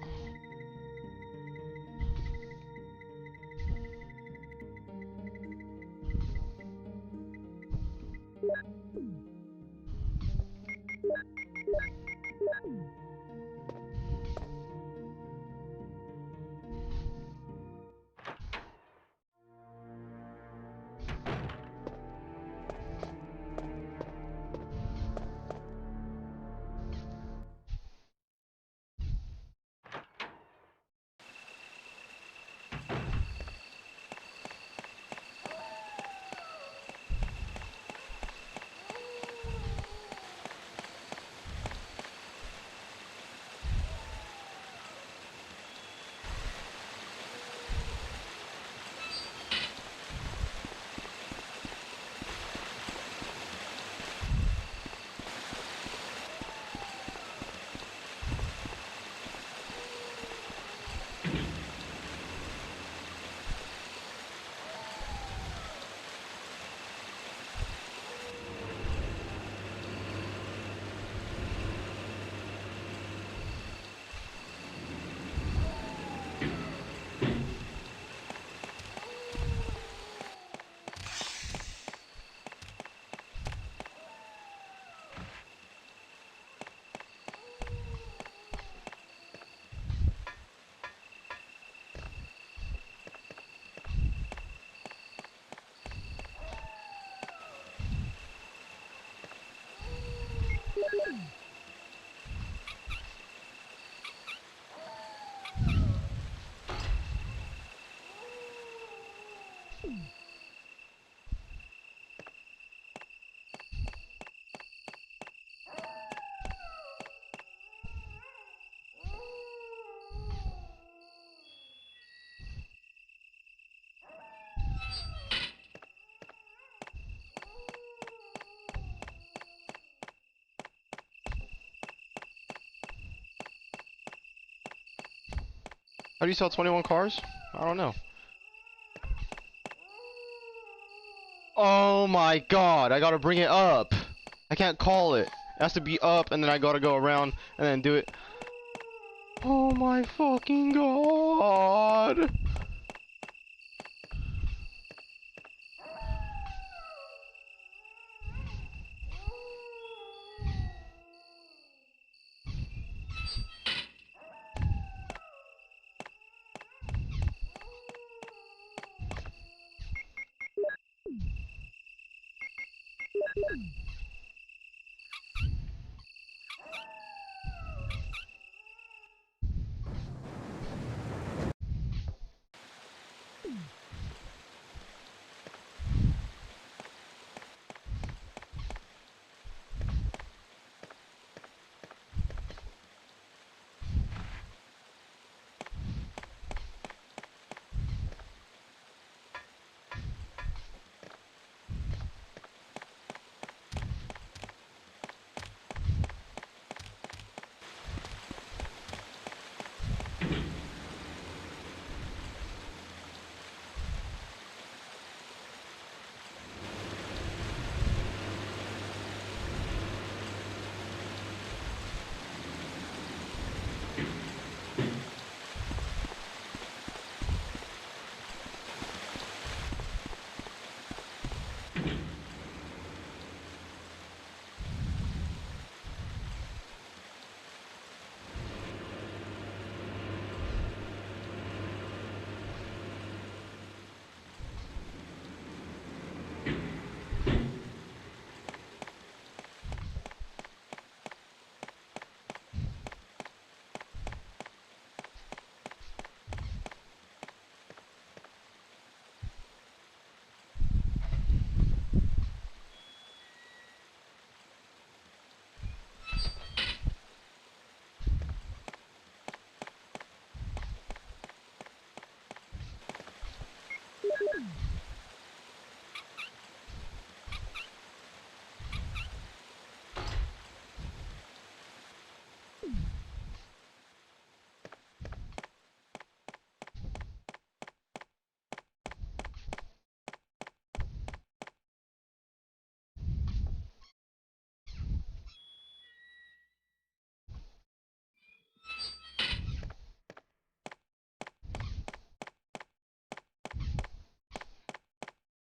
How do you sell 21 cars? I don't know. Oh my god, I gotta bring it up. I can't call it. has to be up, and then I gotta go around and then do it. Oh my fucking god!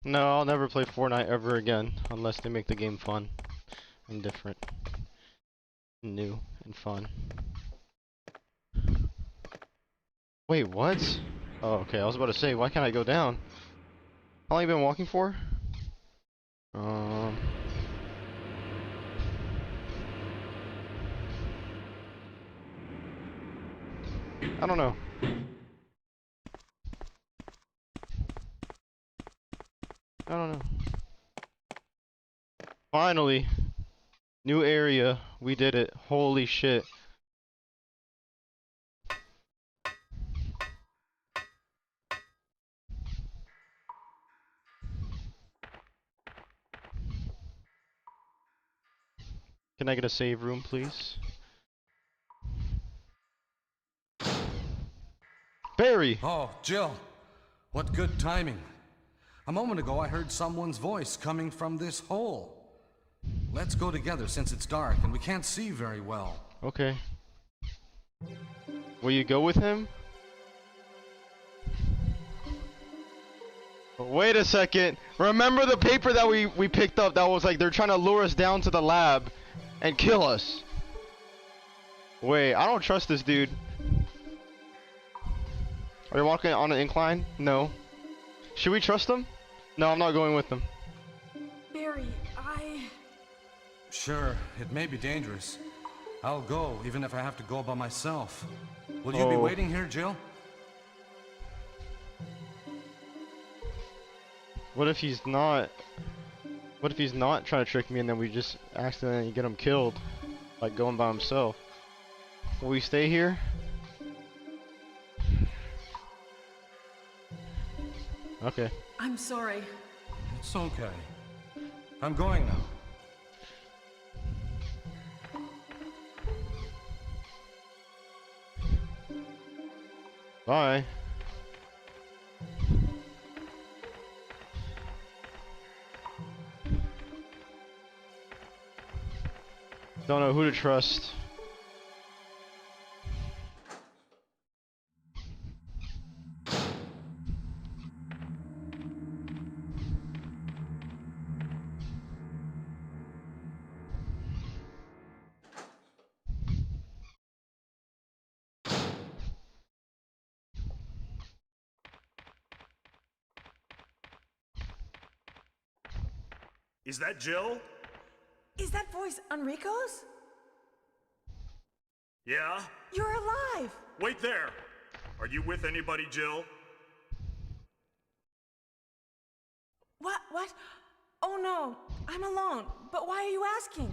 No, I'll never play Fortnite ever again unless they make the game fun and different, new and fun. Wait, what? Oh, okay. I was about to say, why can't I go down? How long have you been walking for? I don't know. I don't know. Finally, new area. We did it. Holy shit. Can I get a save room, please? Barry! Oh, Jill. What good timing. A moment ago I heard someone's voice coming from this hole. Let's go together since it's dark and we can't see very well. Okay. Will you go with him? Wait a second. Remember the paper that we picked up that was like they're trying to lure us down to the lab and kill us. Wait, I don't trust this dude. Are you walking on an incline? No. Should we trust him? No, I'm not going with them. Barry, Sure, it may be dangerous. I'll go, even if I have to go by myself. Will you be Oh. waiting here, Jill? What if he's not? What if he's not trying to trick me and then we just accidentally get him killed? Like going by himself. Will we stay here? Okay. I'm sorry. It's okay. I'm going now. Bye. Don't know who to trust. Is that Jill? Is that voice Enrico's? Yeah? You're alive! Wait there! Are you with anybody, Jill? What? Oh no, I'm alone. But why are you asking?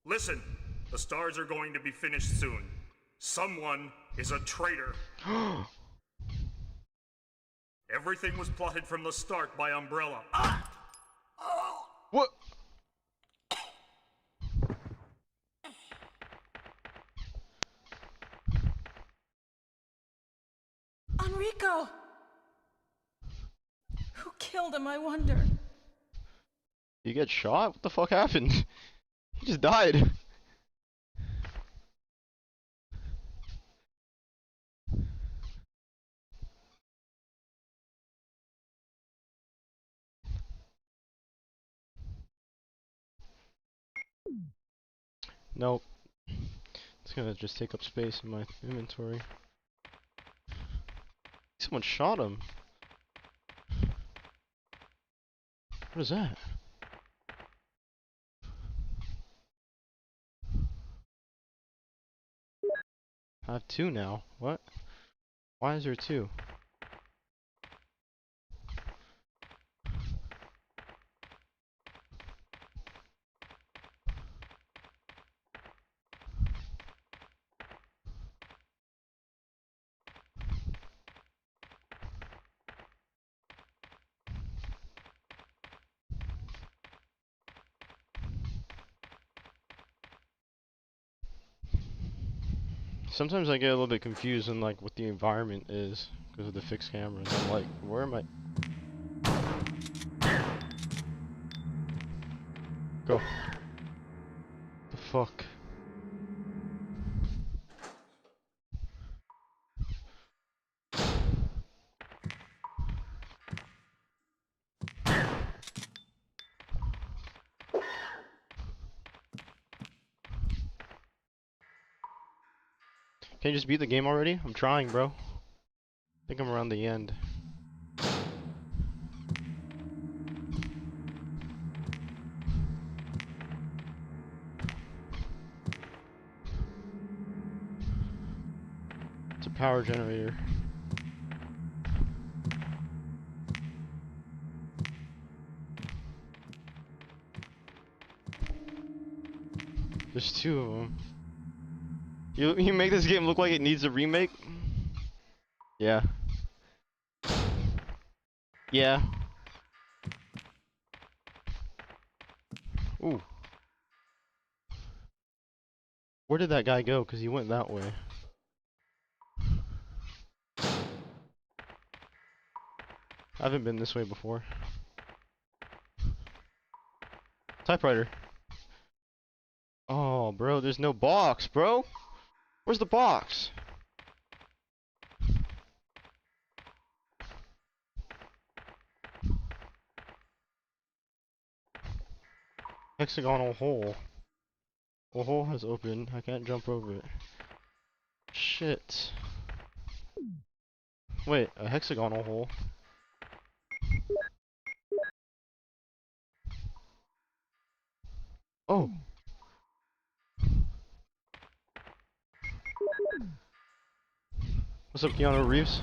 Listen, the stars are going to be finished soon. Someone is a traitor. Everything was plotted from the start by Umbrella. What? Enrico! Who killed him, I wonder? You get shot? What the fuck happened? He just died. Nope. It's gonna just take up space in my inventory. Someone shot him. What is that? I have two now. What? Why is there two? Sometimes I get a little bit confused in like what the environment is because of the fixed cameras. I'm like, where am I? Go. The fuck? Can you just beat the game already? I'm trying, bro. I think I'm around the end. It's a power generator. There's two of them. You make this game look like it needs a remake? Yeah. Yeah. Ooh. Where did that guy go? Because he went that way. I haven't been this way before. Typewriter. Oh, bro, there's no box, bro. Where's the box? Hexagonal hole. A hole has opened. I can't jump over it. Shit. Wait, a hexagonal hole. Oh. What's up, Keanu Reeves?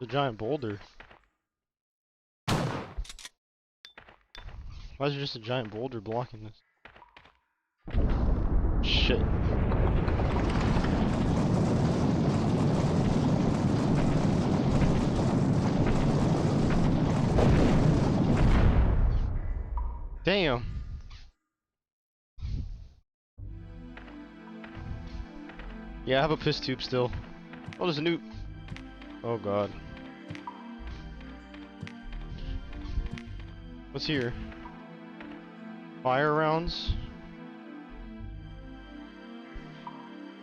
The giant boulder. Why is there just a giant boulder blocking this? Shit. Damn. Yeah, I have a piss tube still. Oh, there's a new... Oh god. What's here? Fire rounds?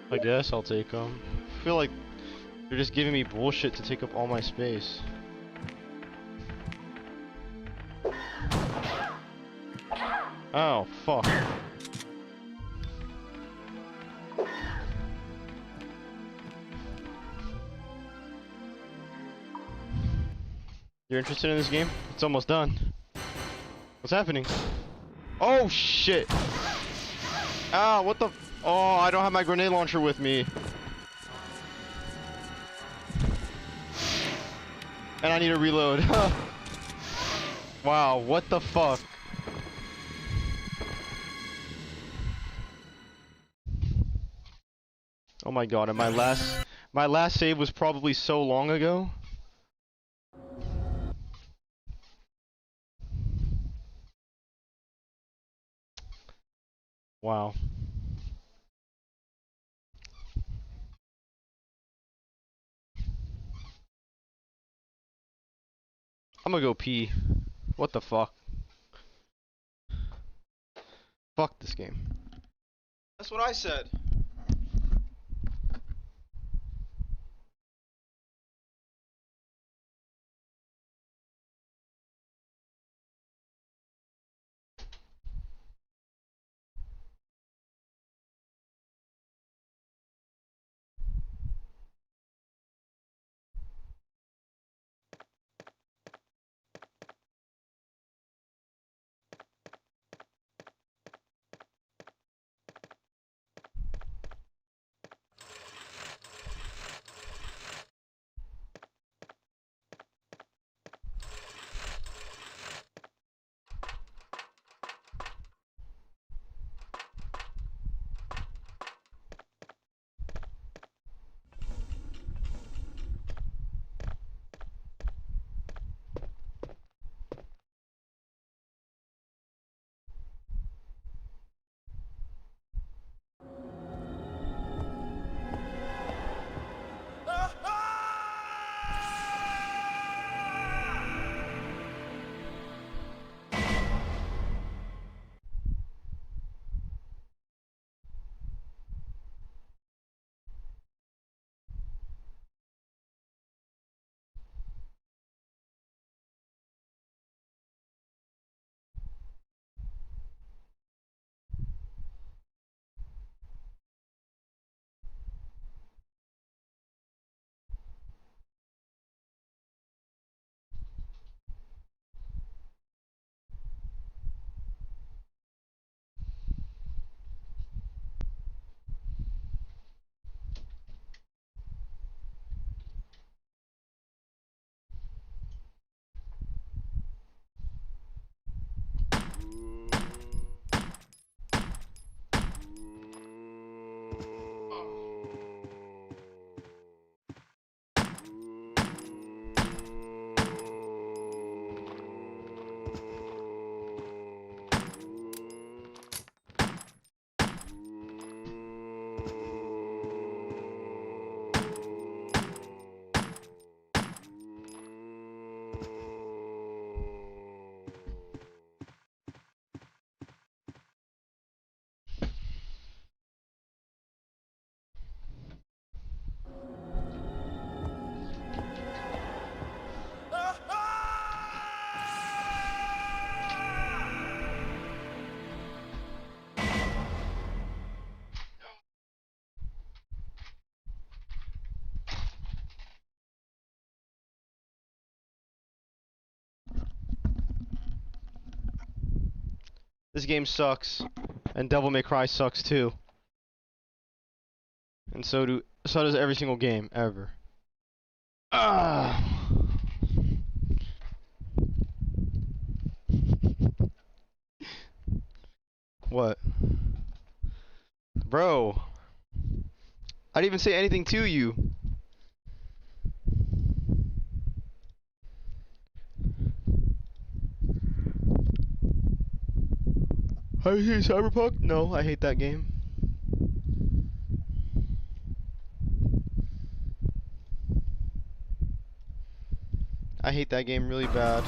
I guess I'll take them. I feel like they're just giving me bullshit to take up all my space. Oh, fuck. You're interested in this game? It's almost done. What's happening? Oh, shit. Ah, what the... Oh, I don't have my grenade launcher with me. And I need to reload. Wow, what the fuck? Oh my god, and my last save was probably so long ago. Wow. I'm gonna go pee. What the fuck? Fuck this game. That's what I said. This game sucks, and Devil May Cry sucks too. And so does every single game ever. Ah. What? Bro. I didn't even say anything to you. Have you seen Cyberpunk? No, I hate that game. I hate that game really bad.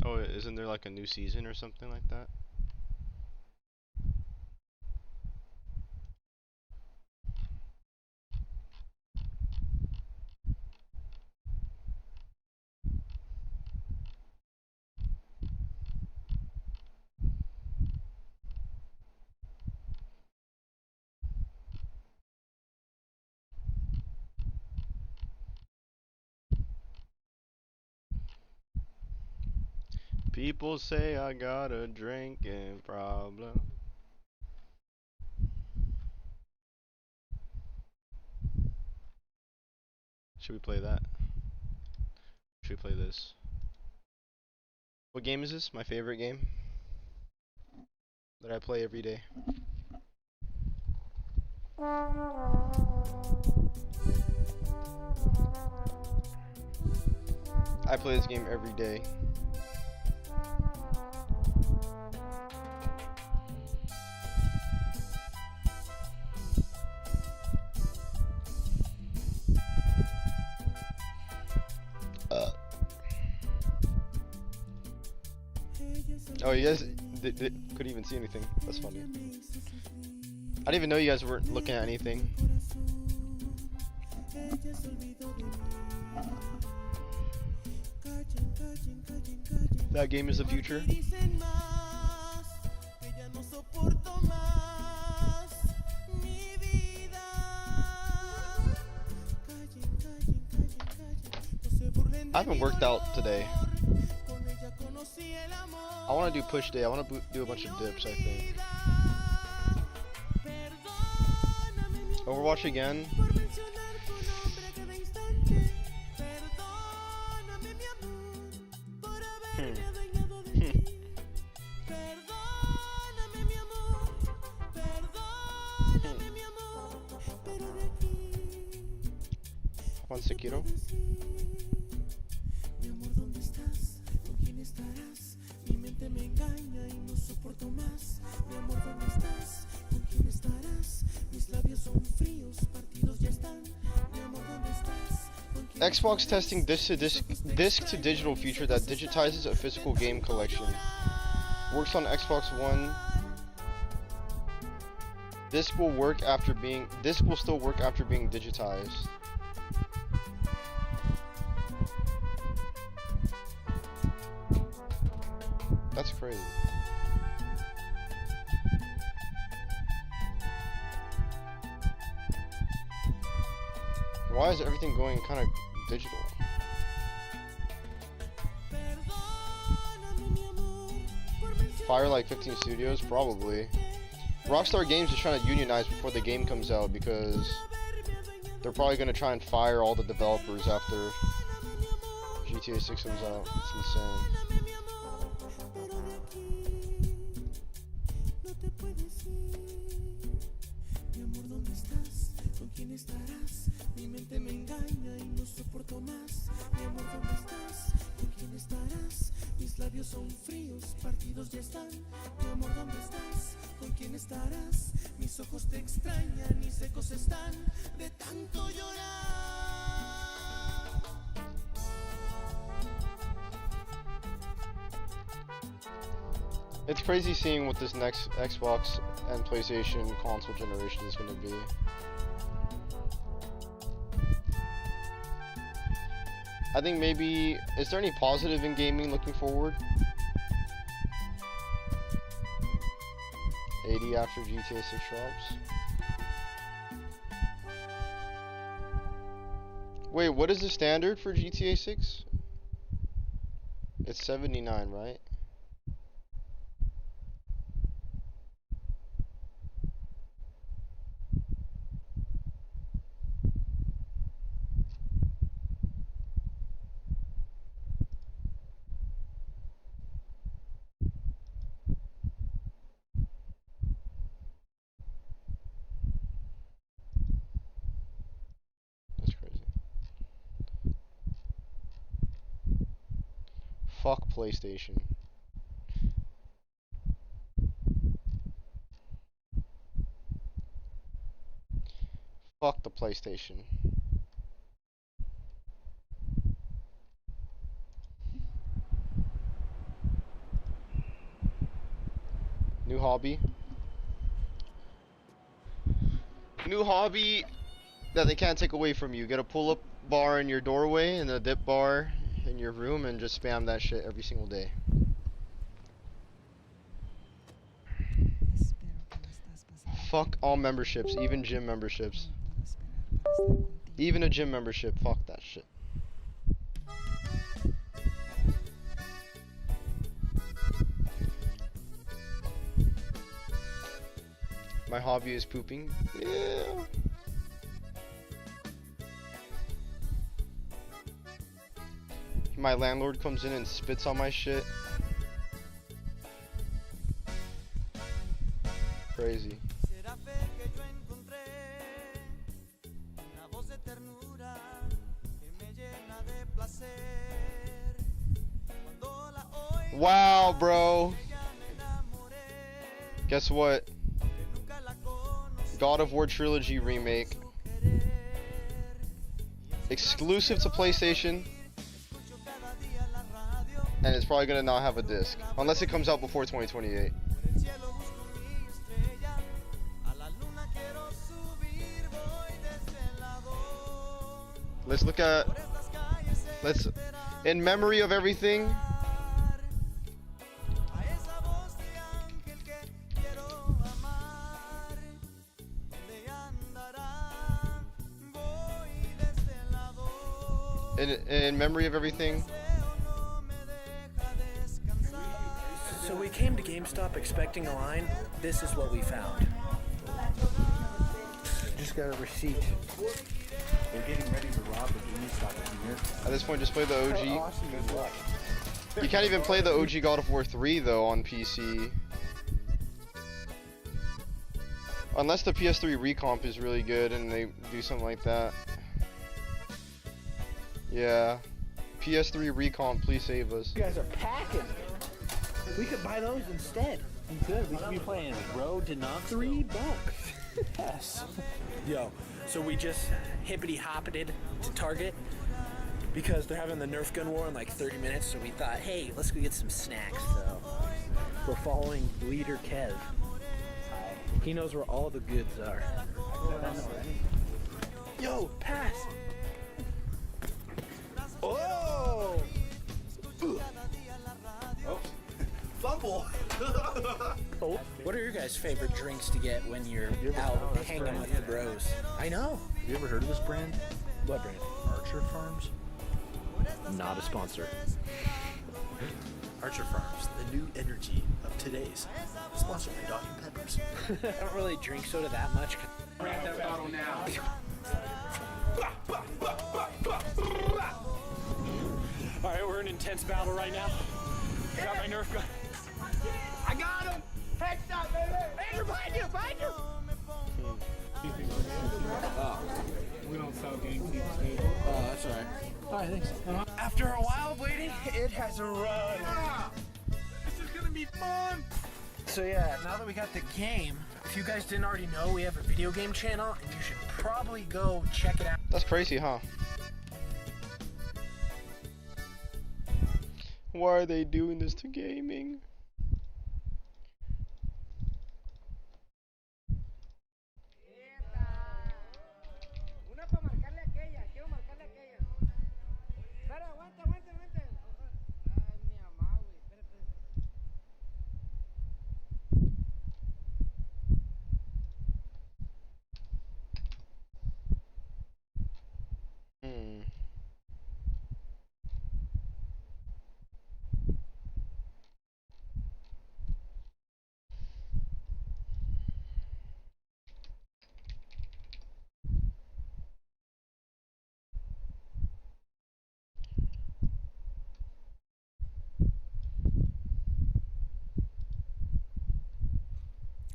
Oh, isn't there like a new season or something like that? People say I got a drinking problem. Should we play that? Should we play this? What game is this? My favorite game that I play every day. I play this game every day. Oh, you guys couldn't even see anything. That's funny. I didn't even know you guys weren't looking at anything. That game is the future. I haven't worked out today. I want to do push day. I want to do a bunch of dips, I think. Overwatch again. Juan Sekiro. Xbox testing disc to digital feature that digitizes a physical game collection. Works on Xbox One. This will still work after being digitized. That's crazy. Why is everything going kind of digital? Firelight 15 Studios? Probably. Rockstar Games is trying to unionize before the game comes out because they're probably going to try and fire all the developers after GTA 6 comes out. It's insane. It's crazy seeing what this next Xbox and PlayStation console generation is going to be. I think maybe, is there any positive in gaming looking forward? 80 after GTA 6 drops. Wait, what is the standard for GTA 6? It's 79, right? That's crazy. Fuck PlayStation. Fuck the PlayStation. New hobby. New hobby that they can't take away from you. Get a pull-up bar in your doorway and a dip bar in your room and just spam that shit every single day. Fuck all memberships, even gym memberships. Even a gym membership, fuck that shit. My hobby is pooping. Yeah. My landlord comes in and spits on my shit. Crazy. Wow, bro. Guess what? God of War Trilogy remake. Exclusive to PlayStation. And it's probably gonna not have a disc. Unless it comes out before 2028. Let's look at... in memory of everything... In memory of everything. So we came to GameStop expecting a line. This is what we found. Just got a receipt. They're getting ready to rob the GameStop in here. At this point, just play the OG. How awesome is that? You can't even play the OG God of War 3 though on PC. Unless the PS3 recomp is really good and they do something like that. Yeah. PS3 recomp, please save us. You guys are packing. We could buy those instead. We could. We could be playing Road to Knoxville. $3. Yes. Yo, so we just hippity-hoppeted to Target because they're having the Nerf gun war in like 30 minutes. So we thought, hey, let's go get some snacks. So we're following Leader Kev. He knows where all the goods are. Yo, pass. Oh! Fumble! Oh, what are your guys' favorite drinks to get when you're out hanging with the bros? I know. Have you ever heard of this brand? What brand? Archer Farms? Not a sponsor. Archer Farms, the new energy of today's. Sponsored by Dr. Peppers. I don't really drink soda that much. Grab that bottle now. Alright, we're in intense battle right now. I got my Nerf gun. I got him! Headshot, baby! Andrew, behind you! Behind you! We don't sell games these days. Oh, that's alright. Alright, thanks. After a while of waiting, it has run. This is gonna be fun! So yeah, now that we got the game, if you guys didn't already know, we have a video game channel, and you should probably go check it out. That's crazy, huh? Why are they doing this to gaming?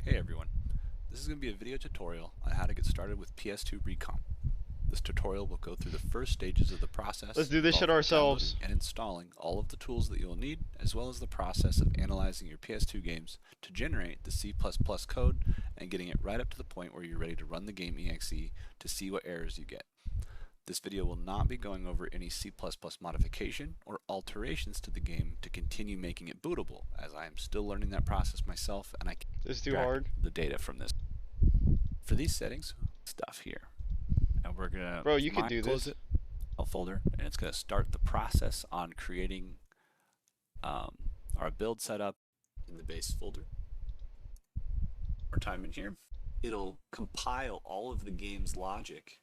Hey everyone, this is going to be a video tutorial on how to get started with PS2 Recomp. This tutorial will go through the first stages of the process. Let's do this shit ourselves. And installing all of the tools that you'll need, as well as the process of analyzing your PS2 games to generate the C++ code and getting it right up to the point where you're ready to run the game exe to see what errors you get. This video will not be going over any C++ modification or alterations to the game to continue making it bootable, as I am still learning that process myself and I can extract the data from this. For these settings, stuff here. And we're gonna you can do close this. it, a folder, and it's gonna start the process on creating our build setup in the base folder. More time in here. It'll compile all of the game's logic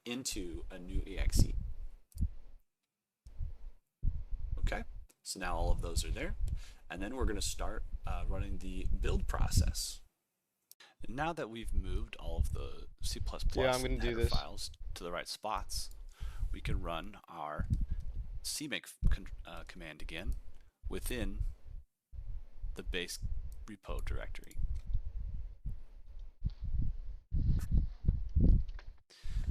into a new exe. Okay, so now all of those are there, and then we're gonna start running the build process. Now that we've moved all of the C++ and header files to the right spots, we can run our cmake command again within the base repo directory.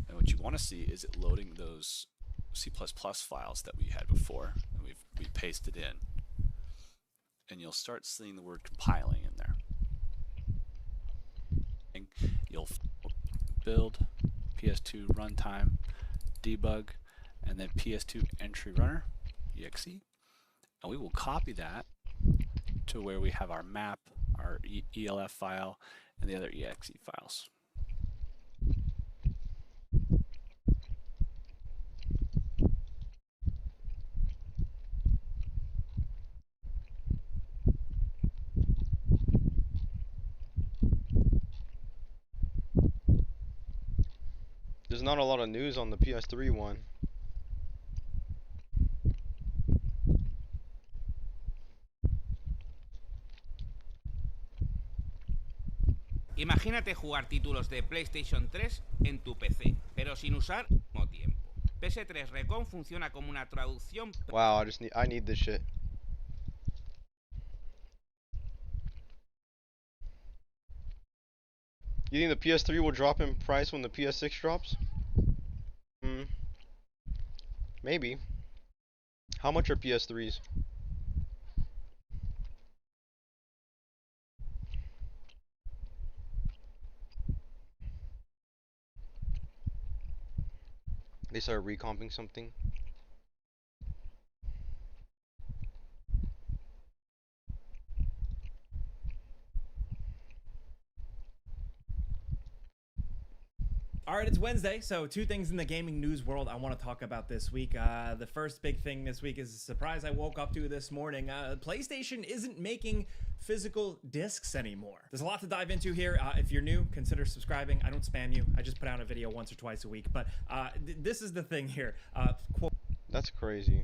And what you want to see is it loading those C++ files that we had before, and we pasted in. And you'll start seeing the word compiling in there. You'll build PS2 runtime, debug, and then PS2 entry runner, exe. And we will copy that to where we have our map, our ELF file, and the other exe files. There's not a lot of news on the PS3 one. Imagínate jugar títulos de PlayStation 3 en tu PC, pero sin usar al mismo tiempo. PS3 Recon funciona como una traducción. Wow, I need this shit. You think the PS3 will drop in price when the PS6 drops? Maybe. How much are PS3s? They started recomping something. All right, it's Wednesday, so two things in the gaming news world I want to talk about this week. The first big thing this week is a surprise I woke up to this morning. PlayStation isn't making physical discs anymore. There's a lot to dive into here. If you're new, consider subscribing. I don't spam you. I just put out a video once or twice a week. But this is the thing here. That's crazy.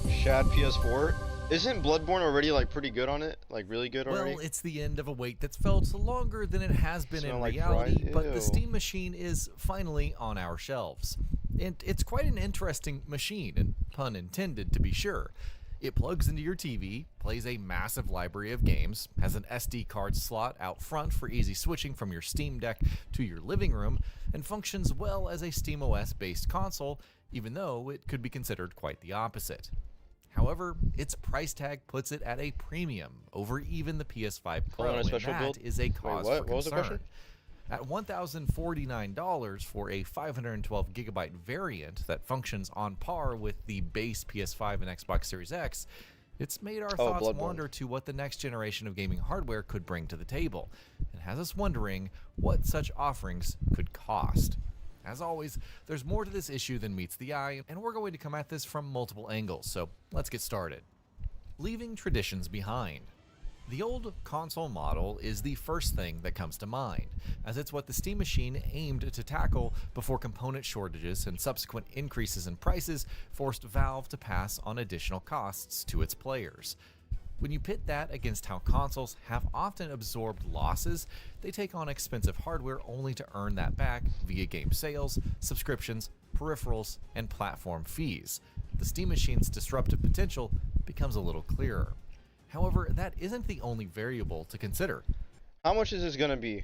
Shad PS4. Isn't Bloodborne already like pretty good on it? Like really good already? Well, it's the end of a wait that's felt longer than it has been in reality, but the Steam machine is finally on our shelves. And it's quite an interesting machine, and pun intended to be sure. It plugs into your TV, plays a massive library of games, has an SD card slot out front for easy switching from your Steam Deck to your living room, and functions well as a SteamOS based console, even though it could be considered quite the opposite. However, its price tag puts it at a premium over even the PS5 Pro, and that is a cause for concern. At $1,049 for a 512GB variant that functions on par with the base PS5 and Xbox Series X, it's made our thoughts wander to what the next generation of gaming hardware could bring to the table, and has us wondering what such offerings could cost. As always, there's more to this issue than meets the eye, and we're going to come at this from multiple angles, so let's get started. Leaving traditions behind. The old console model is the first thing that comes to mind, as it's what the Steam machine aimed to tackle before component shortages and subsequent increases in prices forced Valve to pass on additional costs to its players. When you pit that against how consoles have often absorbed losses, they take on expensive hardware only to earn that back via game sales, subscriptions, peripherals, and platform fees. The Steam Machine's disruptive potential becomes a little clearer. However, that isn't the only variable to consider. How much is this gonna be?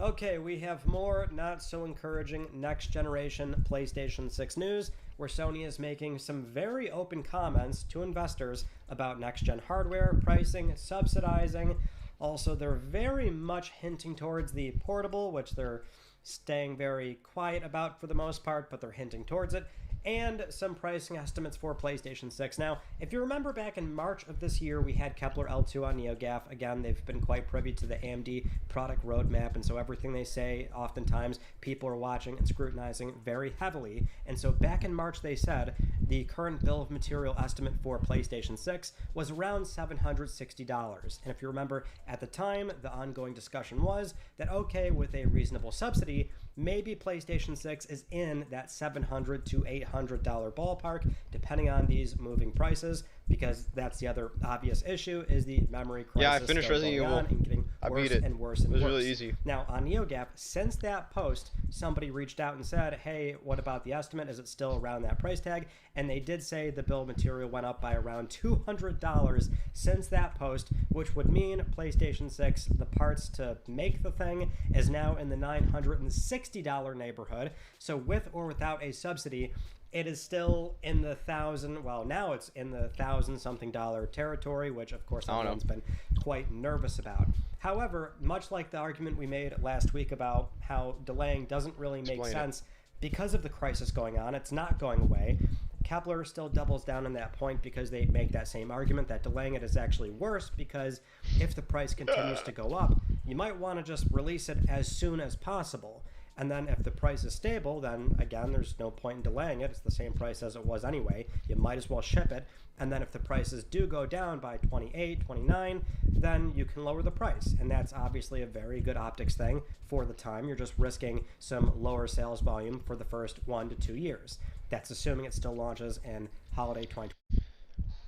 Okay, we have more not so encouraging next generation PlayStation 6 news, where Sony is making some very open comments to investors about next gen hardware, pricing, subsidizing. Also, they're very much hinting towards the portable, which they're staying very quiet about for the most part, but they're hinting towards it, and some pricing estimates for PlayStation 6. Now, if you remember back in March of this year, we had Kepler L2 on NeoGAF. Again, they've been quite privy to the AMD product roadmap, and so everything they say, oftentimes, people are watching and scrutinizing very heavily. And so back in March, they said the current bill of material estimate for PlayStation 6 was around $760. And if you remember, at the time, the ongoing discussion was that, okay, with a reasonable subsidy, maybe PlayStation 6 is in that $700 to $800 ballpark, depending on these moving prices, because that's the other obvious issue, is the memory crisis. Yeah, I finished Resident Evil. And getting worse beat it. and worse and It was worse. really easy. Now, on NeoGAF, since that post, somebody reached out and said, hey, what about the estimate? Is it still around that price tag? And they did say the bill of material went up by around $200 since that post, which would mean PlayStation 6, the parts to make the thing, is now in the $960 neighborhood. So with or without a subsidy, it is still in the now it's in the $1,000-something territory, which of course everyone's been quite nervous about. However, much like the argument we made last week about how delaying doesn't really make sense because of the crisis going on, it's not going away. Kepler still doubles down on that point because they make that same argument that delaying it is actually worse, because if the price continues to go up, you might want to just release it as soon as possible. And then if the price is stable, then again, there's no point in delaying it. It's the same price as it was anyway. You might as well ship it. And then if the prices do go down by 28, 29, then you can lower the price. And that's obviously a very good optics thing for the time. You're just risking some lower sales volume for the first 1 to 2 years. That's assuming it still launches in holiday 2020.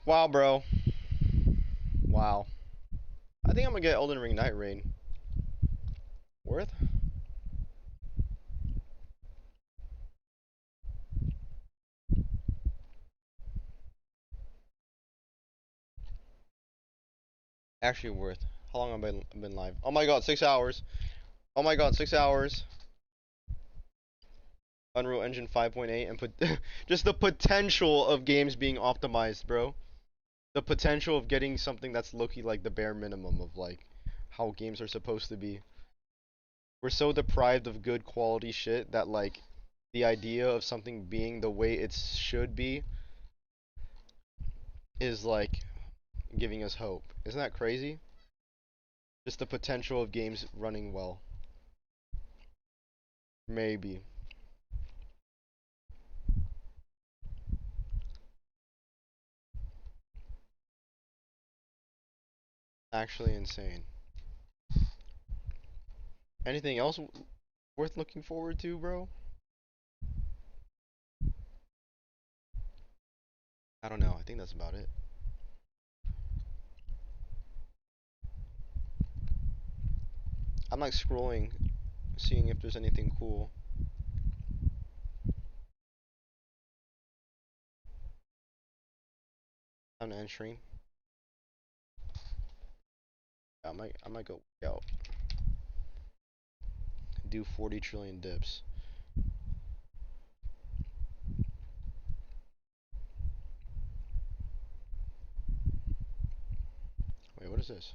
Wow, bro. Wow. I think I'm gonna get Elden Ring Night Rain. Worth? Actually worth. How long have I been live? Oh my god, 6 hours. Oh my god, 6 hours. Unreal Engine 5.8 and put just the potential of games being optimized, bro. The potential of getting something that's low-key like the bare minimum of like how games are supposed to be. We're so deprived of good quality shit that like the idea of something being the way it should be is like giving us hope. Isn't that crazy? Just the potential of games running well. Maybe. Actually insane. Anything else worth looking forward to, bro? I don't know. I think that's about it. I'm like scrolling, seeing if there's anything cool. Time to end stream. I might go work out. Do 40 trillion dips. Wait, what is this?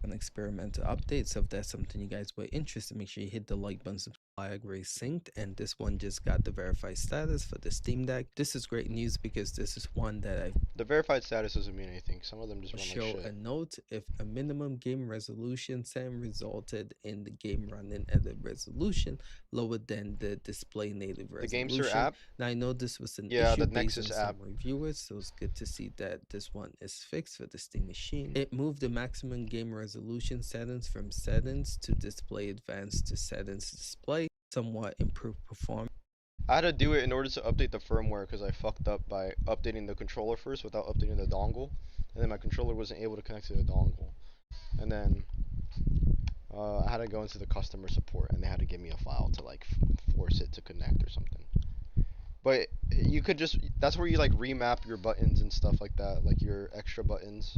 An experimental update, so if that's something you guys were interested, make sure you hit the like button, subscribe. Agree synced, and this one just got the verified status for the Steam Deck. This is great news because this is one that the verified status doesn't mean anything. Some of them just run show like shit. A note if a minimum game resolution setting resulted in the game running at a resolution lower than the display native resolution. The GameSir app. Now I know this was an yeah, issue the based Nexus on app. some reviewers, so it's good to see that this one is fixed for the Steam machine. It moved the maximum game resolution resolution settings from settings to display advanced to settings display, somewhat improved performance. I had to do it in order to update the firmware because I fucked up by updating the controller first without updating the dongle, and then my controller wasn't able to connect to the dongle, and then I had to go into the customer support and they had to give me a file to like force it to connect or something. But you could just, that's where you like remap your buttons and stuff like that, like your extra buttons.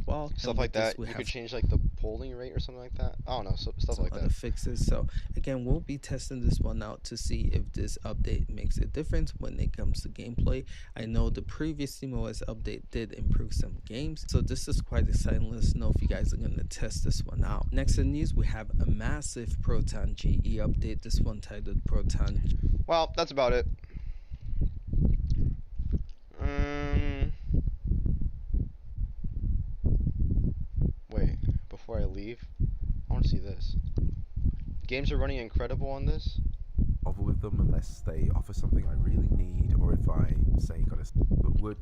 Well, Stuff like that. You could change like the polling rate or something like that. I don't know, stuff like other that. fixes. So again, we'll be testing this one out to see if this update makes a difference when it comes to gameplay. I know the previous SteamOS update did improve some games, so this is quite exciting. Let us know if you guys are going to test this one out. Next in news, we have a massive Proton GE update, this one titled Proton. Well, that's about it. Wait, before I leave, I want to see this. Games are running incredible on this. Over with them unless they offer something I really need, or if I say got a but would.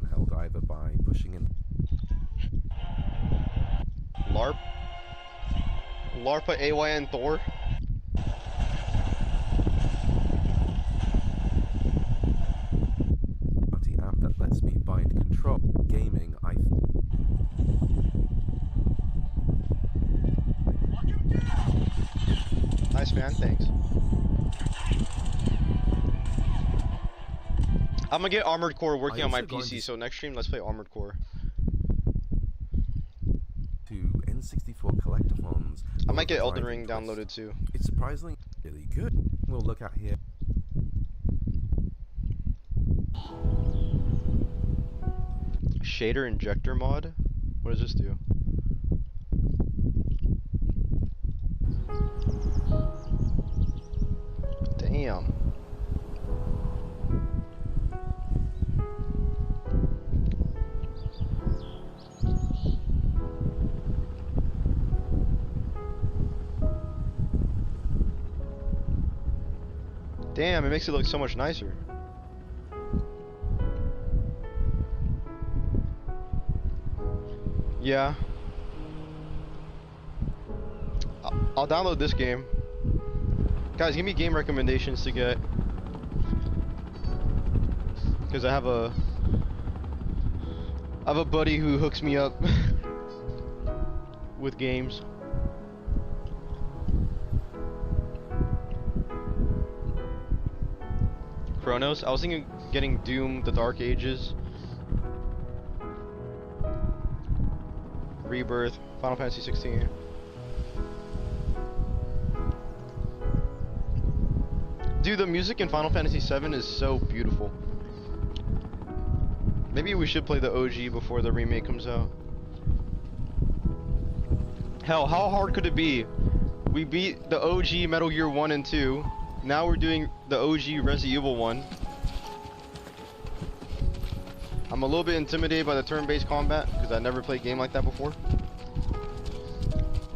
Held either by pushing in. LARPA, AYN, Thor. App that lets me bind control gaming. Nice man, thanks. I'm gonna get Armored Core working on my PC, so next stream let's play Armored Core. To N64 collectathons. I might get Elden Ring downloaded too. It's surprisingly really good. We'll look at here. Shader injector mod? What does this do? Damn. Damn, it makes it look so much nicer. Yeah. I'll download this game. Guys, give me game recommendations to get. Because I have a buddy who hooks me up with games. Chronos? I was thinking getting Doom, The Dark Ages. Rebirth, Final Fantasy 16. Dude, the music in Final Fantasy 7 is so beautiful. Maybe we should play the OG before the remake comes out. Hell, how hard could it be? We beat the OG Metal Gear 1 and 2. Now we're doing the OG Resident Evil 1. I'm a little bit intimidated by the turn-based combat because I never played a game like that before.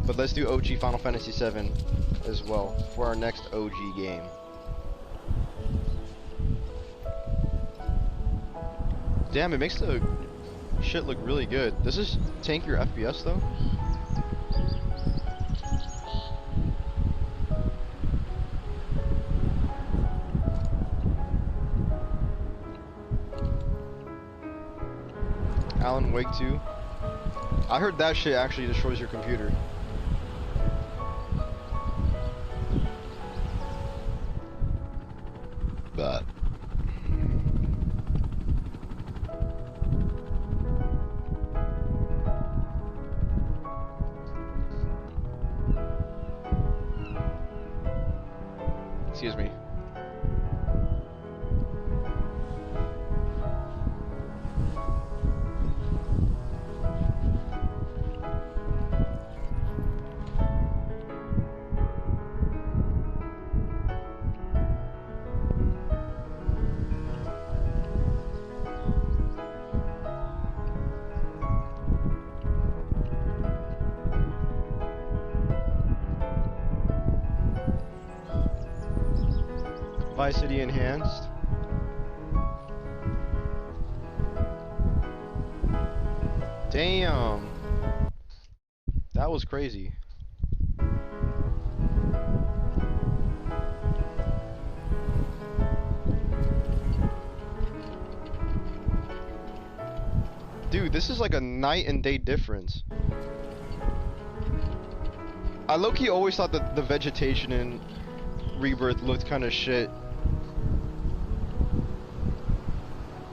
But let's do OG Final Fantasy 7 as well for our next OG game. Damn, it makes the shit look really good. Does this tank your FPS though? Alan Wake 2. I heard that shit actually destroys your computer. But excuse me. Vice City Enhanced. Damn. That was crazy. Dude, this is like a night and day difference. I low-key always thought that the vegetation in Rebirth looked kind of shit.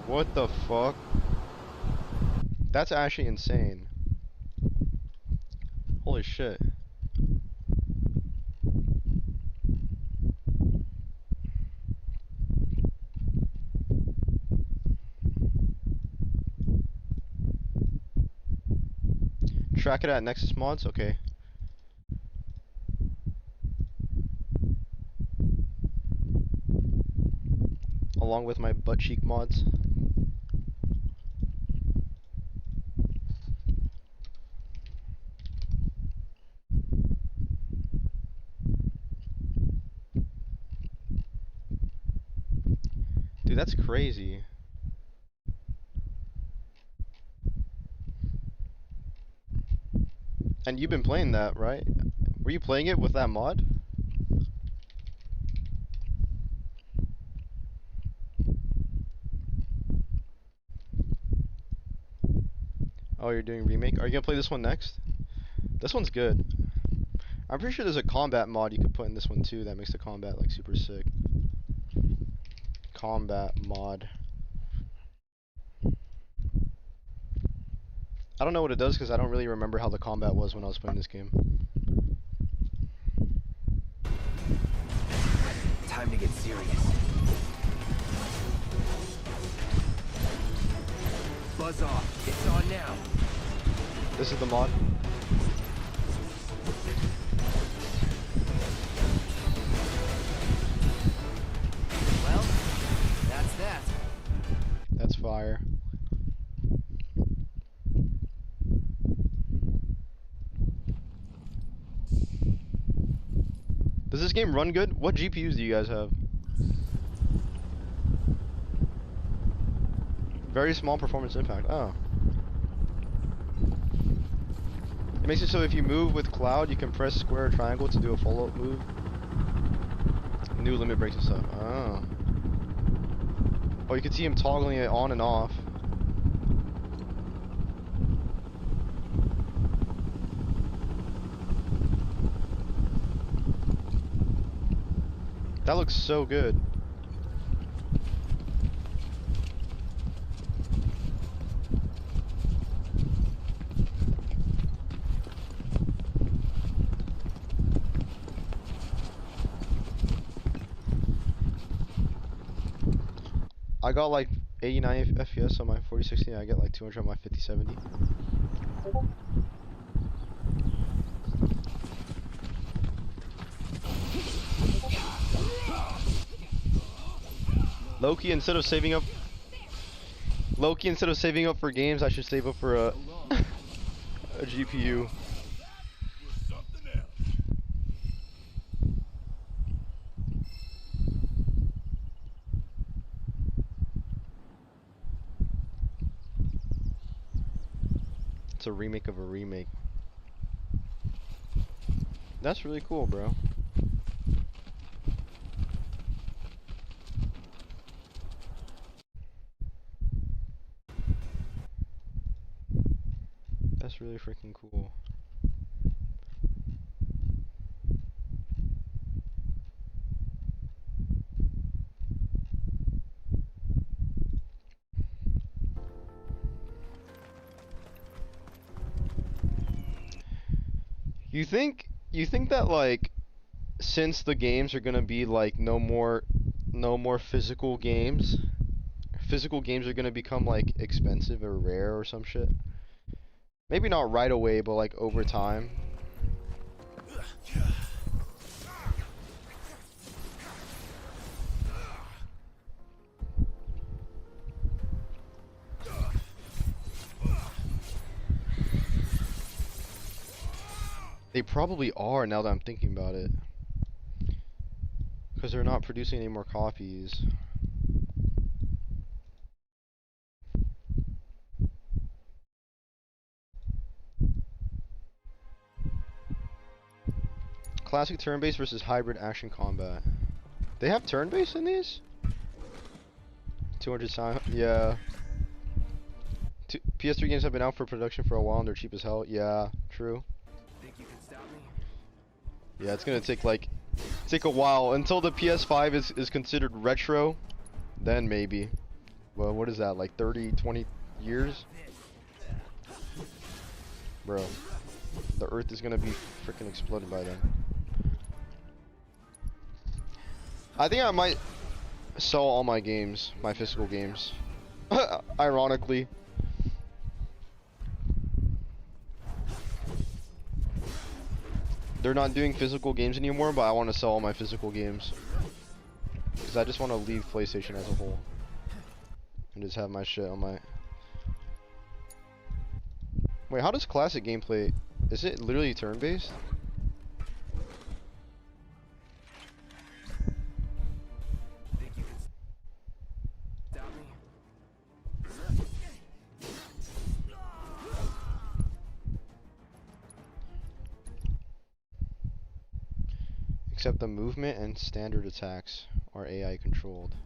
What the fuck? That's actually insane. Holy shit. Track it at Nexus Mods? Okay. Along with my butt cheek mods. Dude, that's crazy. And you've been playing that, right? Were you playing it with that mod? Oh, you're doing remake? Are you gonna play this one next? This one's good. I'm pretty sure there's a combat mod you could put in this one too that makes the combat like super sick. Combat mod. I don't know what it does because I don't really remember how the combat was when I was playing this game. Time to get serious. Buzz off. It's on now. This is the mod. Well, that's that. That's fire. Does this game run good? What GPUs do you guys have? Very small performance impact. Oh. It makes it so if you move with Cloud, you can press square or triangle to do a follow-up move. New limit breaks and stuff. Oh. Oh, you can see him toggling it on and off. That looks so good. I got like 89 FPS on my 4060. I get like 200 on my 5070. Loki, instead of saving up for games, I should save up for a GPU. It's a remake of a remake. That's really cool, bro. That's really freaking cool. You think that like since the games are gonna be like no more physical games are gonna become like expensive or rare or some shit? Maybe not right away, but like over time. They probably are now that I'm thinking about it. Because they're not producing any more copies. Classic turn-based versus hybrid action combat. They have turn-based in these? 200 sound, yeah. PS3 games have been out for production for a while and they're cheap as hell. Yeah, true. Think you can stop me? Yeah, it's gonna take a while until the PS5 is considered retro. Then maybe. Well, what is that? Like 30, 20 years? Bro, the Earth is gonna be freaking exploded by then. I think I might sell all my games, my physical games. Ironically. They're not doing physical games anymore, but I want to sell all my physical games. Because I just want to leave PlayStation as a whole. And just have my shit on my... Wait, how does classic gameplay... Is it literally turn-based? Except the movement and standard attacks are AI controlled.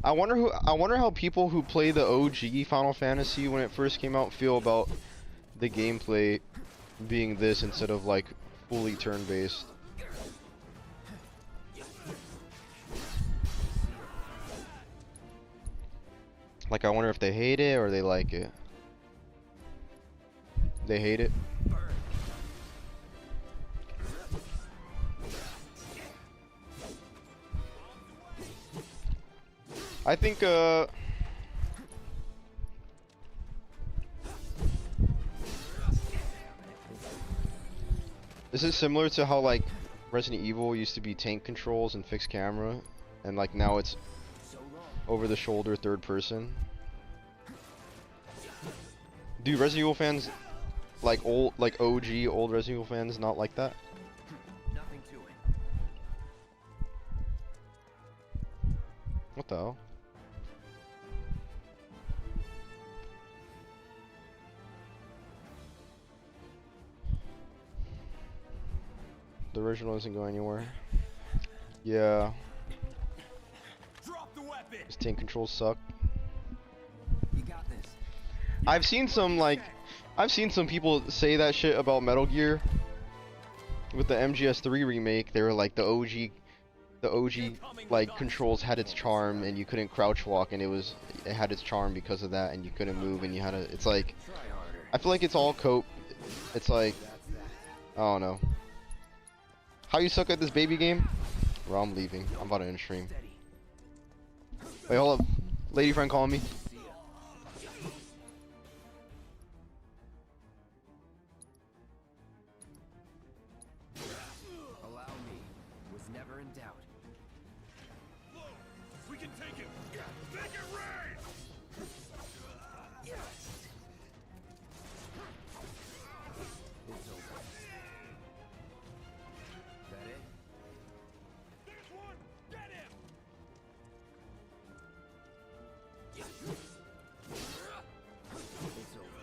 I wonder how people who play the OG Final Fantasy when it first came out feel about the gameplay being this instead of like fully turn-based. Like I wonder if they hate it or they like it. They hate it. I think is it similar to how like Resident Evil used to be tank controls and fixed camera, and like now it's over the shoulder third person? Do Resident Evil fans like OG old Resident Evil fans not like that? Nothing to it. What the hell? The original isn't going anywhere. Yeah. His tank controls suck. You got this. I've seen some people say that shit about Metal Gear. With the MGS3 remake, they were like the OG like controls had its charm and you couldn't crouch walk, and it had its charm because of that, and you couldn't move and you had to, it's like, I feel like it's all cope. It's like, I don't know. How you suck at this baby game? Bro, I'm leaving. I'm about to end stream. Wait, hold up. Lady friend calling me. Allow me. Was never in doubt. We can take it. Make it rain. It's over. That it? There's one. Get him. It's over.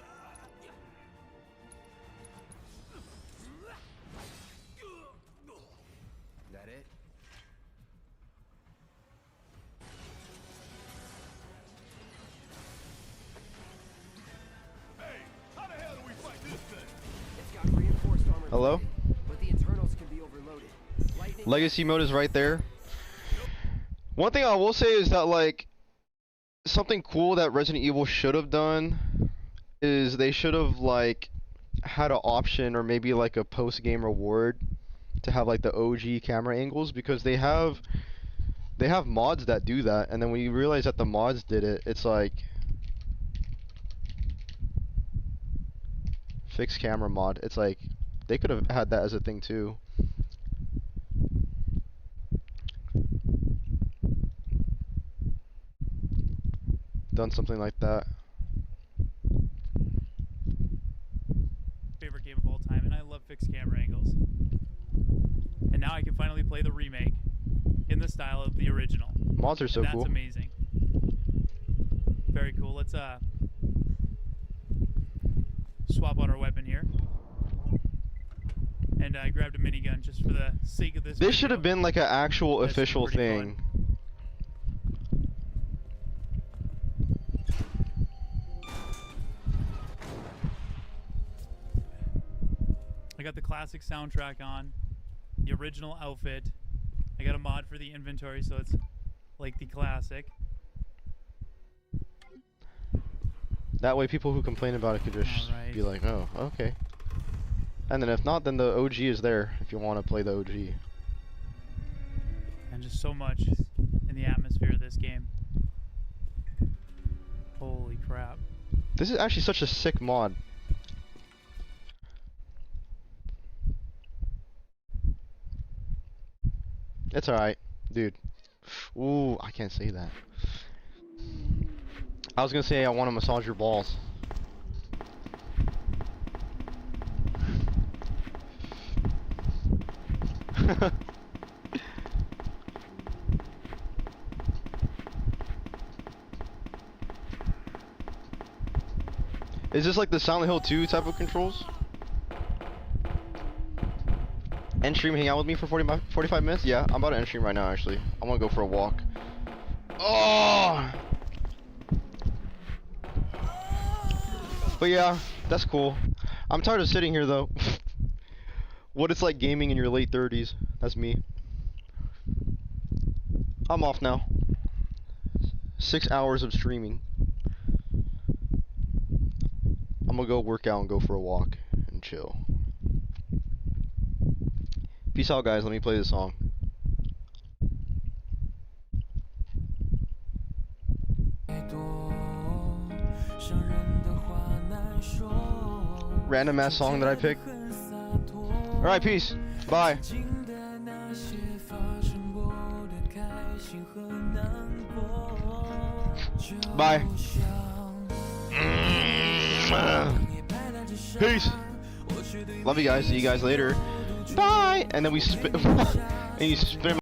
That it? Hey, how the hell do we fight this thing? It's got reinforced armor. Hello? But the internals can be overloaded. Lightning. Legacy mode is right there. One thing I will say is that like something cool that Resident Evil should have done is they should have like had an option or maybe like a post-game reward to have like the OG camera angles, because they have mods that do that, and then when you realize that the mods did it, it's like fixed camera mod. It's like they could have had that as a thing too. done something like that. Favorite game of all time, and I love fixed camera angles. And now I can finally play the remake in the style of the original. Mods are so That's cool. amazing. Very cool. Let's swap out our weapon here. And I grabbed a minigun just for the sake of this. This should have been like an actual official thing. I got the classic soundtrack on, the original outfit. I got a mod for the inventory, so it's like the classic. That way people who complain about it could just be like, oh, okay. And then if not, then the OG is there if you want to play the OG. And just so much in the atmosphere of this game. Holy crap. This is actually such a sick mod. It's alright, dude. Ooh, I can't say that. I was gonna say I want to massage your balls. Is this like the Silent Hill 2 type of controls? End stream, hang out with me for 45 minutes? Yeah, I'm about to end stream right now actually. I want to go for a walk. Oh! But yeah, that's cool. I'm tired of sitting here though. What it's like gaming in your late 30s. That's me. I'm off now. 6 hours of streaming. I'm gonna go work out and go for a walk and chill. Peace out, guys. Let me play this song. Random ass song that I picked. Alright, peace. Bye. Bye. Peace. Love you guys. See you guys later. Bye. And then we spin. And you spin.